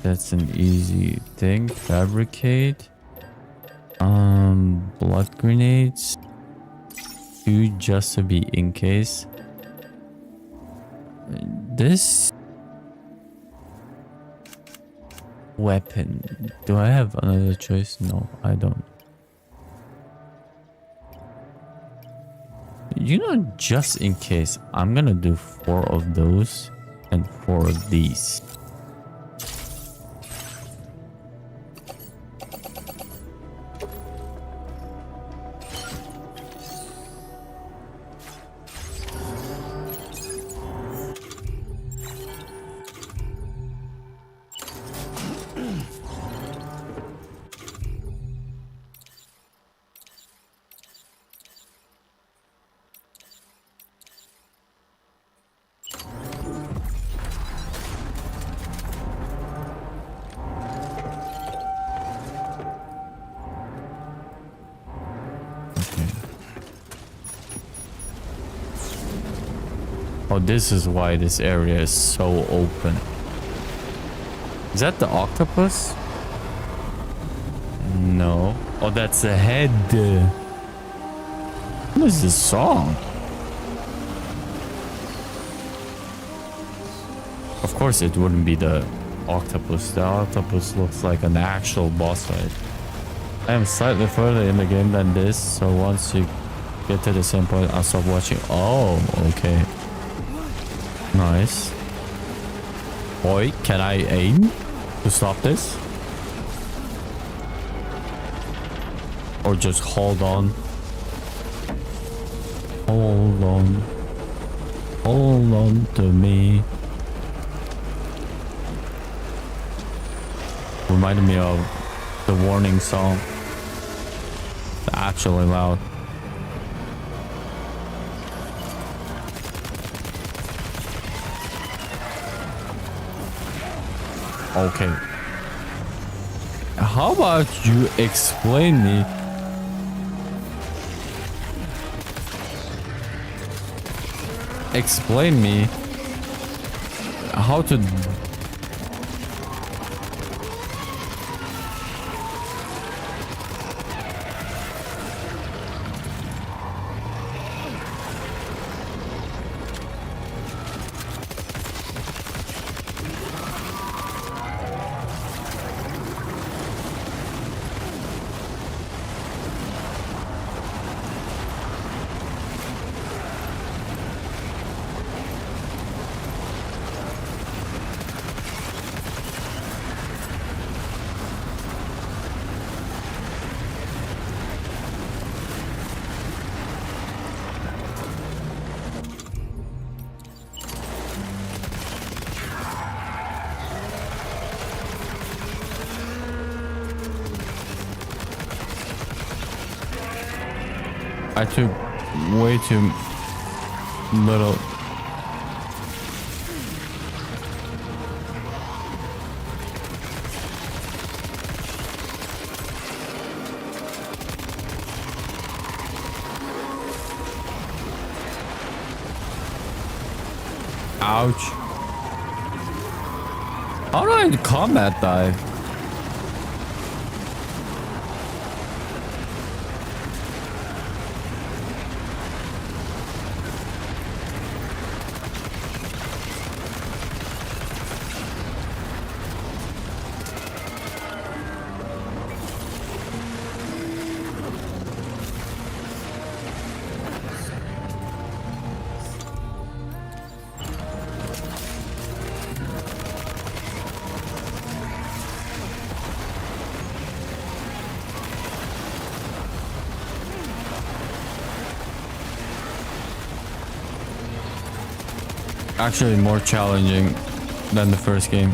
Speaker 1: That's an easy thing. Fabricate. Blood grenades. 2 just to be in case. This weapon. Do I have another choice? No, I don't. You know, just in case, I'm gonna do 4 of those and 4 of these. Oh, this is why this area is so open. Is that the octopus? No. Oh, that's the head. What is this song? Of course it wouldn't be the octopus. The octopus looks like an actual boss fight. I am slightly further in the game than this, so once you get to the same point, I'll stop watching. Oh, okay. Nice. Boy, can I aim to stop this? Or just hold on? Hold on. Hold on to me. Reminded me of the warning song. It's actually loud. Okay. How about you explain me? Explain me how to I took way too little. Ouch. How do I combat dive? Actually more challenging than the first game.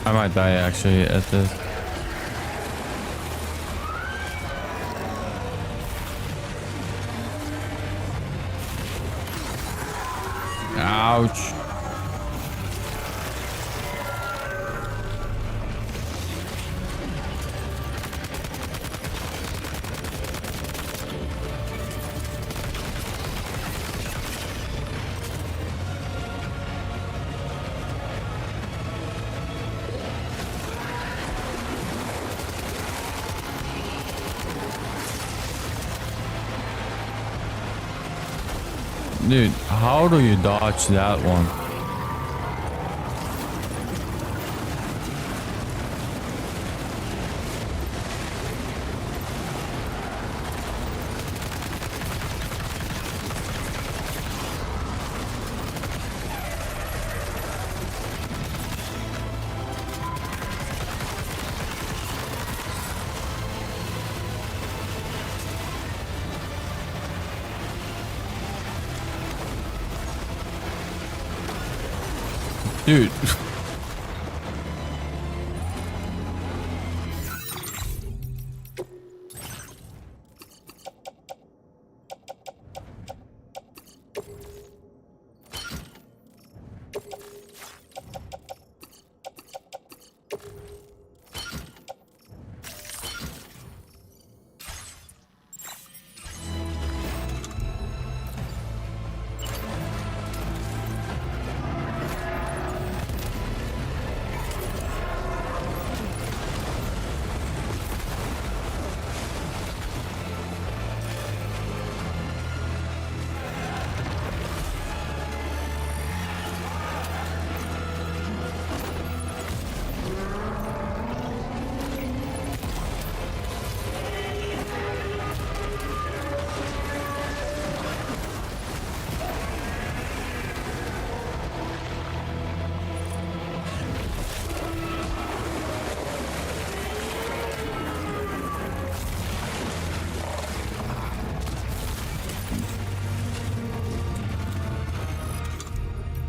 Speaker 1: I might die actually at this. Ouch. Dude, how do you dodge that one? Dude.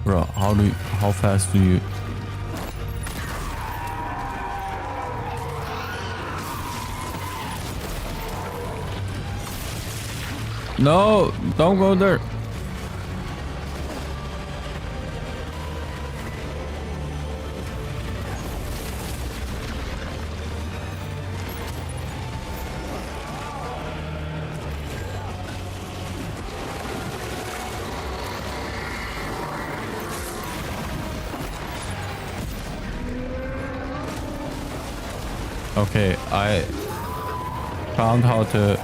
Speaker 1: Bro, how fast do you... No, don't go there. Okay, I found how to...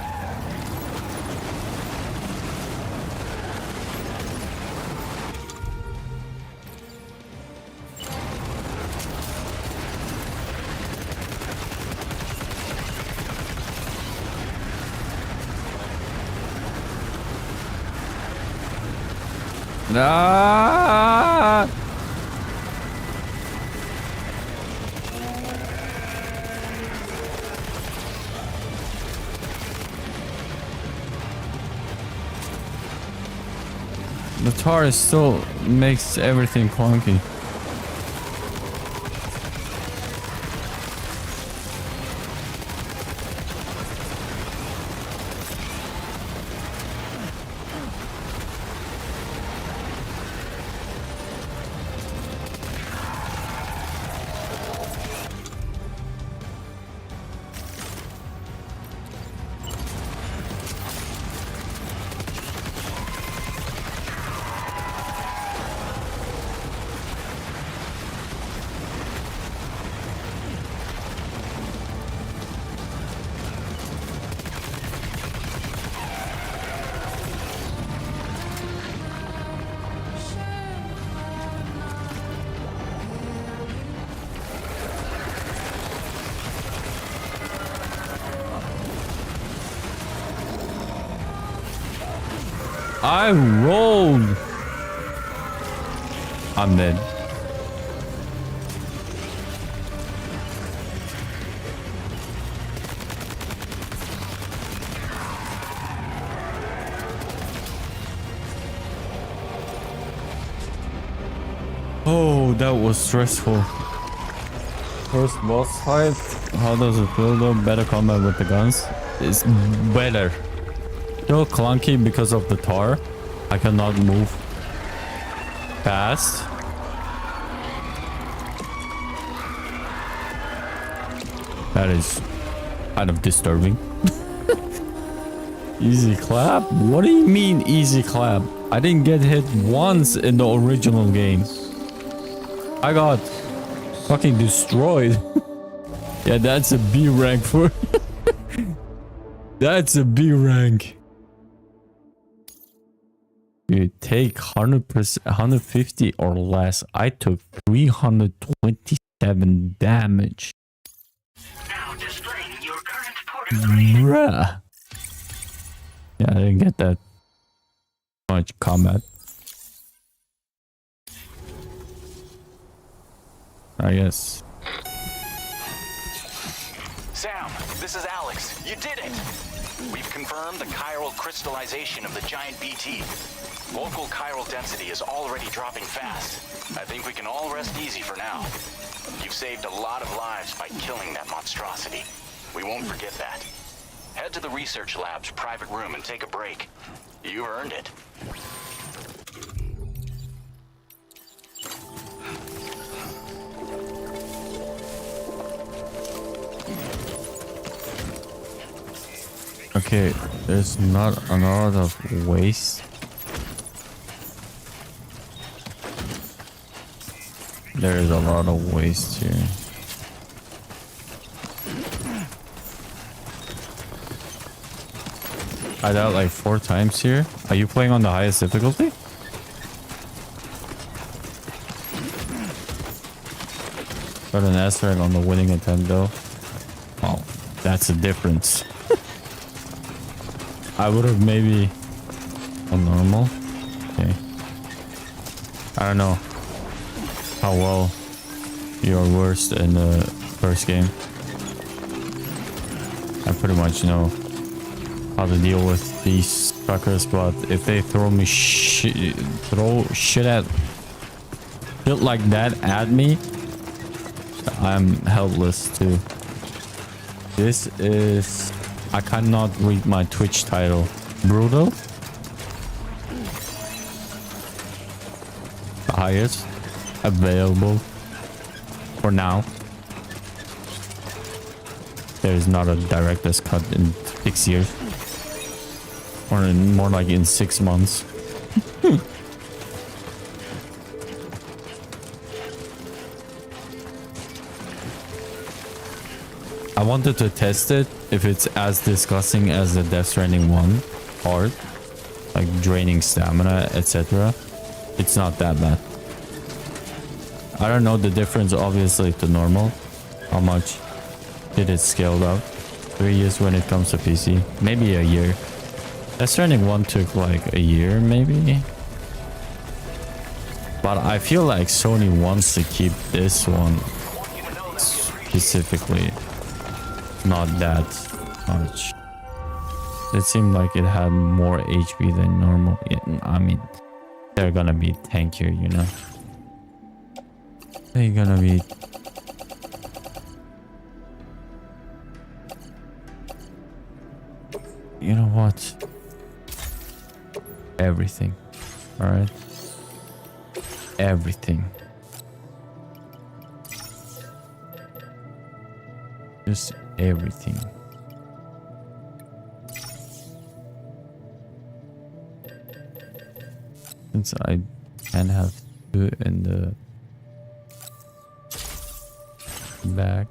Speaker 1: Ah! The tar still makes everything clunky. I rolled. I'm dead. Oh, that was stressful. First boss fight. How does it feel though? Better combat with the guns. It's better. Still clunky because of the tar. I cannot move fast. That is kind of disturbing. Easy clap? What do you mean easy clap? I didn't get hit once in the original game. I got fucking destroyed. Yeah, that's a B rank for... That's a B rank. You take 100%, 150 or less. I took 327 damage.
Speaker 6: Now displaying your current
Speaker 1: Bruh. Yeah, I didn't get that much combat. I guess.
Speaker 12: Sam, this is Alex. You did it! We've confirmed the chiral crystallization of the giant BT. Local chiral density is already dropping fast. I think we can all rest easy for now. You've saved a lot of lives by killing that monstrosity. We won't forget that. Head to the research lab's private room and take a break. You earned it.
Speaker 1: Okay, there's not a lot of waste. There is a lot of waste here. I died like 4 times here. Are you playing on the highest difficulty? Got an S rank on the winning attempt though. Oh, that's a difference. I would have maybe on normal. Okay. I don't know how well you're worse in the first game. I pretty much know how to deal with these suckers, but if they throw shit at shit like that at me, I'm helpless too. This is... I cannot read my Twitch title. Brutal? The highest available for now. There is not a director's cut in 6 years. Or more like in 6 months. I wanted to test it if it's as disgusting as the Death Stranding 1 part, like draining stamina, etc. It's not that bad. I don't know the difference obviously to normal. How much did it scale up? 3 years when it comes to PC, maybe a year. Death Stranding 1 took like a year maybe. But I feel like Sony wants to keep this one specifically not that much. It seemed like it had more HP than normal. I mean, they're gonna be tankier, you know. They're gonna be... You know what? Everything. Alright? Everything. Just everything. Since I can have 2 in the back.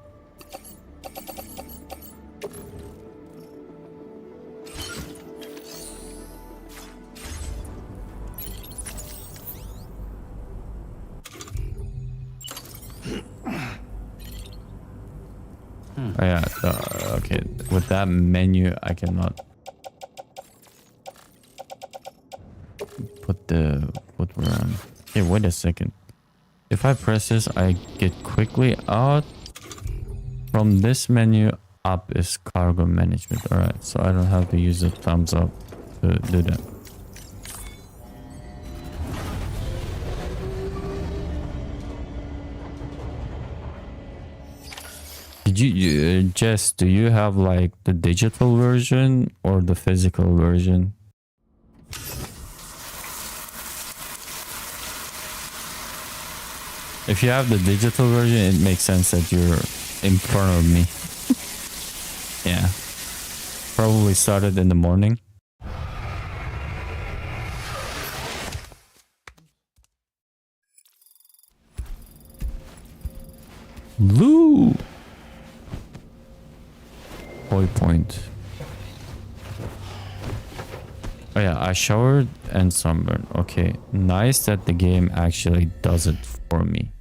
Speaker 1: Oh yeah, okay. With that menu, I cannot put the what we're on. Okay, wait a second. If I press this, I get quickly out. From this menu up is cargo management. All right, so I don't have to use the thumbs up to do that. Did you, Jess, do you have like the digital version or the physical version? If you have the digital version, it makes sense that you're in front of me. Yeah. Probably started in the morning. Lou! Point. Oh yeah, I showered and sunburned. Okay, nice that the game actually does it for me.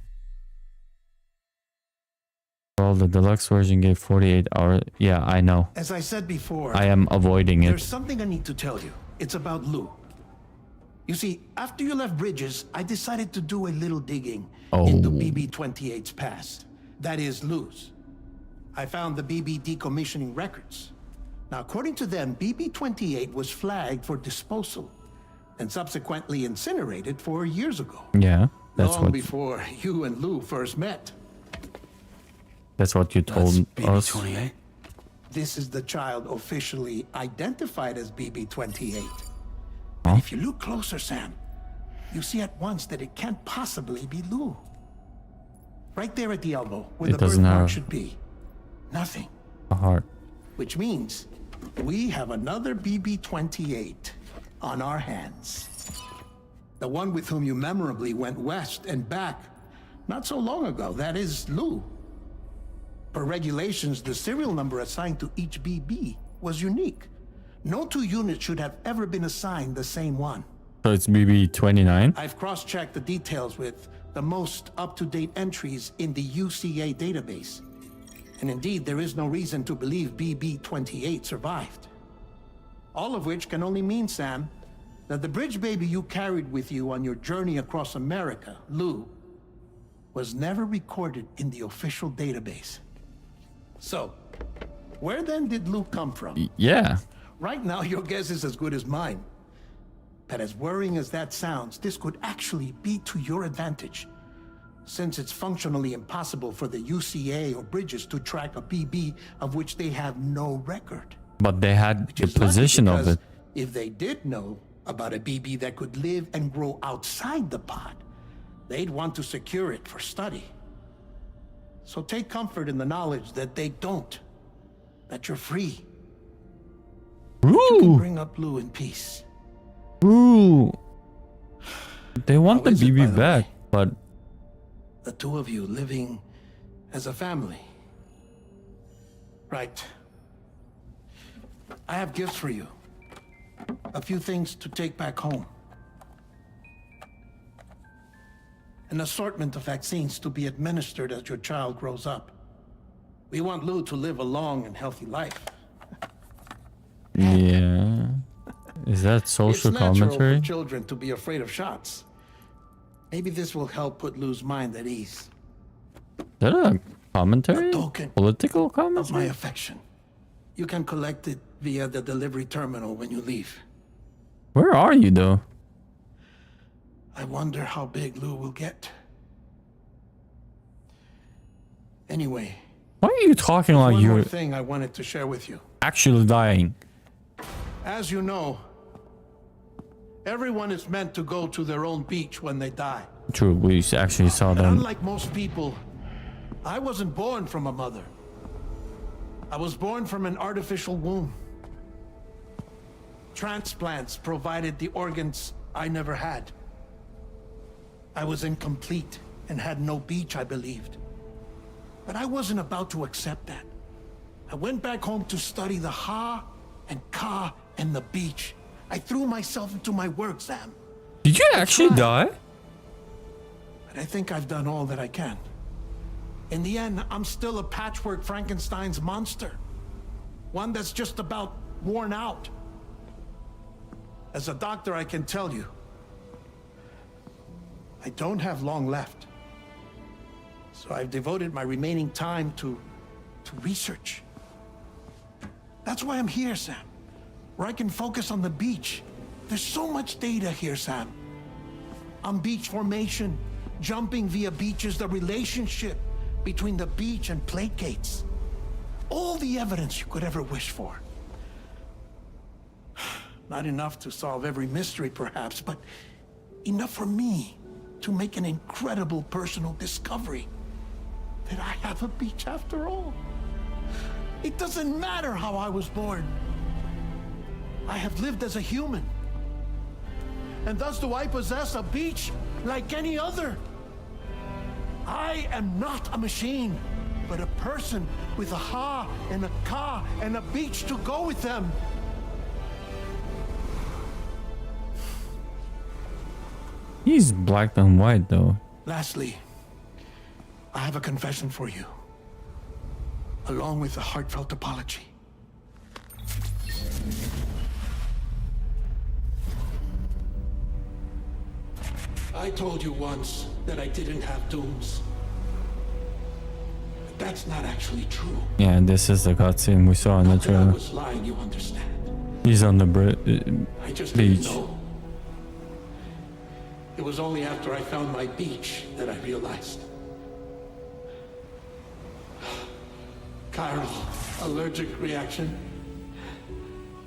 Speaker 1: Well, the deluxe version gave 48 hours. Yeah, I know.
Speaker 13: As I said before,
Speaker 1: I am avoiding it.
Speaker 13: There's something I need to tell you. It's about Lou. You see, after you left Bridges, I decided to do a little digging into BB-28's past. That is, Lou's. I found the BB decommissioning records. Now, according to them, BB-28 was flagged for disposal and subsequently incinerated 4 years ago.
Speaker 1: Yeah, that's
Speaker 13: long
Speaker 1: what...
Speaker 13: before you and Lou first met.
Speaker 1: That's what you told us.
Speaker 13: BB-28? This is the child officially identified as BB-28. Huh? If you look closer, Sam, you see at once that it can't possibly be Lou. Right there at the elbow, where the birthmark should be. Nothing.
Speaker 1: A heart.
Speaker 13: Which means we have another BB-28 on our hands. The one with whom you memorably went west and back not so long ago. That is Lou. Per regulations, the serial number assigned to each BB was unique. No 2 units should have ever been assigned the same one.
Speaker 1: So it's BB-29?
Speaker 13: I've cross-checked the details with the most up-to-date entries in the UCA database. And indeed, there is no reason to believe BB-28 survived. All of which can only mean, Sam, that the bridge baby you carried with you on your journey across America, Lou, was never recorded in the official database. So, where then did Lou come from?
Speaker 1: Yeah.
Speaker 13: Right now, your guess is as good as mine. But as worrying as that sounds, this could actually be to your advantage. since it's functionally impossible for the UCA or Bridges to track a BB of which they have no record.
Speaker 1: But they had the position of it.
Speaker 13: If they did know about a BB that could live and grow outside the pod, they'd want to secure it for study. So take comfort in the knowledge that they don't, that you're free. That you can bring up Blue in peace.
Speaker 1: Ooh. They want the BB back, but...
Speaker 13: The two of you living as a family. Right. I have gifts for you. A few things to take back home. An assortment of vaccines to be administered as your child grows up. We want Lou to live a long and healthy life.
Speaker 1: Yeah. Is that social commentary?
Speaker 13: It's natural for children to be afraid of shots. Maybe this will help put Lou's mind at ease.
Speaker 1: Is that a commentary?
Speaker 13: A token
Speaker 1: Political commentary?
Speaker 13: of my affection. You can collect it via the delivery terminal when you leave.
Speaker 1: Where are you, though?
Speaker 13: I wonder how big Lou will get. Anyway.
Speaker 1: Why are you talking like
Speaker 13: one more
Speaker 1: you're
Speaker 13: thing I wanted to share with you.
Speaker 1: actually dying?
Speaker 13: As you know, everyone is meant to go to their own beach when they die.
Speaker 1: True, we actually saw
Speaker 13: But
Speaker 1: them.
Speaker 13: unlike most people, I wasn't born from a mother. I was born from an artificial womb. Transplants provided the organs I never had. I was incomplete and had no beach, I believed. But I wasn't about to accept that. I went back home to study the Ha and Ka and the beach. I threw myself into my work, Sam.
Speaker 1: Did you actually die?
Speaker 13: But I think I've done all that I can. In the end, I'm still a patchwork Frankenstein's monster. One that's just about worn out. As a doctor, I can tell you, I don't have long left. So I've devoted my remaining time to research. That's why I'm here, Sam. Where I can focus on the beach. There's so much data here, Sam. On beach formation, jumping via beaches, the relationship between the beach and plate gates. All the evidence you could ever wish for. Not enough to solve every mystery, perhaps, but enough for me to make an incredible personal discovery. That I have a beach after all. It doesn't matter how I was born. I have lived as a human. And thus do I possess a beach like any other. I am not a machine, but a person with a Ha and a Ka and a beach to go with them.
Speaker 1: He's black and white, though.
Speaker 13: Lastly, I have a confession for you, along with a heartfelt apology. I told you once that I didn't have dooms. But that's not actually true.
Speaker 1: Yeah, this is the cutscene we saw in the
Speaker 13: I
Speaker 1: trailer.
Speaker 13: was lying, you understand.
Speaker 1: He's on the
Speaker 13: I just
Speaker 1: beach.
Speaker 13: didn't know. It was only after I found my beach that I realized. Chiral allergic reaction.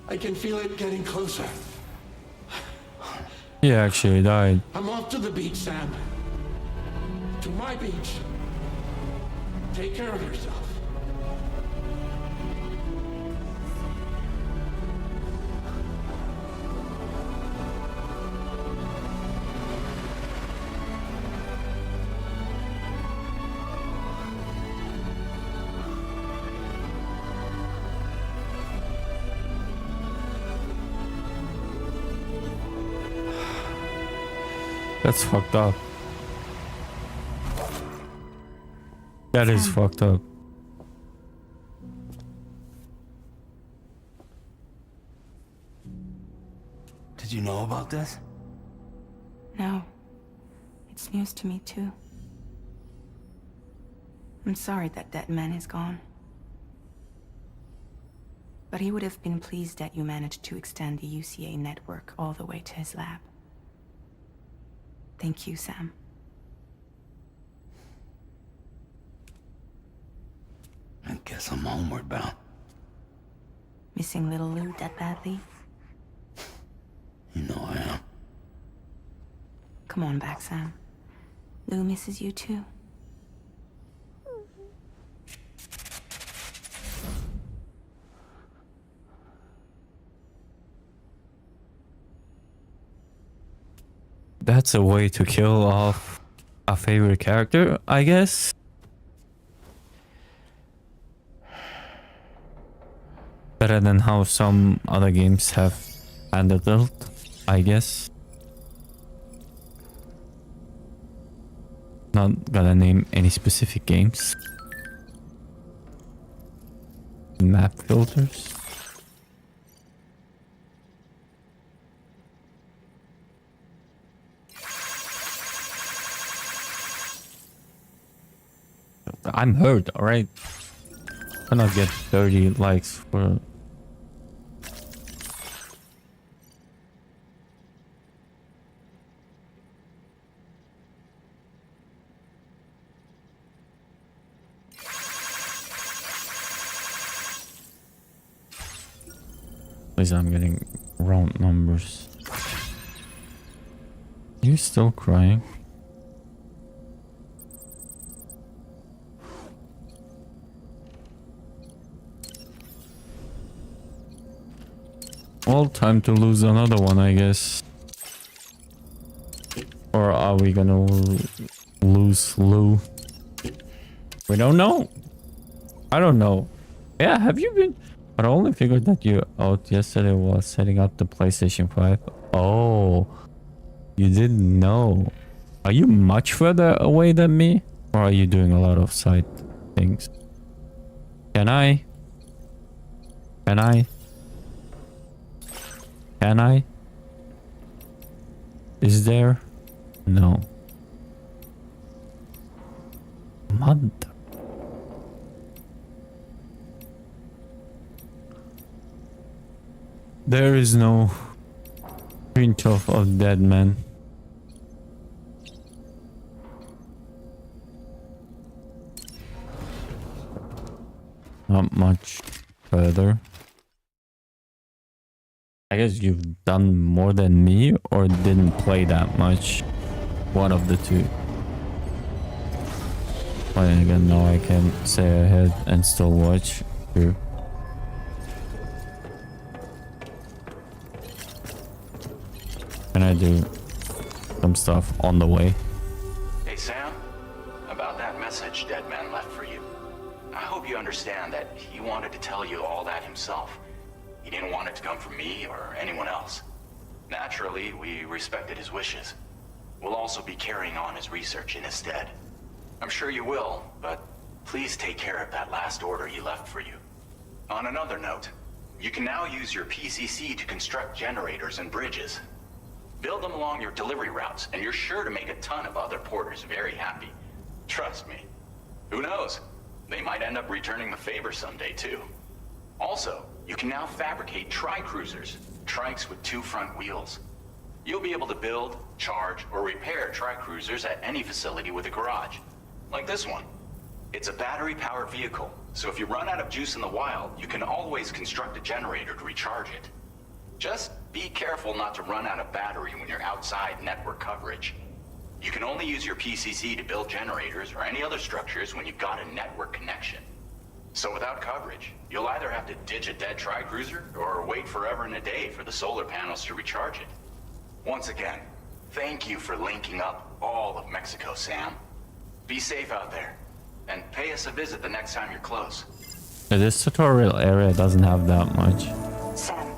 Speaker 13: I can feel it getting closer.
Speaker 1: He actually died.
Speaker 13: I'm off to the beach, Sam. To my beach. Take care of yourself.
Speaker 1: That's fucked up. That is fucked up.
Speaker 4: Did you know about this?
Speaker 2: No. It's news to me, too. I'm sorry that that man is gone. But he would have been pleased that you managed to extend the UCA network all the way to his lab. Thank you, Sam.
Speaker 4: I guess I'm homeward bound.
Speaker 2: Missing little Lou that badly?
Speaker 4: You know I am.
Speaker 2: Come on back, Sam. Lou misses you too.
Speaker 1: That's a way to kill off a favorite character, I guess. Better than how some other games have handled it, I guess. Not gonna name any specific games. Map filters. I'm hurt, alright? Cannot get 30 likes for... Please, I'm getting round numbers. You still crying? Well, time to lose another one, I guess. Or are we gonna lose Lou? We don't know. I don't know. Yeah, have you been... But I only figured that you out yesterday was setting up the PlayStation 5. Oh, you didn't know. Are you much further away than me? Or are you doing a lot of side things? Can I? Can I? Can I? Is there? No. Mother. There is no print of dead man. Not much further. I guess you've done more than me or didn't play that much. One of the two. But again, now I can say ahead and still watch here. Can I do some stuff on the way?
Speaker 12: Hey, Sam. About that message Deadman left for you. I hope you understand that he wanted to tell you all that himself. He didn't want it to come from me or anyone else. Naturally, we respected his wishes. We'll also be carrying on his research in his stead. I'm sure you will, but please take care of that last order he left for you. On another note, you can now use your PCC to construct generators and bridges. Build them along your delivery routes, and you're sure to make a ton of other porters very happy. Trust me. Who knows? They might end up returning the favor someday, too. Also, you can now fabricate tri-cruisers, trikes with 2 front wheels. You'll be able to build, charge, or repair tri-cruisers at any facility with a garage. Like this one. It's a battery-powered vehicle, so if you run out of juice in the wild, you can always construct a generator to recharge it. Just be careful not to run out of battery when you're outside network coverage. You can only use your PCC to build generators or any other structures when you've got a network connection. So without coverage, you'll either have to ditch a dead tri-cruiser or wait forever and a day for the solar panels to recharge it. Once again, thank you for linking up all of Mexico, Sam. Be safe out there, and pay us a visit the next time you're close.
Speaker 1: This tutorial area doesn't have that much.
Speaker 2: Sam,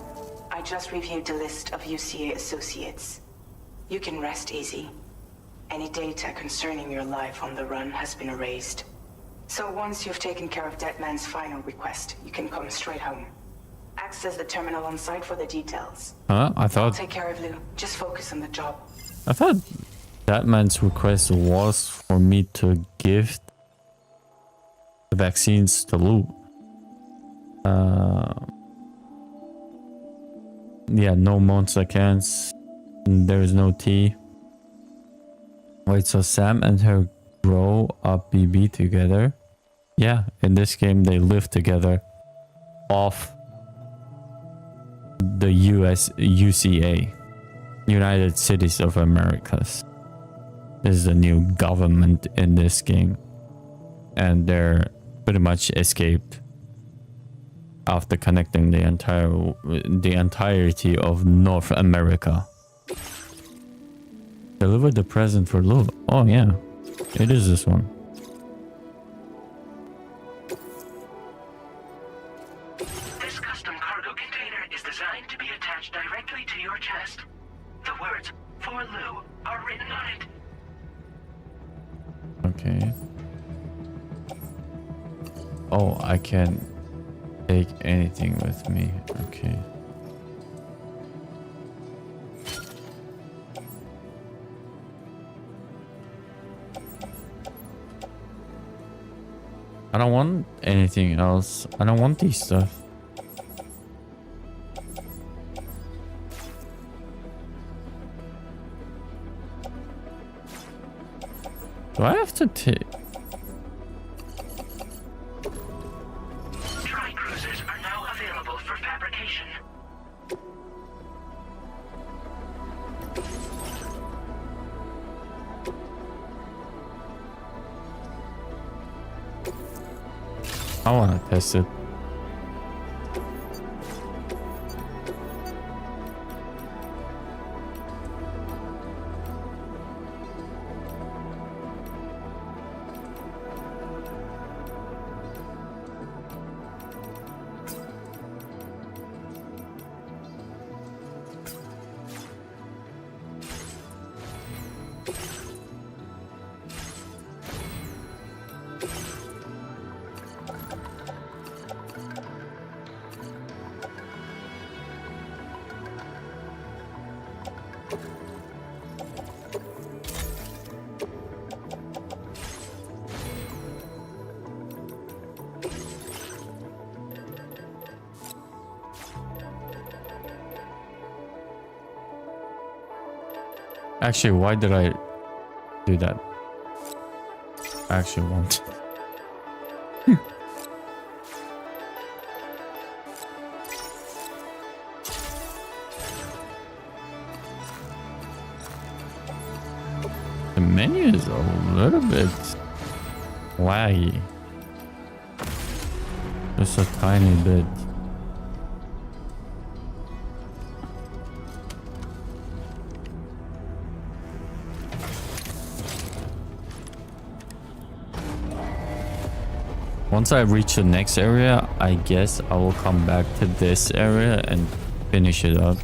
Speaker 2: I just reviewed the list of UCA associates. You can rest easy. Any data concerning your life on the run has been erased. So once you've taken care of Deadman's final request, you can come straight home. Access the terminal on site for the details.
Speaker 1: Huh? I
Speaker 2: I'll
Speaker 1: thought
Speaker 2: take care of Lou. Just focus on the job.
Speaker 1: that man's request was for me to give the vaccines to Lou. Yeah, no Monster cans. There is no tea. Wait, so Sam and her grow up BB together? Yeah, in this game they live together off the UCA, United Cities of Americas. Is the new government in this game, and they're pretty much escaped after connecting the entirety of North America. Deliver the present for Lou. Oh yeah, it is this one.
Speaker 6: This custom cargo container is designed to be attached directly to your chest. The words "For Lou" are written on it.
Speaker 1: Okay. Oh, I can take anything with me. Okay. I don't want anything else. I don't want these stuff. Do I have to take...
Speaker 6: Tri-cruisers are now available for fabrication.
Speaker 1: I want to test it. Actually, why did I do that? I actually want. The menu is a little bit laggy. Just a tiny bit. Once I reach the next area, I guess I will come back to this area and finish it up.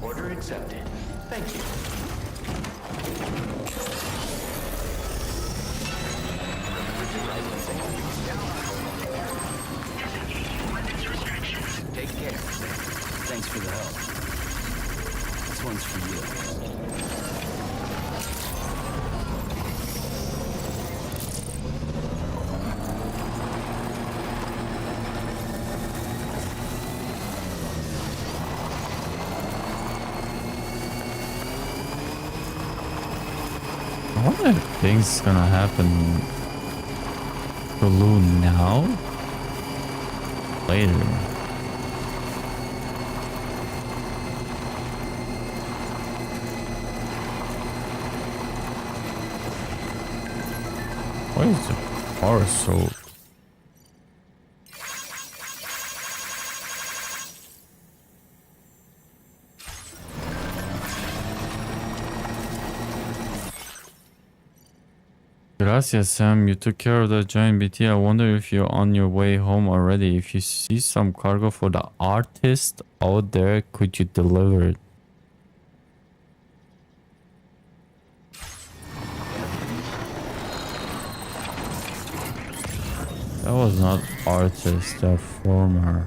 Speaker 9: Order accepted. Thank you. Take care. Thanks for the help. This one's for you.
Speaker 1: I wonder if things gonna happen to Lou now? Later. Why is the car so... Gracias, Sam. You took care of the giant BT. I wonder if you're on your way home already. If you see some cargo for the artist out there, could you deliver it? That was not artist, that former.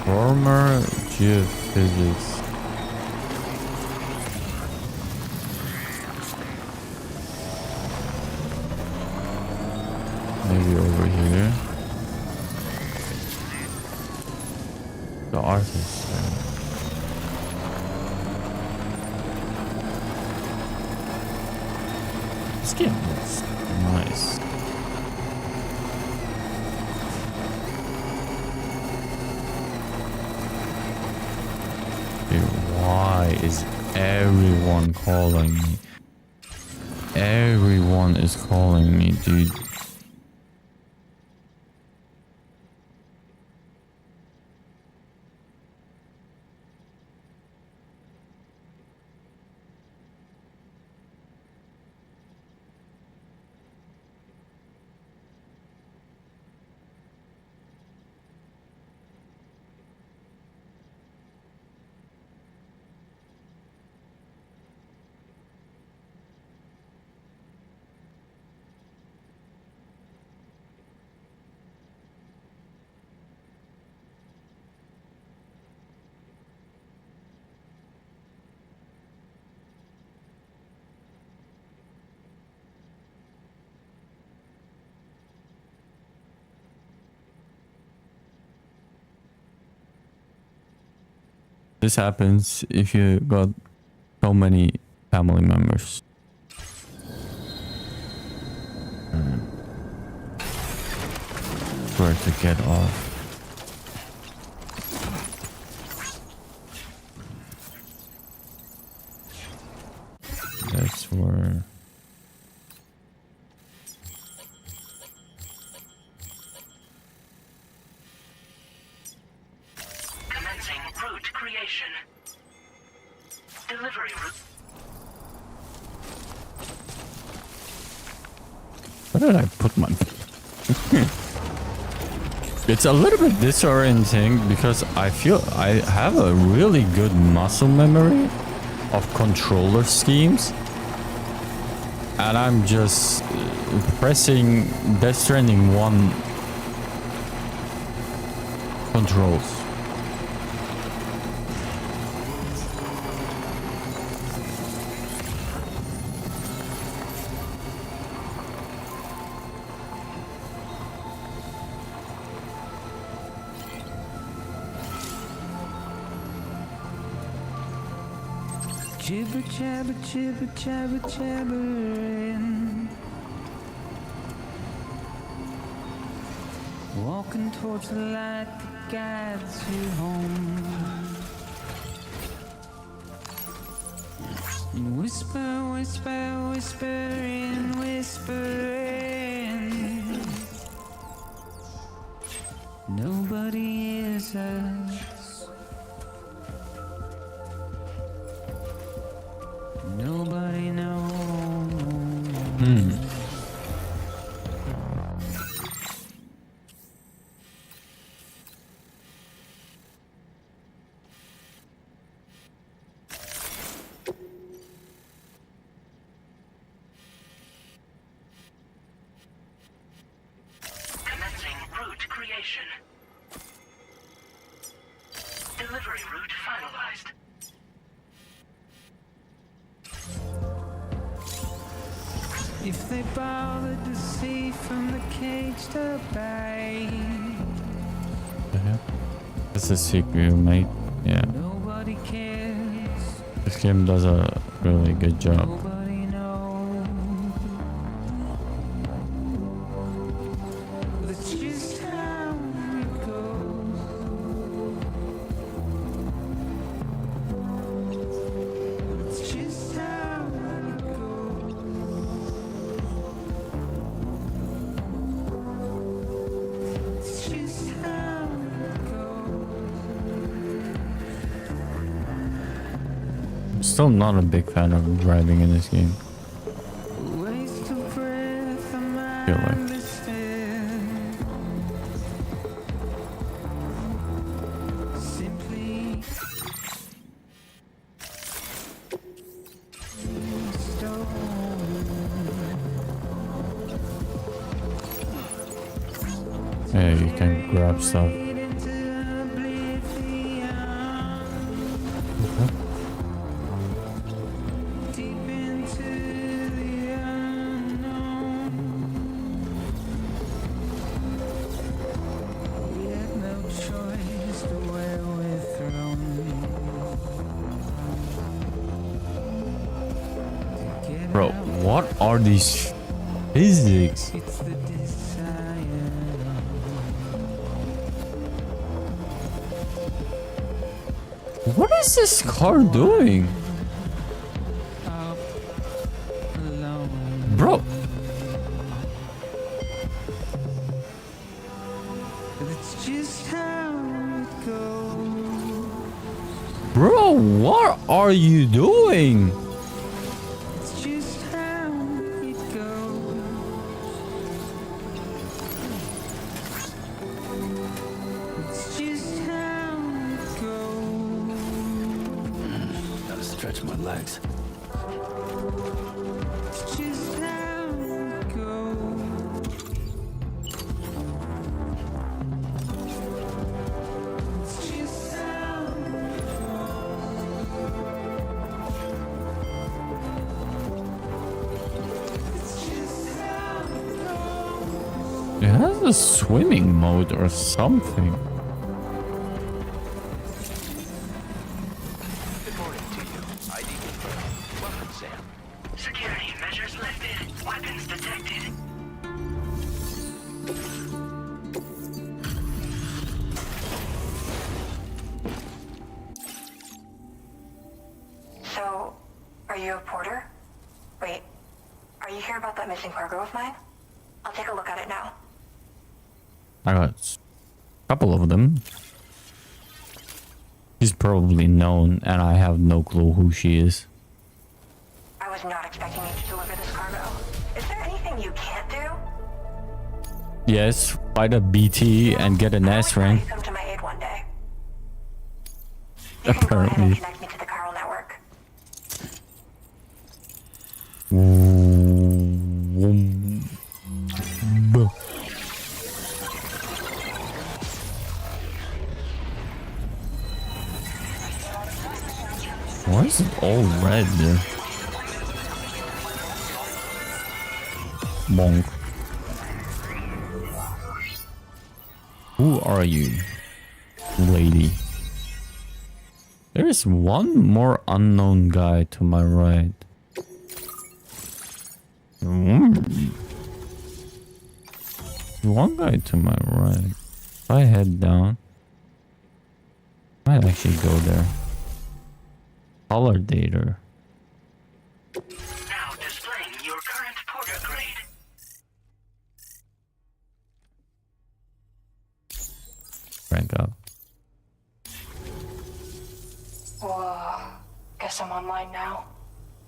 Speaker 1: Former geophysics. Maybe over here. The artist. This game is nice. Dude, why is everyone calling me? Everyone is calling me, dude. This happens if you got so many family members. Where to get off. That's where...
Speaker 6: Commencing route creation. Delivery route.
Speaker 1: Where did I put my... It's a little bit disorienting because I feel I have a really good muscle memory of controller schemes. And I'm just pressing Death Stranding 1 controls.
Speaker 15: Jibber jabber jibber jabber jabbering, walking towards the light that guides you home. And whisper, whisper, whispering, whispering. Nobody hears us. Nobody knows.
Speaker 6: Commencing route creation. Delivery route finalized.
Speaker 15: If they bothered to see from the cage to bay.
Speaker 1: This is secret, mate. Yeah.
Speaker 15: Nobody cares.
Speaker 1: This game does a really good job.
Speaker 15: Nobody knows. That's just how it goes. It's just how it goes. It's just how it goes.
Speaker 1: I'm still not a big fan of driving in this game.
Speaker 15: Waste of breath, I
Speaker 1: Feel like.
Speaker 15: understand. Simply
Speaker 1: Yeah, you can grab stuff. Bro, what are are these physics?
Speaker 15: It's the desire.
Speaker 1: What is this car doing? Bro.
Speaker 15: It's just how it goes.
Speaker 1: Bro, what are you doing?
Speaker 15: It's just how it goes. It's just how it goes.
Speaker 4: Gotta stretch my legs.
Speaker 15: It's just how it goes. It's just how
Speaker 1: It has a swimming mode or something.
Speaker 9: Reporting to you. ID confirmed. Welcome, Sam.
Speaker 6: Security measures lifted. Weapons detected.
Speaker 16: So, are you a porter? Wait, are you here about that missing cargo of mine? I'll take a look at it now.
Speaker 1: I got a couple of them. She's probably known, and I have no clue who she is.
Speaker 16: I was not expecting you to deliver this cargo. Is there anything you can't do?
Speaker 1: Yes, fight a BT and get an S rank.
Speaker 16: Come to my aid one day. You can go ahead and
Speaker 1: Apparently.
Speaker 16: connect me to the chiral network.
Speaker 1: Why is it all red? Monk. Who are you, lady? There is one more unknown guy to my right. One guy to my right. If I head down, I might actually go there. Color dater.
Speaker 6: Now displaying your current porter grade.
Speaker 1: Rank up.
Speaker 16: Whoa. Guess I'm online now.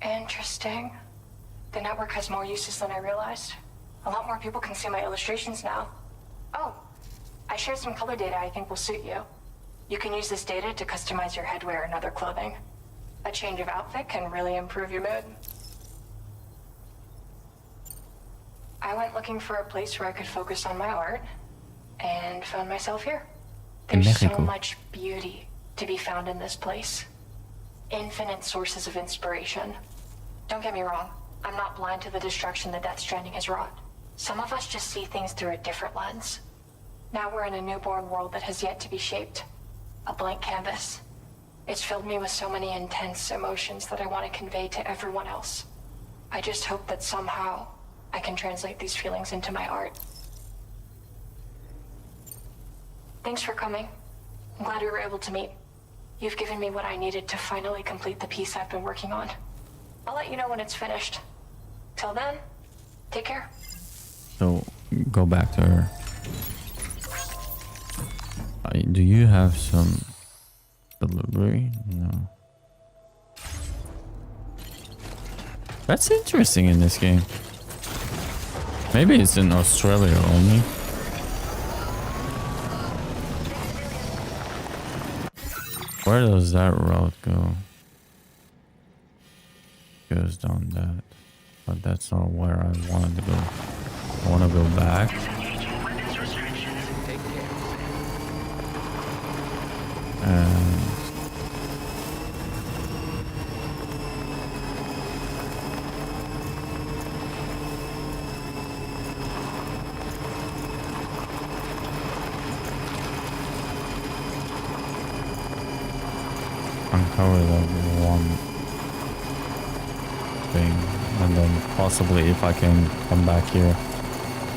Speaker 16: Interesting. The network has more uses than I realized. A lot more people can see my illustrations now. Oh, I shared some color data I think will suit you. You can use this data to customize your headwear and other clothing. A change of outfit can really improve your mood. I went looking for a place where I could focus on my art, and found myself here.
Speaker 1: In
Speaker 16: There's so
Speaker 1: Mexico.
Speaker 16: much beauty to be found in this place. Infinite sources of inspiration. Don't get me wrong, I'm not blind to the destruction that Death Stranding has wrought. Some of us just see things through a different lens. Now we're in a newborn world that has yet to be shaped. A blank canvas. It's filled me with so many intense emotions that I want to convey to everyone else. I just hope that somehow I can translate these feelings into my art. Thanks for coming. I'm glad we were able to meet. You've given me what I needed to finally complete the piece I've been working on. I'll let you know when it's finished. Till then, take care.
Speaker 1: So go back to her. Do you have some delivery? No. That's interesting in this game. Maybe it's in Australia only. Where does that route go? Goes down that. But that's not where I wanted to go. I want to go back. And uncover that one thing. and then possibly if I can come back here,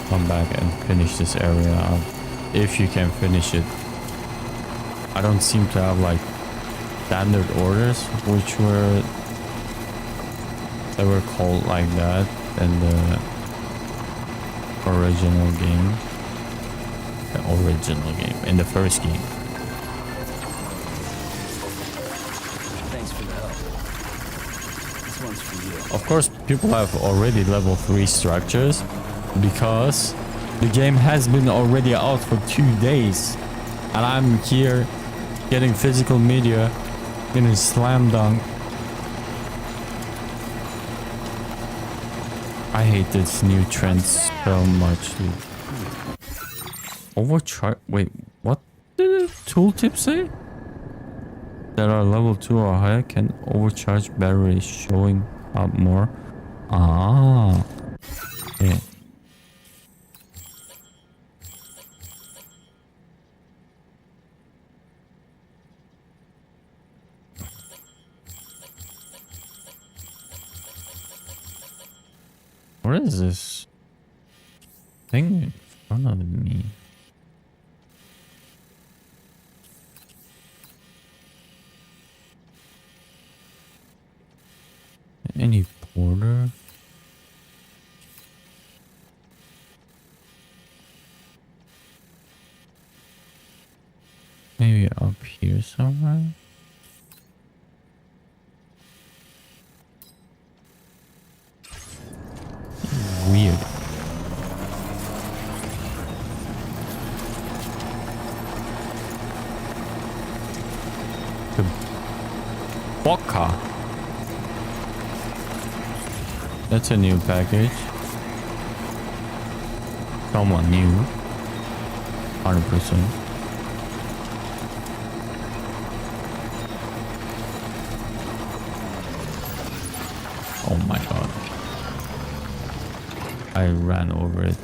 Speaker 1: come back and finish this area out. If you can finish it. I don't seem to have like standard orders, which were they were called like that in the original game. In the first game.
Speaker 4: Thanks for the help. This one's for you.
Speaker 1: Of course, people have already level 3 structures because the game has been already out for 2 days. And I'm here getting physical media, getting slam dunk. I hate this new trend so much, dude. Overcharge. Wait, what did the tooltip say? That are level 2 or higher can overcharge batteries, showing up more. Ah. Yeah. What is this thing in front of me? Any porter? Maybe up here somewhere? Weird. The Boca. That's a new package. Someone new. 100%. Oh my god. I ran over it.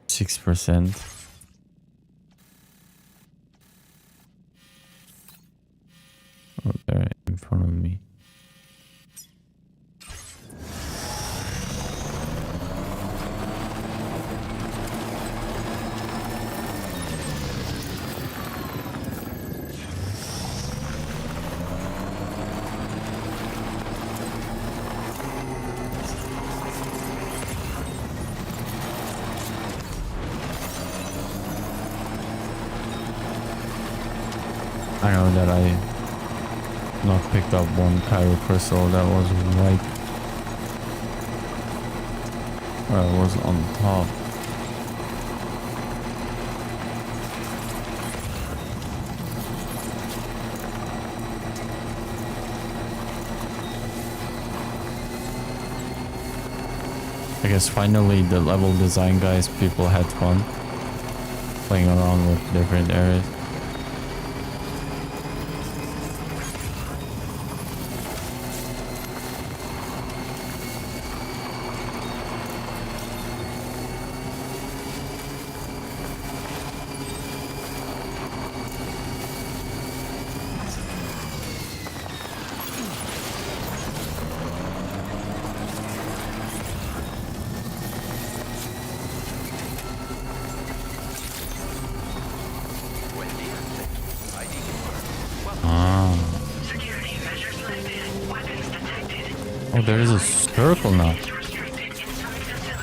Speaker 1: %. Oh, there in front of me. I know that I not picked up one Cairo crystal that was right where I was on top. I guess finally the level design guys, people had fun playing around with different areas. Oh, there is a circle now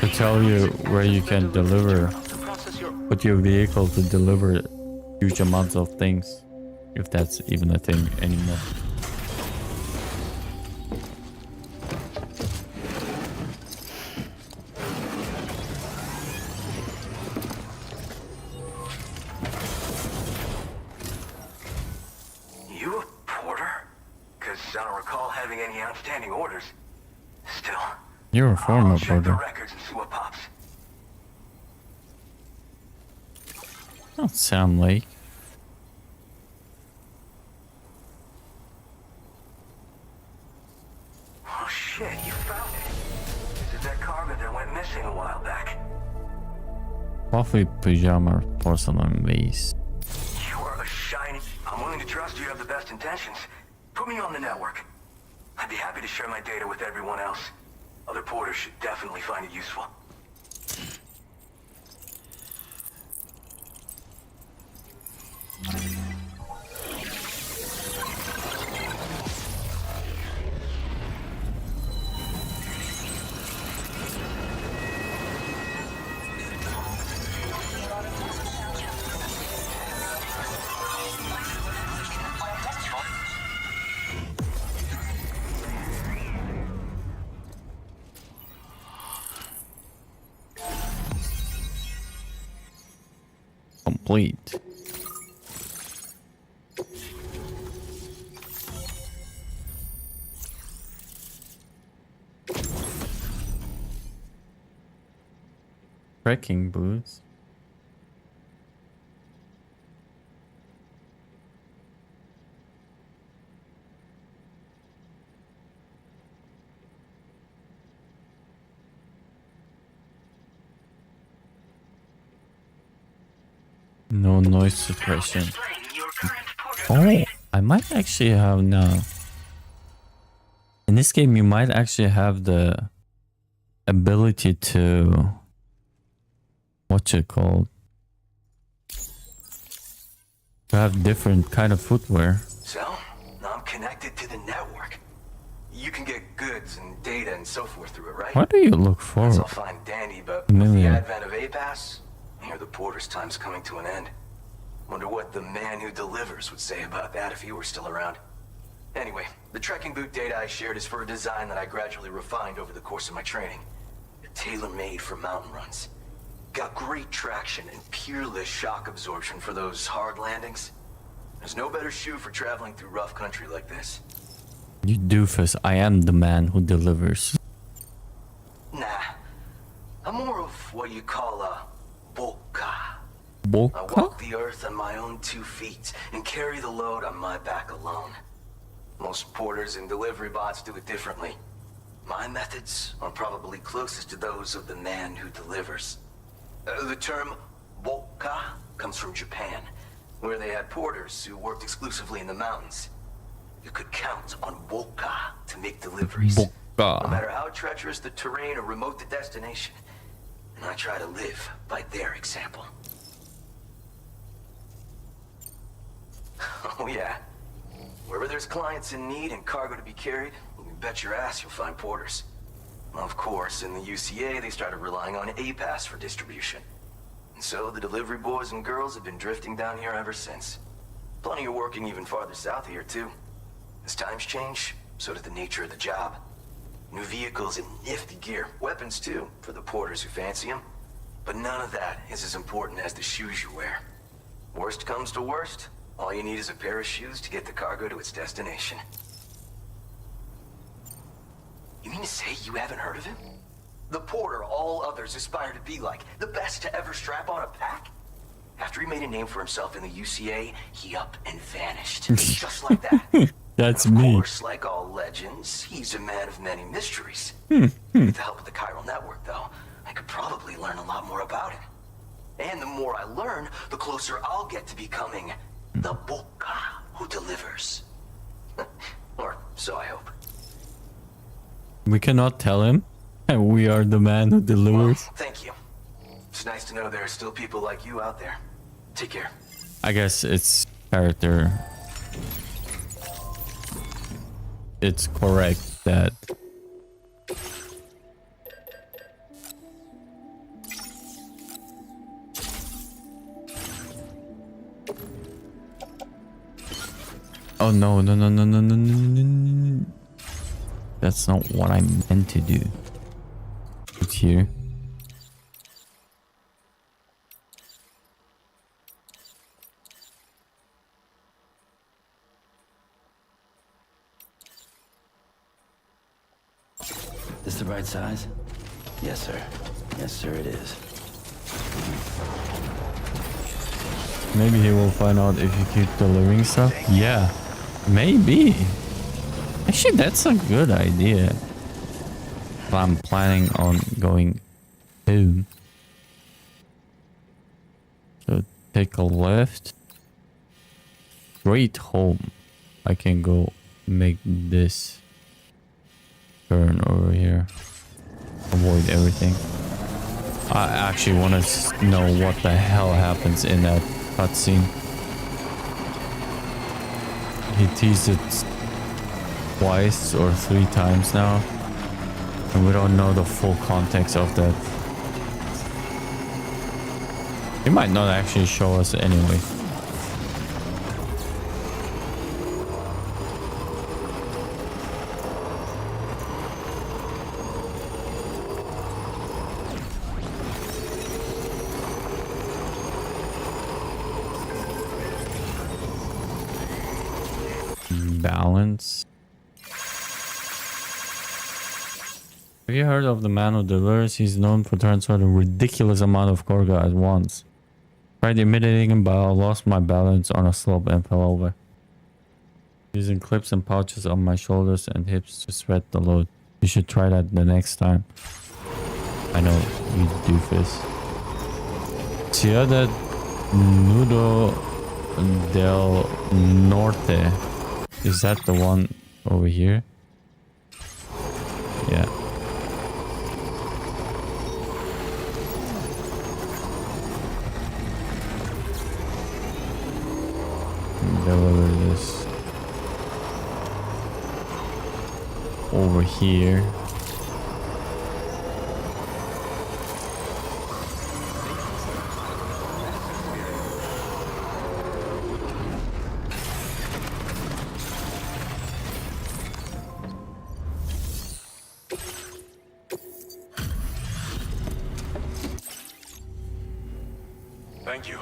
Speaker 1: to tell you where you can deliver, put your vehicle to deliver huge amounts of things, if that's even a thing anymore.
Speaker 11: You a porter? Because I don't recall having any outstanding orders. Still,
Speaker 1: You're a former
Speaker 11: I'll check the
Speaker 1: porter.
Speaker 11: records and see what pops.
Speaker 1: Not Sam Lake.
Speaker 11: Oh shit, you found it. Is it that cargo that went missing a while back?
Speaker 1: Coffee, pajama, porcelain vase.
Speaker 11: You're a shiny... I'm willing to trust you have the best intentions, Put me on the network. I'd be happy to share my data with everyone else. Other porters should definitely find it useful.
Speaker 1: Complete. Trekking boots. No noise suppression. Oh, I might actually have now. In this game, you might actually have the ability to, what's it called? To have different kind of footwear.
Speaker 11: So, now I'm connected to the network. You can get goods and data and so forth through it, right?
Speaker 1: What do you look for?
Speaker 11: That's all fine dandy, but with the advent of A-Pass, I hear the porter's time's coming to an end. Wonder what the man who delivers would say about that if he were still around. Anyway, the trekking boot data I shared is for a design that I gradually refined over the course of my training. They're tailor-made for mountain runs. Got great traction and peerless shock absorption for those hard landings. There's no better shoe for traveling through rough country like this.
Speaker 1: You doofus, I am the man who delivers.
Speaker 11: Nah, I'm more of what you call a boka.
Speaker 1: Boka?
Speaker 11: I walk the earth on my own 2 feet and carry the load on my back alone. Most porters and delivery bots do it differently. My methods are probably closest to those of the man who delivers. The term boka comes from Japan, where they had porters who worked exclusively in the mountains. You could count on boka to make deliveries.
Speaker 1: Boka.
Speaker 11: No matter how treacherous the terrain or remote the destination. And I try to live by their example. Oh yeah. Wherever there's clients in need and cargo to be carried, you bet your ass you'll find porters. Of course, in the UCA, they started relying on A-Pass for distribution. And so the delivery boys and girls have been drifting down here ever since. Plenty of working even farther south here, too. As times change, so does the nature of the job. New vehicles and nifty gear. Weapons, too, for the porters who fancy them. But none of that is as important as the shoes you wear. Worst comes to worst, all you need is a pair of shoes to get the cargo to its destination. You mean to say you haven't heard of him? The porter all others aspire to be like, the best to ever strap on a pack? After he made a name for himself in the UCA, he up and vanished. Just like that.
Speaker 1: That's
Speaker 11: and of
Speaker 1: me.
Speaker 11: course, like all legends, he's a man of many mysteries. With the help of the chiral network, though, I could probably learn a lot more about him. And the more I learn, the closer I'll get to becoming the boka who delivers. Or so I hope.
Speaker 1: We cannot tell him. And we are the man who delivers.
Speaker 11: Well, thank you. It's nice to know there are still people like you out there. Take care.
Speaker 1: I guess it's character. It's correct that oh no. That's not what I meant to do. It's here.
Speaker 4: This the right size? Yes, sir. Yes, sir, it is.
Speaker 1: Maybe he will find out if you keep delivering stuff. Yeah, maybe. Actually, that's a good idea. But I'm planning on going home. So take a left. Straight home. I can go make this turn over here. Avoid everything. I actually want to know what the hell happens in that cutscene. He teased it twice or 3 times now, and we don't know the full context of that. He might not actually show us anyway. Balance. Have you heard of the man who delivers? He's known for transferring a ridiculous amount of cargo at once. Tried imitating him, but I lost my balance on a slope and fell over. Using clips and pouches on my shoulders and hips to spread the load. You should try that the next time. I know, you doofus. Ciudad Nudo del Norte. Is that the one over here? Yeah. Deliver this over here.
Speaker 8: Thank you.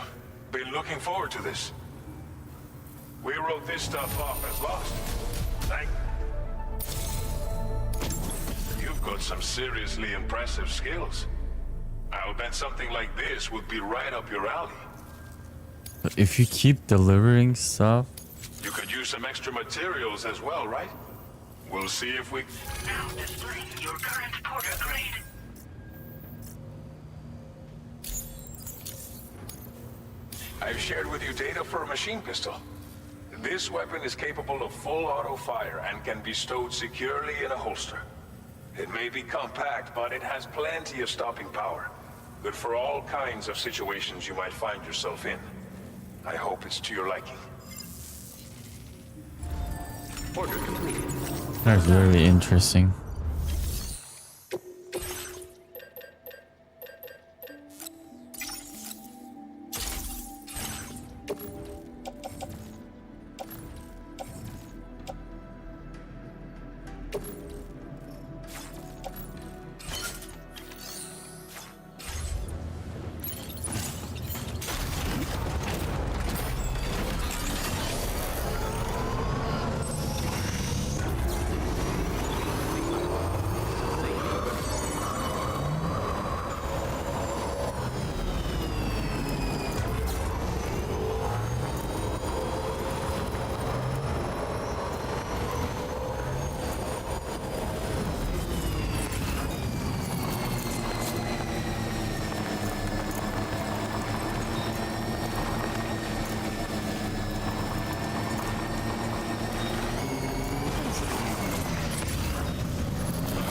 Speaker 8: Been looking forward to this. We wrote this stuff off as lost. You've got some seriously impressive skills. I'll bet something like this would be right up your alley.
Speaker 1: If you keep delivering stuff,
Speaker 8: you could use some extra materials as well, right? We'll see if we...
Speaker 6: Now displaying your current porter grade.
Speaker 8: I've shared with you data for a machine pistol. This weapon is capable of full auto fire and can be stowed securely in a holster. It may be compact, but it has plenty of stopping power. Good for all kinds of situations you might find yourself in. I hope it's to your liking.
Speaker 9: Order completed.
Speaker 1: That's very interesting.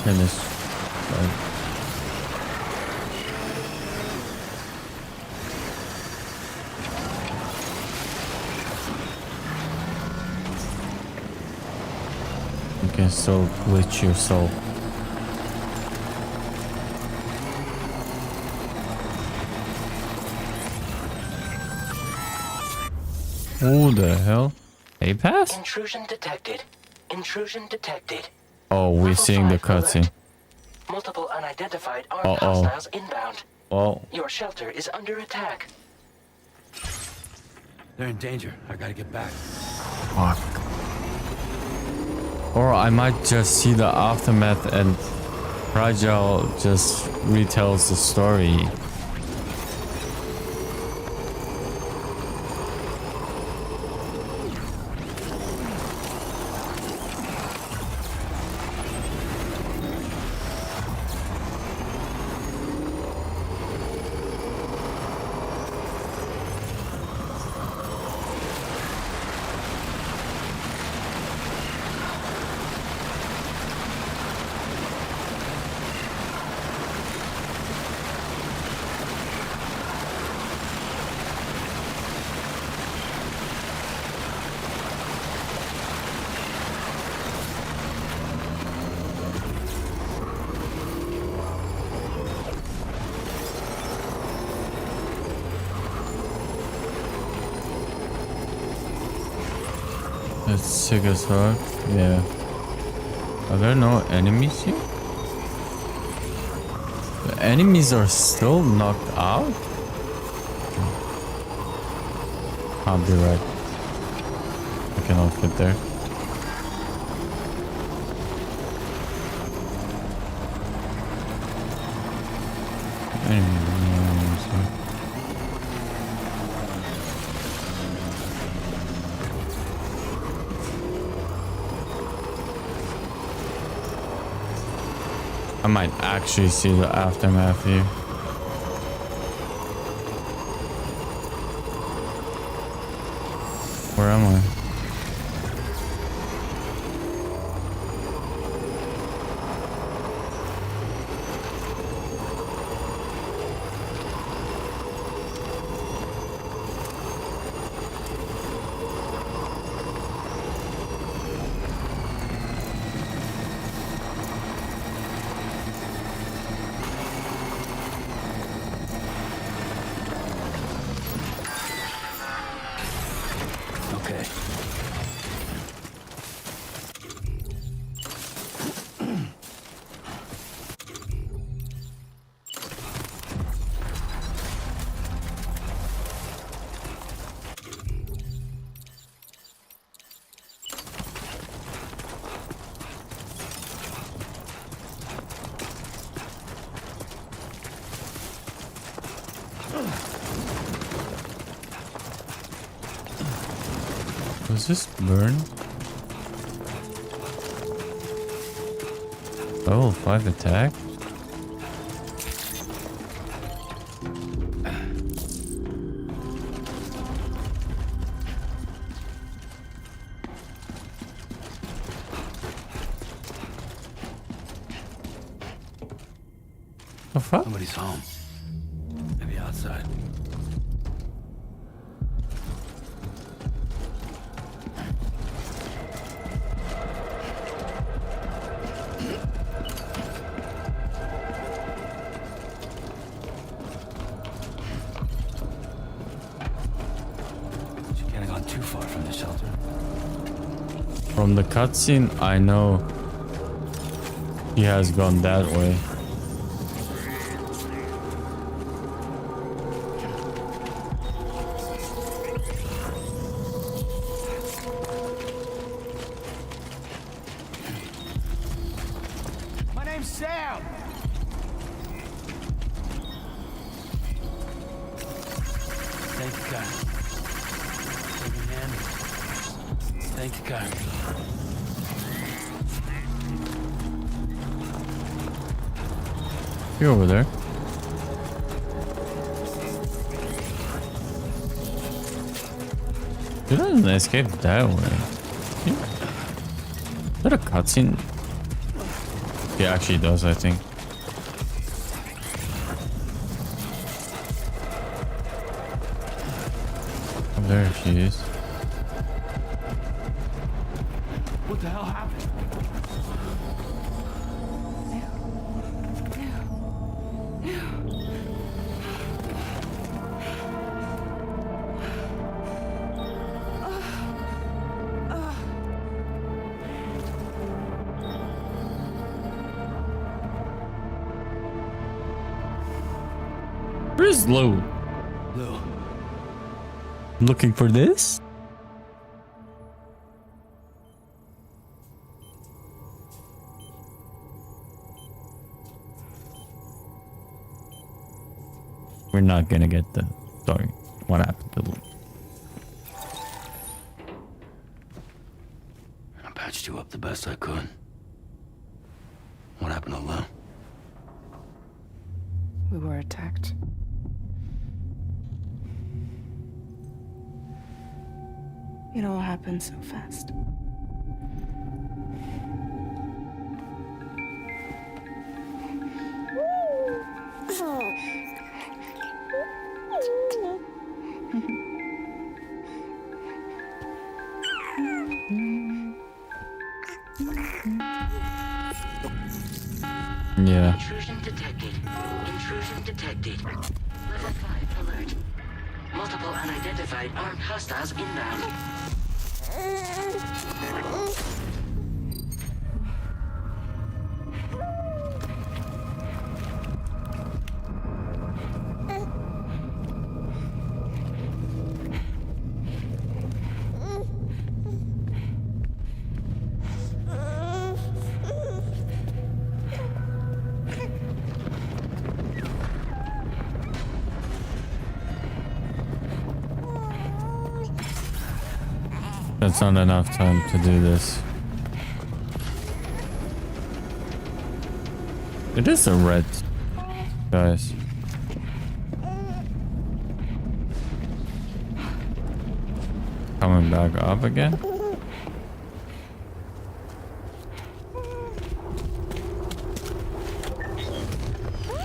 Speaker 1: Goodness. You can still glitch yourself. Who the hell? A-pass?
Speaker 7: Intrusion detected. Intrusion detected.
Speaker 1: Oh, we're seeing the cutscene.
Speaker 7: Multiple unidentified armed hostiles inbound.
Speaker 1: Oh.
Speaker 7: Your shelter is under attack.
Speaker 4: They're in danger. I gotta get back.
Speaker 1: Fuck. Or I might just see the aftermath and Fragile just retells the story. That's sick as fuck. Yeah. Are there no enemies here? The enemies are still knocked out? I'll be right. I cannot fit there. I might actually see the aftermath here. Where am I?
Speaker 4: Okay.
Speaker 1: Does this burn? Level 5 attack? The fuck?
Speaker 4: Somebody's home. Maybe outside. She can't have gone too far from the shelter.
Speaker 1: From the cutscene, I know he has gone that way.
Speaker 5: My name's Sam.
Speaker 4: Thank you, guys. Give me a hand. Thank you, guys.
Speaker 1: You over there? He doesn't escape that way. Is that a cutscene? He actually does, I think. Oh, there she is.
Speaker 5: What the hell happened?
Speaker 1: Where's Lou?
Speaker 4: Lou.
Speaker 1: Looking for this? We're not gonna get the story. What happened to Lou?
Speaker 4: I patched you up the best I could. What happened to Lou?
Speaker 2: We were attacked. It all happened so fast.
Speaker 1: Yeah.
Speaker 7: Intrusion detected. Intrusion detected. Level 5 alert. Multiple unidentified armed hostiles inbound.
Speaker 1: That's not enough time to do this. It is a red, guys. Coming back up again.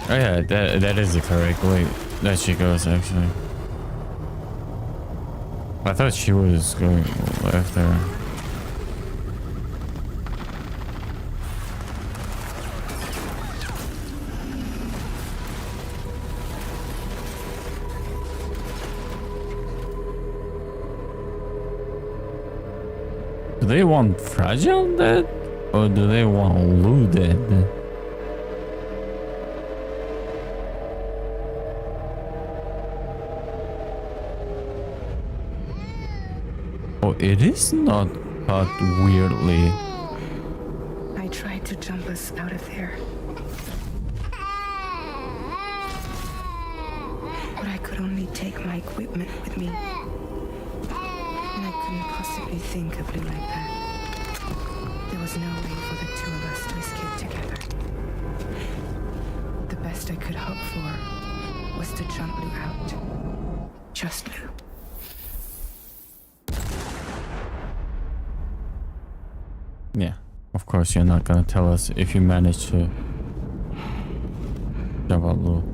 Speaker 1: Oh yeah, that is the correct way that she goes actually. I thought she was going left there. Do they want Fragile dead? Or do they want Lou dead? Oh, it is not cut weirdly.
Speaker 2: I tried to jump us out of there. But I could only take my equipment with me. And I couldn't possibly think of Lou like that. There was no way for the two of us to escape together. The best I could hope for was to jump Lou out. Just Lou.
Speaker 1: Yeah, of course you're not gonna tell us if you manage to jump out Lou.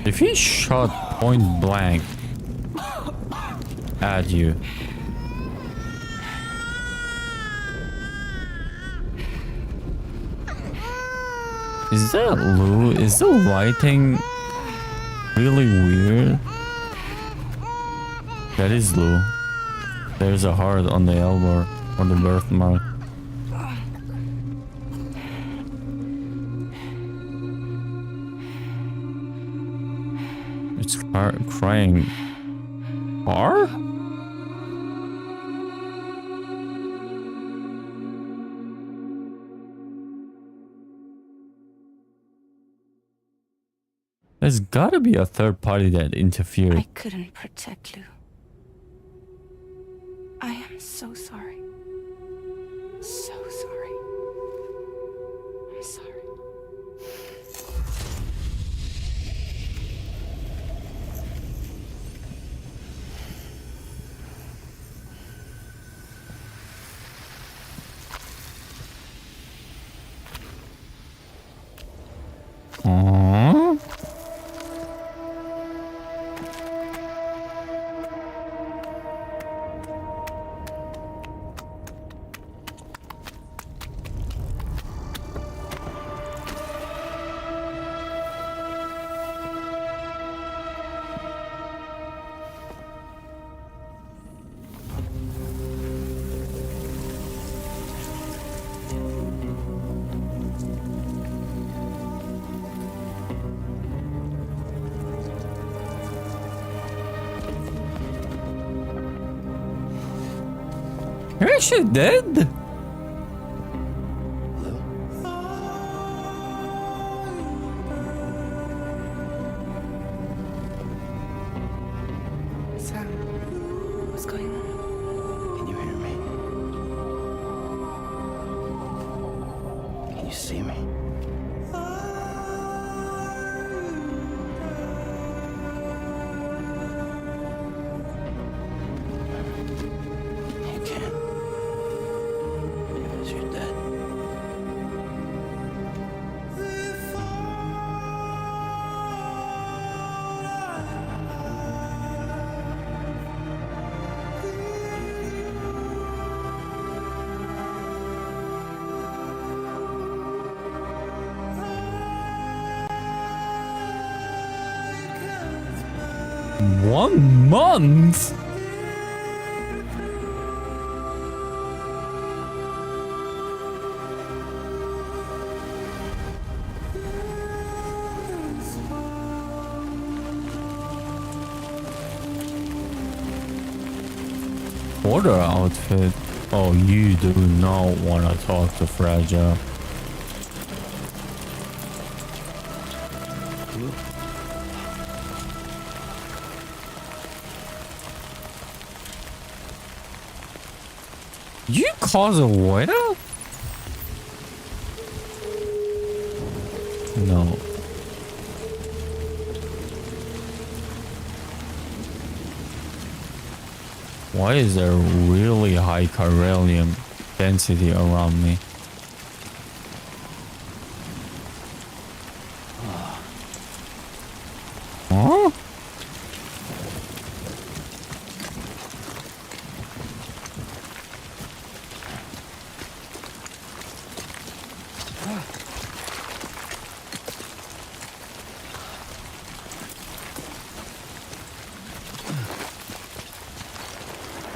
Speaker 1: If he shot point blank at you, is that Lou? Is the lighting really weird? That is Lou. There's a heart on the elbow or the birthmark. It's crying. R? There's gotta be a third party that interfered.
Speaker 2: I couldn't protect Lou. I am so sorry. So sorry. I'm sorry.
Speaker 1: Aww. You're actually dead?
Speaker 2: Sam, what's going on?
Speaker 4: Can you hear me? Can you see me? You can't. Because you're dead.
Speaker 1: 1 month? Order outfit. Oh, you do not want to talk to Fragile. You cause a whiteout? No. Why is there really high Carelium density around me? Huh?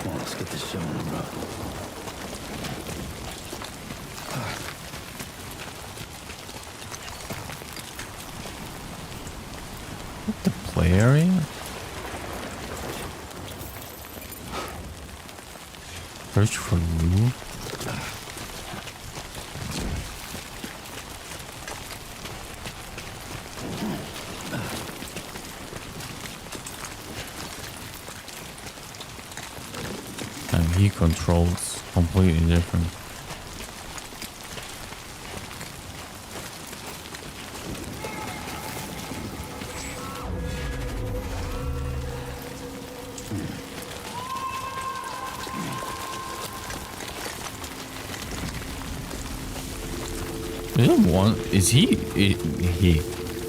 Speaker 4: Let's get this show on the road.
Speaker 1: The play area? Search for Lou? And he controls completely different.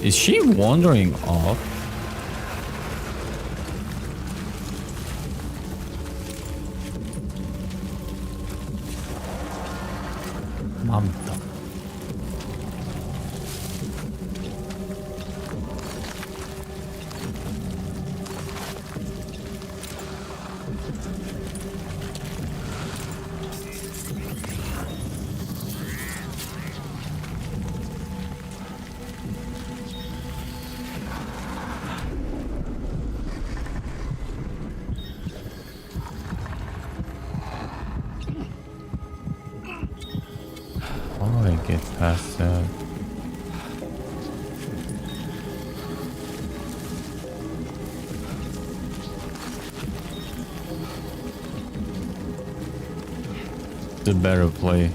Speaker 1: Is she wandering off? Mom. How do I get past that? It's a better play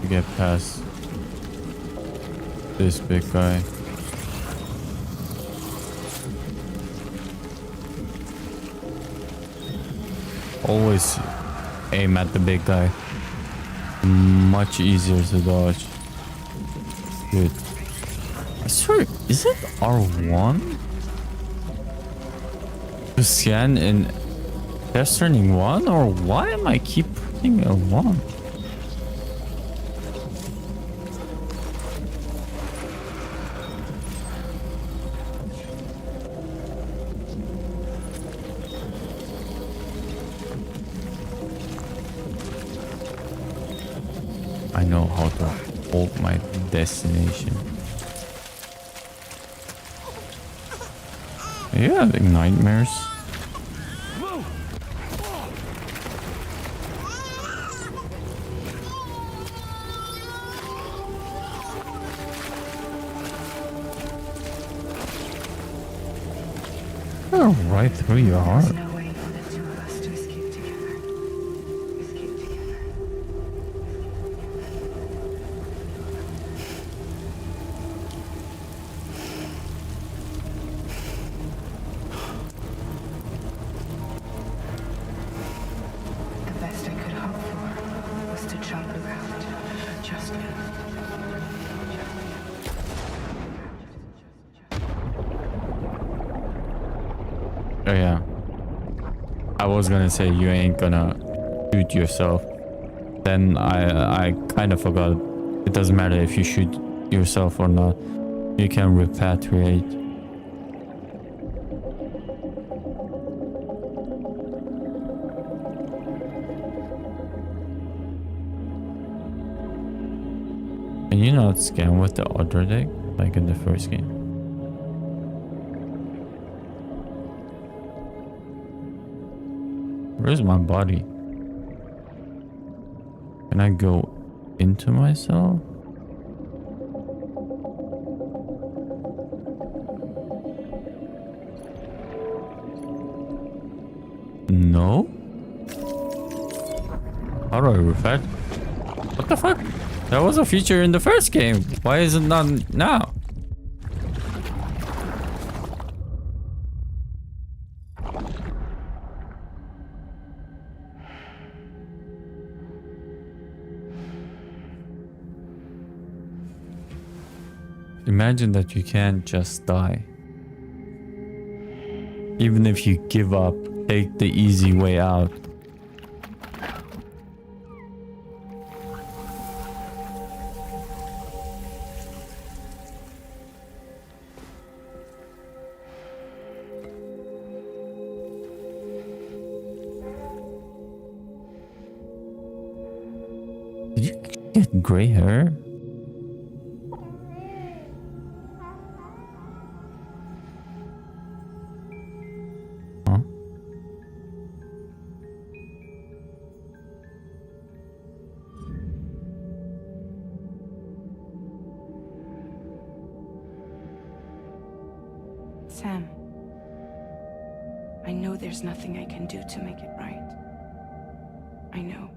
Speaker 1: to get past this big guy. Always aim at the big guy. Much easier to dodge. Good. Sorry, is it R1? To scan in Stranding 1, or why am I keep pressing L1? I know how to hold my destination. Are you having nightmares? Oh, right through your heart. Oh yeah, I was gonna say you ain't gonna shoot yourself. Then I kind of forgot. It doesn't matter if you shoot yourself or not. You can repatriate. you not scan with the other deck like in the first game? Where's my body? Can I go into myself? No? How do I reflect? What the fuck? That was a feature in the first game. Why is it not now? Imagine that you can't just die. Even if you give up, take the easy way out. Did you get gray hair? Huh?
Speaker 2: Sam, I know there's nothing I can do to make it right. I know.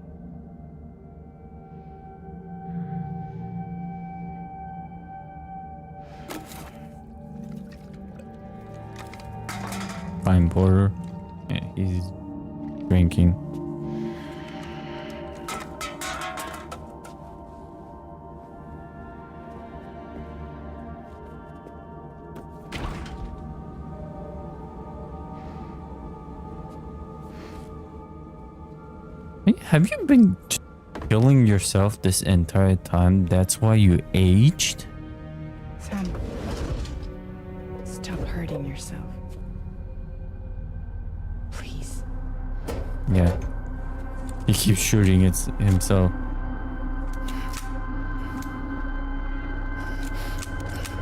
Speaker 1: Fine Porter. Yeah, he's drinking. Hey, have you been killing yourself this entire time? That's why you aged?
Speaker 2: Sam, stop hurting yourself. Please.
Speaker 1: Yeah. He keeps shooting himself.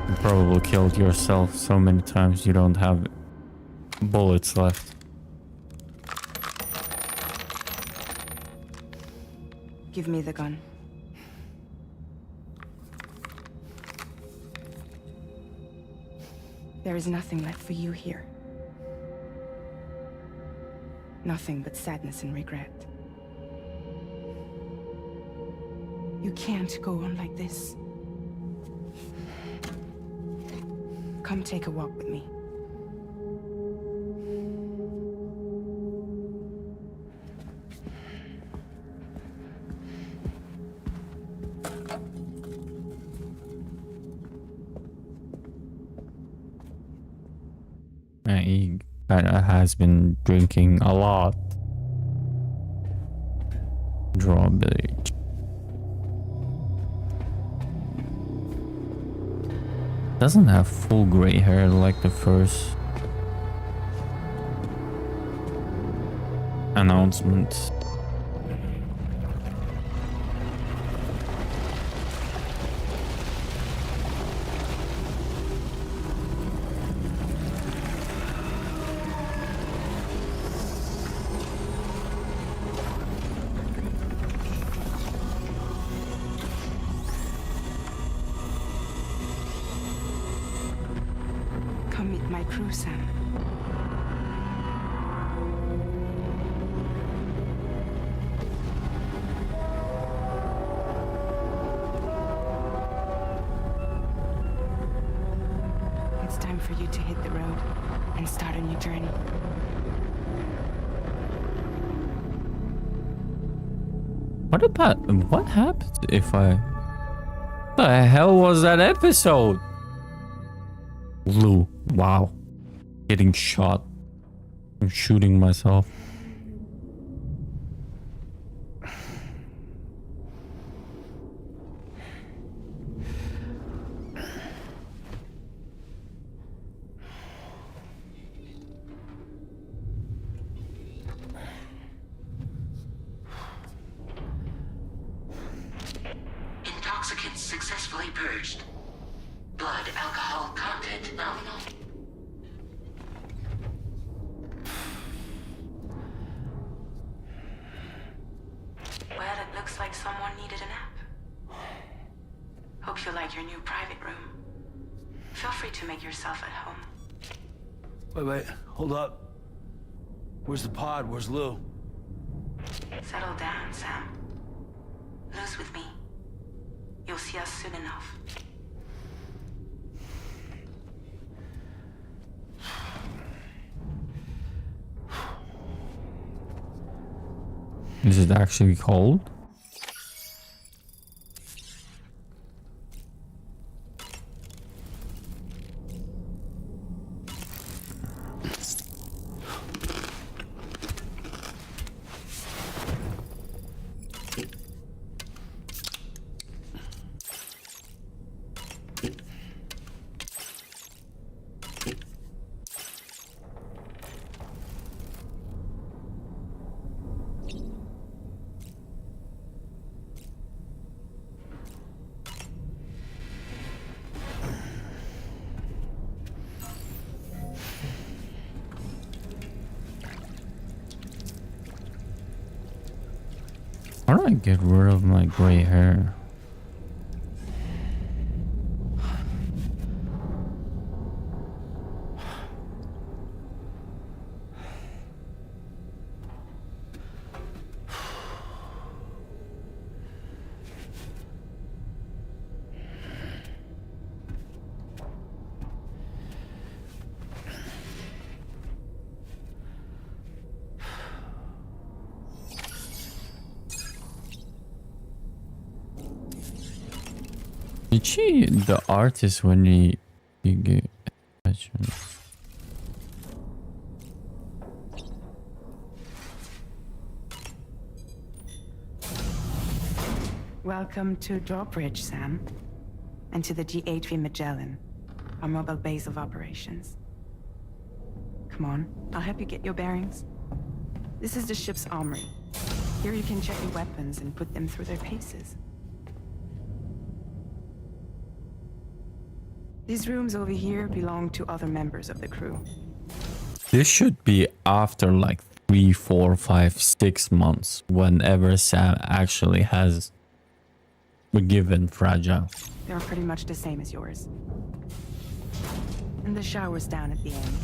Speaker 1: You probably killed yourself so many times you don't have bullets left.
Speaker 2: Give me the gun. There is nothing left for you here. Nothing but sadness and regret. You can't go on like this. Come take a walk with me.
Speaker 1: He kinda has been drinking a lot. Drawbridge. Doesn't have full gray hair like the first announcement.
Speaker 2: Come meet my crew, Sam. It's time for you to hit the road and start a new journey.
Speaker 1: What happens if I... The hell was that episode? Lou, wow. Getting shot. I'm shooting myself.
Speaker 7: Intoxicants successfully fully purged. Blood alcohol content nominal.
Speaker 2: Well, it looks like someone needed a nap. Hope you like your new private room. Feel free to make yourself at home.
Speaker 5: Wait, hold up. Where's the pod? Where's Lou?
Speaker 2: Settle down, Sam. Lou's with me. You'll see us soon enough.
Speaker 1: Is it actually cold? How do I get rid of my gray hair? Did she, the artist, when he get
Speaker 2: Welcome to Drawbridge, Sam. And to the GHV Magellan, our mobile base of operations. Come on, I'll help you get your bearings. This is the ship's armory. Here you can check your weapons and put them through their paces. These rooms over here belong to other members of the crew.
Speaker 1: This should be after like 3, 4, 5, 6 months, whenever Sam actually has given Fragile.
Speaker 2: They're pretty much the same as yours. And the shower's down at the end.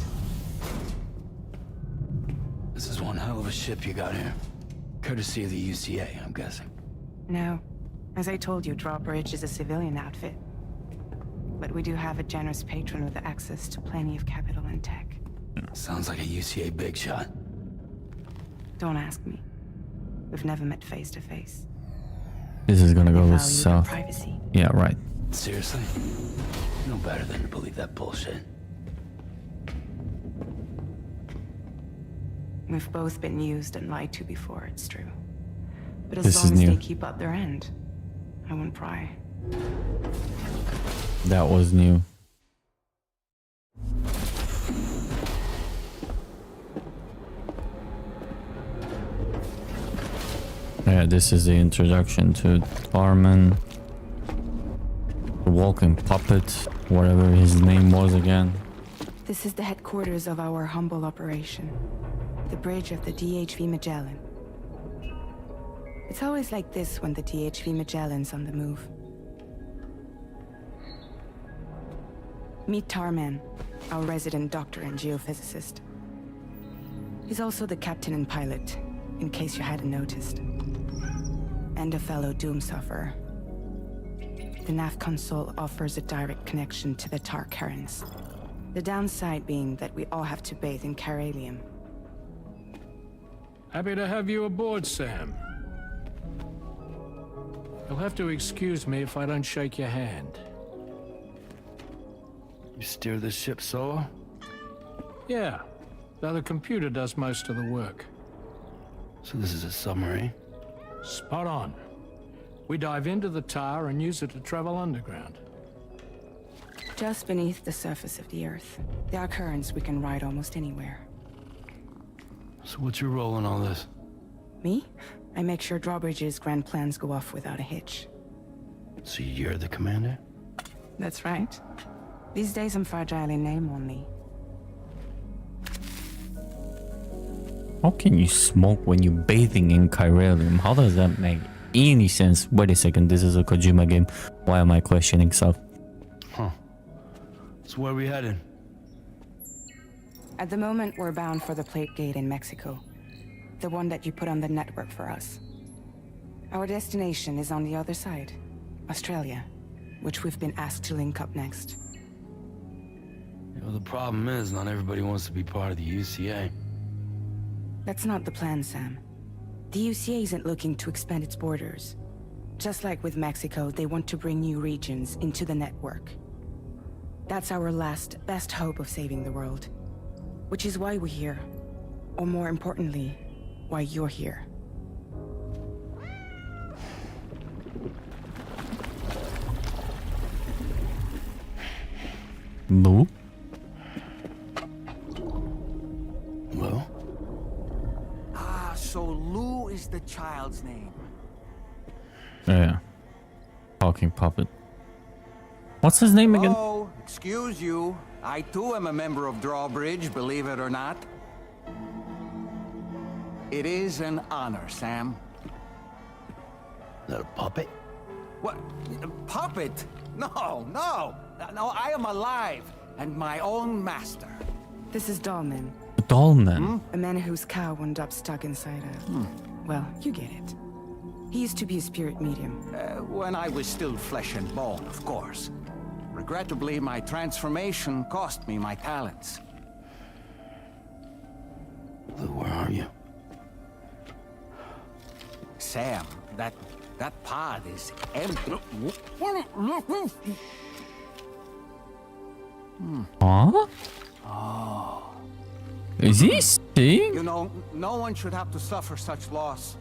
Speaker 4: This is one hell of a ship you got here. Courtesy of the UCA, I'm guessing.
Speaker 2: No. As I told you, Drawbridge is a civilian outfit. But we do have a generous patron with access to plenty of capital and tech.
Speaker 4: Sounds like a UCA big shot.
Speaker 2: Don't ask me. We've never met face to face.
Speaker 1: This is gonna go
Speaker 2: Value
Speaker 1: south.
Speaker 2: their privacy.
Speaker 1: Yeah, right.
Speaker 4: Seriously? No better than to believe that bullshit.
Speaker 2: We've both been used and lied to before, it's true. But as
Speaker 1: This is
Speaker 2: long as
Speaker 1: new.
Speaker 2: they keep up their end, I won't pry.
Speaker 1: That was new. Yeah, this is the introduction to Barman. The walking puppet, whatever his name was again.
Speaker 2: This is the headquarters of our humble operation. The bridge of the DHV Magellan. It's always like this when the DHV Magellan's on the move. Meet Tarman, our resident doctor and geophysicist. He's also the captain and pilot, in case you hadn't noticed. And a fellow doom sufferer. The nav console offers a direct connection to the tar currents. The downside being that we all have to bathe in caralium.
Speaker 17: Happy to have you aboard, Sam. You'll have to excuse me if I don't shake your hand.
Speaker 5: You steer this ship solo?
Speaker 17: Yeah, though the computer does most of the work.
Speaker 5: So this is a submarine?
Speaker 17: Spot on. We dive into the tar and use it to travel underground.
Speaker 2: Just beneath the surface of the Earth, there are currents we can ride almost anywhere.
Speaker 5: So what's your role in all this?
Speaker 2: Me? I make sure Drawbridge's grand plans go off without a hitch.
Speaker 5: So you're the commander?
Speaker 2: That's right. These days I'm fragile in name only.
Speaker 1: How can you smoke when you're bathing in chiralium? How does that make any sense? Wait a second, this is a Kojima game. Why am I questioning stuff?
Speaker 5: Huh. So where are we headed?
Speaker 2: At the moment, we're bound for the plate gate in Mexico. The one that you put on the network for us. Our destination is on the other side, Australia, which we've been asked to link up next.
Speaker 5: You know, the problem is not everybody wants to be part of the UCA.
Speaker 2: That's not the plan, Sam. The UCA isn't looking to expand its borders. Just like with Mexico, they want to bring new regions into the network. That's our last, best hope of saving the world. Which is why we're here. Or more importantly, why you're here.
Speaker 1: Lou?
Speaker 5: Lou?
Speaker 11: Ah, so Lou is the child's name.
Speaker 1: Yeah. Talking puppet. What's his name again?
Speaker 11: Oh, excuse you. I too am a member of Drawbridge, believe it or not. It is an honor, Sam.
Speaker 5: Is that a puppet?
Speaker 11: What? A puppet? No, no. No, I am alive and my own master.
Speaker 2: This is Dollman.
Speaker 1: Dollman?
Speaker 2: A man whose cow wound up stuck inside a... Well, you get it. He used to be a spirit medium.
Speaker 11: When I was still flesh and bone, of course. Regrettably, my transformation cost me my talents.
Speaker 5: Lou, where are you?
Speaker 11: Sam, that pod is empty.
Speaker 1: Huh?
Speaker 11: Oh.
Speaker 1: Is he seeing?
Speaker 11: You know, no one should have to suffer such loss.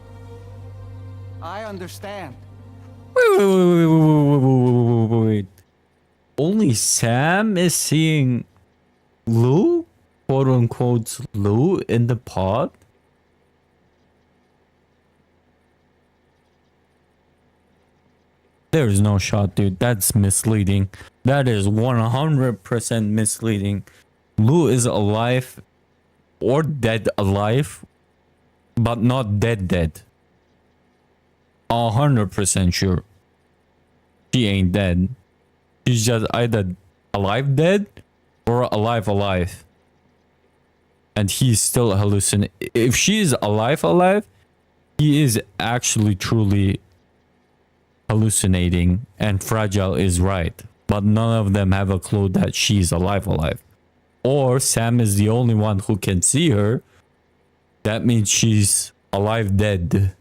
Speaker 11: I understand.
Speaker 1: Wait. Only Sam is seeing Lou? Quote unquote Lou in the pod? There's no shot, dude. That's misleading. That is 100% misleading. Lou is alive or dead alive, but not dead. 100% sure. She ain't dead. She's just either alive dead or alive. And he's still hallucinating. If she is alive, he is actually truly hallucinating, and Fragile is right. But none of them have a clue that she's alive. Or Sam is the only one who can see her. That means she's alive dead.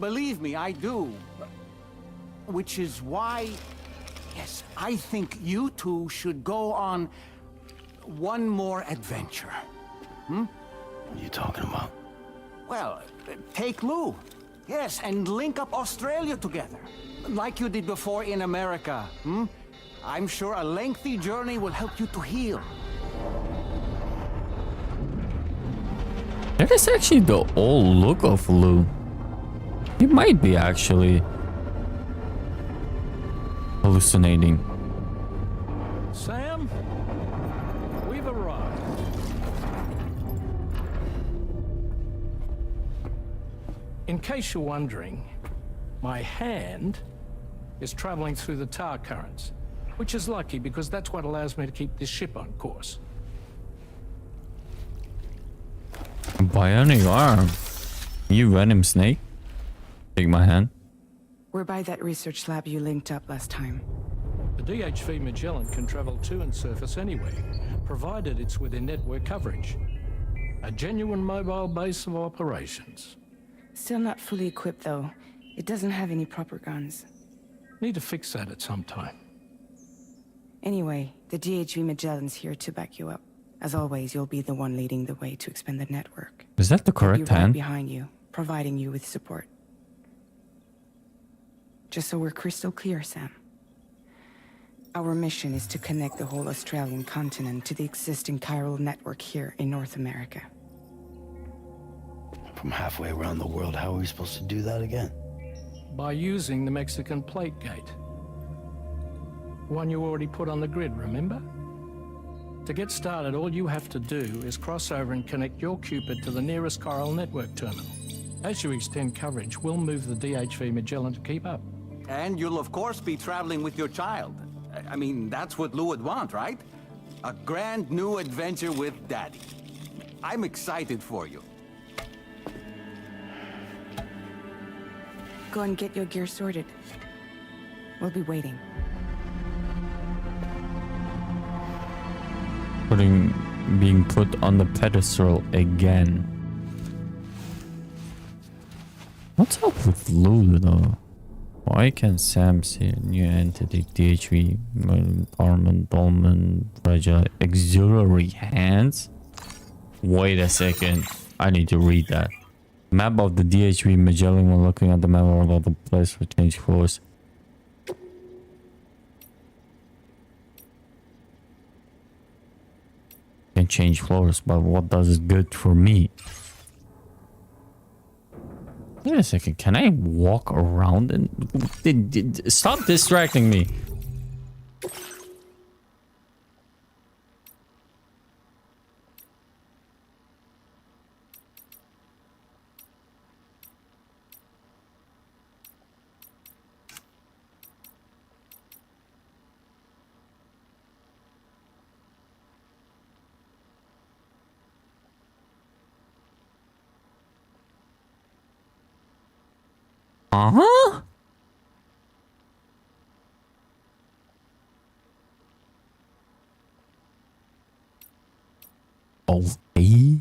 Speaker 11: Believe me, I do. Which is why, yes, I think you two should go on one more adventure.
Speaker 5: What are you talking about?
Speaker 11: Well, take Lou. Yes, and link up Australia together. Like you did before in America. I'm sure a lengthy journey will help you to heal.
Speaker 1: That is actually the old look of Lou. He might be actually hallucinating.
Speaker 17: Sam, we've arrived. In case you're wondering, my hand is traveling through the tar currents, which is lucky because that's what allows me to keep this ship on course.
Speaker 1: Bionic arm. You Venom Snake? Take my hand.
Speaker 2: We're by that research lab you linked up last time.
Speaker 17: The DHV Magellan can travel to and surface anywhere, provided it's within network coverage. A genuine mobile base of operations.
Speaker 2: Still not fully equipped, though. It doesn't have any proper guns.
Speaker 17: Need to fix that at some time.
Speaker 2: Anyway, the DHV Magellan's here to back you up. As always, you'll be the one leading the way to expand the network.
Speaker 1: Is that the correct
Speaker 2: We'll be right
Speaker 1: hand?
Speaker 2: behind you, providing you with support. Just so we're crystal clear, Sam. Our mission is to connect the whole Australian continent to the existing chiral network here in North America.
Speaker 5: From halfway around the world, how are we supposed to do that again?
Speaker 17: By using the Mexican plate gate. The one you already put on the grid, remember? To get started, all you have to do is cross over and connect your Cupid to the nearest Chiral network terminal. As you extend coverage, we'll move the DHV Magellan to keep up.
Speaker 9: And you'll of course be traveling with your child. I mean, that's what Lou would want, right? A grand new adventure with Daddy. I'm excited for you.
Speaker 2: Go and get your gear sorted. We'll be waiting.
Speaker 1: Being put on the pedestal again. What's up with Lou though? Why can't Sam see a new entity DHV Armand Dolman Fragile Auxiliary Hands? Wait a second. I need to read that. Map of the DHV Magellan when looking at the map of the place for change course. Can change floors, but what does it good for me? Wait a second, can I walk around and stop distracting me? Uh-huh. Okay.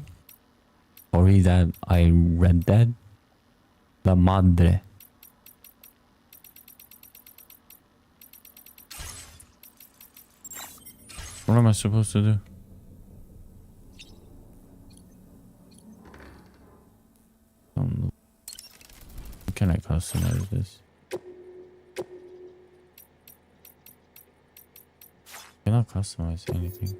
Speaker 1: Sorry that I read that. La madre. What am I supposed to do? Can I customize this? Cannot customize anything.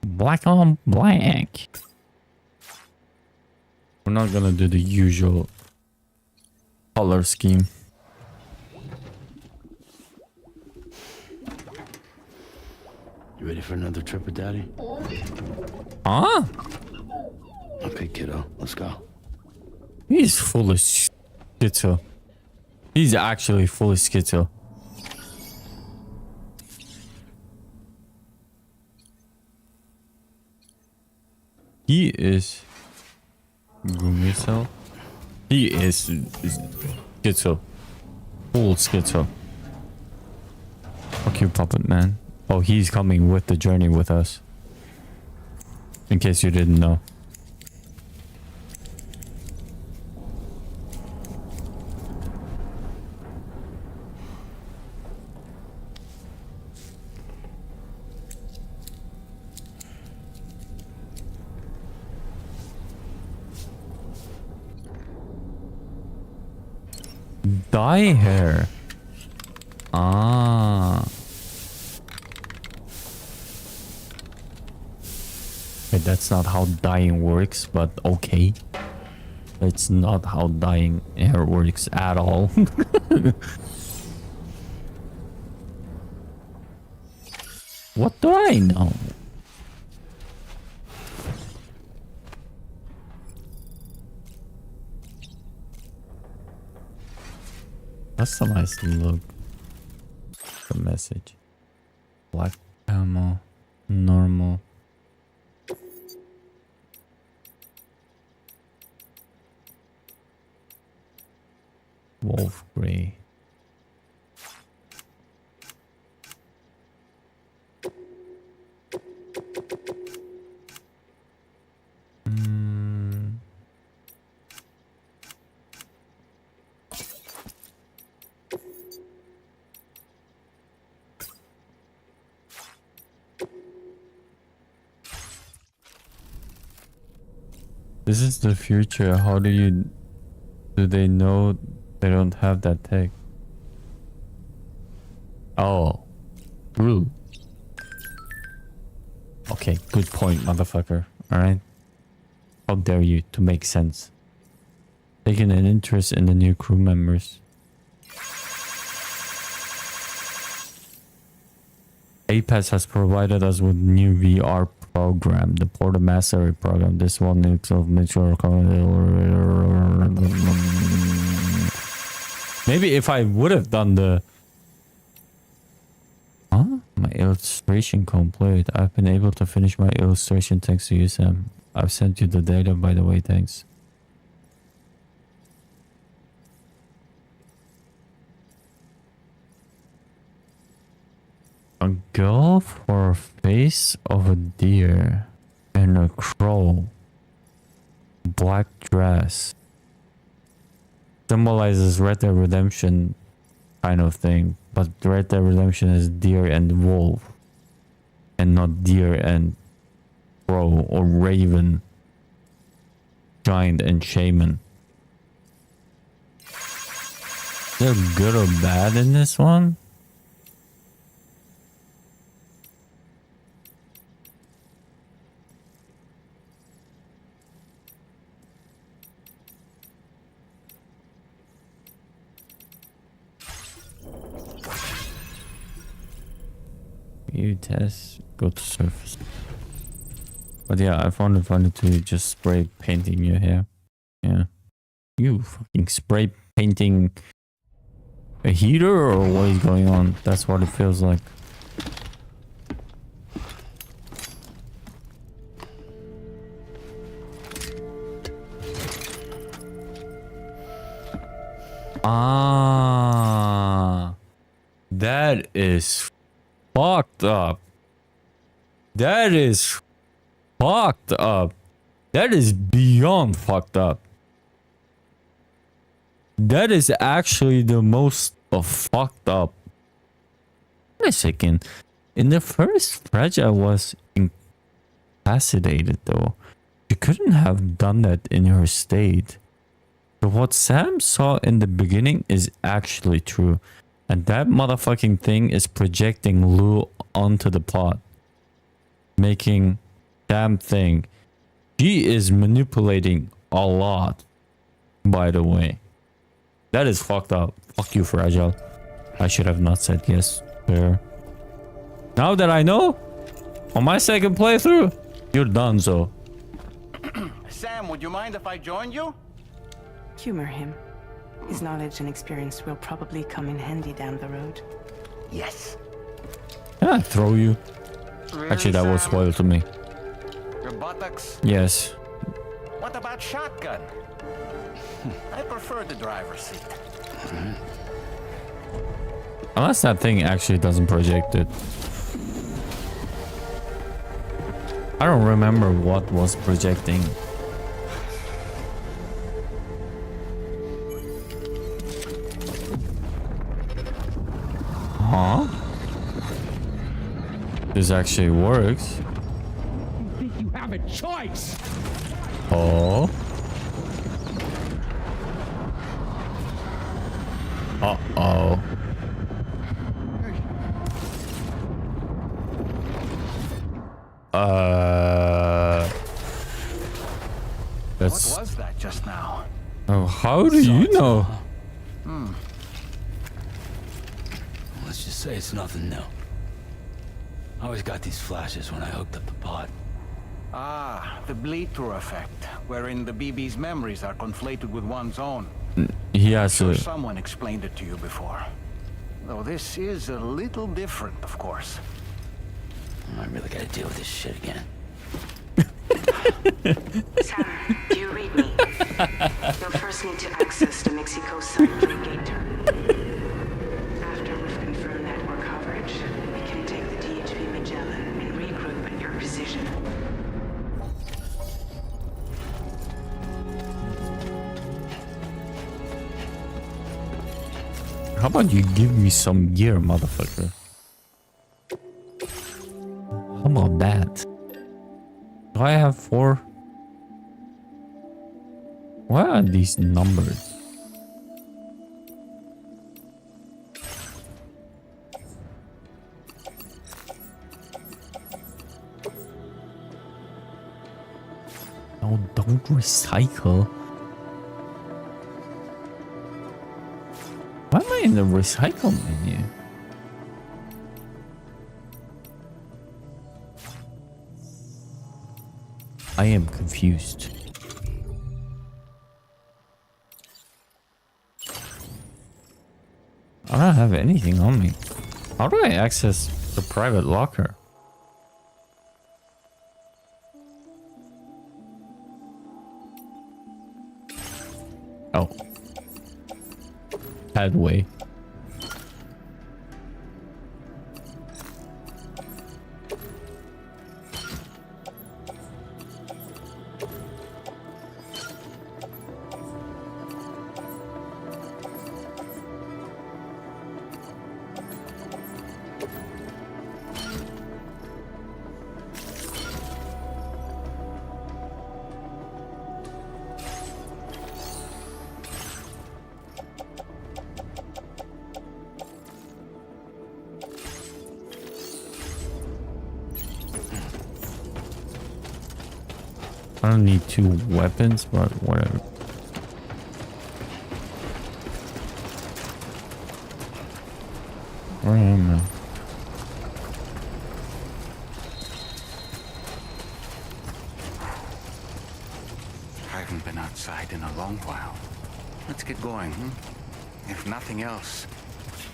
Speaker 1: Black on black. We're not gonna do the usual color scheme.
Speaker 4: You ready for another trip with Daddy?
Speaker 1: Huh?
Speaker 4: Okay, kiddo. Let's go.
Speaker 1: He's full of schizo. He's actually full of schizo. He is... Groom yourself. He is schizo. Full schizo. Fuck you, puppet man. Oh, he's coming with the journey with us. In case you didn't know. Dye hair. Ah. Wait, that's not how dyeing works, but okay. It's not how dyeing hair works at all. What do I know? Customize look. The message. Black ammo. Normal. Wolf gray. This is the future. How do they know they don't have that tech? Oh, true. Okay, good point, motherfucker. All right. How dare you to make sense? taking an interest in the new crew members. APAS has provided us with new VR program, the Portal Mastery program. This one needs of mature. Maybe if I would have done the... Huh? My illustration complete. I've been able to finish my illustration thanks to you, Sam. I've sent you the data, by the way, thanks. A girl for a face of a deer and a crow. Black dress. Symbolizes Red Dead Redemption kind of thing. But Red Dead Redemption is deer and wolf. And not deer and crow or raven. Giant and shaman. Is there good or bad in this one? You test, go to surface. But yeah, I found it funny to just spray painting your hair. Yeah. You fucking spray painting a heater or what is going on? That's what it feels like. Ah, that is fucked up. That is fucked up. That is beyond fucked up. That is actually the most fucked up. Wait a second. In the first Fragile was incapacitated though. She couldn't have done that in her state. So what Sam saw in the beginning is actually true. And that motherfucking thing is projecting Lou onto the plot. Making Sam think. She is manipulating a lot. By the way. That is fucked up. Fuck you, Fragile. I should have not said yes to her. Now that I know, on my second playthrough, you're done, so.
Speaker 9: Sam, would you mind if I joined you?
Speaker 2: Humor him. His knowledge and experience will probably come in handy down the road.
Speaker 9: Yes.
Speaker 1: Can I throw you?
Speaker 9: Really,
Speaker 1: actually, that was
Speaker 9: Sam?
Speaker 1: spoiled to me.
Speaker 9: Your buttocks?
Speaker 1: Yes.
Speaker 9: What about shotgun? I prefer the driver's seat.
Speaker 1: Unless that thing actually doesn't project it. I don't remember what was projecting. Huh? This actually works.
Speaker 18: You think you have a choice?
Speaker 1: Oh. Uh-oh. That's...
Speaker 9: What was that just now?
Speaker 1: Oh, how do you know?
Speaker 4: Let's just say it's nothing new. I always got these flashes when I hooked up the pod.
Speaker 9: Ah, the bleed-through effect, wherein the BB's memories are conflated with one's own.
Speaker 1: He has
Speaker 9: Sure,
Speaker 1: a...
Speaker 9: someone explained it to you before. Though this is a little different, of course.
Speaker 4: I really gotta deal with this shit again.
Speaker 2: Sam, do you read me? You'll first need to access the Mexico Sign gate terminal. After we've confirmed network coverage, we can take the DHP Magellan and regroup at your position.
Speaker 1: How about you give me some gear, motherfucker? How about that? Do I have 4? What are these numbers? No, don't recycle. Why am I in the recycle menu? I am confused. I don't have anything on me. How do I access the private locker? Oh. Headway. I don't need 2 weapons, but whatever. Where am I?
Speaker 9: I haven't been outside in a long while. Let's get going, hmm? If nothing else,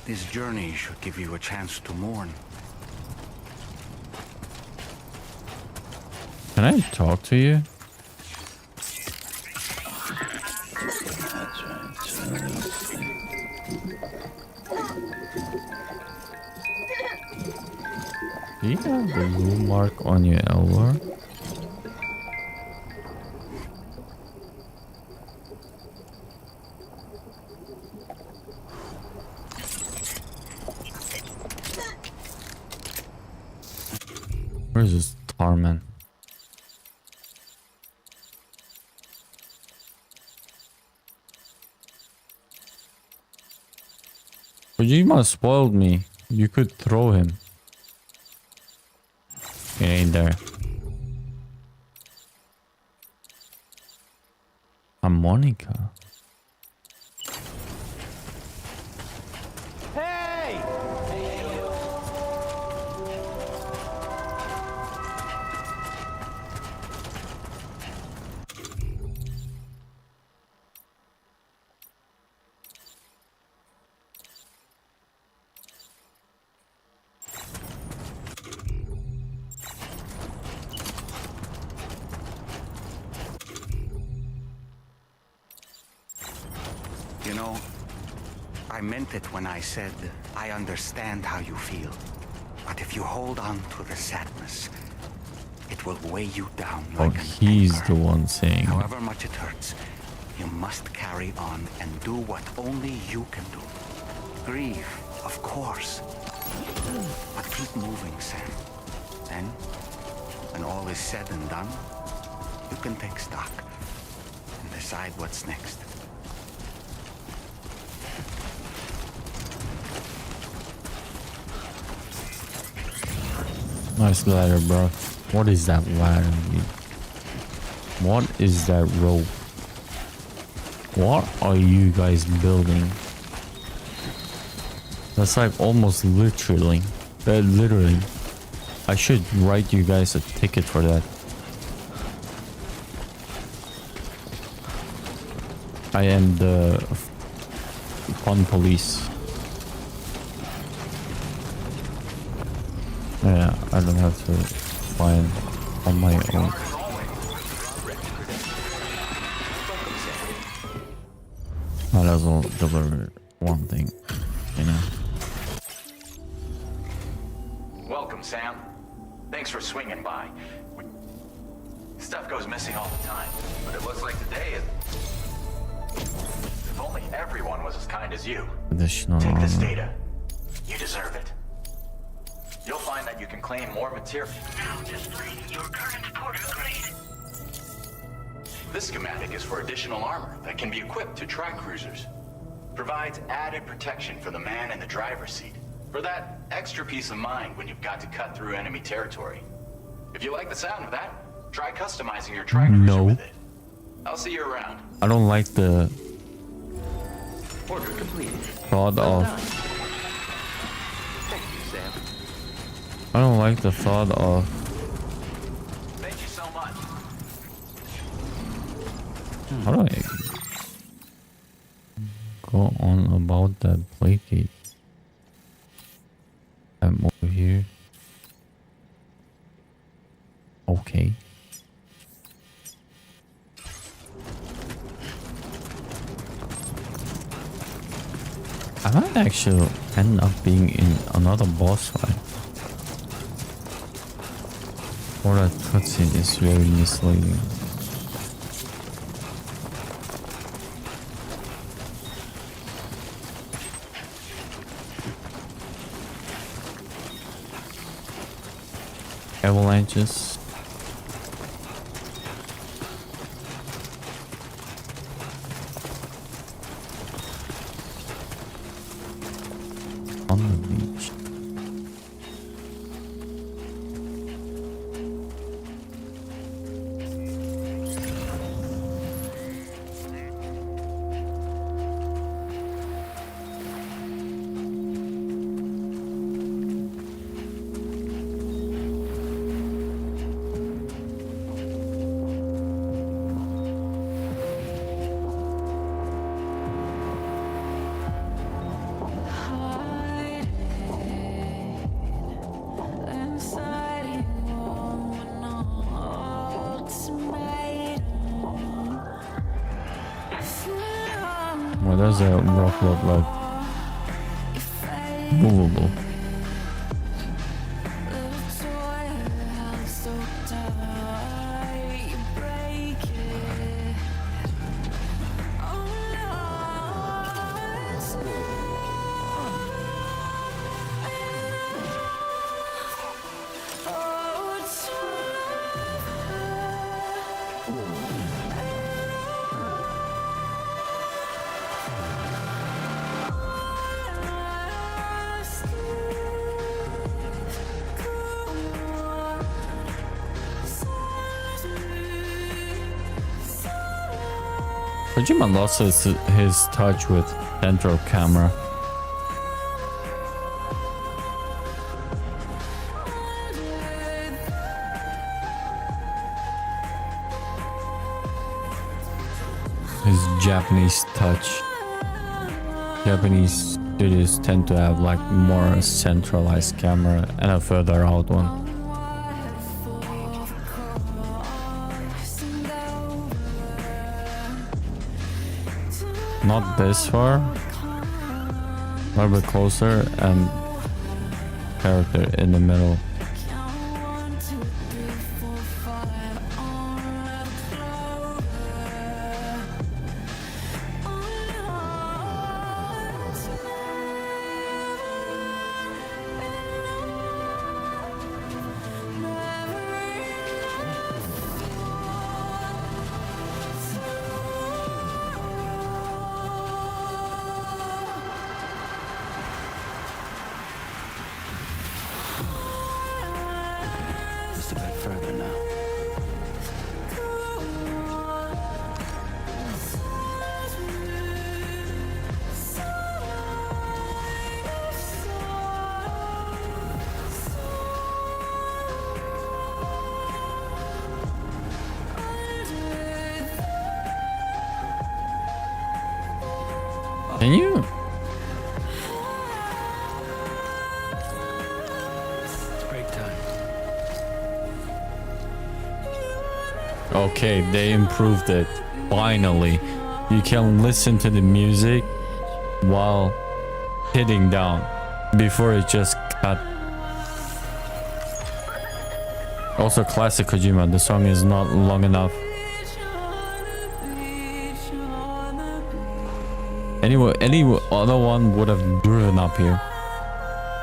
Speaker 9: this journey should give you a chance to mourn.
Speaker 1: Can I talk to you? Do you have the blue mark on your elbow? Where's this tarman? Kojima spoiled me. You could throw him. He ain't there. Harmonica.
Speaker 9: Hey! You know, I meant it when I said I understand how you feel. But if you hold on to the sadness, it will weigh you down like an
Speaker 1: he's
Speaker 9: anchor.
Speaker 1: the one saying.
Speaker 9: However much it hurts, you must carry on and do what only you can do. Grieve, of course. But keep moving, Sam. Then, when all is said and done, you can take stock and decide what's next.
Speaker 1: Nice ladder, bro. What is that ladder? What is that rope? What are you guys building? That's like almost literally. Literally. I should write you guys a ticket for that. I am the fun police. Yeah, I don't have to find on my own. Might as well deliver one thing, you know.
Speaker 12: Welcome, Sam. Thanks for swinging by. Stuff goes missing all the time, but it looks like today is... If only everyone was as kind as you.
Speaker 1: Additional
Speaker 12: Take this
Speaker 1: armor.
Speaker 12: data. You deserve it. You'll find that you can claim more material.
Speaker 6: Now display your current portal grade.
Speaker 12: This schematic is for additional armor that can be equipped to track cruisers. Provides added protection for the man in the driver's seat. For that extra peace of mind when you've got to cut through enemy territory. If you like the sound of that, try customizing your track cruiser with it. I'll see you around.
Speaker 1: I don't like the
Speaker 19: Order complete.
Speaker 1: thought of.
Speaker 19: Thank you, Sam.
Speaker 1: I don't like the thought of.
Speaker 19: Thank you so much.
Speaker 1: How do I go on about that placate? I'm over here. Okay. I might actually end up being in another boss fight. Or that cutscene is very misleading. Avalanches. On the beach. What does that rock look like? Movable. Kojima lost his touch with central camera. His Japanese touch. Japanese studios tend to have like more centralized camera and a further out one. Not this far, a little bit closer, and character in the middle.
Speaker 4: Just a bit further now.
Speaker 1: Can you?
Speaker 4: It's break time.
Speaker 1: Okay, they improved it. Finally, you can listen to the music while hitting down. Before it just cut. Also, classic Kojima. The song is not long enough. Anyway, any other one would have driven up here.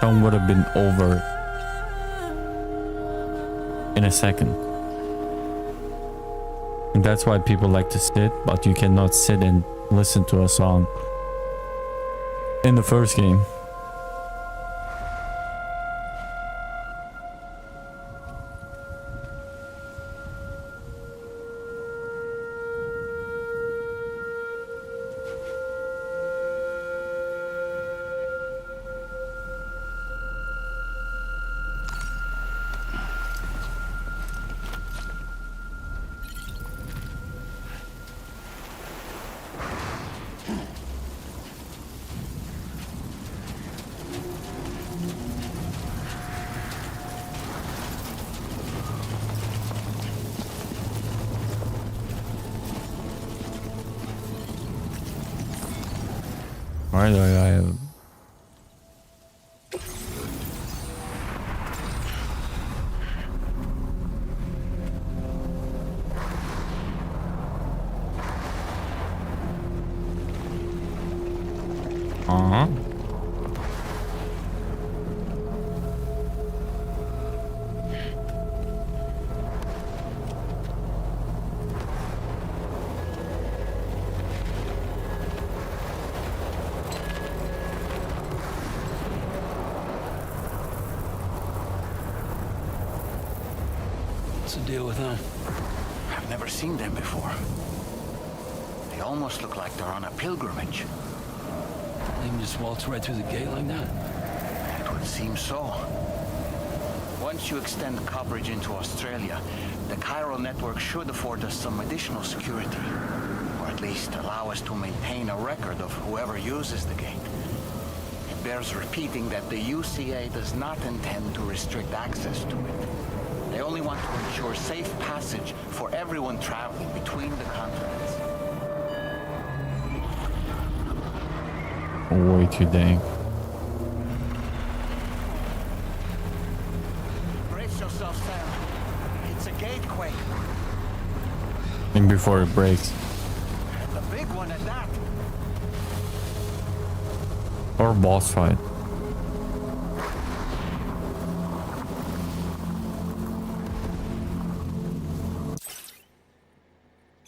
Speaker 1: Song would have been over in a second. And that's why people like to sit, but you cannot sit and listen to a song in the first game. Why do I have... Uh-huh.
Speaker 5: What's the deal with them?
Speaker 9: I've never seen them before. They almost look like they're on a pilgrimage.
Speaker 5: They can just waltz right through the gate like that?
Speaker 9: It would seem so. Once you extend coverage into Australia, the chiral network should afford us some additional security. Or at least allow us to maintain a record of whoever uses the gate. It bears repeating that the UCA does not intend to restrict access to it. They only want to ensure safe passage for everyone traveling between the continents.
Speaker 1: Way too dang.
Speaker 9: Brace yourself, Sam. It's a gatequake.
Speaker 1: And before it breaks.
Speaker 9: And the big one at that.
Speaker 1: Or boss fight.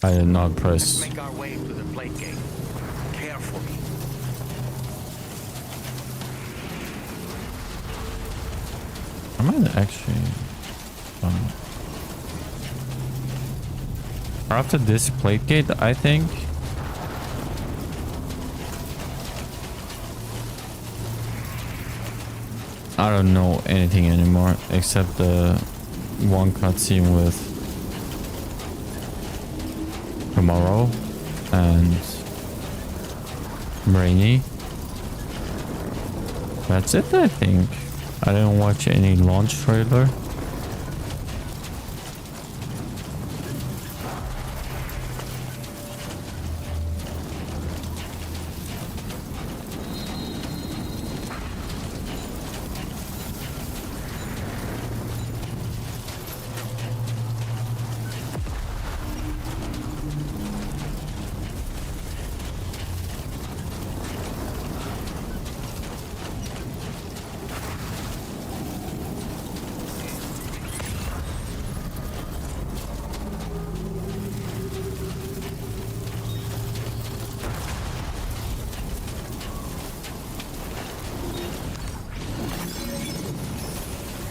Speaker 1: I did not press.
Speaker 9: Let's make our way to the plate gate. Carefully.
Speaker 1: I might actually... after this plate gate, I think... I don't know anything anymore except the one cutscene with Tomorrow and Brainy. That's it, I think. I didn't watch any launch trailer.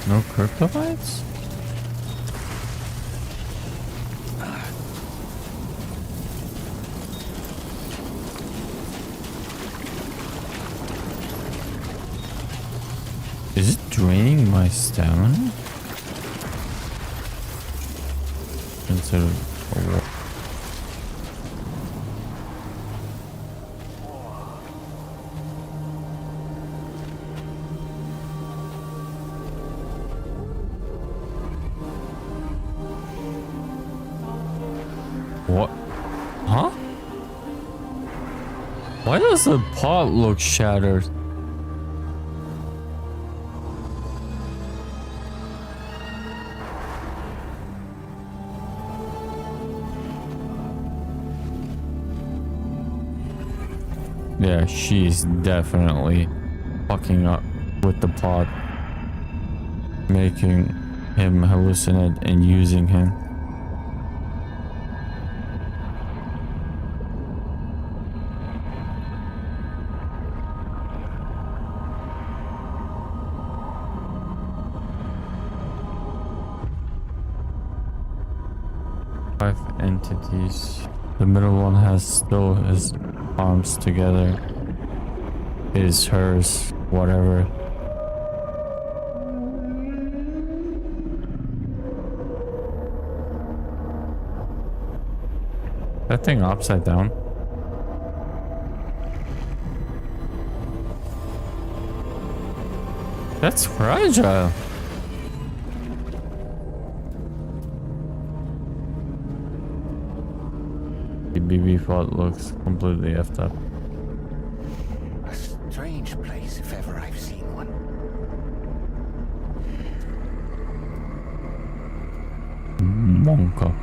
Speaker 1: No kryptonites? Is it draining my stamina? Instead of a war. What? Huh? Why does the pot look shattered? Yeah, she's definitely fucking up with the pot, making him hallucinate and using him. Five entities. The middle one has still his arms together. His, hers, whatever. That thing upside down. That's fragile. The BB fault looks completely effed up. Wonka.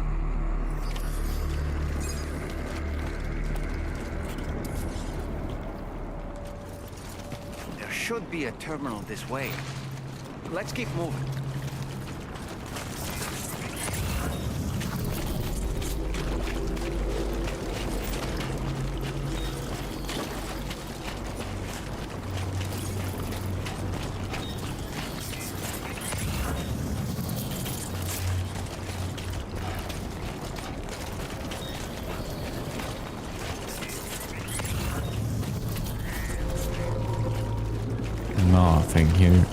Speaker 9: There should be a terminal this way. Let's keep moving.
Speaker 1: Nothing here.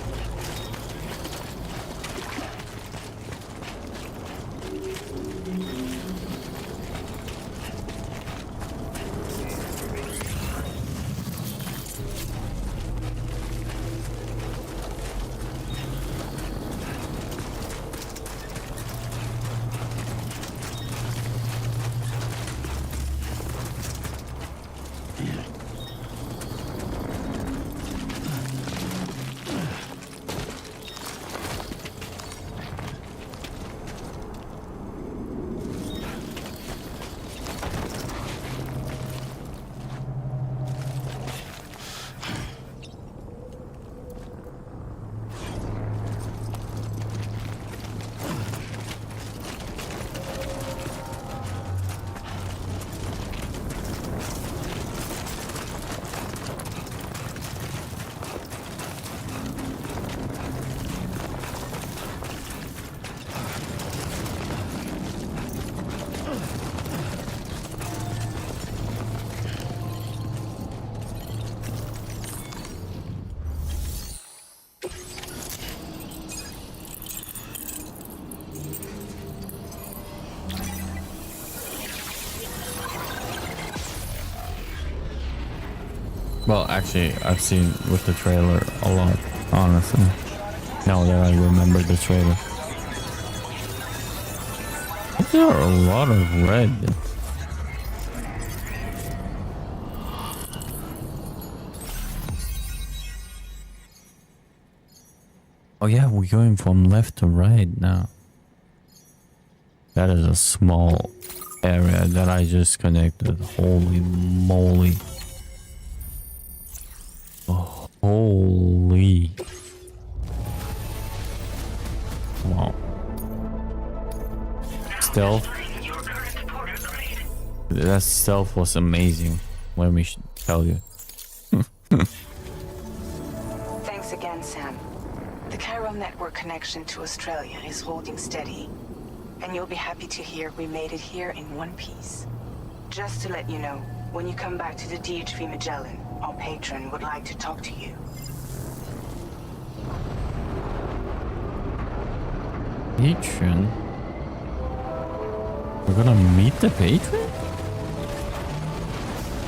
Speaker 1: Well, actually, I've seen with the trailer a lot, honestly. Now that I remember the trailer. There are a lot of red. Oh yeah, we're going from left to right now. That is a small area that I just connected. Holy moly. Oh, holy. Wow. Stealth. That stealth was amazing. Let me tell you.
Speaker 2: Thanks again, Sam. The chiral network connection to Australia is holding steady. And you'll be happy to hear we made it here in one piece. Just to let you know, when you come back to the DHV Magellan, our patron would like to talk to you.
Speaker 1: Patron? We're gonna meet the patron?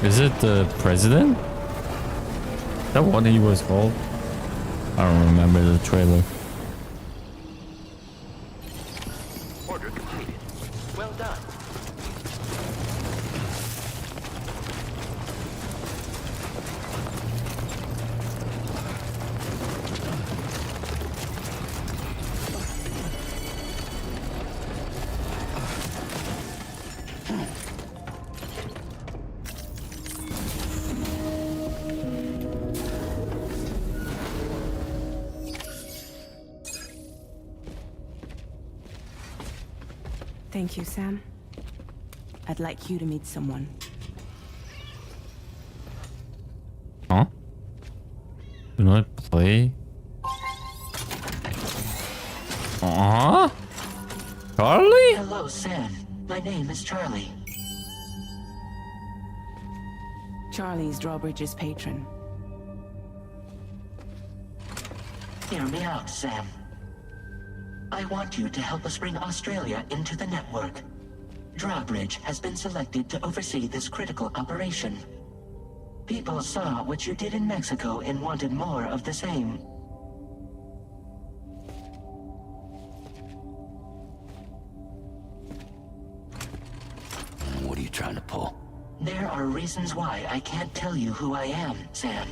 Speaker 1: Is it the president? Is that what he was called? I don't remember the trailer.
Speaker 6: Order completed. Well done.
Speaker 2: Thank you, Sam. I'd like you to meet someone.
Speaker 1: Huh? Do not play? Charlie?
Speaker 7: Hello, Sam. My name is Charlie.
Speaker 2: Charlie's Drawbridge's patron.
Speaker 7: Hear me out, Sam. I want you to help us bring Australia into the network. Drawbridge has been selected to oversee this critical operation. People saw what you did in Mexico and wanted more of the same.
Speaker 4: What are you trying to pull?
Speaker 7: There are reasons why I can't tell you who I am, Sam.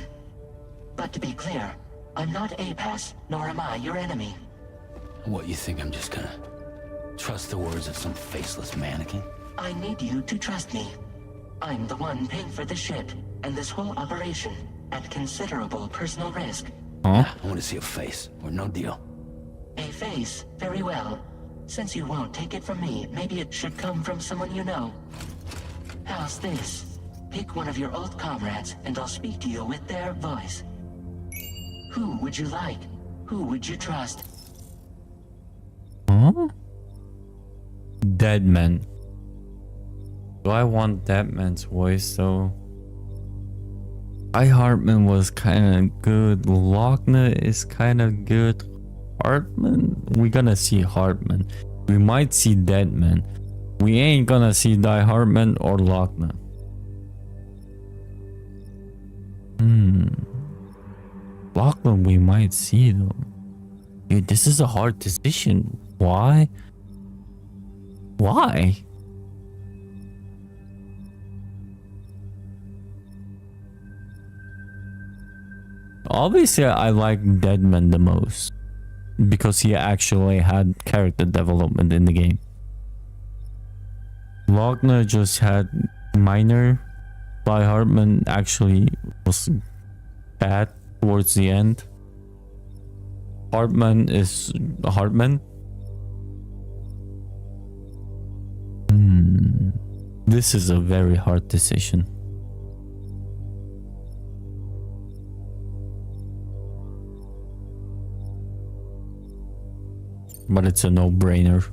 Speaker 7: But to be clear, I'm not APAS, nor am I your enemy.
Speaker 4: What, you think I'm just gonna Trust the words of some faceless mannequin?
Speaker 7: I need you to trust me. I'm the one paying for the ship and this whole operation at considerable personal risk.
Speaker 4: Huh? I want to see a face, or no deal.
Speaker 7: A face? Very well. Since you won't take it from me, maybe it should come from someone you know. How's this? Pick one of your old comrades, and I'll speak to you with their voice. Who would you like? Who would you trust?
Speaker 1: Huh? Dead man. Do I want that man's voice though? Hartman was kind of good. Lochner is kind of good. Hartman? We're gonna see Hartman. We might see Deadman. We ain't gonna see Hartman or Lochner. Lochner we might see though. Dude, this is a hard decision. Why? Why? Obviously, I like Deadman the most because he actually had character development in the game. Lochner just had minor. Hartman actually was bad towards the end. Hartman is Hartman. This is a very hard decision. But it's a no-brainer.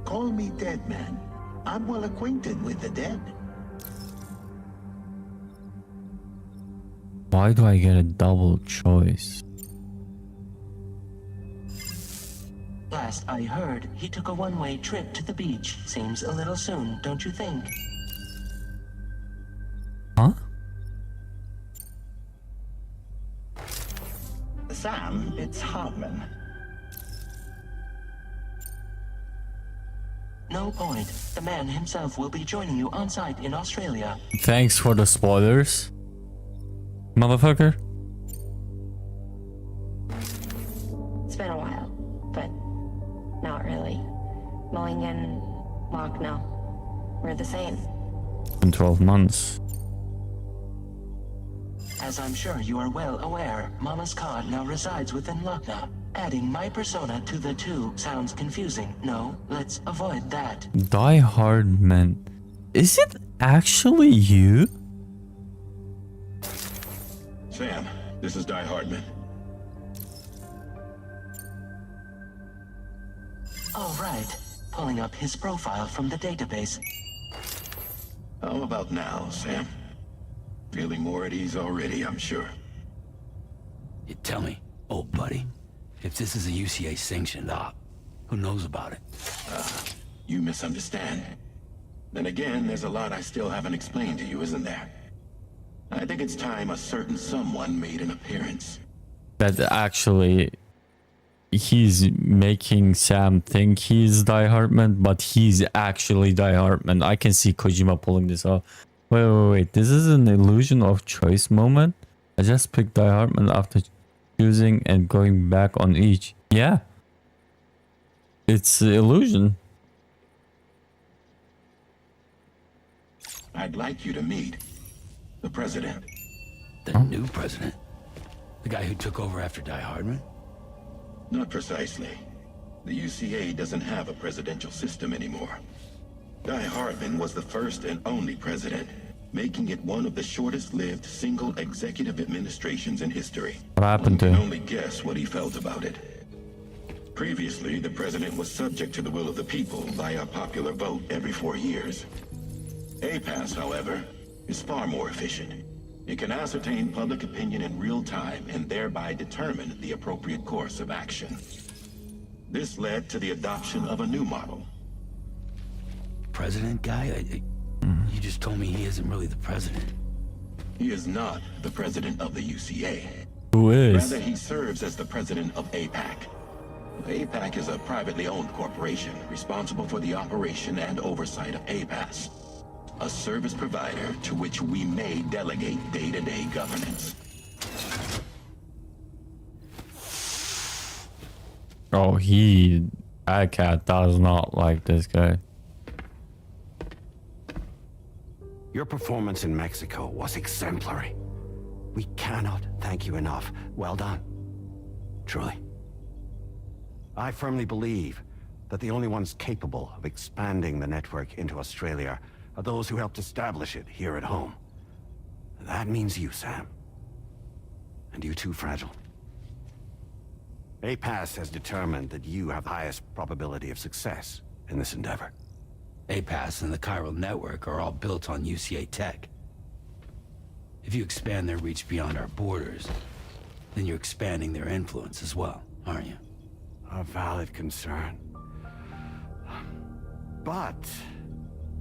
Speaker 13: Call me Dead Man. I'm well acquainted with the dead.
Speaker 1: Why do I get a double choice?
Speaker 7: Last I heard, he took a one-way trip to the beach. Seems a little soon, don't you think?
Speaker 1: Huh?
Speaker 9: Sam, it's Hartman.
Speaker 7: No point. The man himself will be joining you on site in Australia.
Speaker 1: Thanks for the spoilers, motherfucker.
Speaker 20: It's been a while, but not really. Mulligan, Lochner, we're the same.
Speaker 1: In 12 months.
Speaker 7: As I'm sure you are well aware, Mama's card now resides within Lochner. Adding my persona to the two sounds confusing. No, let's avoid that.
Speaker 1: Hartman. Is it actually you?
Speaker 21: Sam, this is Hartman.
Speaker 7: All right. Pulling up his profile from the database.
Speaker 21: How about now, Sam? Feeling more at ease already, I'm sure.
Speaker 4: You tell me, old buddy, if this is a UCA sanctioned op, who knows about it?
Speaker 21: You misunderstand. Then again, there's a lot I still haven't explained to you, isn't there? I think it's time a certain someone made an appearance.
Speaker 1: That actually, he's making Sam think he's Hartman, but he's actually Hartman. I can see Kojima pulling this off. Wait. This is an illusion of choice moment. I just picked Hartman after choosing and going back on each. Yeah. It's illusion.
Speaker 21: I'd like you to meet the president.
Speaker 4: The new president? The guy who took over after Hartman?
Speaker 21: Not precisely. The UCA doesn't have a presidential system anymore. Hartman was the first and only president, making it one of the shortest-lived single executive administrations in history.
Speaker 1: What happened to him?
Speaker 21: One can only guess what he felt about it. Previously, the president was subject to the will of the people via popular vote every 4 years. APAS, however, is far more efficient. It can ascertain public opinion in real time and thereby determine the appropriate course of action. This led to the adoption of a new model.
Speaker 4: President guy? You just told me he isn't really the president.
Speaker 21: He is not the president of the UCA.
Speaker 1: Who is?
Speaker 21: Rather, he serves as the president of APAC. APAC is a privately owned corporation responsible for the operation and oversight of APAS, a service provider to which we may delegate day-to-day governance.
Speaker 1: Oh, he That cat does not like this guy.
Speaker 14: Your performance in Mexico was exemplary. We cannot thank you enough. Well done. Truly. I firmly believe that the only ones capable of expanding the network into Australia are those who helped establish it here at home. That means you, Sam. And you too, Fragile. APAS has determined that you have the highest probability of success in this endeavor.
Speaker 4: APAS and the chiral network are all built on UCA tech. If you expand their reach beyond our borders, then you're expanding their influence as well, aren't you?
Speaker 14: A valid concern. But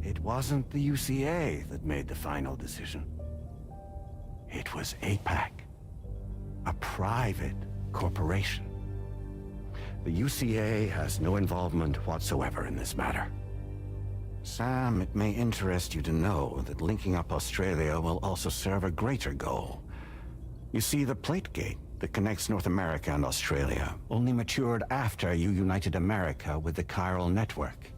Speaker 14: it wasn't the UCA that made the final decision. It was APAC, a private corporation. The UCA has no involvement whatsoever in this matter. Sam, it may interest you to know that linking up Australia will also serve a greater goal. You see, the plate gate that connects North America and Australia only matured after you united America with the chiral network.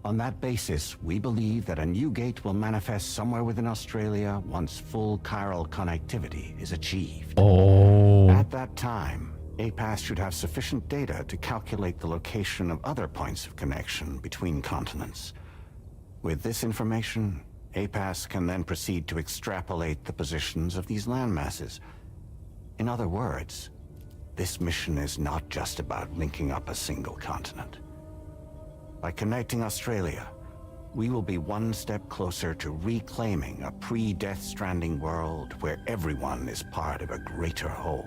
Speaker 14: On that basis, we believe that a new gate will manifest somewhere within Australia once full chiral connectivity is achieved.
Speaker 1: Oh.
Speaker 14: At that time, APAS should have sufficient data to calculate the location of other points of connection between continents. With this information, APAS can then proceed to extrapolate the positions of these landmasses. In other words, this mission is not just about linking up a single continent. By connecting Australia, we will be one step closer to reclaiming a pre-Death Stranding world where everyone is part of a greater whole.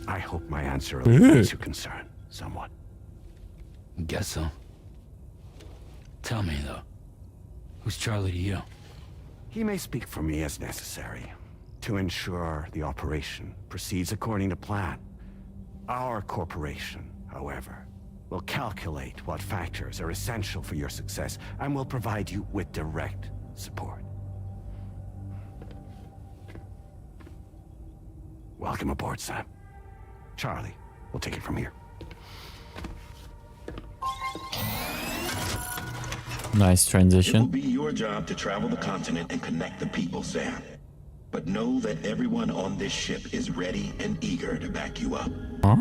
Speaker 14: I hope my answer alleviates your concern somewhat.
Speaker 4: Guess so. Tell me, though, who's Charlie to you?
Speaker 14: He may speak for me as necessary to ensure the operation proceeds according to plan. Our corporation, however, will calculate what factors are essential for your success and will provide you with direct support. Welcome aboard, Sam. Charlie, we'll take it from here.
Speaker 1: Nice
Speaker 21: It will
Speaker 1: transition.
Speaker 21: be your job to travel the continent and connect the people, Sam. But know that everyone on this ship is ready and eager to back you up.
Speaker 1: Huh?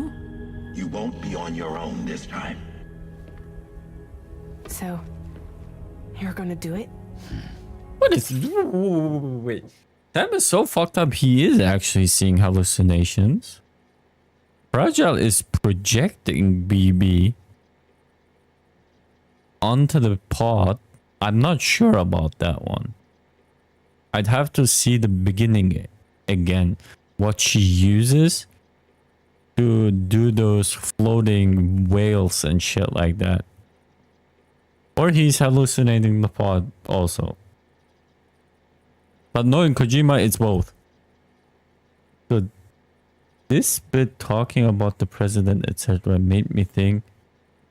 Speaker 21: You won't be on your own this time.
Speaker 2: So, you're gonna do it?
Speaker 1: What is... Wait. Sam is so fucked up, he is actually seeing hallucinations. Fragile is projecting BB onto the pod. I'm not sure about that one. I'd have to see the beginning again. What she uses to do those floating whales and shit like that. Or he's hallucinating the pod also. But knowing Kojima, it's both. So this bit talking about the president, etc. made me think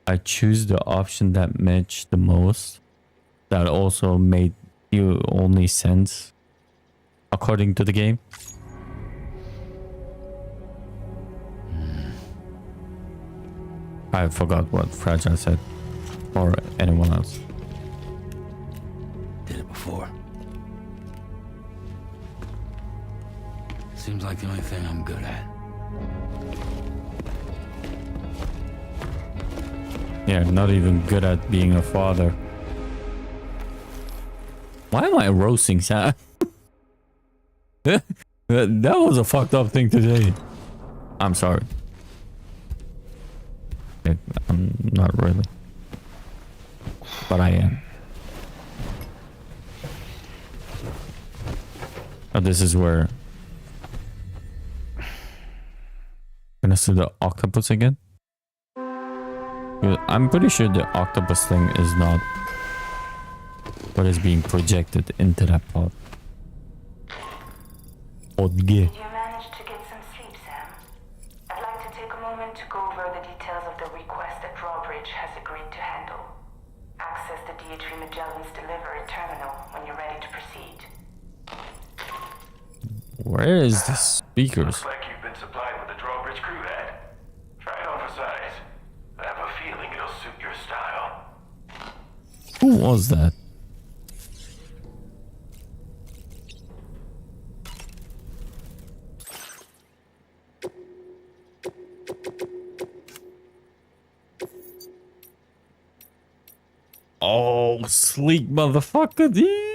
Speaker 1: I choose the option that matched the most. That also made you only sense according to the game. I forgot what Fragile said. Or anyone else.
Speaker 4: Did it before. Seems like the only thing I'm good at.
Speaker 1: Yeah, not even good at being a father. Why am I roasting Sam? that was a fucked up thing to say. I'm sorry. I'm not really. But I am. Oh, this is where... Gonna see the octopus again? I'm pretty sure the octopus thing is not what is being projected into that pod.
Speaker 10: Did you manage to get some sleep, Sam? I'd like to take a moment to go over the details of the request that Drawbridge has agreed to handle. Access the DH3 Magellan's delivery terminal when you're ready to proceed.
Speaker 1: Where is the speakers?
Speaker 8: Looks like you've been supplied with the Drawbridge crew head. Try it on for size. I have a feeling
Speaker 1: was that? Oh, sleek motherfucker, dude.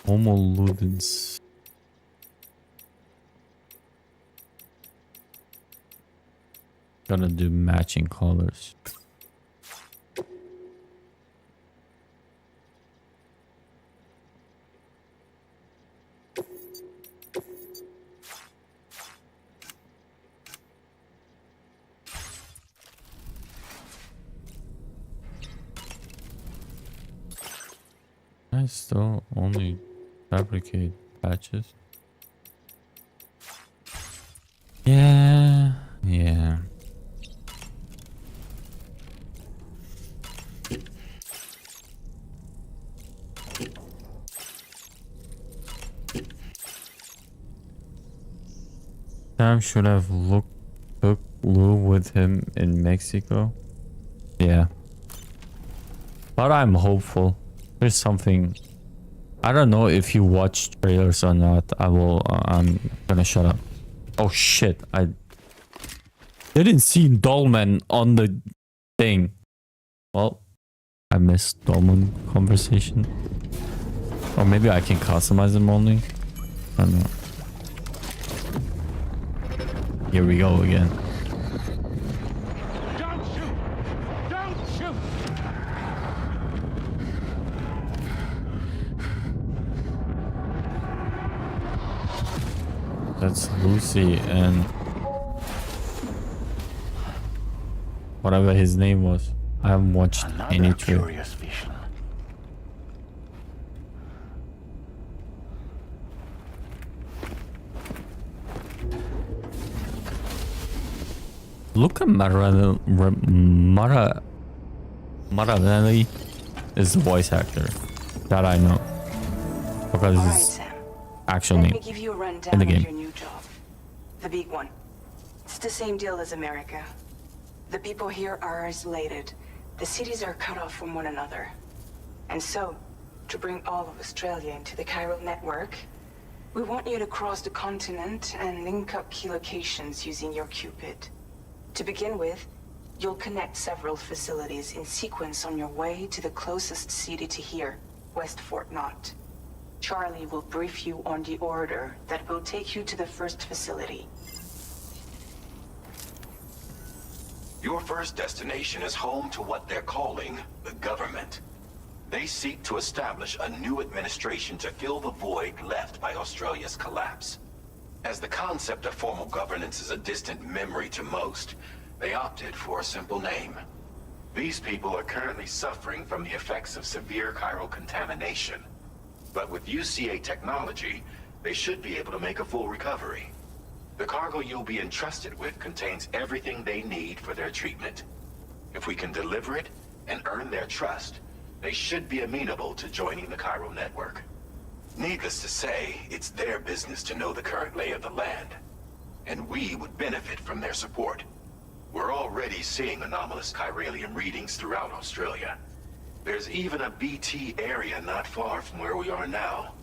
Speaker 1: Homo ludens. Gotta do matching colors. I still only fabricate patches. Yeah. Sam should have took Lou with him in Mexico. Yeah. But I'm hopeful. There's something. I don't know if you watch trailers or not. I'm gonna shut up. Oh shit. I didn't see Dolman on the thing. Well, I missed Dolman conversation. Or maybe I can customize them only. I don't know. Here we go again.
Speaker 18: Don't shoot! Don't shoot!
Speaker 1: That's Lucy and whatever his name was. I haven't watched any trailer.
Speaker 9: Curious vision.
Speaker 1: Luca Maravelli is the voice actor that I know because
Speaker 2: All right,
Speaker 1: his
Speaker 2: Sam.
Speaker 1: actual
Speaker 2: Let
Speaker 1: name
Speaker 2: me give you a rundown
Speaker 1: in the
Speaker 2: of
Speaker 1: game.
Speaker 2: your new job. The big one. It's the same deal as America. The people here are isolated. The cities are cut off from one another. And so, to bring all of Australia into the chiral network, we want you to cross the continent and link up key locations using your Cupid. To begin with, you'll connect several facilities in sequence on your way to the closest city to here, West Fort Knott. Charlie will brief you on the order that will take you to the first facility.
Speaker 8: Your first destination is home to what they're calling the government. They seek to establish a new administration to fill the void left by Australia's collapse. As the concept of formal governance is a distant memory to most, they opted for a simple name. These people are currently suffering from the effects of severe chiral contamination. But with UCA technology, they should be able to make a full recovery. The cargo you'll be entrusted with contains everything they need for their treatment. If we can deliver it and earn their trust, they should be amenable to joining the chiral network. Needless to say, it's their business to know the current lay of the land, and we would benefit from their support. We're already seeing anomalous chiralium readings throughout Australia. There's even a BT area not far from where we are now.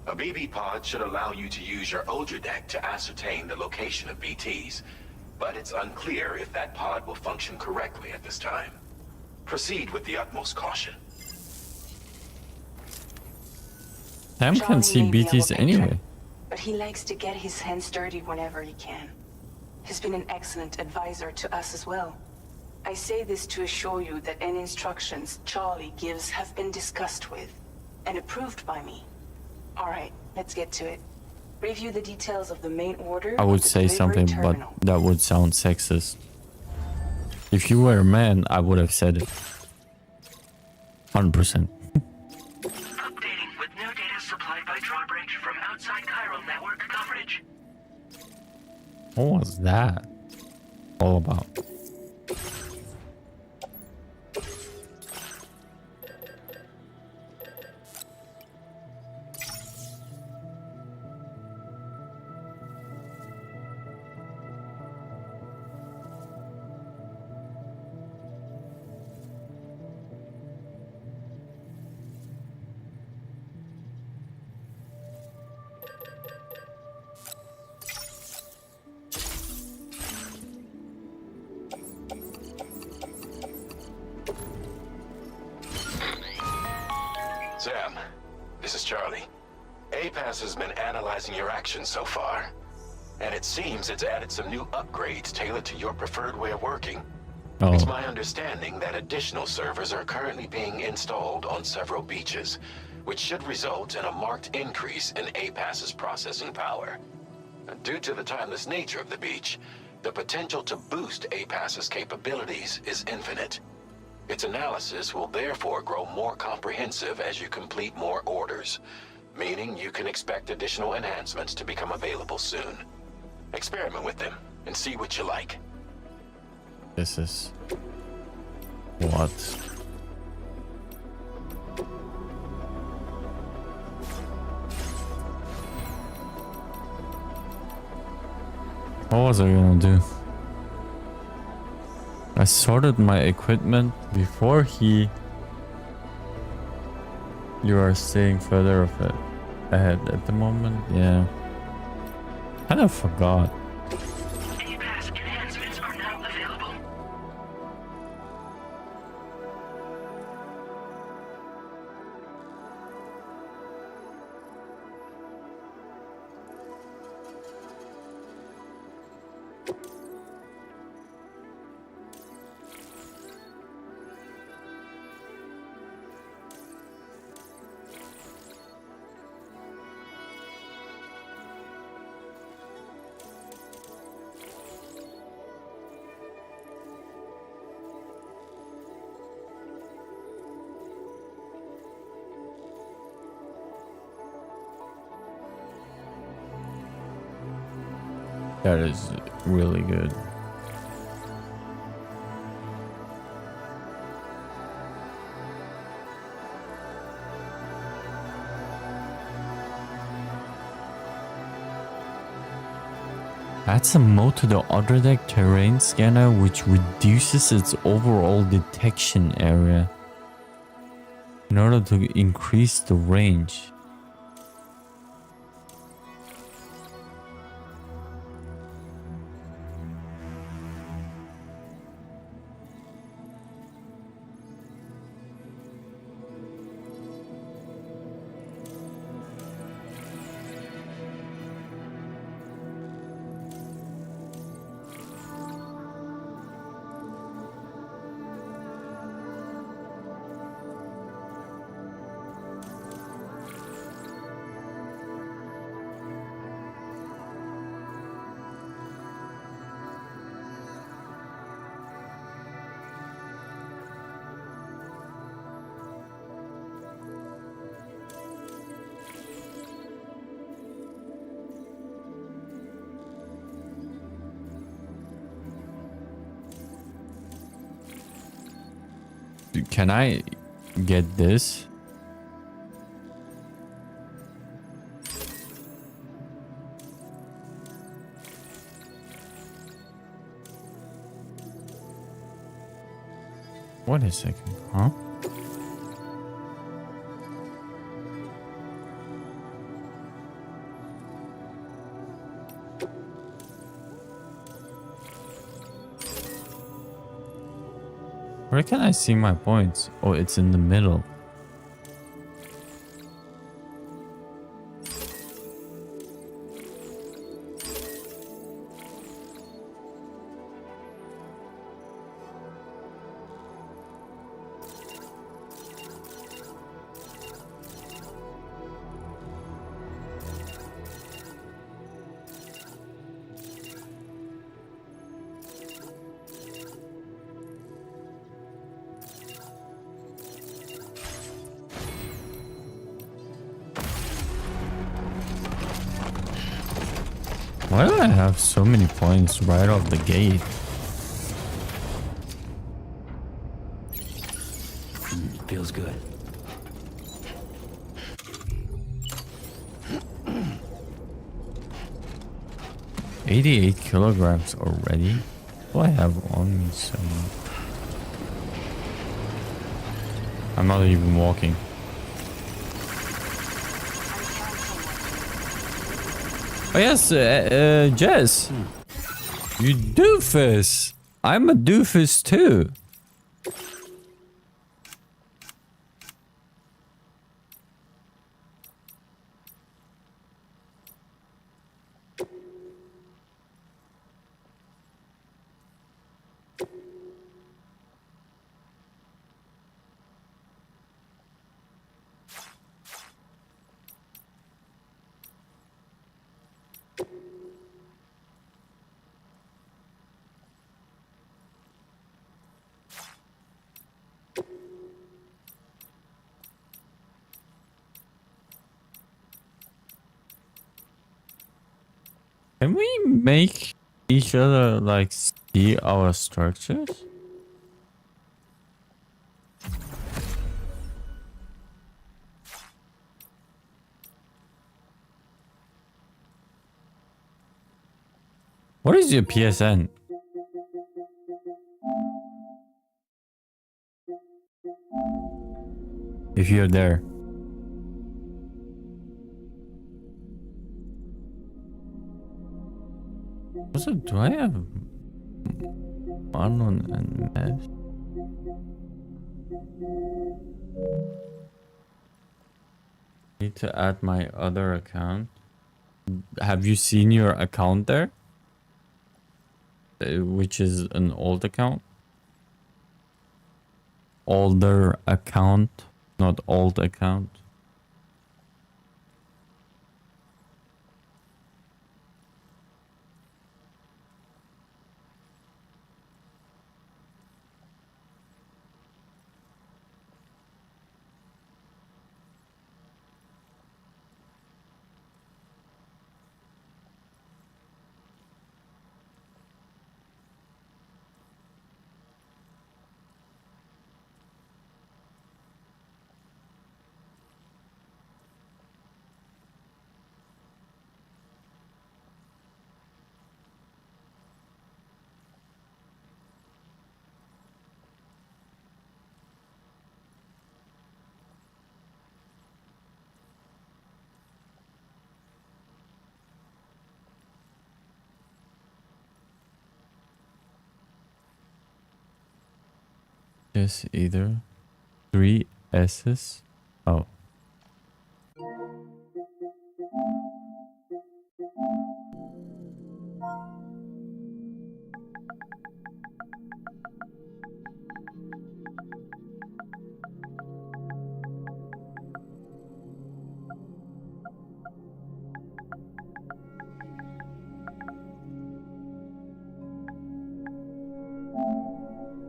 Speaker 8: A BB pod should allow you to use your Ultra deck to ascertain the location of BTs, but it's unclear if that pod will function correctly at this time. Proceed with the utmost caution.
Speaker 1: Sam can see
Speaker 2: Johnny may be
Speaker 1: BTs
Speaker 2: our
Speaker 1: anyway.
Speaker 2: patron, but he likes to get his hands dirty whenever he can. He's been an excellent advisor to us as well. I say this to assure you that any instructions Charlie gives have been discussed with and approved by me. All right, let's get to it. Review the details of the main order.
Speaker 1: I would
Speaker 2: of the
Speaker 1: say
Speaker 2: delivery
Speaker 1: something,
Speaker 2: terminal.
Speaker 1: but that would sound sexist. If you were a man, I would have said it. 100%.
Speaker 6: Updating with new data supplied by drawbridge from outside chiral network coverage.
Speaker 1: What was that all about?
Speaker 3: Sam, this is Charlie. APAS has been analyzing your actions so far, and it seems it's added some new upgrades tailored to your preferred way of working.
Speaker 1: Oh.
Speaker 3: It's my understanding that additional servers are currently being installed on several beaches, which should result in a marked increase in APAS's processing power. Due to the timeless nature of the beach, the potential to boost APAS's capabilities is infinite. Its analysis will therefore grow more comprehensive as you complete more orders, meaning you can expect additional enhancements to become available soon. Experiment with them and see what you like.
Speaker 1: This is what? What was I gonna do? I sorted my equipment before you are staying further ahead at the moment. Yeah. Kind of forgot.
Speaker 6: APAS enhancements are now available.
Speaker 1: That is really good. Adds a mode to the other deck terrain scanner which reduces its overall detection area in order to increase the range. Can I get this? Wait a second, huh? Where can I see my points? Oh, it's in the middle. Why do I have so many points right off the gate?
Speaker 4: Feels good.
Speaker 1: $88 kilograms already? What do I have on me so much? I'm not even walking. Oh yes, Jess. You doofus. I'm a doofus too. Can we make each other like see our structures? What is your PSN? If you're there. Also, do I have Marlon and Mesh? Need to add my other account. Have you seen your account there? Which is an old account? Older account, not old account. Yes, either 3 S's. Oh.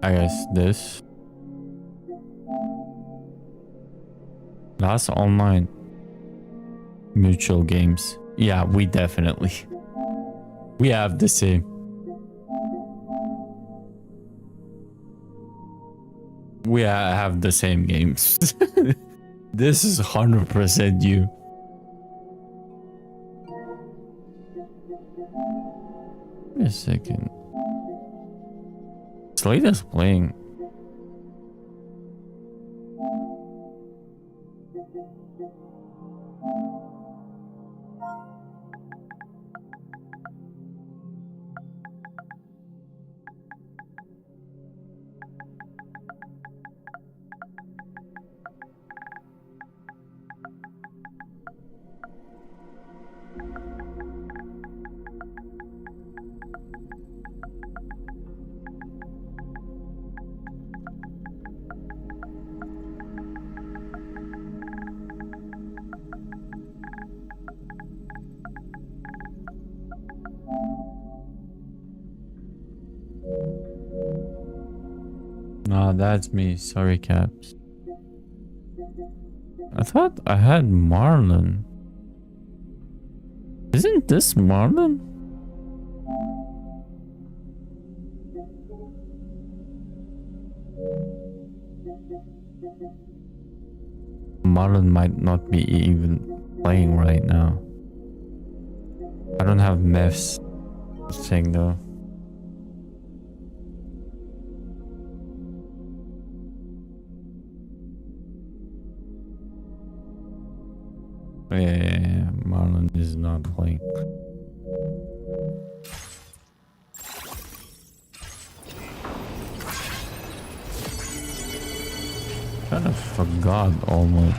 Speaker 1: I guess this. Last online. Mutual games. Yeah, we definitely. We have the same. We have the same games. This is 100% you. Wait a second. Slade is playing. Nah, that's me. Sorry, Caps. I thought I had Marlon. Isn't this Marlon? Marlon might not be even playing right now. I don't have Mev's thing though. Yeah, Marlon is not playing. Kind of forgot almost.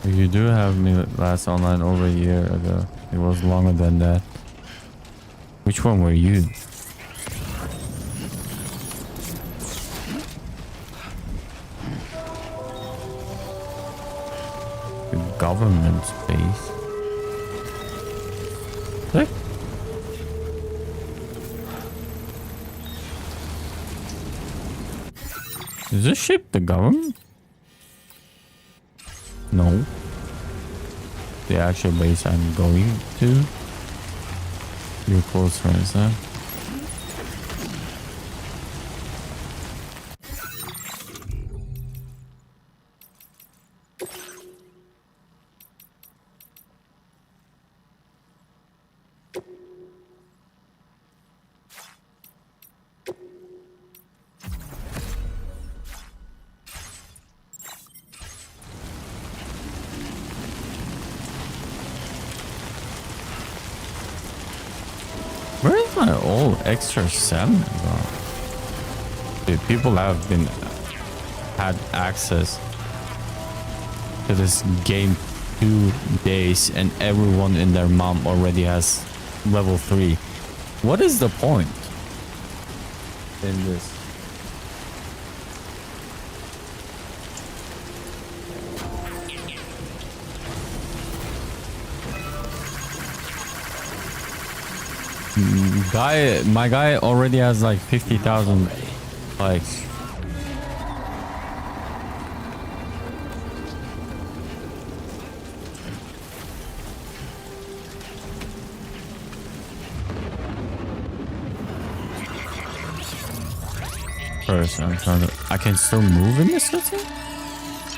Speaker 1: You do have me last online over a year ago. It was longer than that. Which one were you? The government space. What? Is this ship the government? No. The actual base I'm going to. Your close friends, huh? Where is my old extra 7 gone? Dude, people have had access to this game 2 days and everyone and their mom already has level 3. What is the point in this? My guy already has like 50,000 likes. First, I'm trying to. I can still move in this city?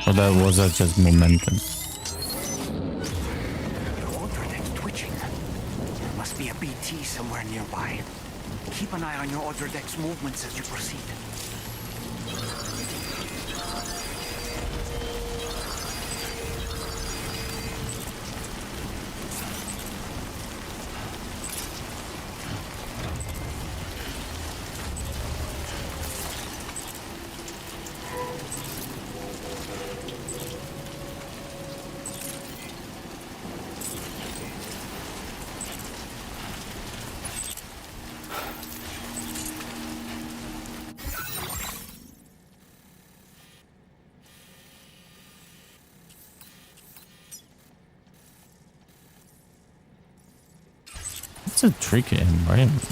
Speaker 1: Or was that just momentum?
Speaker 9: Somewhere nearby. Keep an eye on your other deck's movements as you proceed.
Speaker 1: It's a tricky environment.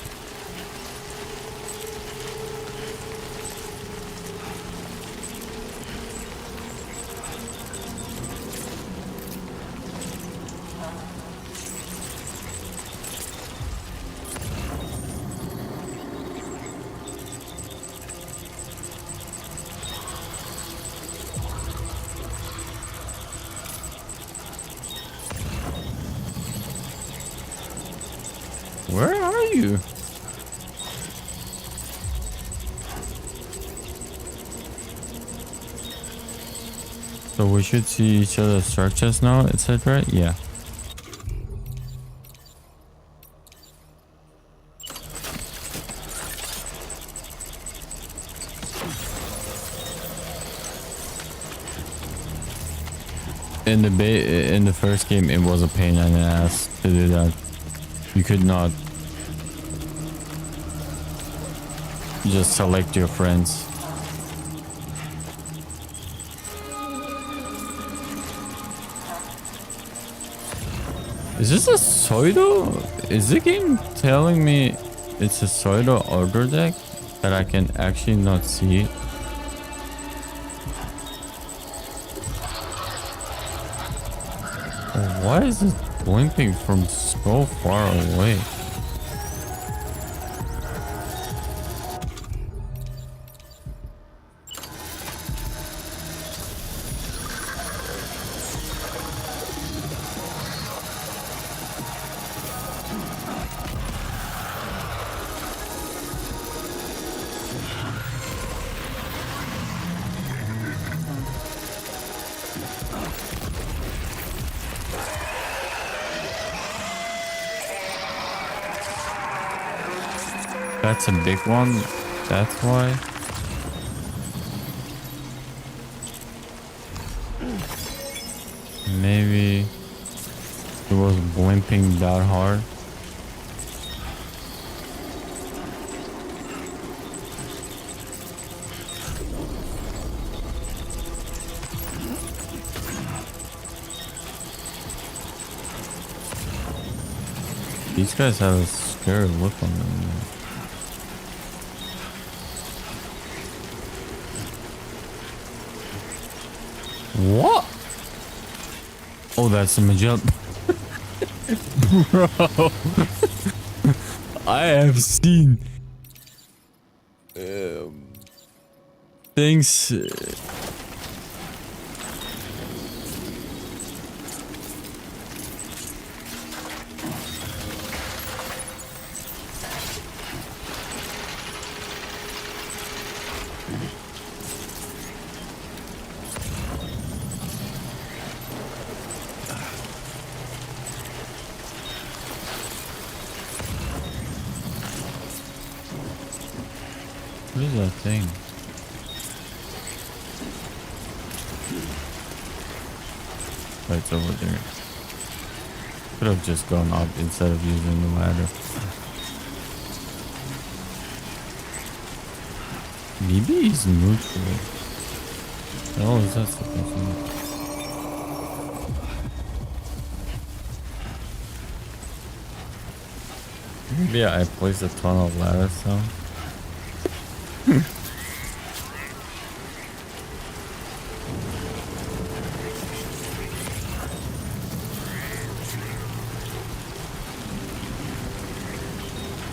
Speaker 1: Where are you? So we should see each other's structures now, etc. Yeah. In the first game, it was a pain in the ass to do that. You could not just select your friends. Is this a pseudo? Is the game telling me it's a pseudo order deck that I can actually not see? Why is it blinking from so far away? That's a big one. That's why. Maybe it was blimping that hard. These guys have a scary look on them. What? Oh, that's a Magellan. Bro. I have seen things. What is that thing? Oh, it's over there. Could have just gone up instead of using the ladder. Maybe he's neutral. Oh, is that supposed to be? Maybe I placed a ton of ladders down.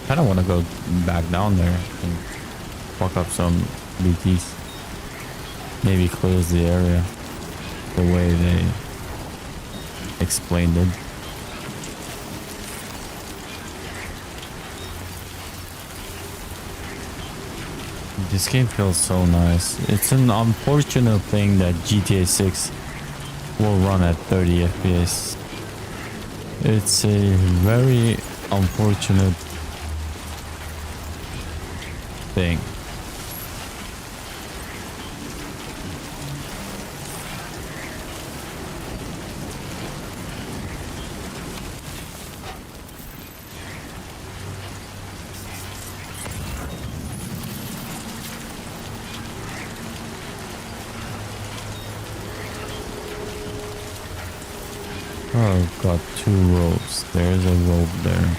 Speaker 1: I don't want to go back down there and fuck up some BTs. Maybe close the area the way they explained it. This game feels so nice. It's an unfortunate thing that GTA 6 will run at 30 FPS. It's a very unfortunate thing. Oh, I've got 2 ropes. There's a rope there.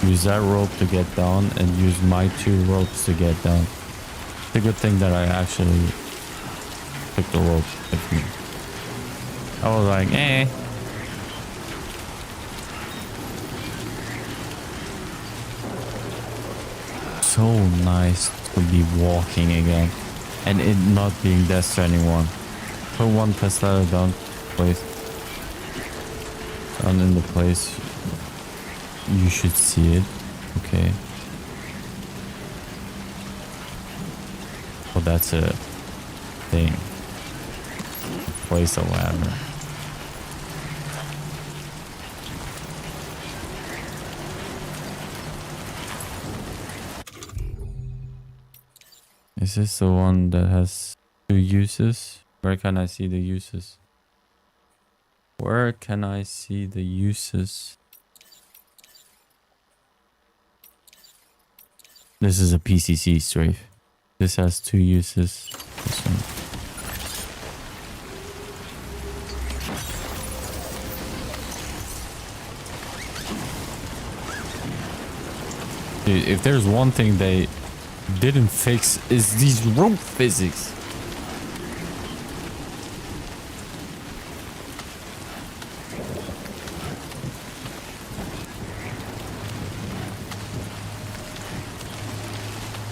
Speaker 1: Use that rope to get down and use my 2 ropes to get down. It's a good thing that I actually took the rope with me. I was like, eh. So nice to be walking again and it not being Death Stranding 1. Put one Tesla down, please. Down in the place. You should see it. Okay. Oh, that's a thing. Place a ladder. Is this the one that has 2 uses? Where can I see the uses? Where can I see the uses? This is a PCC strafe. This has 2 uses. This one. Dude, if there's one thing they didn't fix is these rope physics.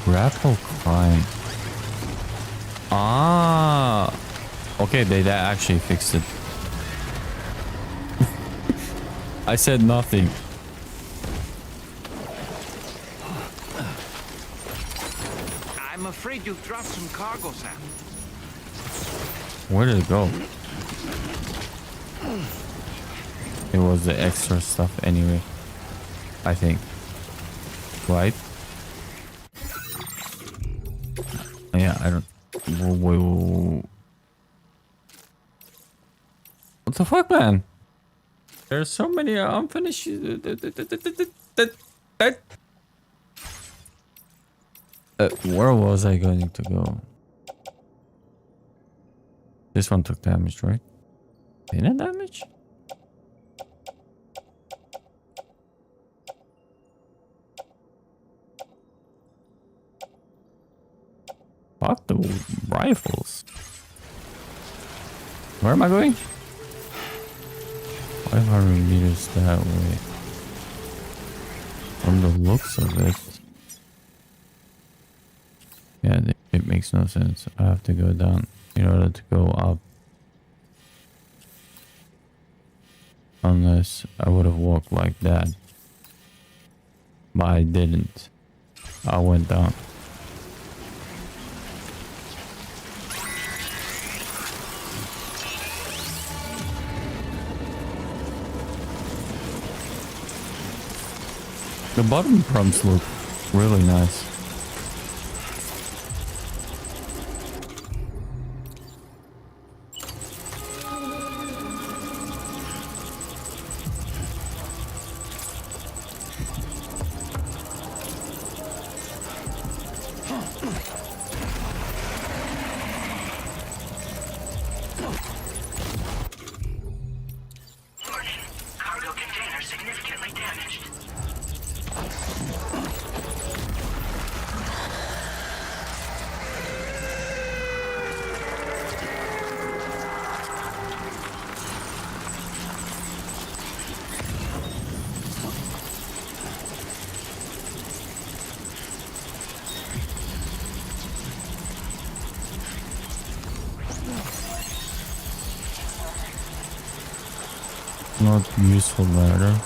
Speaker 1: Grapple climb. Ah. Okay, they actually fixed it. I said nothing.
Speaker 9: I'm afraid you've dropped some cargo, Sam.
Speaker 1: Where did it go? It was the extra stuff anyway. I think. Right? Yeah, I don't... Whoa. What the fuck, man? There's so many unfinished... where was I going to go? This one took damage, right? Didn't damage? Fuck the rifles. Where am I going? 500 meters that way. From the looks of it. Yeah, it makes no sense. I have to go down in order to go up. Unless I would have walked like that. But I didn't. I went down. The bottom prompts look really nice.
Speaker 6: Warning. Cargo container significantly damaged.
Speaker 1: Not useful matter.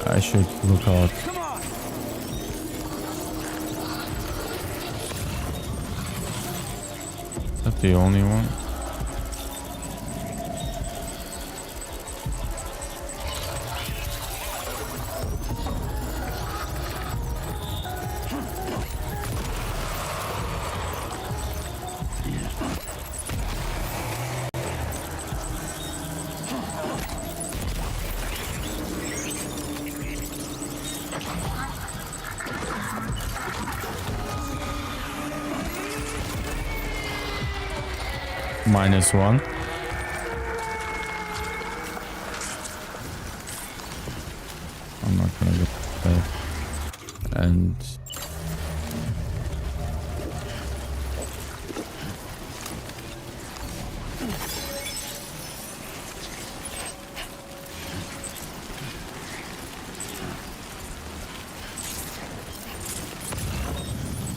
Speaker 1: I should look out. Is that the only one? -1. I'm not gonna get that. And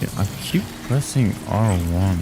Speaker 1: yeah, I keep pressing R1.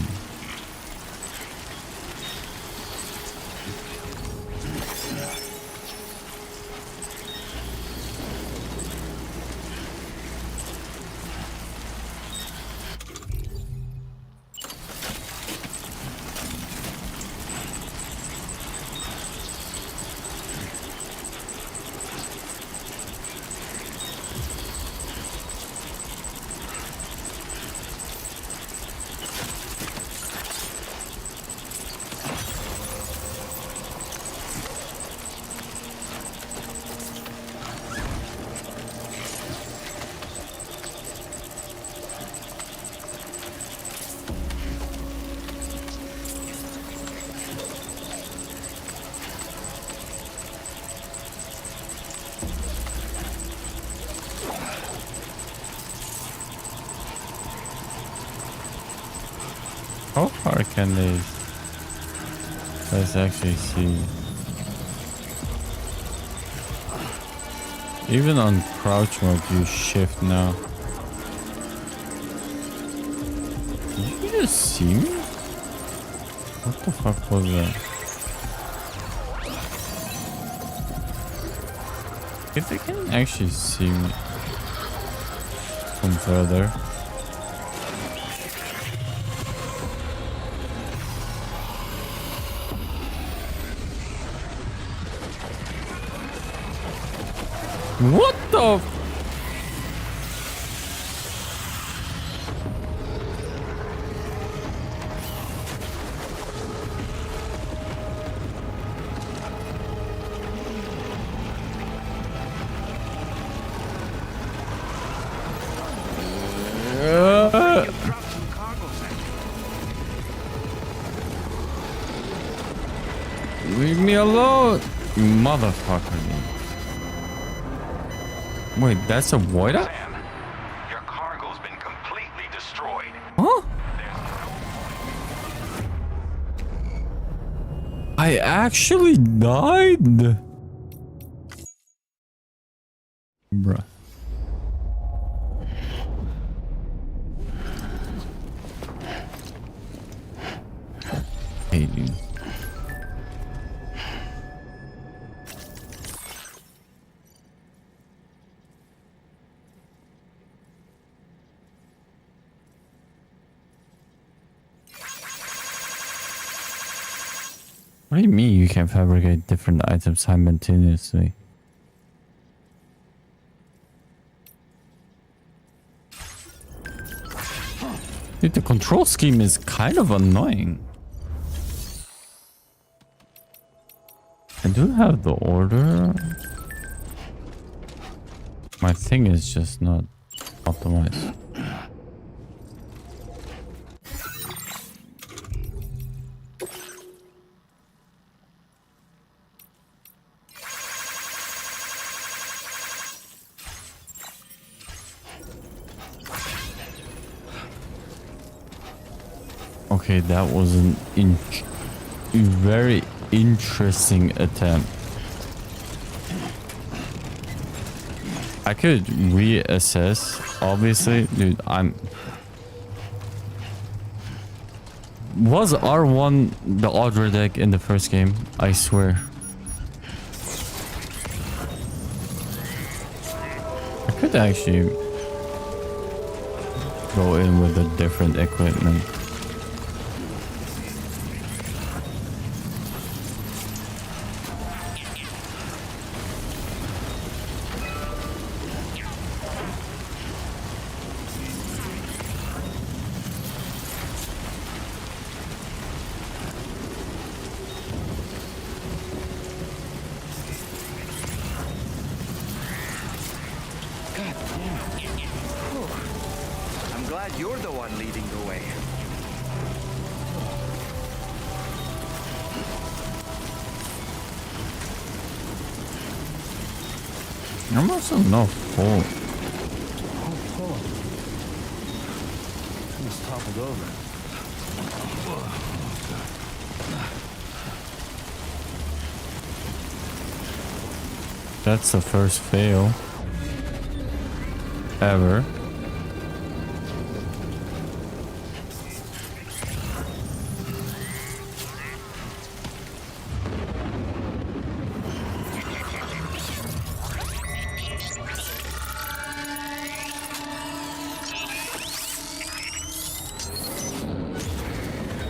Speaker 1: How far can they... Let's actually see. Even on crouch mode, you shift now. Did you just see me? What the fuck was that? If they can actually see me from further. What the? me alone, you motherfucker. Wait, that's a void up?
Speaker 8: Sam, your cargo's been completely destroyed.
Speaker 1: Huh? I actually died? Bruh. Hey, dude. What do you mean you can fabricate different items simultaneously? Dude, the control scheme is kind of annoying. I do have the order. My thing is just not optimized. Okay, that was an very interesting attempt. I could reassess, obviously. Dude, was R1 the Audra deck in the first game? I swear. I could actually go in with a different equipment.
Speaker 9: You're the one leading the way.
Speaker 1: I'm also not full.
Speaker 5: Oh, hold on. Almost toppled over.
Speaker 1: That's the first fail ever.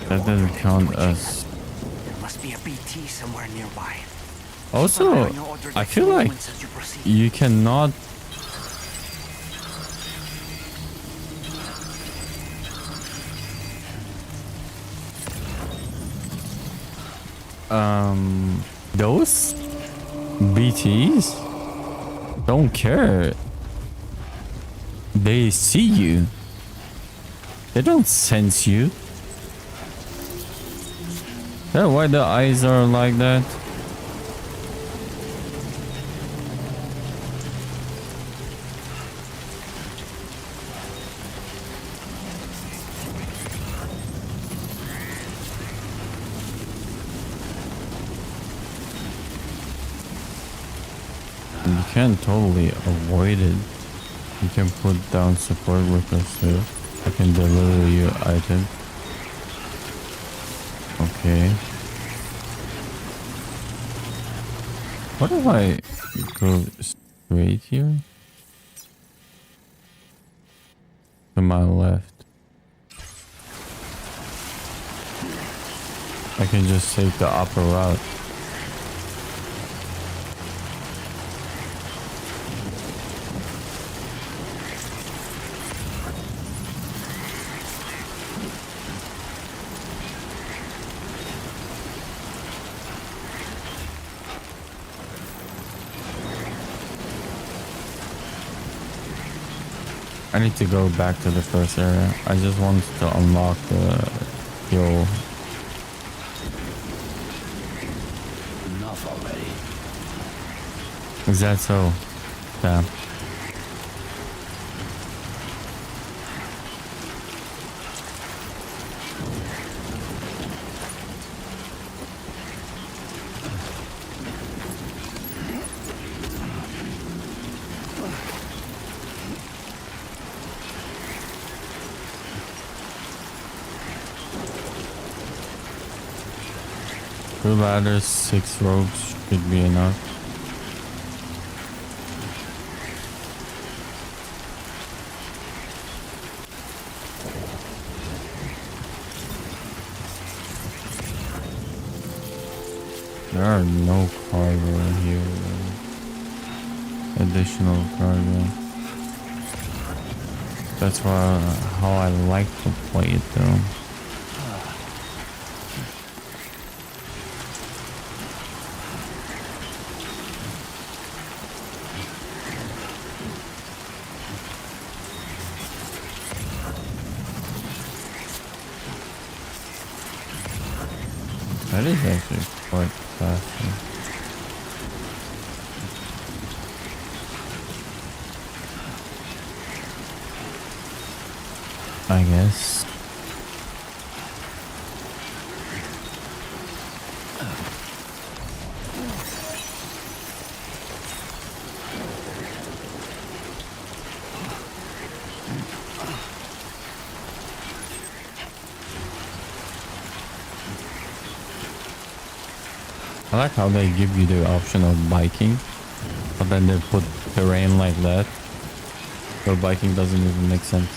Speaker 1: That doesn't count as...
Speaker 9: There must be a BT somewhere nearby.
Speaker 1: Also, I feel like you cannot... Those BTs don't care. They see you. They don't sense you. Is that why the eyes are like that? You can totally avoid it. You can put down support workers too. I can deliver your item. Okay. What if I go straight here? To my left. I can just take the upper route. I need to go back to the first area. I just wanted to unlock the fuel. Is that so? Damn. Two ladders, 6 ropes should be enough. There are no cargo in here. Additional cargo. That's how I like to play it though. That is actually quite fast. I guess. I like how they give you the option of biking, but then they put terrain like that, so biking doesn't even make sense.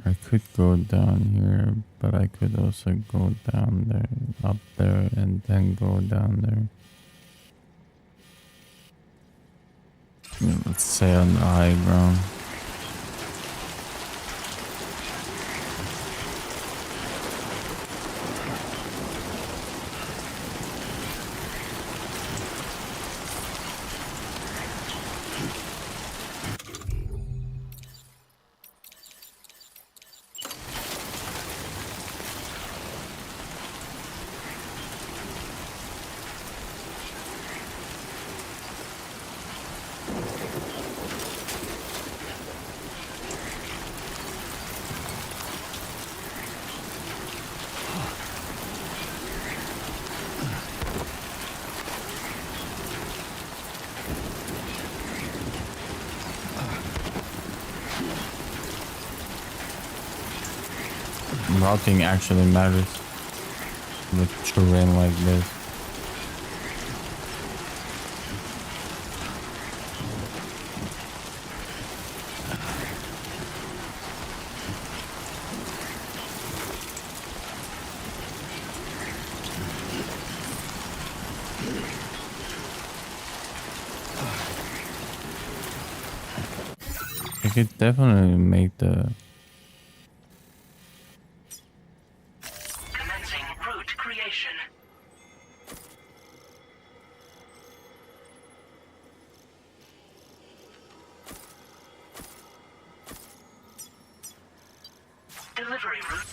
Speaker 1: I could go down here, but I could also go down there, up there, and then go down there. Yeah, let's say on the high ground. Routing actually matters with terrain like this. I could definitely make the...
Speaker 6: Commencing route creation. Delivery route.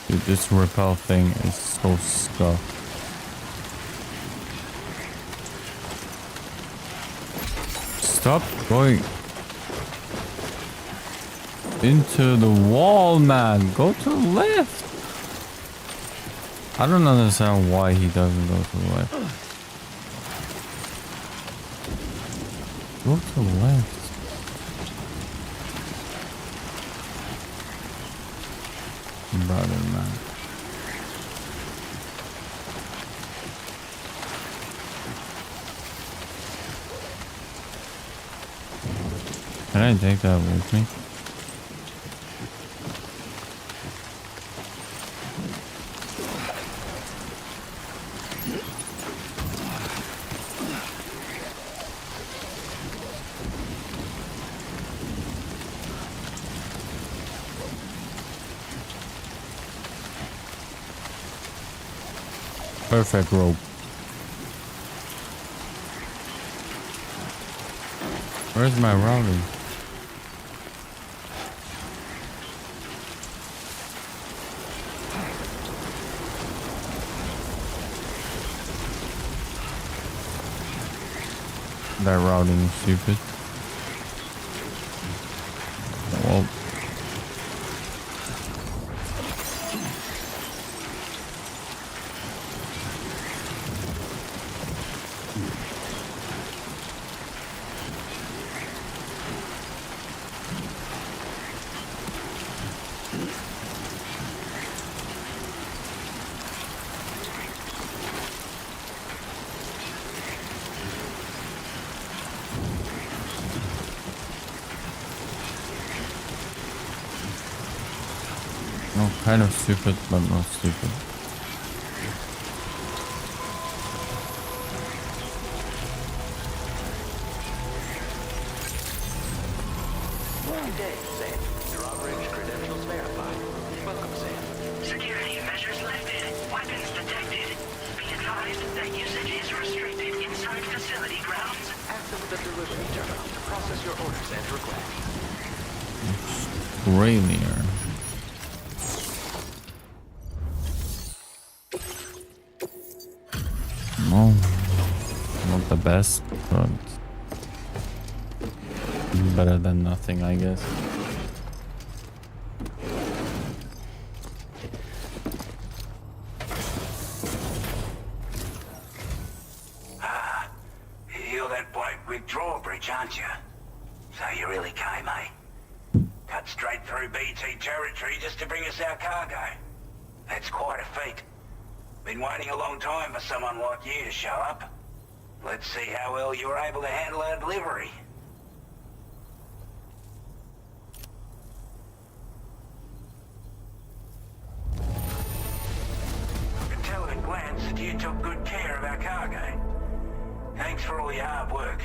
Speaker 1: Dude, this repel thing is so scuffed. Stop going into the wall, man. Go to the left. I don't understand why he doesn't go to the left. Go to the left. Brother, man. Can I take that with me? Perfect rope. Where's my routing? That routing is stupid. Well. No, kind of stupid, but not stupid.
Speaker 19: Good day, Sam. Drawbridge credentials verified. Welcome, Sam.
Speaker 6: Security measures lifted. Weapons detected. Be advised that usage is restricted inside facility grounds.
Speaker 19: Access the delivery terminal to process your orders and requests.
Speaker 1: Rainier. No, not the best, but better than nothing, I guess.
Speaker 11: Ah, you're that bloke with drawbridge, aren't you? So you really came, eh? Cut straight through BT territory just to bring us our cargo. That's quite a feat. Been waiting a long time for someone like you to show up. Let's see how well you're able to handle our delivery. I can tell at a glance that you took good care of our cargo. Thanks for all your hard work.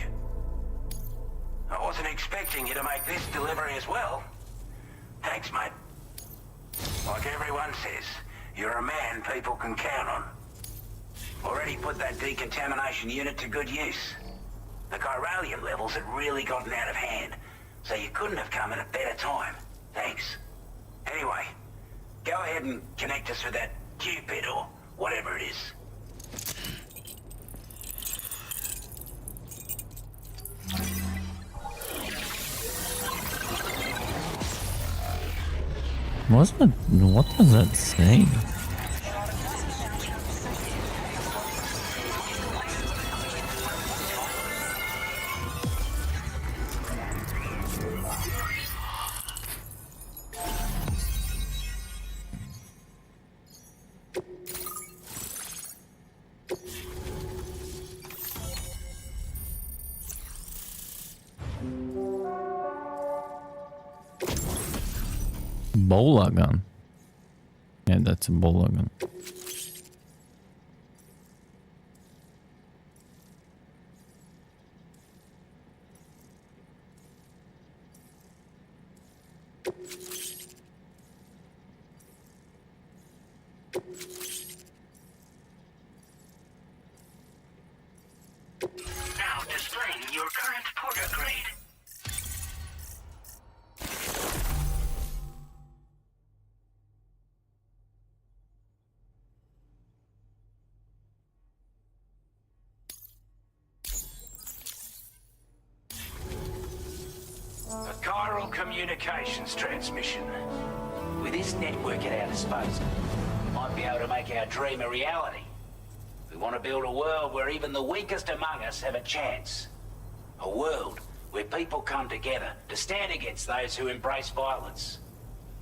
Speaker 11: I wasn't expecting you to make this delivery as well. Thanks, mate. Like everyone says, you're a man people can count on. Already put that decontamination unit to good use. The chiralium levels had really gotten out of hand, so you couldn't have come at a better time. Thanks. Anyway, go ahead and connect us with that Cupid or whatever it is.
Speaker 1: What does that say? Ebola gun. Yeah, that's a Ebola gun.
Speaker 6: Now displaying your current porter grade.
Speaker 5: A chiral communications transmission. With this network at our disposal, we might be able to make our dream a reality. We want to build a world where even the weakest among us have a chance. A world where people come together to stand against those who embrace violence.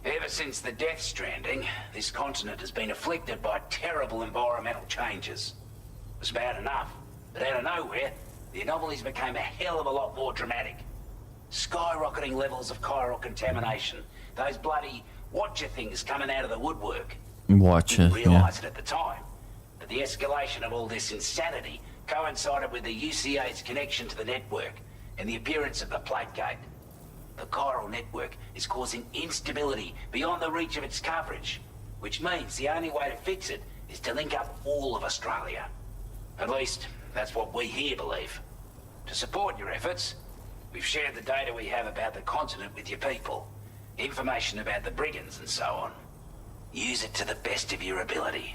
Speaker 5: Ever since the Death Stranding, this continent has been afflicted by terrible environmental changes. It was bad enough, but out of nowhere, the anomalies became a hell of a lot more dramatic. Skyrocketing levels of chiral contamination. Those bloody Watcher things coming out of the woodwork.
Speaker 1: Watcher,
Speaker 5: Didn't realise it at the time, but the escalation of all this insanity coincided with the UCA's connection to the network and the appearance of the plate gate. The chiral network is causing instability beyond the reach of its coverage, which means the only way to fix it is to link up all of Australia. At least, that's what we here believe. To support your efforts, we've shared the data we have about the continent with your people. Information about the brigands and so on. Use it to the best of your ability.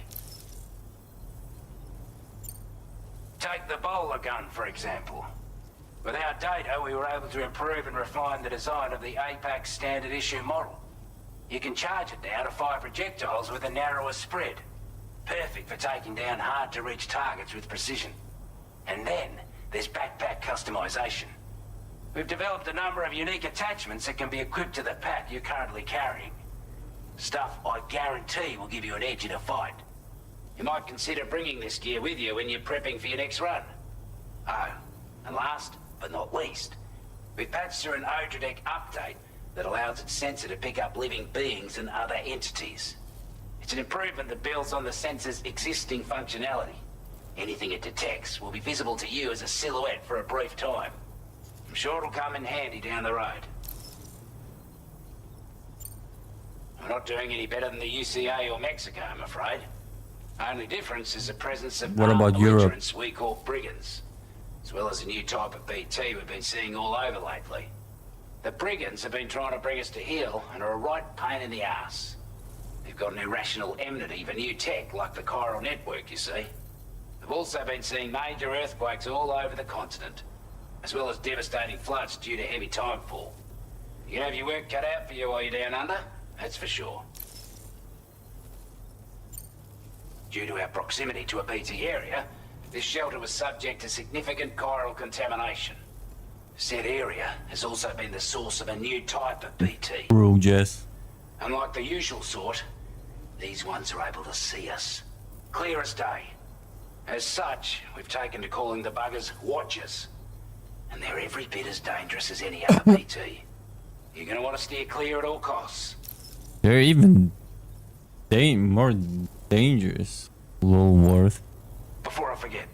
Speaker 5: Take the bowler gun, for example. With our data, we were able to improve and refine the design of the APAC standard issue model. You can charge it now to fire projectiles with a narrower spread. Perfect for taking down hard-to-reach targets with precision. And then, there's backpack customization. We've developed a number of unique attachments that can be equipped to the pack you're currently carrying. Stuff I guarantee will give you an edge in a fight. You might consider bringing this gear with you when you're prepping for your next run. Oh, and last but not least, we've patched through an Odradek update that allows its sensor to pick up living beings and other entities. It's an improvement that builds on the sensor's existing functionality. Anything it detects will be visible to you as a silhouette for a brief time. I'm sure it'll come in handy down the road. We're not doing any better than the UCA or Mexico, I'm afraid. Only difference is the presence of
Speaker 1: What about Europe?
Speaker 5: belligerents we call brigands, as well as a new type of BT we've been seeing all over lately. The brigands have been trying to bring us to heel and are a right pain in the ass. They've got an irrational enmity for new tech like the chiral network, you see. They've also been seeing major earthquakes all over the continent, as well as devastating floods due to heavy timefall. You can have your work cut out for you while you're down under, that's for sure. Due to our proximity to a BT area, this shelter was subject to significant chiral contamination. Said area has also been the source of a new type of BT.
Speaker 1: True, Jess.
Speaker 5: Unlike the usual sort, these ones are able to see us. Clear as day. As such, we've taken to calling the buggers Watchers. And they're every bit as dangerous as any other BT. You're gonna want to steer clear at all costs.
Speaker 1: They're even more dangerous. Lulworth.
Speaker 5: Before I forget,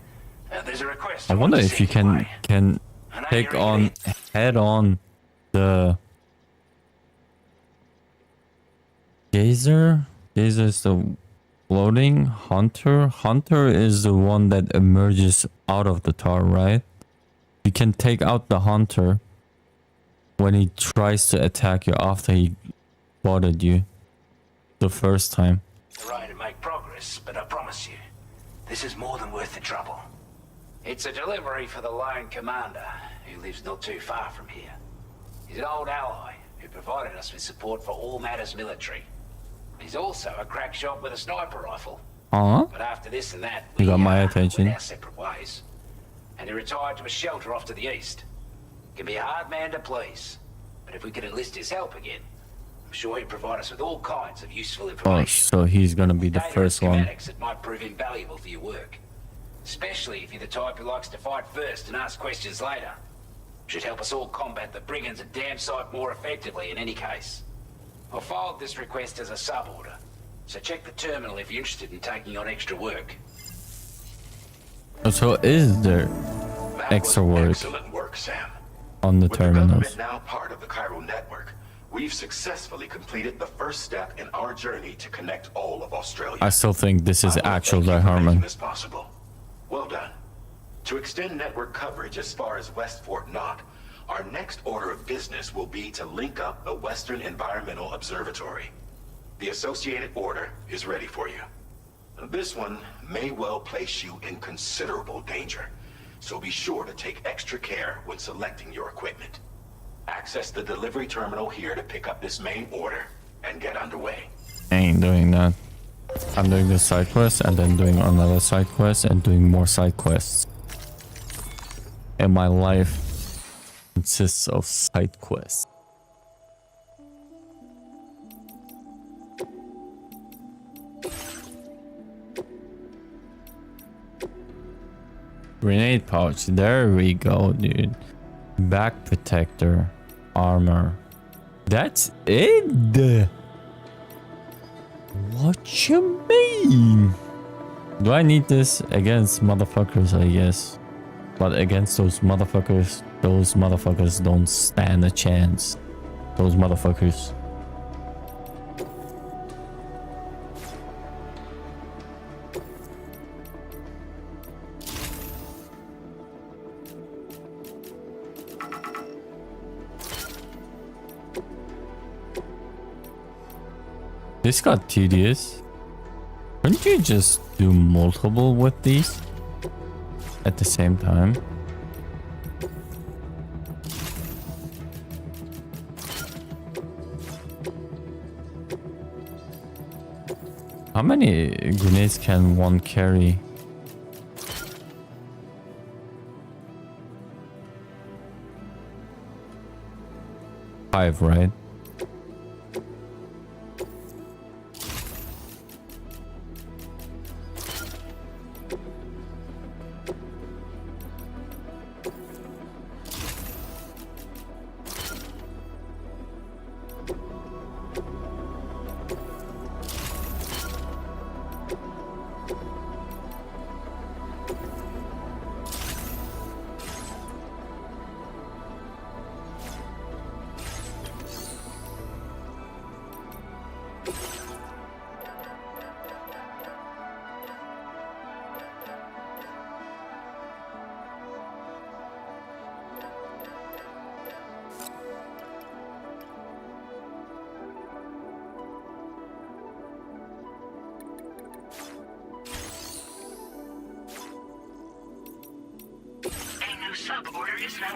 Speaker 5: there's a request.
Speaker 1: I wonder if you can take on head on the Gazer. Gazer is the floating hunter. Hunter is the one that emerges out of the tar, right? You can take out the hunter when he tries to attack you after he spotted you the first time.
Speaker 5: Trying to make progress, but I promise you, this is more than worth the trouble. It's a delivery for the lone commander, who lives not too far from here. He's an old ally who provided us with support for all matters military. He's also a crack shot with a sniper rifle. But after this and that,
Speaker 1: You got my attention.
Speaker 5: went our separate ways. And he retired to a shelter off to the east. Can be a hard man to please, but if we could enlist his help again, I'm sure he'd provide us with all kinds of useful
Speaker 1: Oh,
Speaker 5: information.
Speaker 1: so he's gonna be the
Speaker 5: Data
Speaker 1: first
Speaker 5: and
Speaker 1: one.
Speaker 5: schematics that might prove invaluable for your work. Especially if you're the type who likes to fight first and ask questions later. Should help us all combat the brigands a damn sight more effectively in any case. I filed this request as a sub-order, so check the terminal if you're interested in taking on extra work.
Speaker 1: So is there extra work
Speaker 3: Excellent work, Sam.
Speaker 1: on the
Speaker 3: With the
Speaker 1: terminals?
Speaker 3: government now part of the chiral network, we've successfully completed the first step in our journey to connect all of Australia.
Speaker 1: I still think this is actual Die
Speaker 3: Making
Speaker 1: Harmon.
Speaker 3: this possible. Well done. To extend network coverage as far as West Fort Knott, our next order of business will be to link up the Western Environmental Observatory. The associated order is ready for you. This one may well place you in considerable danger, so be sure to take extra care when selecting your equipment. Access the delivery terminal here to pick up this main order and get underway.
Speaker 1: I ain't doing that. I'm doing this side quest and then doing another side quest and doing more side quests. And my life consists of side quests. Grenade pouch. There we go, dude. Back protector. Armor. That's it. What you mean? Do I need this against motherfuckers? I guess. But against those motherfuckers don't stand a chance. Those motherfuckers. This got tedious. Couldn't you just do multiple with these at the same time? How many grenades can one carry? 5, right?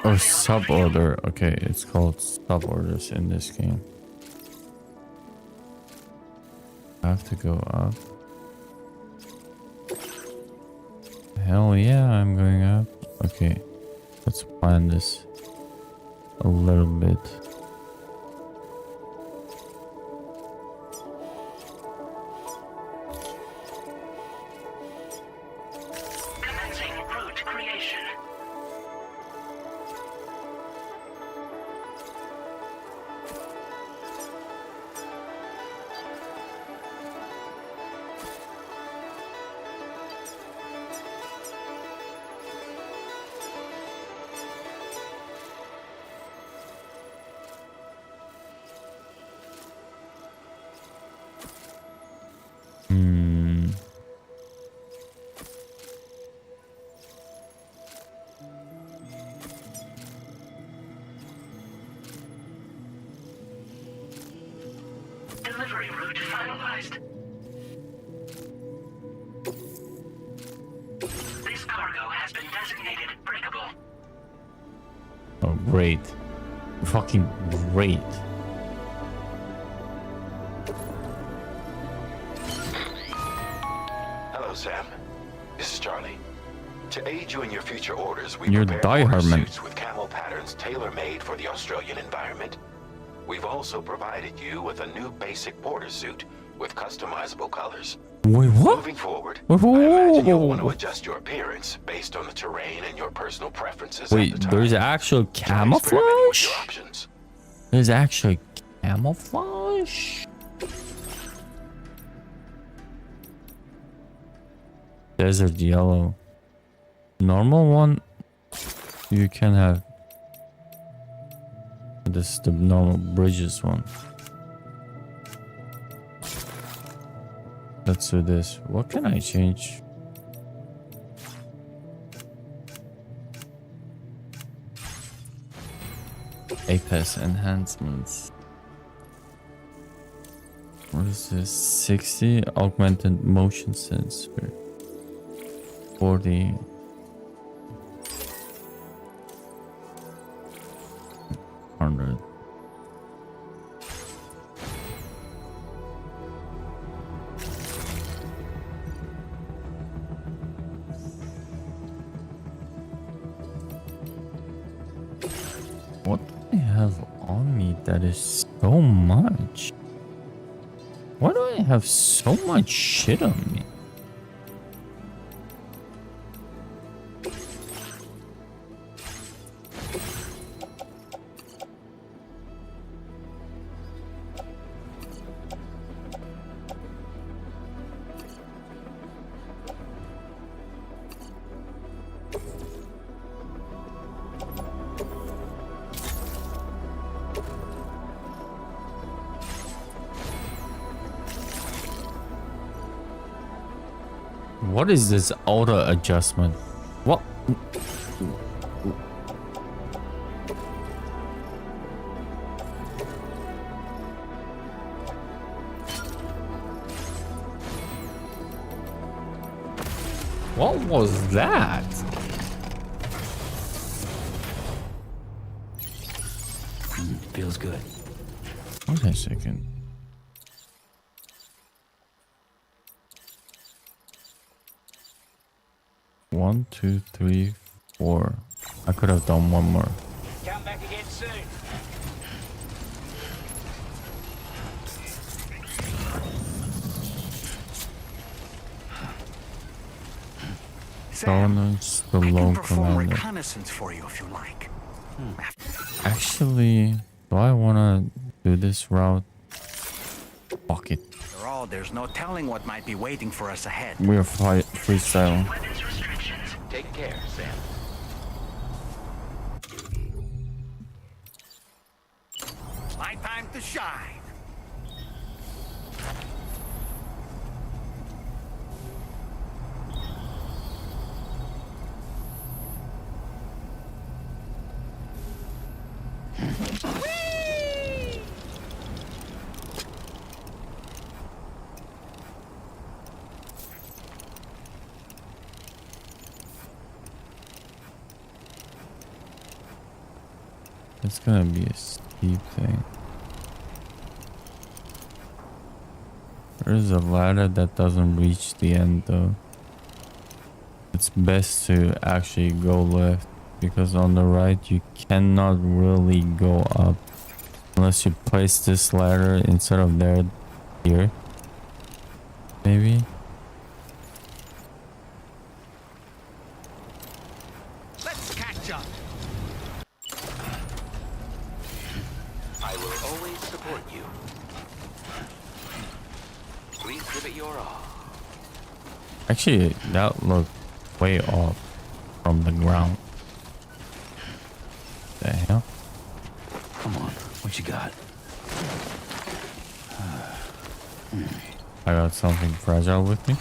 Speaker 1: Oh, sub-order. Okay, it's called sub-orders in this game. I have to go up. Hell yeah, I'm going up. Okay, let's plan this a little bit.
Speaker 6: Delivery route finalized. This cargo has been designated breakable.
Speaker 1: Oh, great. Fucking great.
Speaker 3: Hello, Sam. This is Charlie. To aid you in your future orders, we
Speaker 1: You're
Speaker 3: prepared
Speaker 1: Die
Speaker 3: order
Speaker 1: Harmon.
Speaker 3: suits with camo patterns tailor-made for the Australian environment. We've also provided you with a new basic border suit with customizable colors.
Speaker 1: Wait, what?
Speaker 3: Moving forward,
Speaker 1: Wait, whoa,
Speaker 3: I imagine
Speaker 1: whoa,
Speaker 3: you'll
Speaker 1: whoa,
Speaker 3: want to
Speaker 1: whoa.
Speaker 3: adjust your appearance based on the terrain and your personal preferences.
Speaker 1: Wait,
Speaker 3: at the
Speaker 1: there's
Speaker 3: time.
Speaker 1: actual
Speaker 3: Try experimenting with
Speaker 1: camouflage?
Speaker 3: your options.
Speaker 1: There's actually camouflage? English. Desert yellow. Normal one you can have. This is the normal bridges one. Let's do this. What can I change? APES enhancements. What is this? 60 augmented motion sensor. 40. What do I have on me that is so much? Why do I have so much shit on me? What is this auto adjustment? What? What was that?
Speaker 4: Feels good.
Speaker 1: Wait a second. One, two, three, four. I could have done one more.
Speaker 5: Come back again soon.
Speaker 1: Governance, the low commander.
Speaker 9: Reconnaissance for you if you like.
Speaker 1: Actually, do I want to do this route? Fuck it.
Speaker 9: After all, there's no telling what might be waiting for us ahead.
Speaker 1: We're freestyle.
Speaker 19: Take care, Sam.
Speaker 9: My time to shine.
Speaker 1: It's gonna be a steep thing. There's a ladder that doesn't reach the end though. It's best to actually go left because on the right you cannot really go up unless you place this ladder instead of there here. Maybe.
Speaker 9: Let's catch up.
Speaker 19: I will always support you. Please give it your all.
Speaker 1: Actually, that looked way off from the ground. The hell?
Speaker 4: Come on, what you got?
Speaker 1: I got something fragile with me.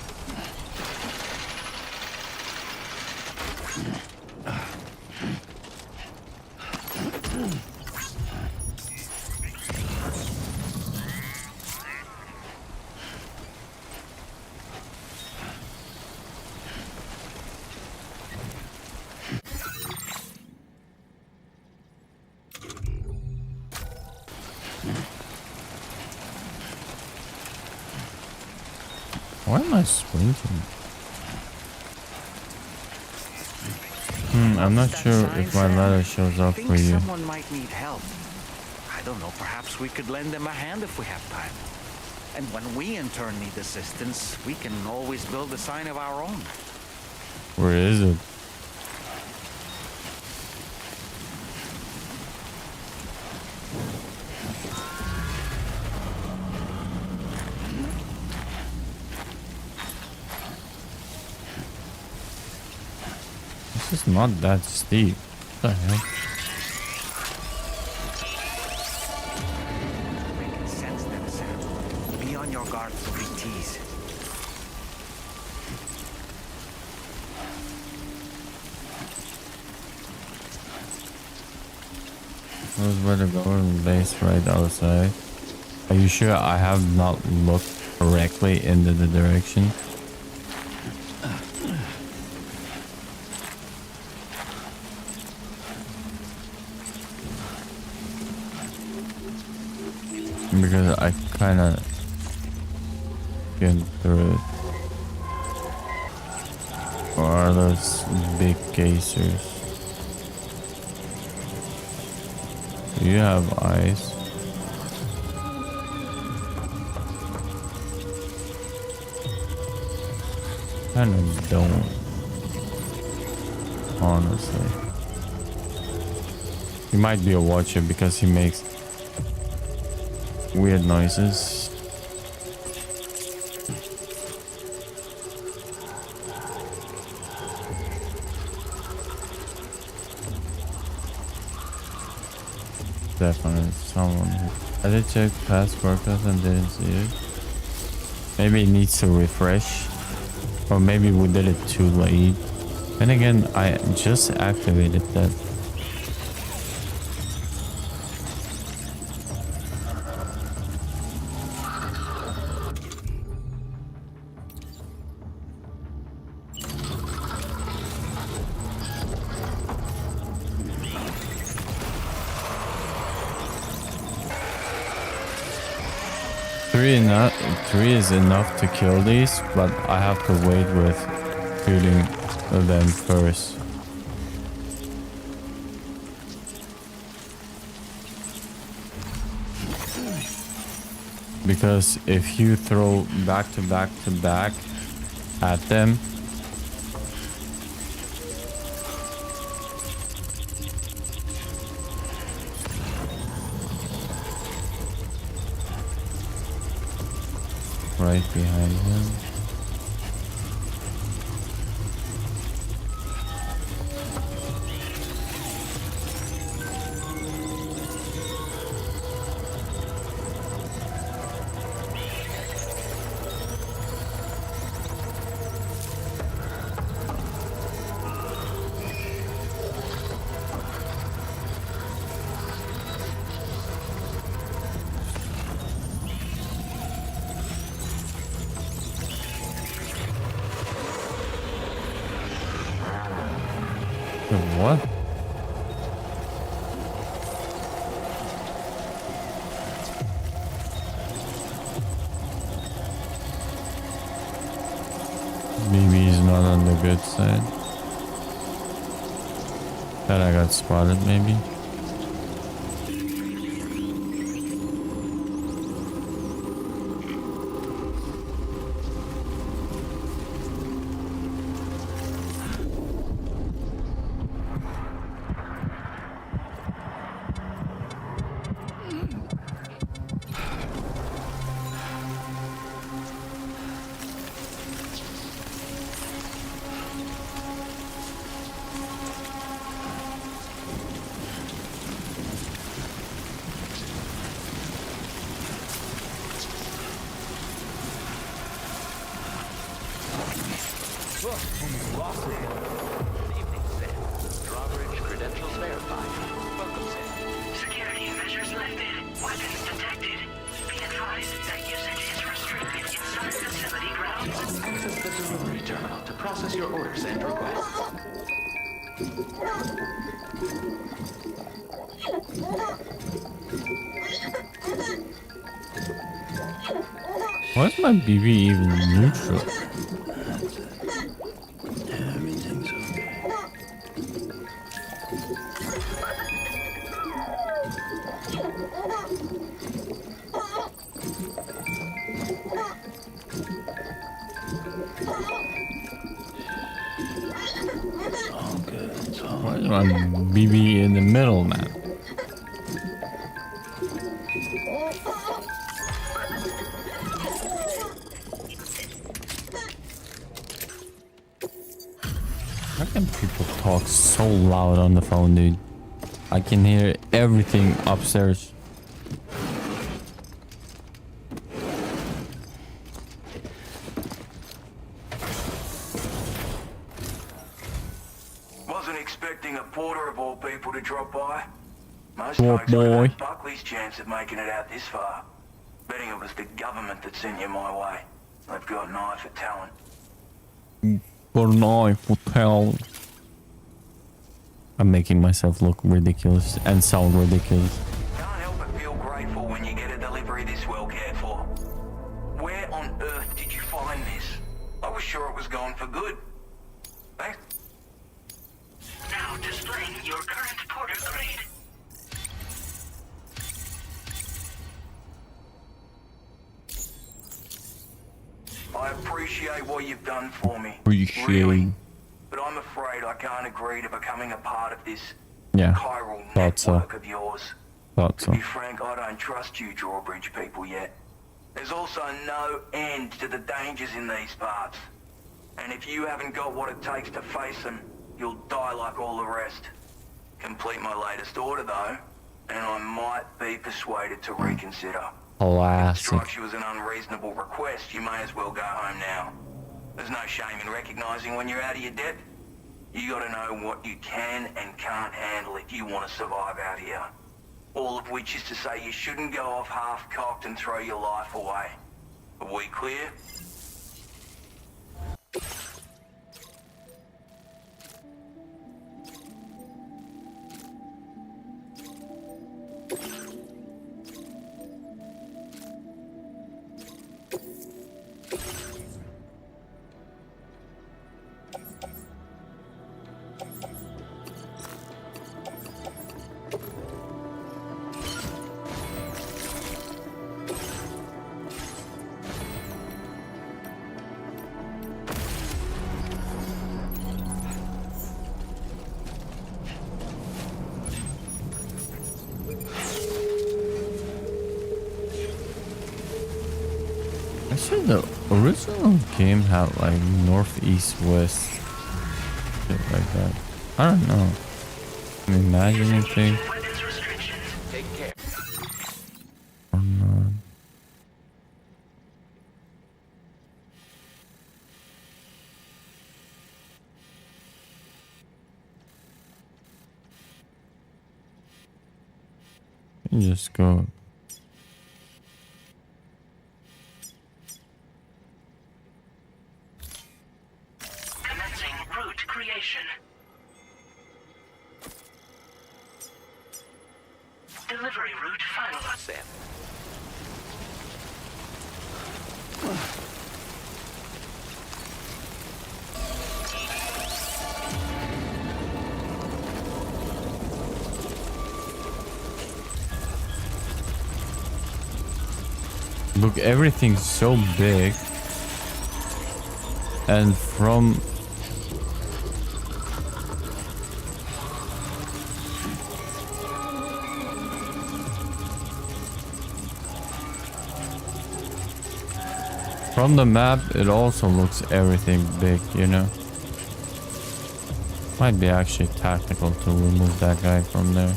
Speaker 1: Why am I sprinting? I'm not sure if my ladder shows up for you.
Speaker 9: Someone might need help. I don't know, perhaps we could lend them a hand if we have time. And when we in turn need assistance, we can always build a sign of our own.
Speaker 1: Where is it? It's not that steep. What the hell?
Speaker 9: Making sense then, Sam. Be on your guard for BTs.
Speaker 1: Those were the government base right outside. Are you sure I have not looked correctly into the direction? Because I kind of get through it. Or are those big casers? Do you have eyes? Kind of don't. Honestly. He might be a watcher because he makes weird noises. Definitely someone who... I did check past workouts and didn't see it. Maybe it needs to refresh. Or maybe we did it too late. Then again, I just activated that. Three is enough to kill these, but I have to wait with shooting them first. Because if you throw back to back to back at them, right behind him. What? Maybe he's not on the good side. That I got spotted, maybe.
Speaker 6: Security measures lifted. Weapons detected. Be advised that usage is restricted inside facility grounds.
Speaker 19: Access the delivery terminal to process your orders and requests.
Speaker 1: Why is my BB even neutral?
Speaker 4: Everything's okay. All good. It's all
Speaker 1: Why is my BB in the middle, man? How can people talk so loud on the phone, dude? I can hear everything upstairs.
Speaker 8: Wasn't expecting a porter of all people to drop by. Most
Speaker 1: Oh,
Speaker 8: folks would
Speaker 1: boy.
Speaker 8: have Buckley's chance of making it out this far. Betting it was the government that sent you my way. They've got an eye for talent.
Speaker 1: Got an eye for talent. I'm making myself look ridiculous and sound ridiculous.
Speaker 8: Can't help but feel grateful when you get a delivery this well cared for. Where on earth did you find this? I was sure it was gone for good. Thanks.
Speaker 6: Now displaying your current porter grade.
Speaker 8: I appreciate what you've done for me.
Speaker 1: Appreciate.
Speaker 8: Really. But I'm afraid I can't agree to becoming a part of this
Speaker 1: Yeah,
Speaker 8: chiral
Speaker 1: thought so.
Speaker 8: network of yours.
Speaker 1: Thought
Speaker 8: To
Speaker 1: so.
Speaker 8: be frank, I don't trust you drawbridge people yet. There's also no end to the dangers in these parts. And if you haven't got what it takes to face them, you'll die like all the rest. Complete my latest order though, and I might be persuaded to reconsider.
Speaker 1: Classic.
Speaker 8: Strikes you as an unreasonable request, you may as well go home now. There's no shame in recognizing when you're out of your depth. You gotta know what you can and can't handle if you want to survive out here. All of which is to say you shouldn't go off half-cocked and throw your life away. Are we clear?
Speaker 1: I said the original game had like north, east, west, shit like that. I don't know. Can you imagine anything?
Speaker 19: Take care.
Speaker 1: Or not? You just go.
Speaker 6: Commencing route creation. Delivery route finalized.
Speaker 19: Sam.
Speaker 1: Look, everything's so big. And from the map, it also looks everything big, you know? Might be actually tactical to remove that guy from there.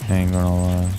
Speaker 1: Ain't gonna lie.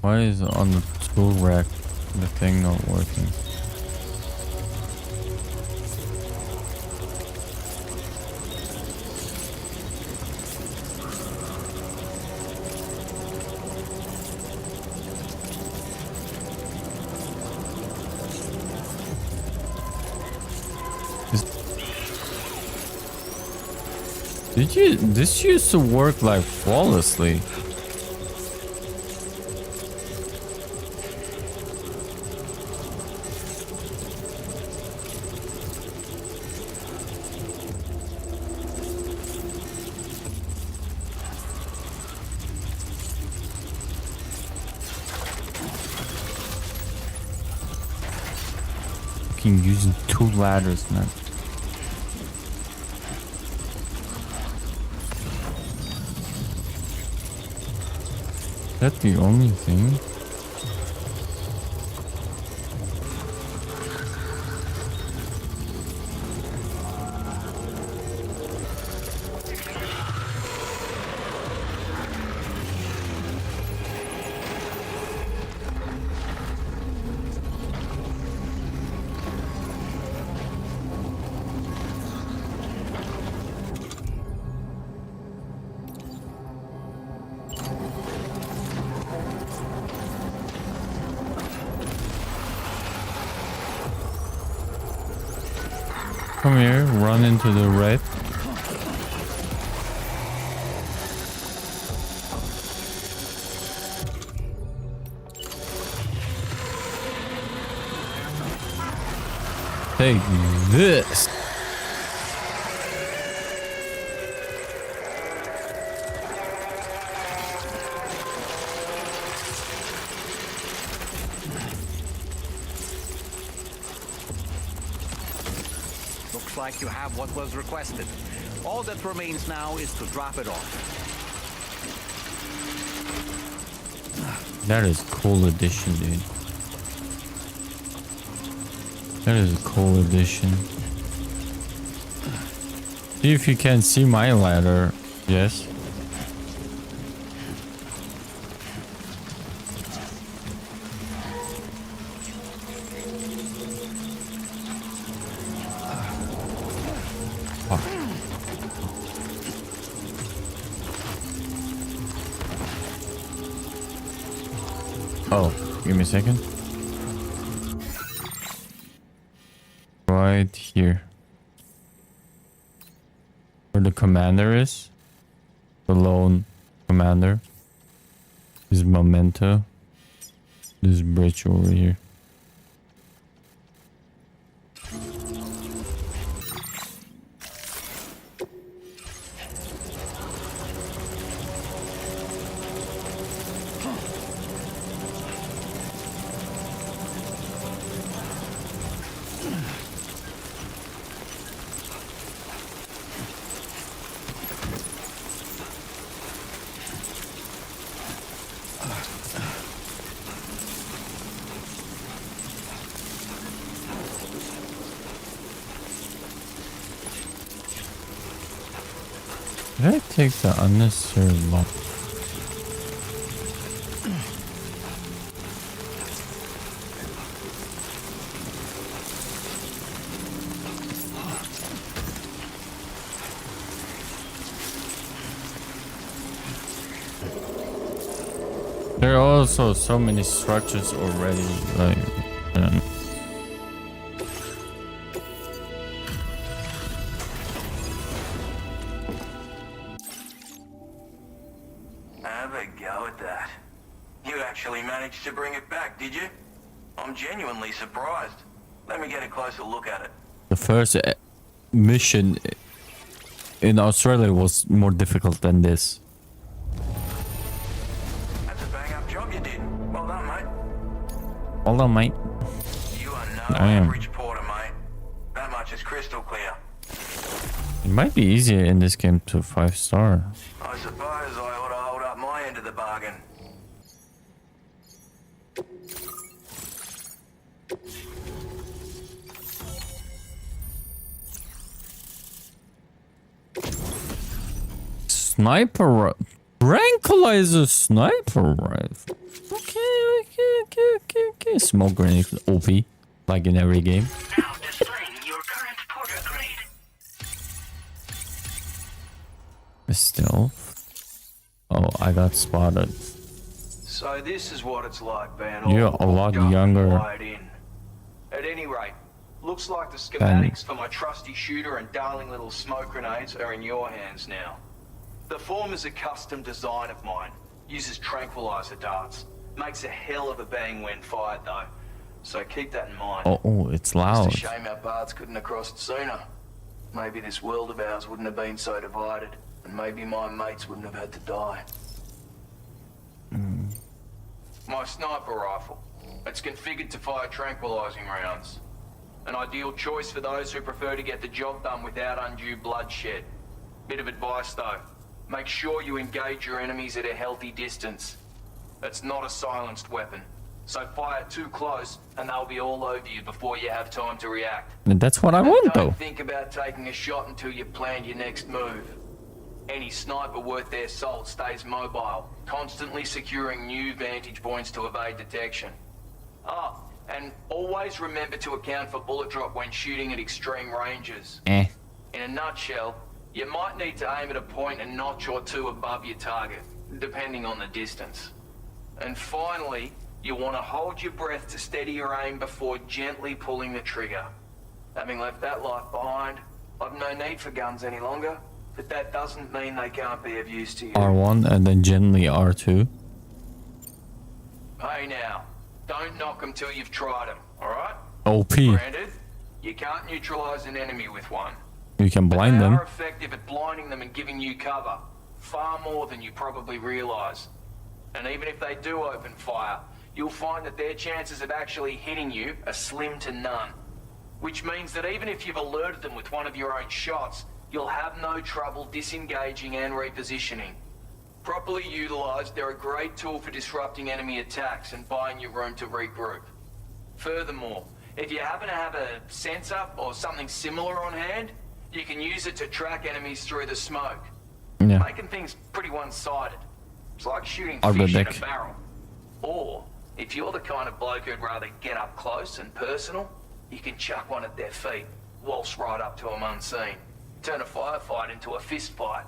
Speaker 1: Why is on the tool rack the thing not working? This used to work like flawlessly. Fucking using 2 ladders, man. Is that the only thing? Come here, run into the red. Take this.
Speaker 9: Looks like you have what was requested. All that remains now is to drop it off.
Speaker 1: That is cool addition, dude. That is a cool addition. See if you can see my ladder. Yes. Oh, give me a second. Right here. Where the commander is. The lone commander. This memento. This bridge over here. Did I take the unnecessary long? There are also so many structures already, like, I don't know.
Speaker 8: Have a go at that. You actually managed to bring it back, did you? I'm genuinely surprised. Let me get a closer look at it.
Speaker 1: The first mission in Australia was more difficult than this.
Speaker 8: That's a bang-up job you did. Well done, mate.
Speaker 1: Hold on, mate.
Speaker 8: You are no
Speaker 1: I am.
Speaker 8: average porter, mate. That much is crystal clear.
Speaker 1: It might be easier in this game to 5-star.
Speaker 8: I suppose I ought to hold up my end of the bargain.
Speaker 1: Sniper tranquilizer sniper rifle. Okay. Smoke grenade OP, like in every game.
Speaker 6: Now displaying your current porter grade.
Speaker 1: Stealth. Oh, I got spotted.
Speaker 15: So this is what it's like being
Speaker 1: You're
Speaker 15: all
Speaker 1: a lot
Speaker 15: hooked up and
Speaker 1: younger.
Speaker 15: wired in. At any rate, Looks like the schematics for my trusty shooter and darling little smoke grenades are in your hands now. The form is a custom design of mine. Uses tranquilizer darts. Makes a hell of a bang when fired though. So keep that in mind.
Speaker 1: Oh, it's loud.
Speaker 15: It's a shame our paths couldn't have crossed sooner. Maybe this world of ours wouldn't have been so divided. And maybe my mates wouldn't have had to die. My sniper rifle. It's configured to fire tranquilizing rounds. An ideal choice for those who prefer to get the job done without undue bloodshed. Bit of advice though. Make sure you engage your enemies at a healthy distance. It's not a silenced weapon. So fire too close and they'll be all over you before you have time to react.
Speaker 1: And that's what I want though.
Speaker 15: Don't think about taking a shot until you've planned your next move. Any sniper worth their salt stays mobile, constantly securing new vantage points to evade detection. And always remember to account for bullet drop when shooting at extreme ranges. In a nutshell, you might need to aim at a point a notch or two above your target, depending on the distance. And finally, you want to hold your breath to steady your aim before gently pulling the trigger. Having left that life behind, I've no need for guns any longer, but that doesn't mean they can't be of use to you.
Speaker 1: R1 and then gently R2.
Speaker 15: Hey now, don't knock them till you've tried them, alright?
Speaker 1: OP.
Speaker 15: Granted, you can't neutralize an enemy with one.
Speaker 1: You can blind
Speaker 15: They
Speaker 1: them.
Speaker 15: are effective at blinding them and giving you cover, far more than you probably realize. And even if they do open fire, you'll find that their chances of actually hitting you are slim to none. Which means that even if you've alerted them with one of your own shots, you'll have no trouble disengaging and repositioning. Properly utilized, they're a great tool for disrupting enemy attacks and buying you room to regroup. Furthermore, if you happen to have a sensor or something similar on hand, you can use it to track enemies through the smoke.
Speaker 1: Yeah.
Speaker 15: Making things pretty one-sided. It's like shooting fish in a barrel. Or, if you're the kind of bloke who'd rather get up close and personal, you can chuck one at their feet, waltz right up to them unseen. Turn a firefight into a fist fight.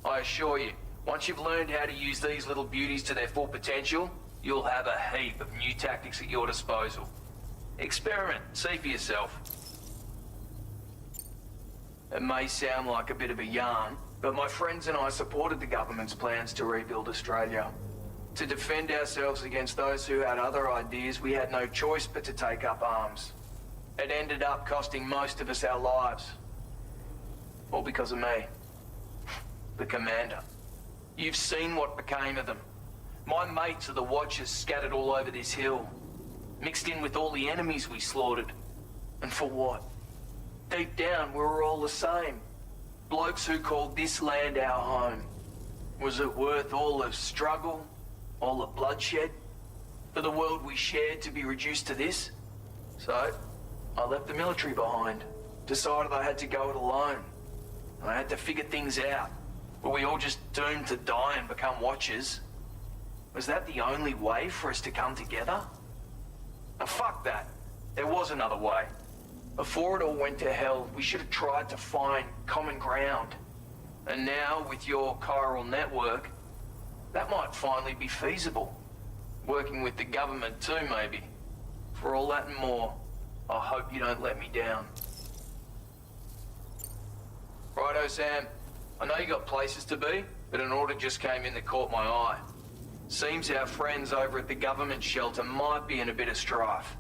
Speaker 15: I assure you, once you've learned how to use these little beauties to their full potential, you'll have a heap of new tactics at your disposal. Experiment, see for yourself. It may sound like a bit of a yarn, but my friends and I supported the government's plans to rebuild Australia. To defend ourselves against those who had other ideas, we had no choice but to take up arms. It ended up costing most of us our lives. All because of me. The commander. You've seen what became of them. My mates are the Watchers scattered all over this hill. Mixed in with all the enemies we slaughtered. And for what? Deep down, we were all the same. Blokes who called this land our home. Was it worth all the struggle? All the bloodshed? For the world we shared to be reduced to this? So, I left the military behind. Decided I had to go it alone. I had to figure things out. Were we all just doomed to die and become Watchers? Was that the only way for us to come together? Now, fuck that. There was another way. Before it all went to hell, we should have tried to find common ground. And now, with your chiral network, that might finally be feasible. Working with the government too, maybe. For all that and more, I hope you don't let me down. Righto, Sam. I know you got places to be, but an order just came in that caught my eye. Seems our friends over at the government shelter might be in a bit of strife.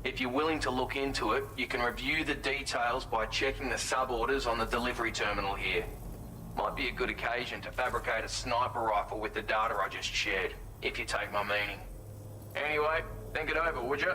Speaker 15: If you're willing to look into it, you can review the details by checking the sub-orders on the delivery terminal here. Might be a good occasion to fabricate a sniper rifle with the data I just shared, if you take my meaning. Anyway, think it over, would you?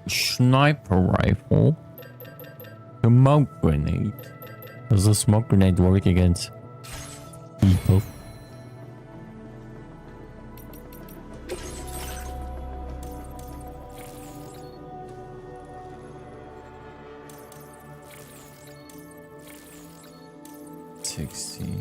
Speaker 1: Sniper rifle. Smoke grenade. Does a smoke grenade work against people? 360.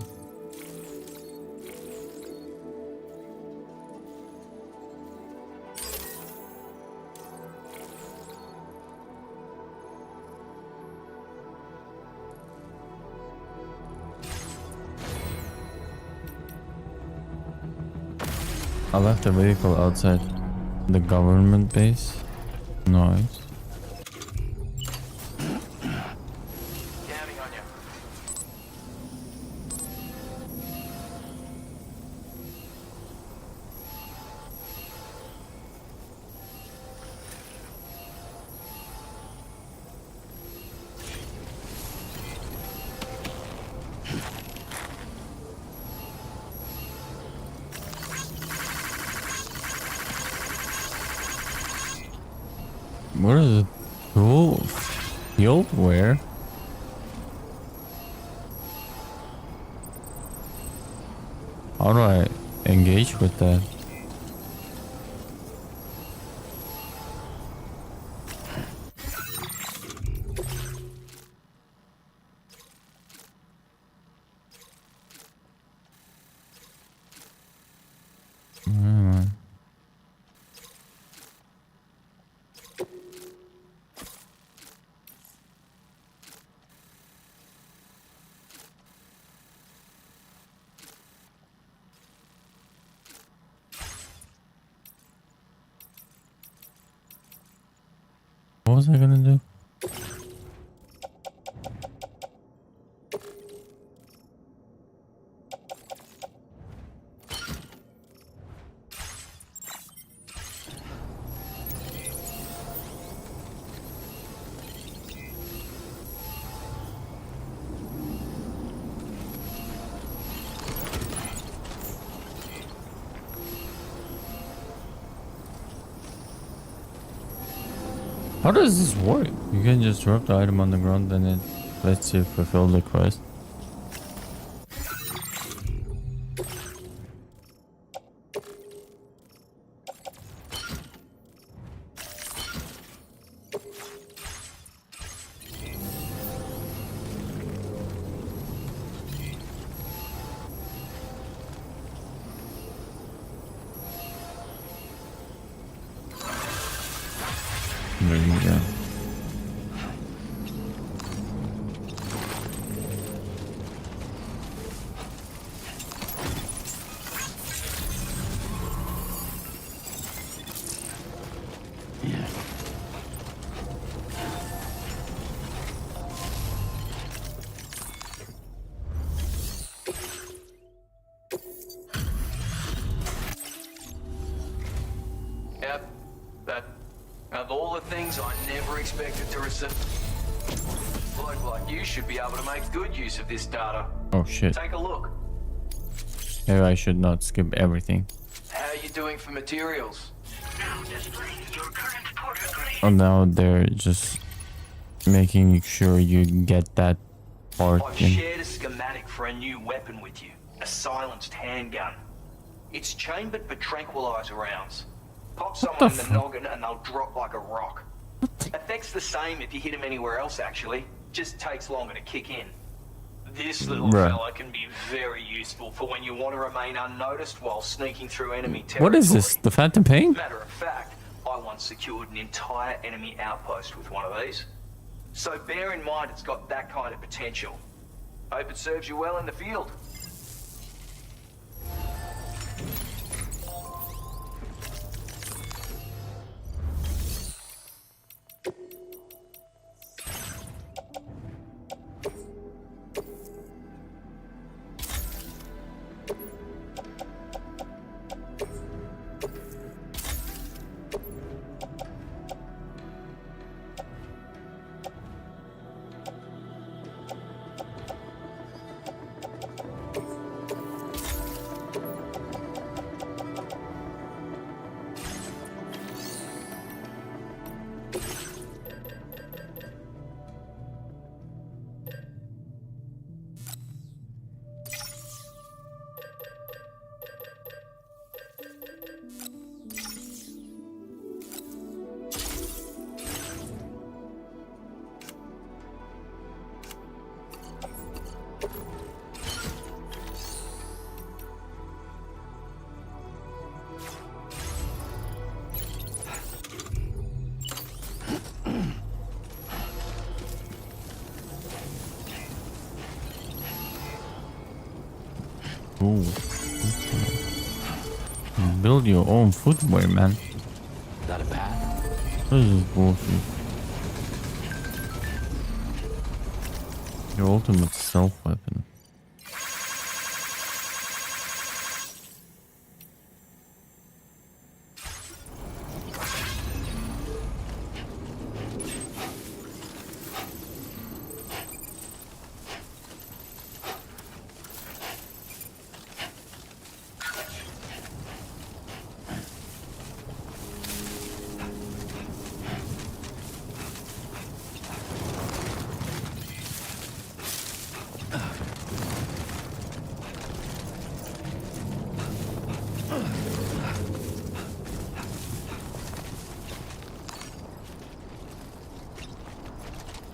Speaker 1: I left the vehicle outside the government base. Nice.
Speaker 15: Counting on you.
Speaker 1: What is it? Oh, field where? How do I engage with that? What was I gonna do? How does this work? You can just drop the item on the ground and it lets you fulfill the quest. There you go.
Speaker 15: Yep. That, of all the things I never expected to receive. A bloke like you should be able to make good use of this data.
Speaker 1: Oh shit.
Speaker 15: Take a look.
Speaker 1: Maybe I should not skip everything.
Speaker 15: How are you doing for materials?
Speaker 1: Oh, now they're just making sure you get that part
Speaker 5: I've
Speaker 1: in.
Speaker 5: shared a schematic for a new weapon with you. A silenced handgun. It's chambered for tranquilizer rounds. Pop someone in the noggin and they'll drop like a rock. Effect's the same if you hit them anywhere else, actually. Just takes longer to kick in. This little fella can be very useful for when you want to remain unnoticed while sneaking through enemy territory.
Speaker 1: What is this? The Phantom Pain?
Speaker 5: Matter of fact, I once secured an entire enemy outpost with one of these. So bear in mind it's got that kind of potential. Hope it serves you well in the field.
Speaker 1: Cool. Okay. Build your own footwear, man.
Speaker 4: Is that a path?
Speaker 1: This is bullshit. Your ultimate stealth weapon.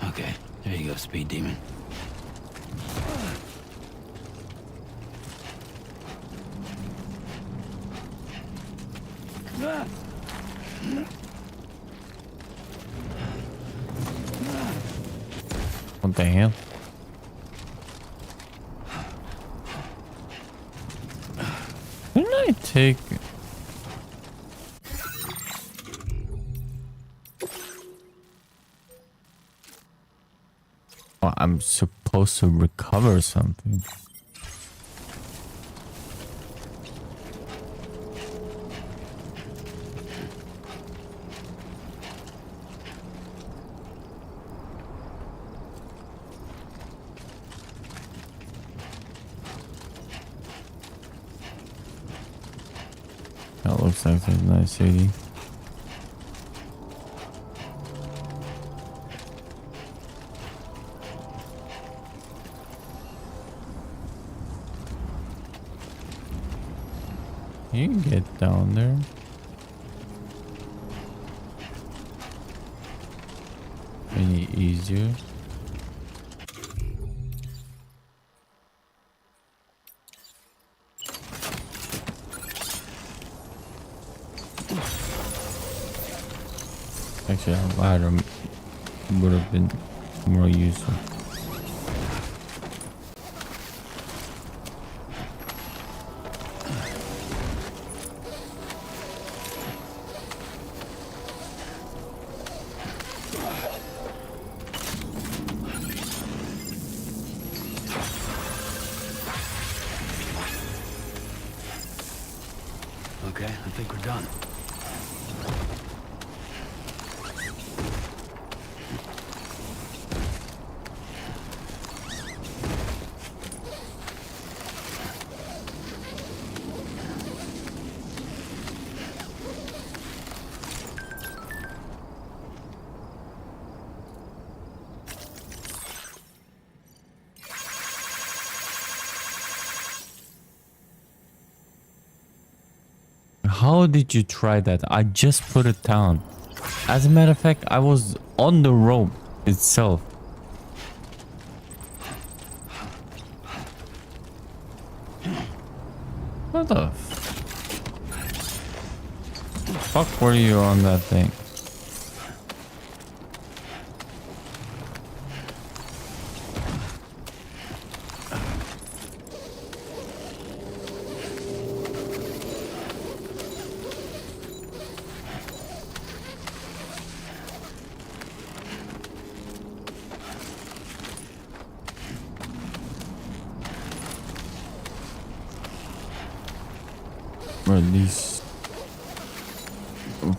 Speaker 4: Okay, there you go, Speed Demon.
Speaker 1: What the hell? Didn't I take... Oh, I'm supposed to recover something. That looks like a nice city. You can get down there. Any easier? Actually, a ladder would have been more useful.
Speaker 4: Okay, I think we're done.
Speaker 1: How did you try that? I just put it down. As a matter of fact, I was on the rope itself. What the fuck were you on that thing? Bro, these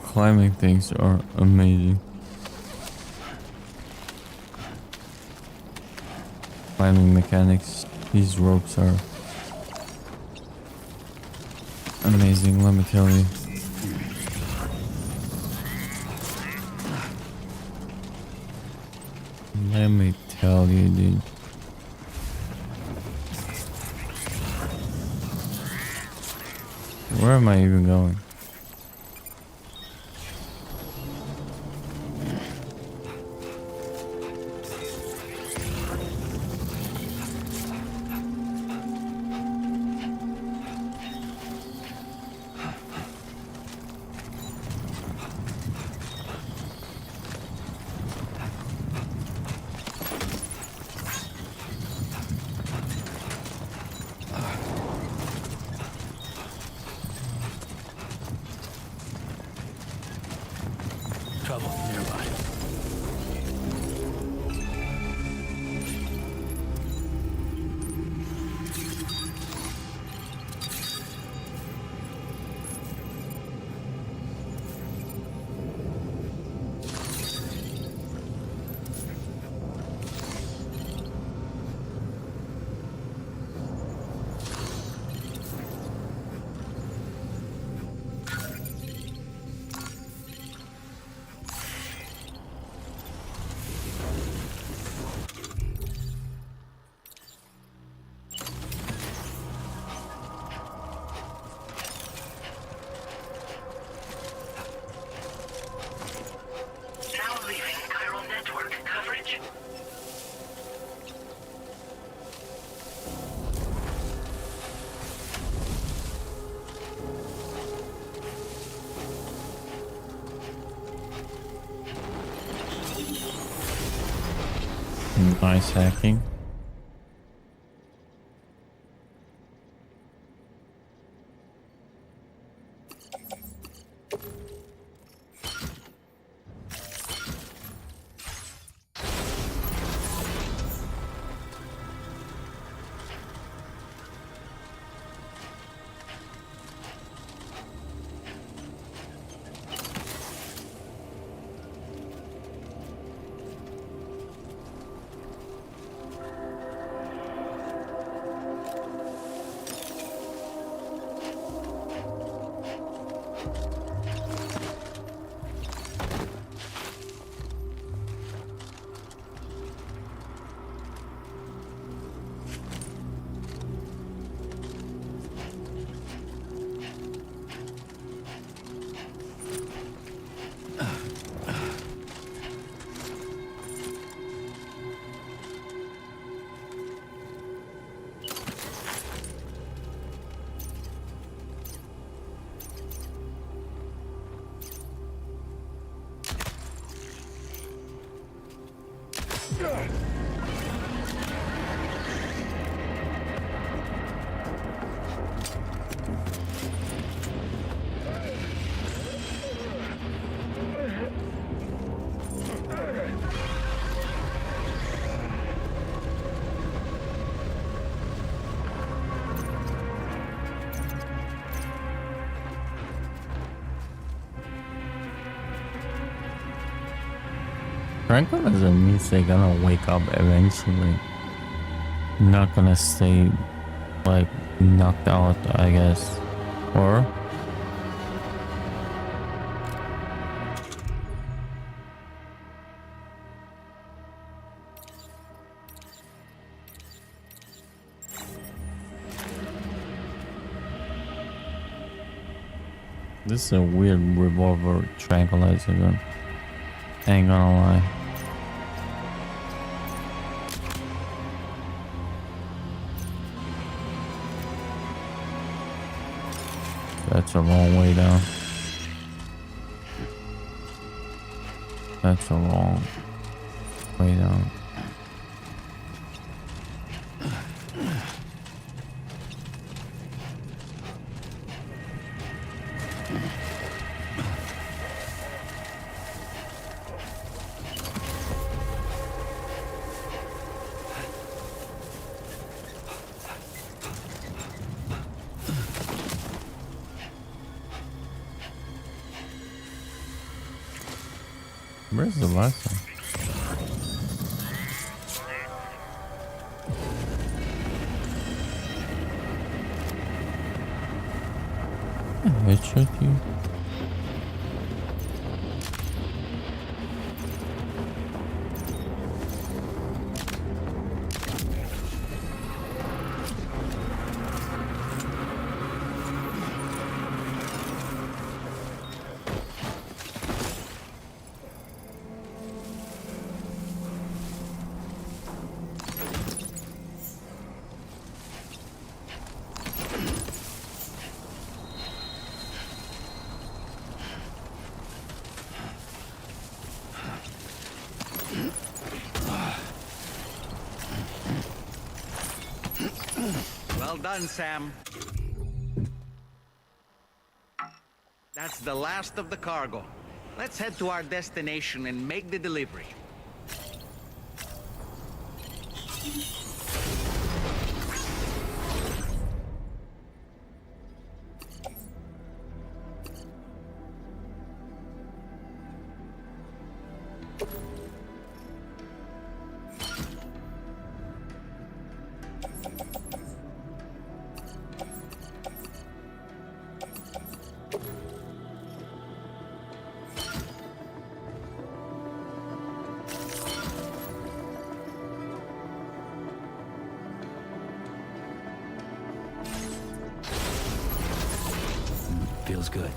Speaker 1: climbing things are amazing. Climbing mechanics, these ropes are amazing, let me tell you. Let me tell you, dude. Where am I even going?
Speaker 17: trouble nearby.
Speaker 6: Now leaving chiral network coverage.
Speaker 1: Nice hacking. Tranquilizer means they're gonna wake up eventually. Not gonna stay like knocked out, I guess. Or this is a weird revolver tranquilizer gun. Ain't gonna lie. That's a long way down. That's a long way down. Where's the last one? Headshot you.
Speaker 9: Well done, Sam. That's the last of the cargo. Let's head to our destination and make the delivery.
Speaker 4: Feels good.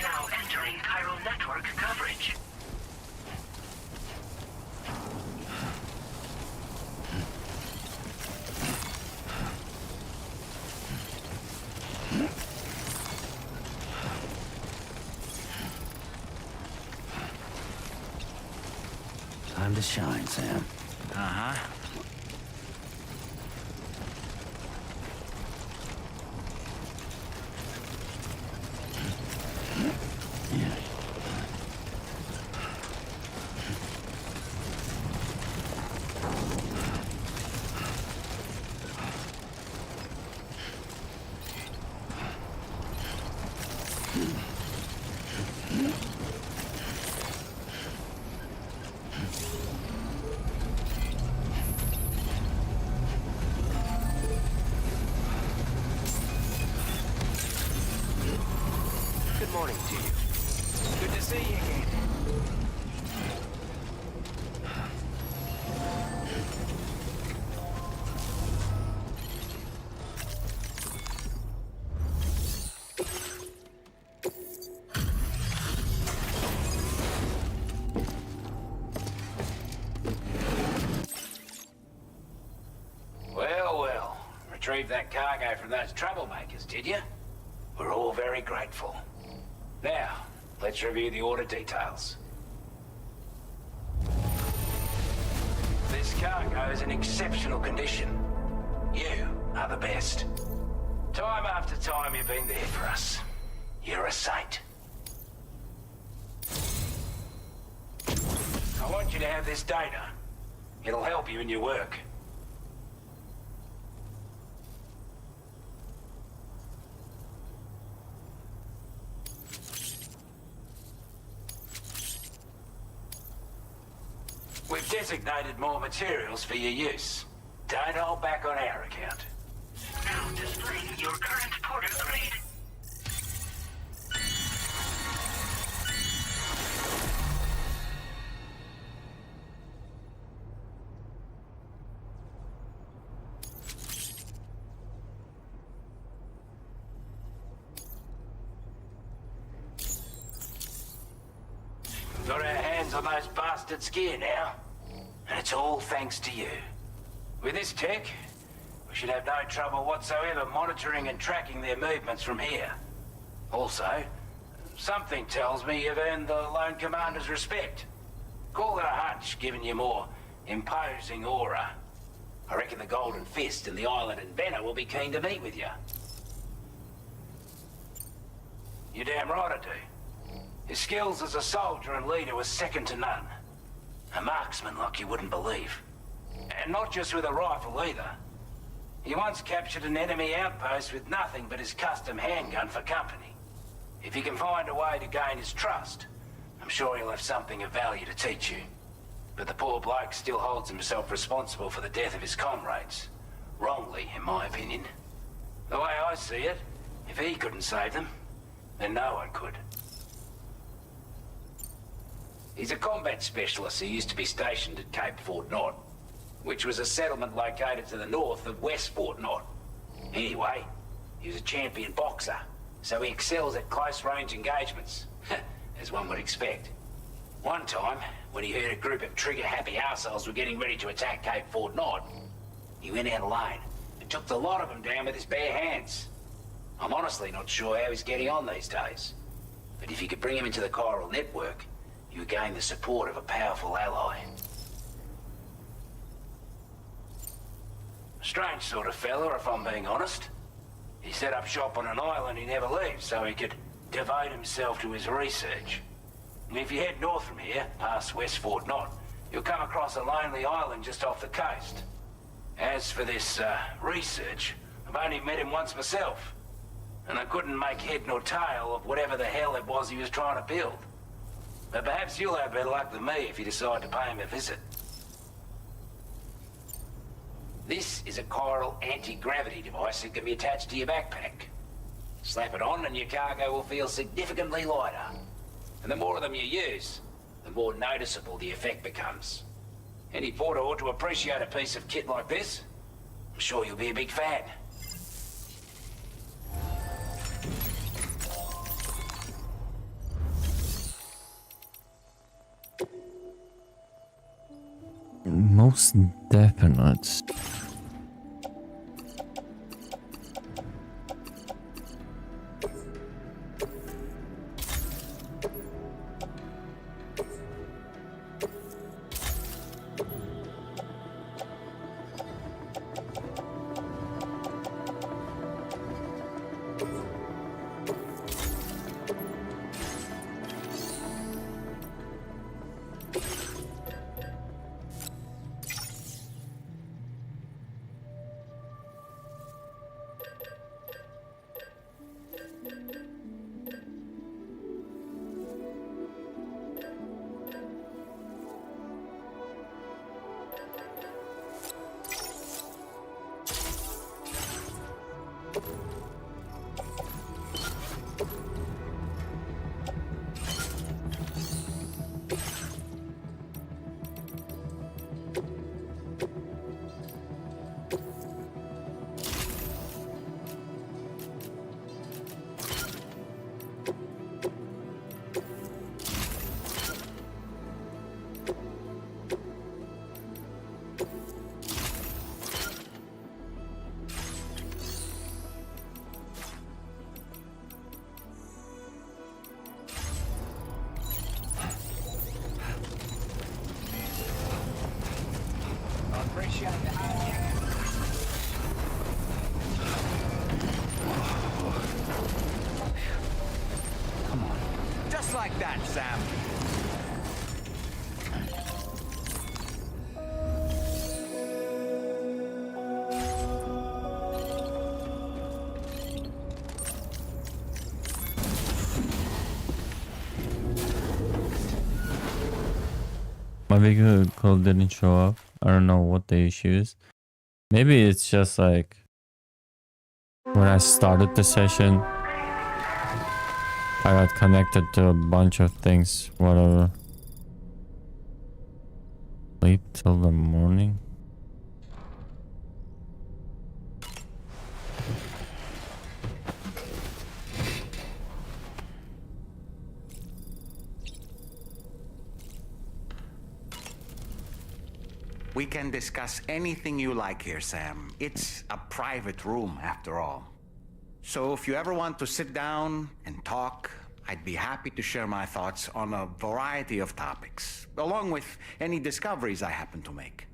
Speaker 6: Now entering chiral network coverage.
Speaker 4: Time to shine, Sam.
Speaker 9: Uh-huh.
Speaker 19: Good morning to you. Good to see you again.
Speaker 5: Well, well. Retrieved that cargo from those troublemakers, did you? We're all very grateful. Now, let's review the order details. This cargo is in exceptional condition. You are the best. Time after time you've been there for us. You're a saint. I want you to have this data. It'll help you in your work. We've designated more materials for your use. Don't hold back on our account.
Speaker 6: Now displaying your current porter grade.
Speaker 5: Got our hands on those bastards' gear now. And it's all thanks to you. With this tech, we should have no trouble whatsoever monitoring and tracking their movements from here. Also, something tells me you've earned the Lone Commander's respect. Call it a hunch, giving you more imposing aura. I reckon the Golden Fist and the Island Inventor will be keen to meet with you. You're damn right I do. His skills as a soldier and leader were second to none. A marksman like you wouldn't believe. And not just with a rifle either. He once captured an enemy outpost with nothing but his custom handgun for company. If you can find a way to gain his trust, I'm sure he'll have something of value to teach you. But the poor bloke still holds himself responsible for the death of his comrades. Wrongly, in my opinion. The way I see it, if he couldn't save them, then no one could. He's a combat specialist who used to be stationed at Cape Fort Knot, which was a settlement located to the north of West Fort Knot. Anyway, he was a champion boxer, so he excels at close-range engagements, as one would expect. One time, when he heard a group of trigger-happy arseholes were getting ready to attack Cape Fort Knot, he went out alone and took the lot of them down with his bare hands. I'm honestly not sure how he's getting on these days. But if you could bring him into the chiral network, you would gain the support of a powerful ally. Strange sort of fella, if I'm being honest. He set up shop on an island he never leaves so he could devote himself to his research. And if you head north from here, past West Fort Knot, you'll come across a lonely island just off the coast. As for this research, I've only met him once myself, and I couldn't make head nor tail of whatever the hell it was he was trying to build. But perhaps you'll have better luck than me if you decide to pay him a visit. This is a chiral anti-gravity device that can be attached to your backpack. Slap it on and your cargo will feel significantly lighter. And the more of them you use, the more noticeable the effect becomes. Any porter ought to appreciate a piece of kit like this. I'm sure you'll be a big fan.
Speaker 1: Most definite.
Speaker 9: Come on. Just like that, Sam.
Speaker 1: My vehicle didn't show up. I don't know what the issue is. Maybe it's just like when I started the session, I got connected to a bunch of things, whatever. Wait till the morning.
Speaker 9: We can discuss anything you like here, Sam. It's a private room, after all. So if you ever want to sit down and talk, I'd be happy to share my thoughts on a variety of topics, along with any discoveries I happen to make.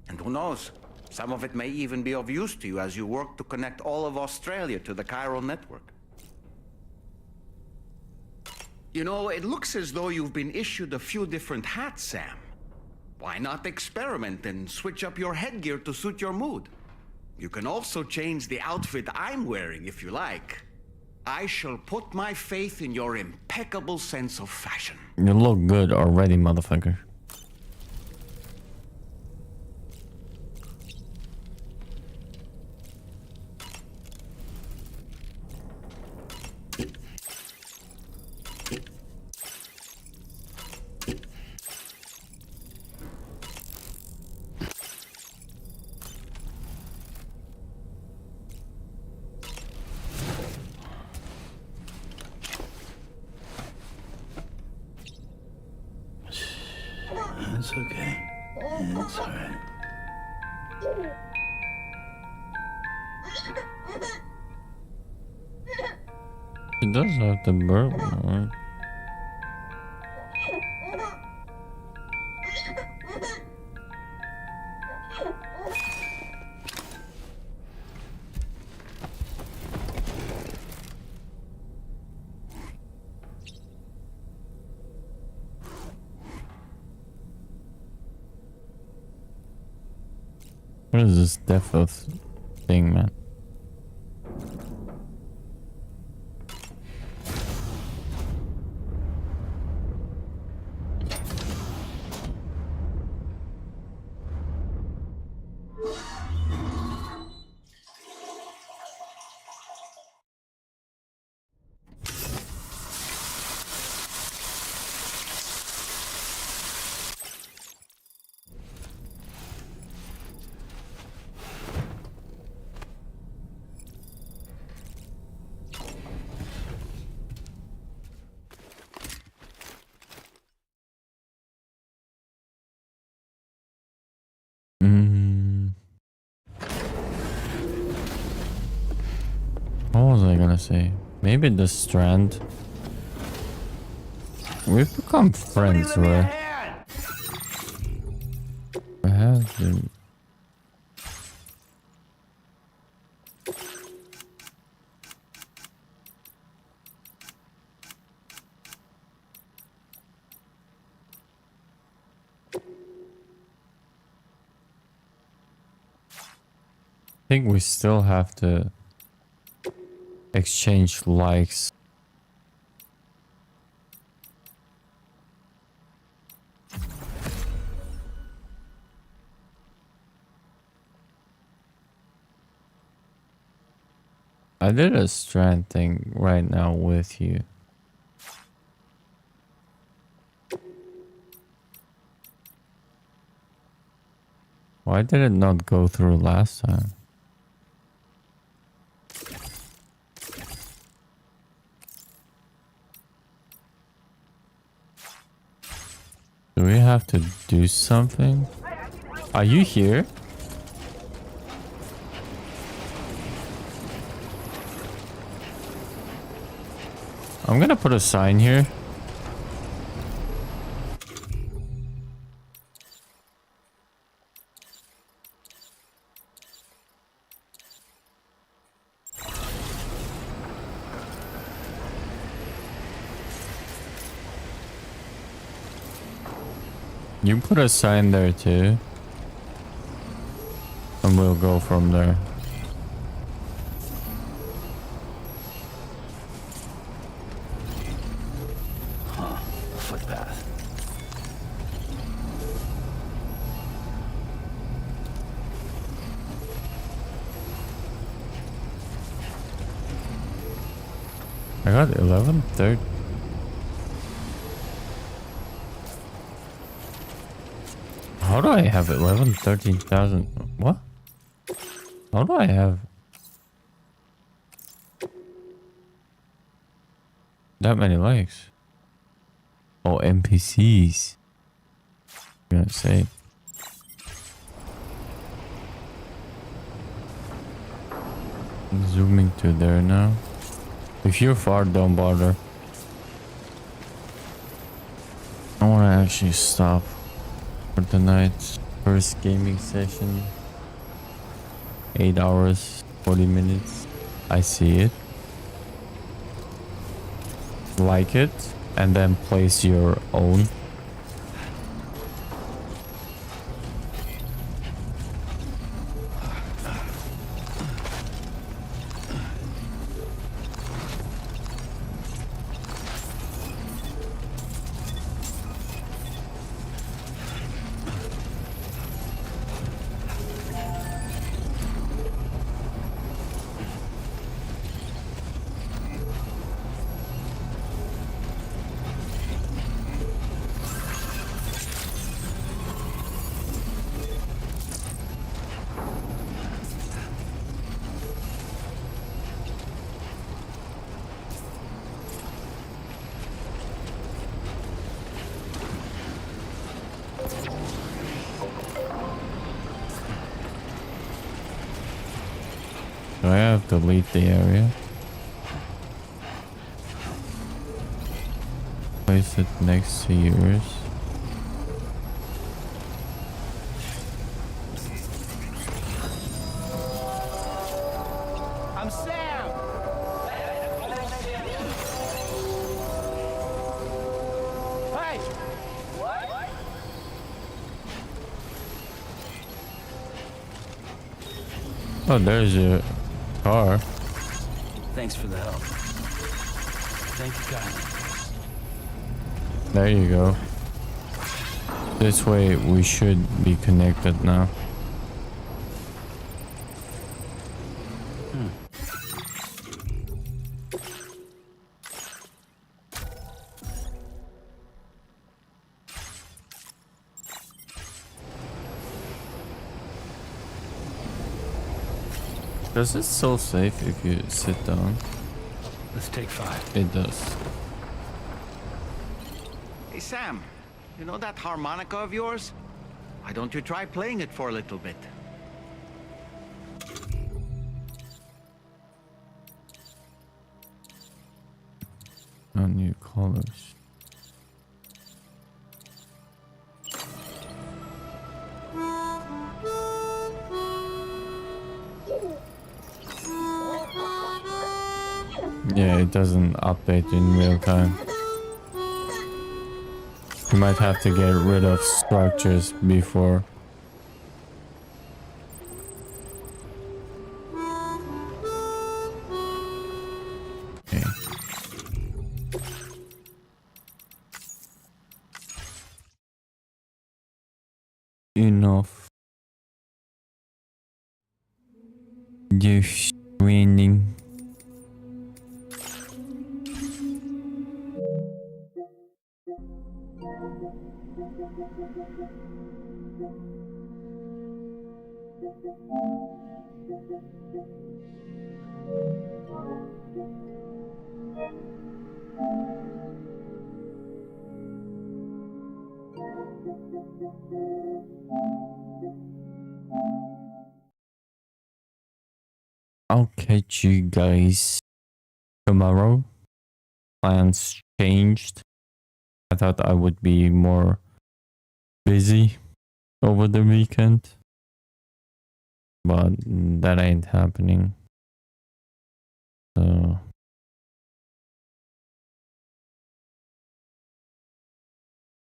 Speaker 9: And who knows, some of it may even be of use to you as you work to connect all of Australia to the chiral network. You know, it looks as though you've been issued a few different hats, Sam. Why not experiment and switch up your headgear to suit your mood? You can also change the outfit I'm wearing if you like. I shall put my faith in your impeccable sense of fashion.
Speaker 1: You look good already, motherfucker.
Speaker 4: It's okay. It's alright.
Speaker 1: It does have the burp, right? What is this death of thing, man? What was I gonna say? Maybe the Strand. We've become friends, right? I have been. I think we still have to exchange likes. I did a Strand thing right now with you. Why did it not go through last time? Do we have to do something? Are you here? I'm gonna put a sign here. You put a sign there too. And we'll go from there.
Speaker 4: Huh. Footpath.
Speaker 1: I got 11:30. How do I have 13,000? What? How do I have that many likes? Oh, NPCs. I'm gonna say. Zooming to there now. If you're far, don't bother. I want to actually stop for tonight's first gaming session. 8 hours, 40 minutes. I see it. Like it, and then place your own. Do I have to leave the area? place it next to yours.
Speaker 11: I'm Sam! Hey!
Speaker 1: Oh, there's your car.
Speaker 4: Thanks for the help. Thank you kindly.
Speaker 1: There you go. This way we should be connected now. Does it so safe if you sit down?
Speaker 4: Let's take 5.
Speaker 1: It does.
Speaker 9: Hey, Sam. You know that harmonica of yours? Why don't you try playing it for a little bit?
Speaker 1: No new colors. Yeah, it doesn't update in real time. You might have to get rid of structures before. Okay. Enough. Just Stranding. I'll catch you guys tomorrow. Plans changed. I thought I would be more busy over the weekend, but that ain't happening. So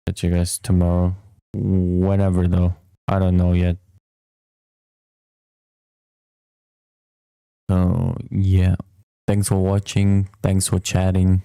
Speaker 1: catch you guys tomorrow. Whenever though. I don't know yet. So yeah. Thanks for watching. Thanks for chatting.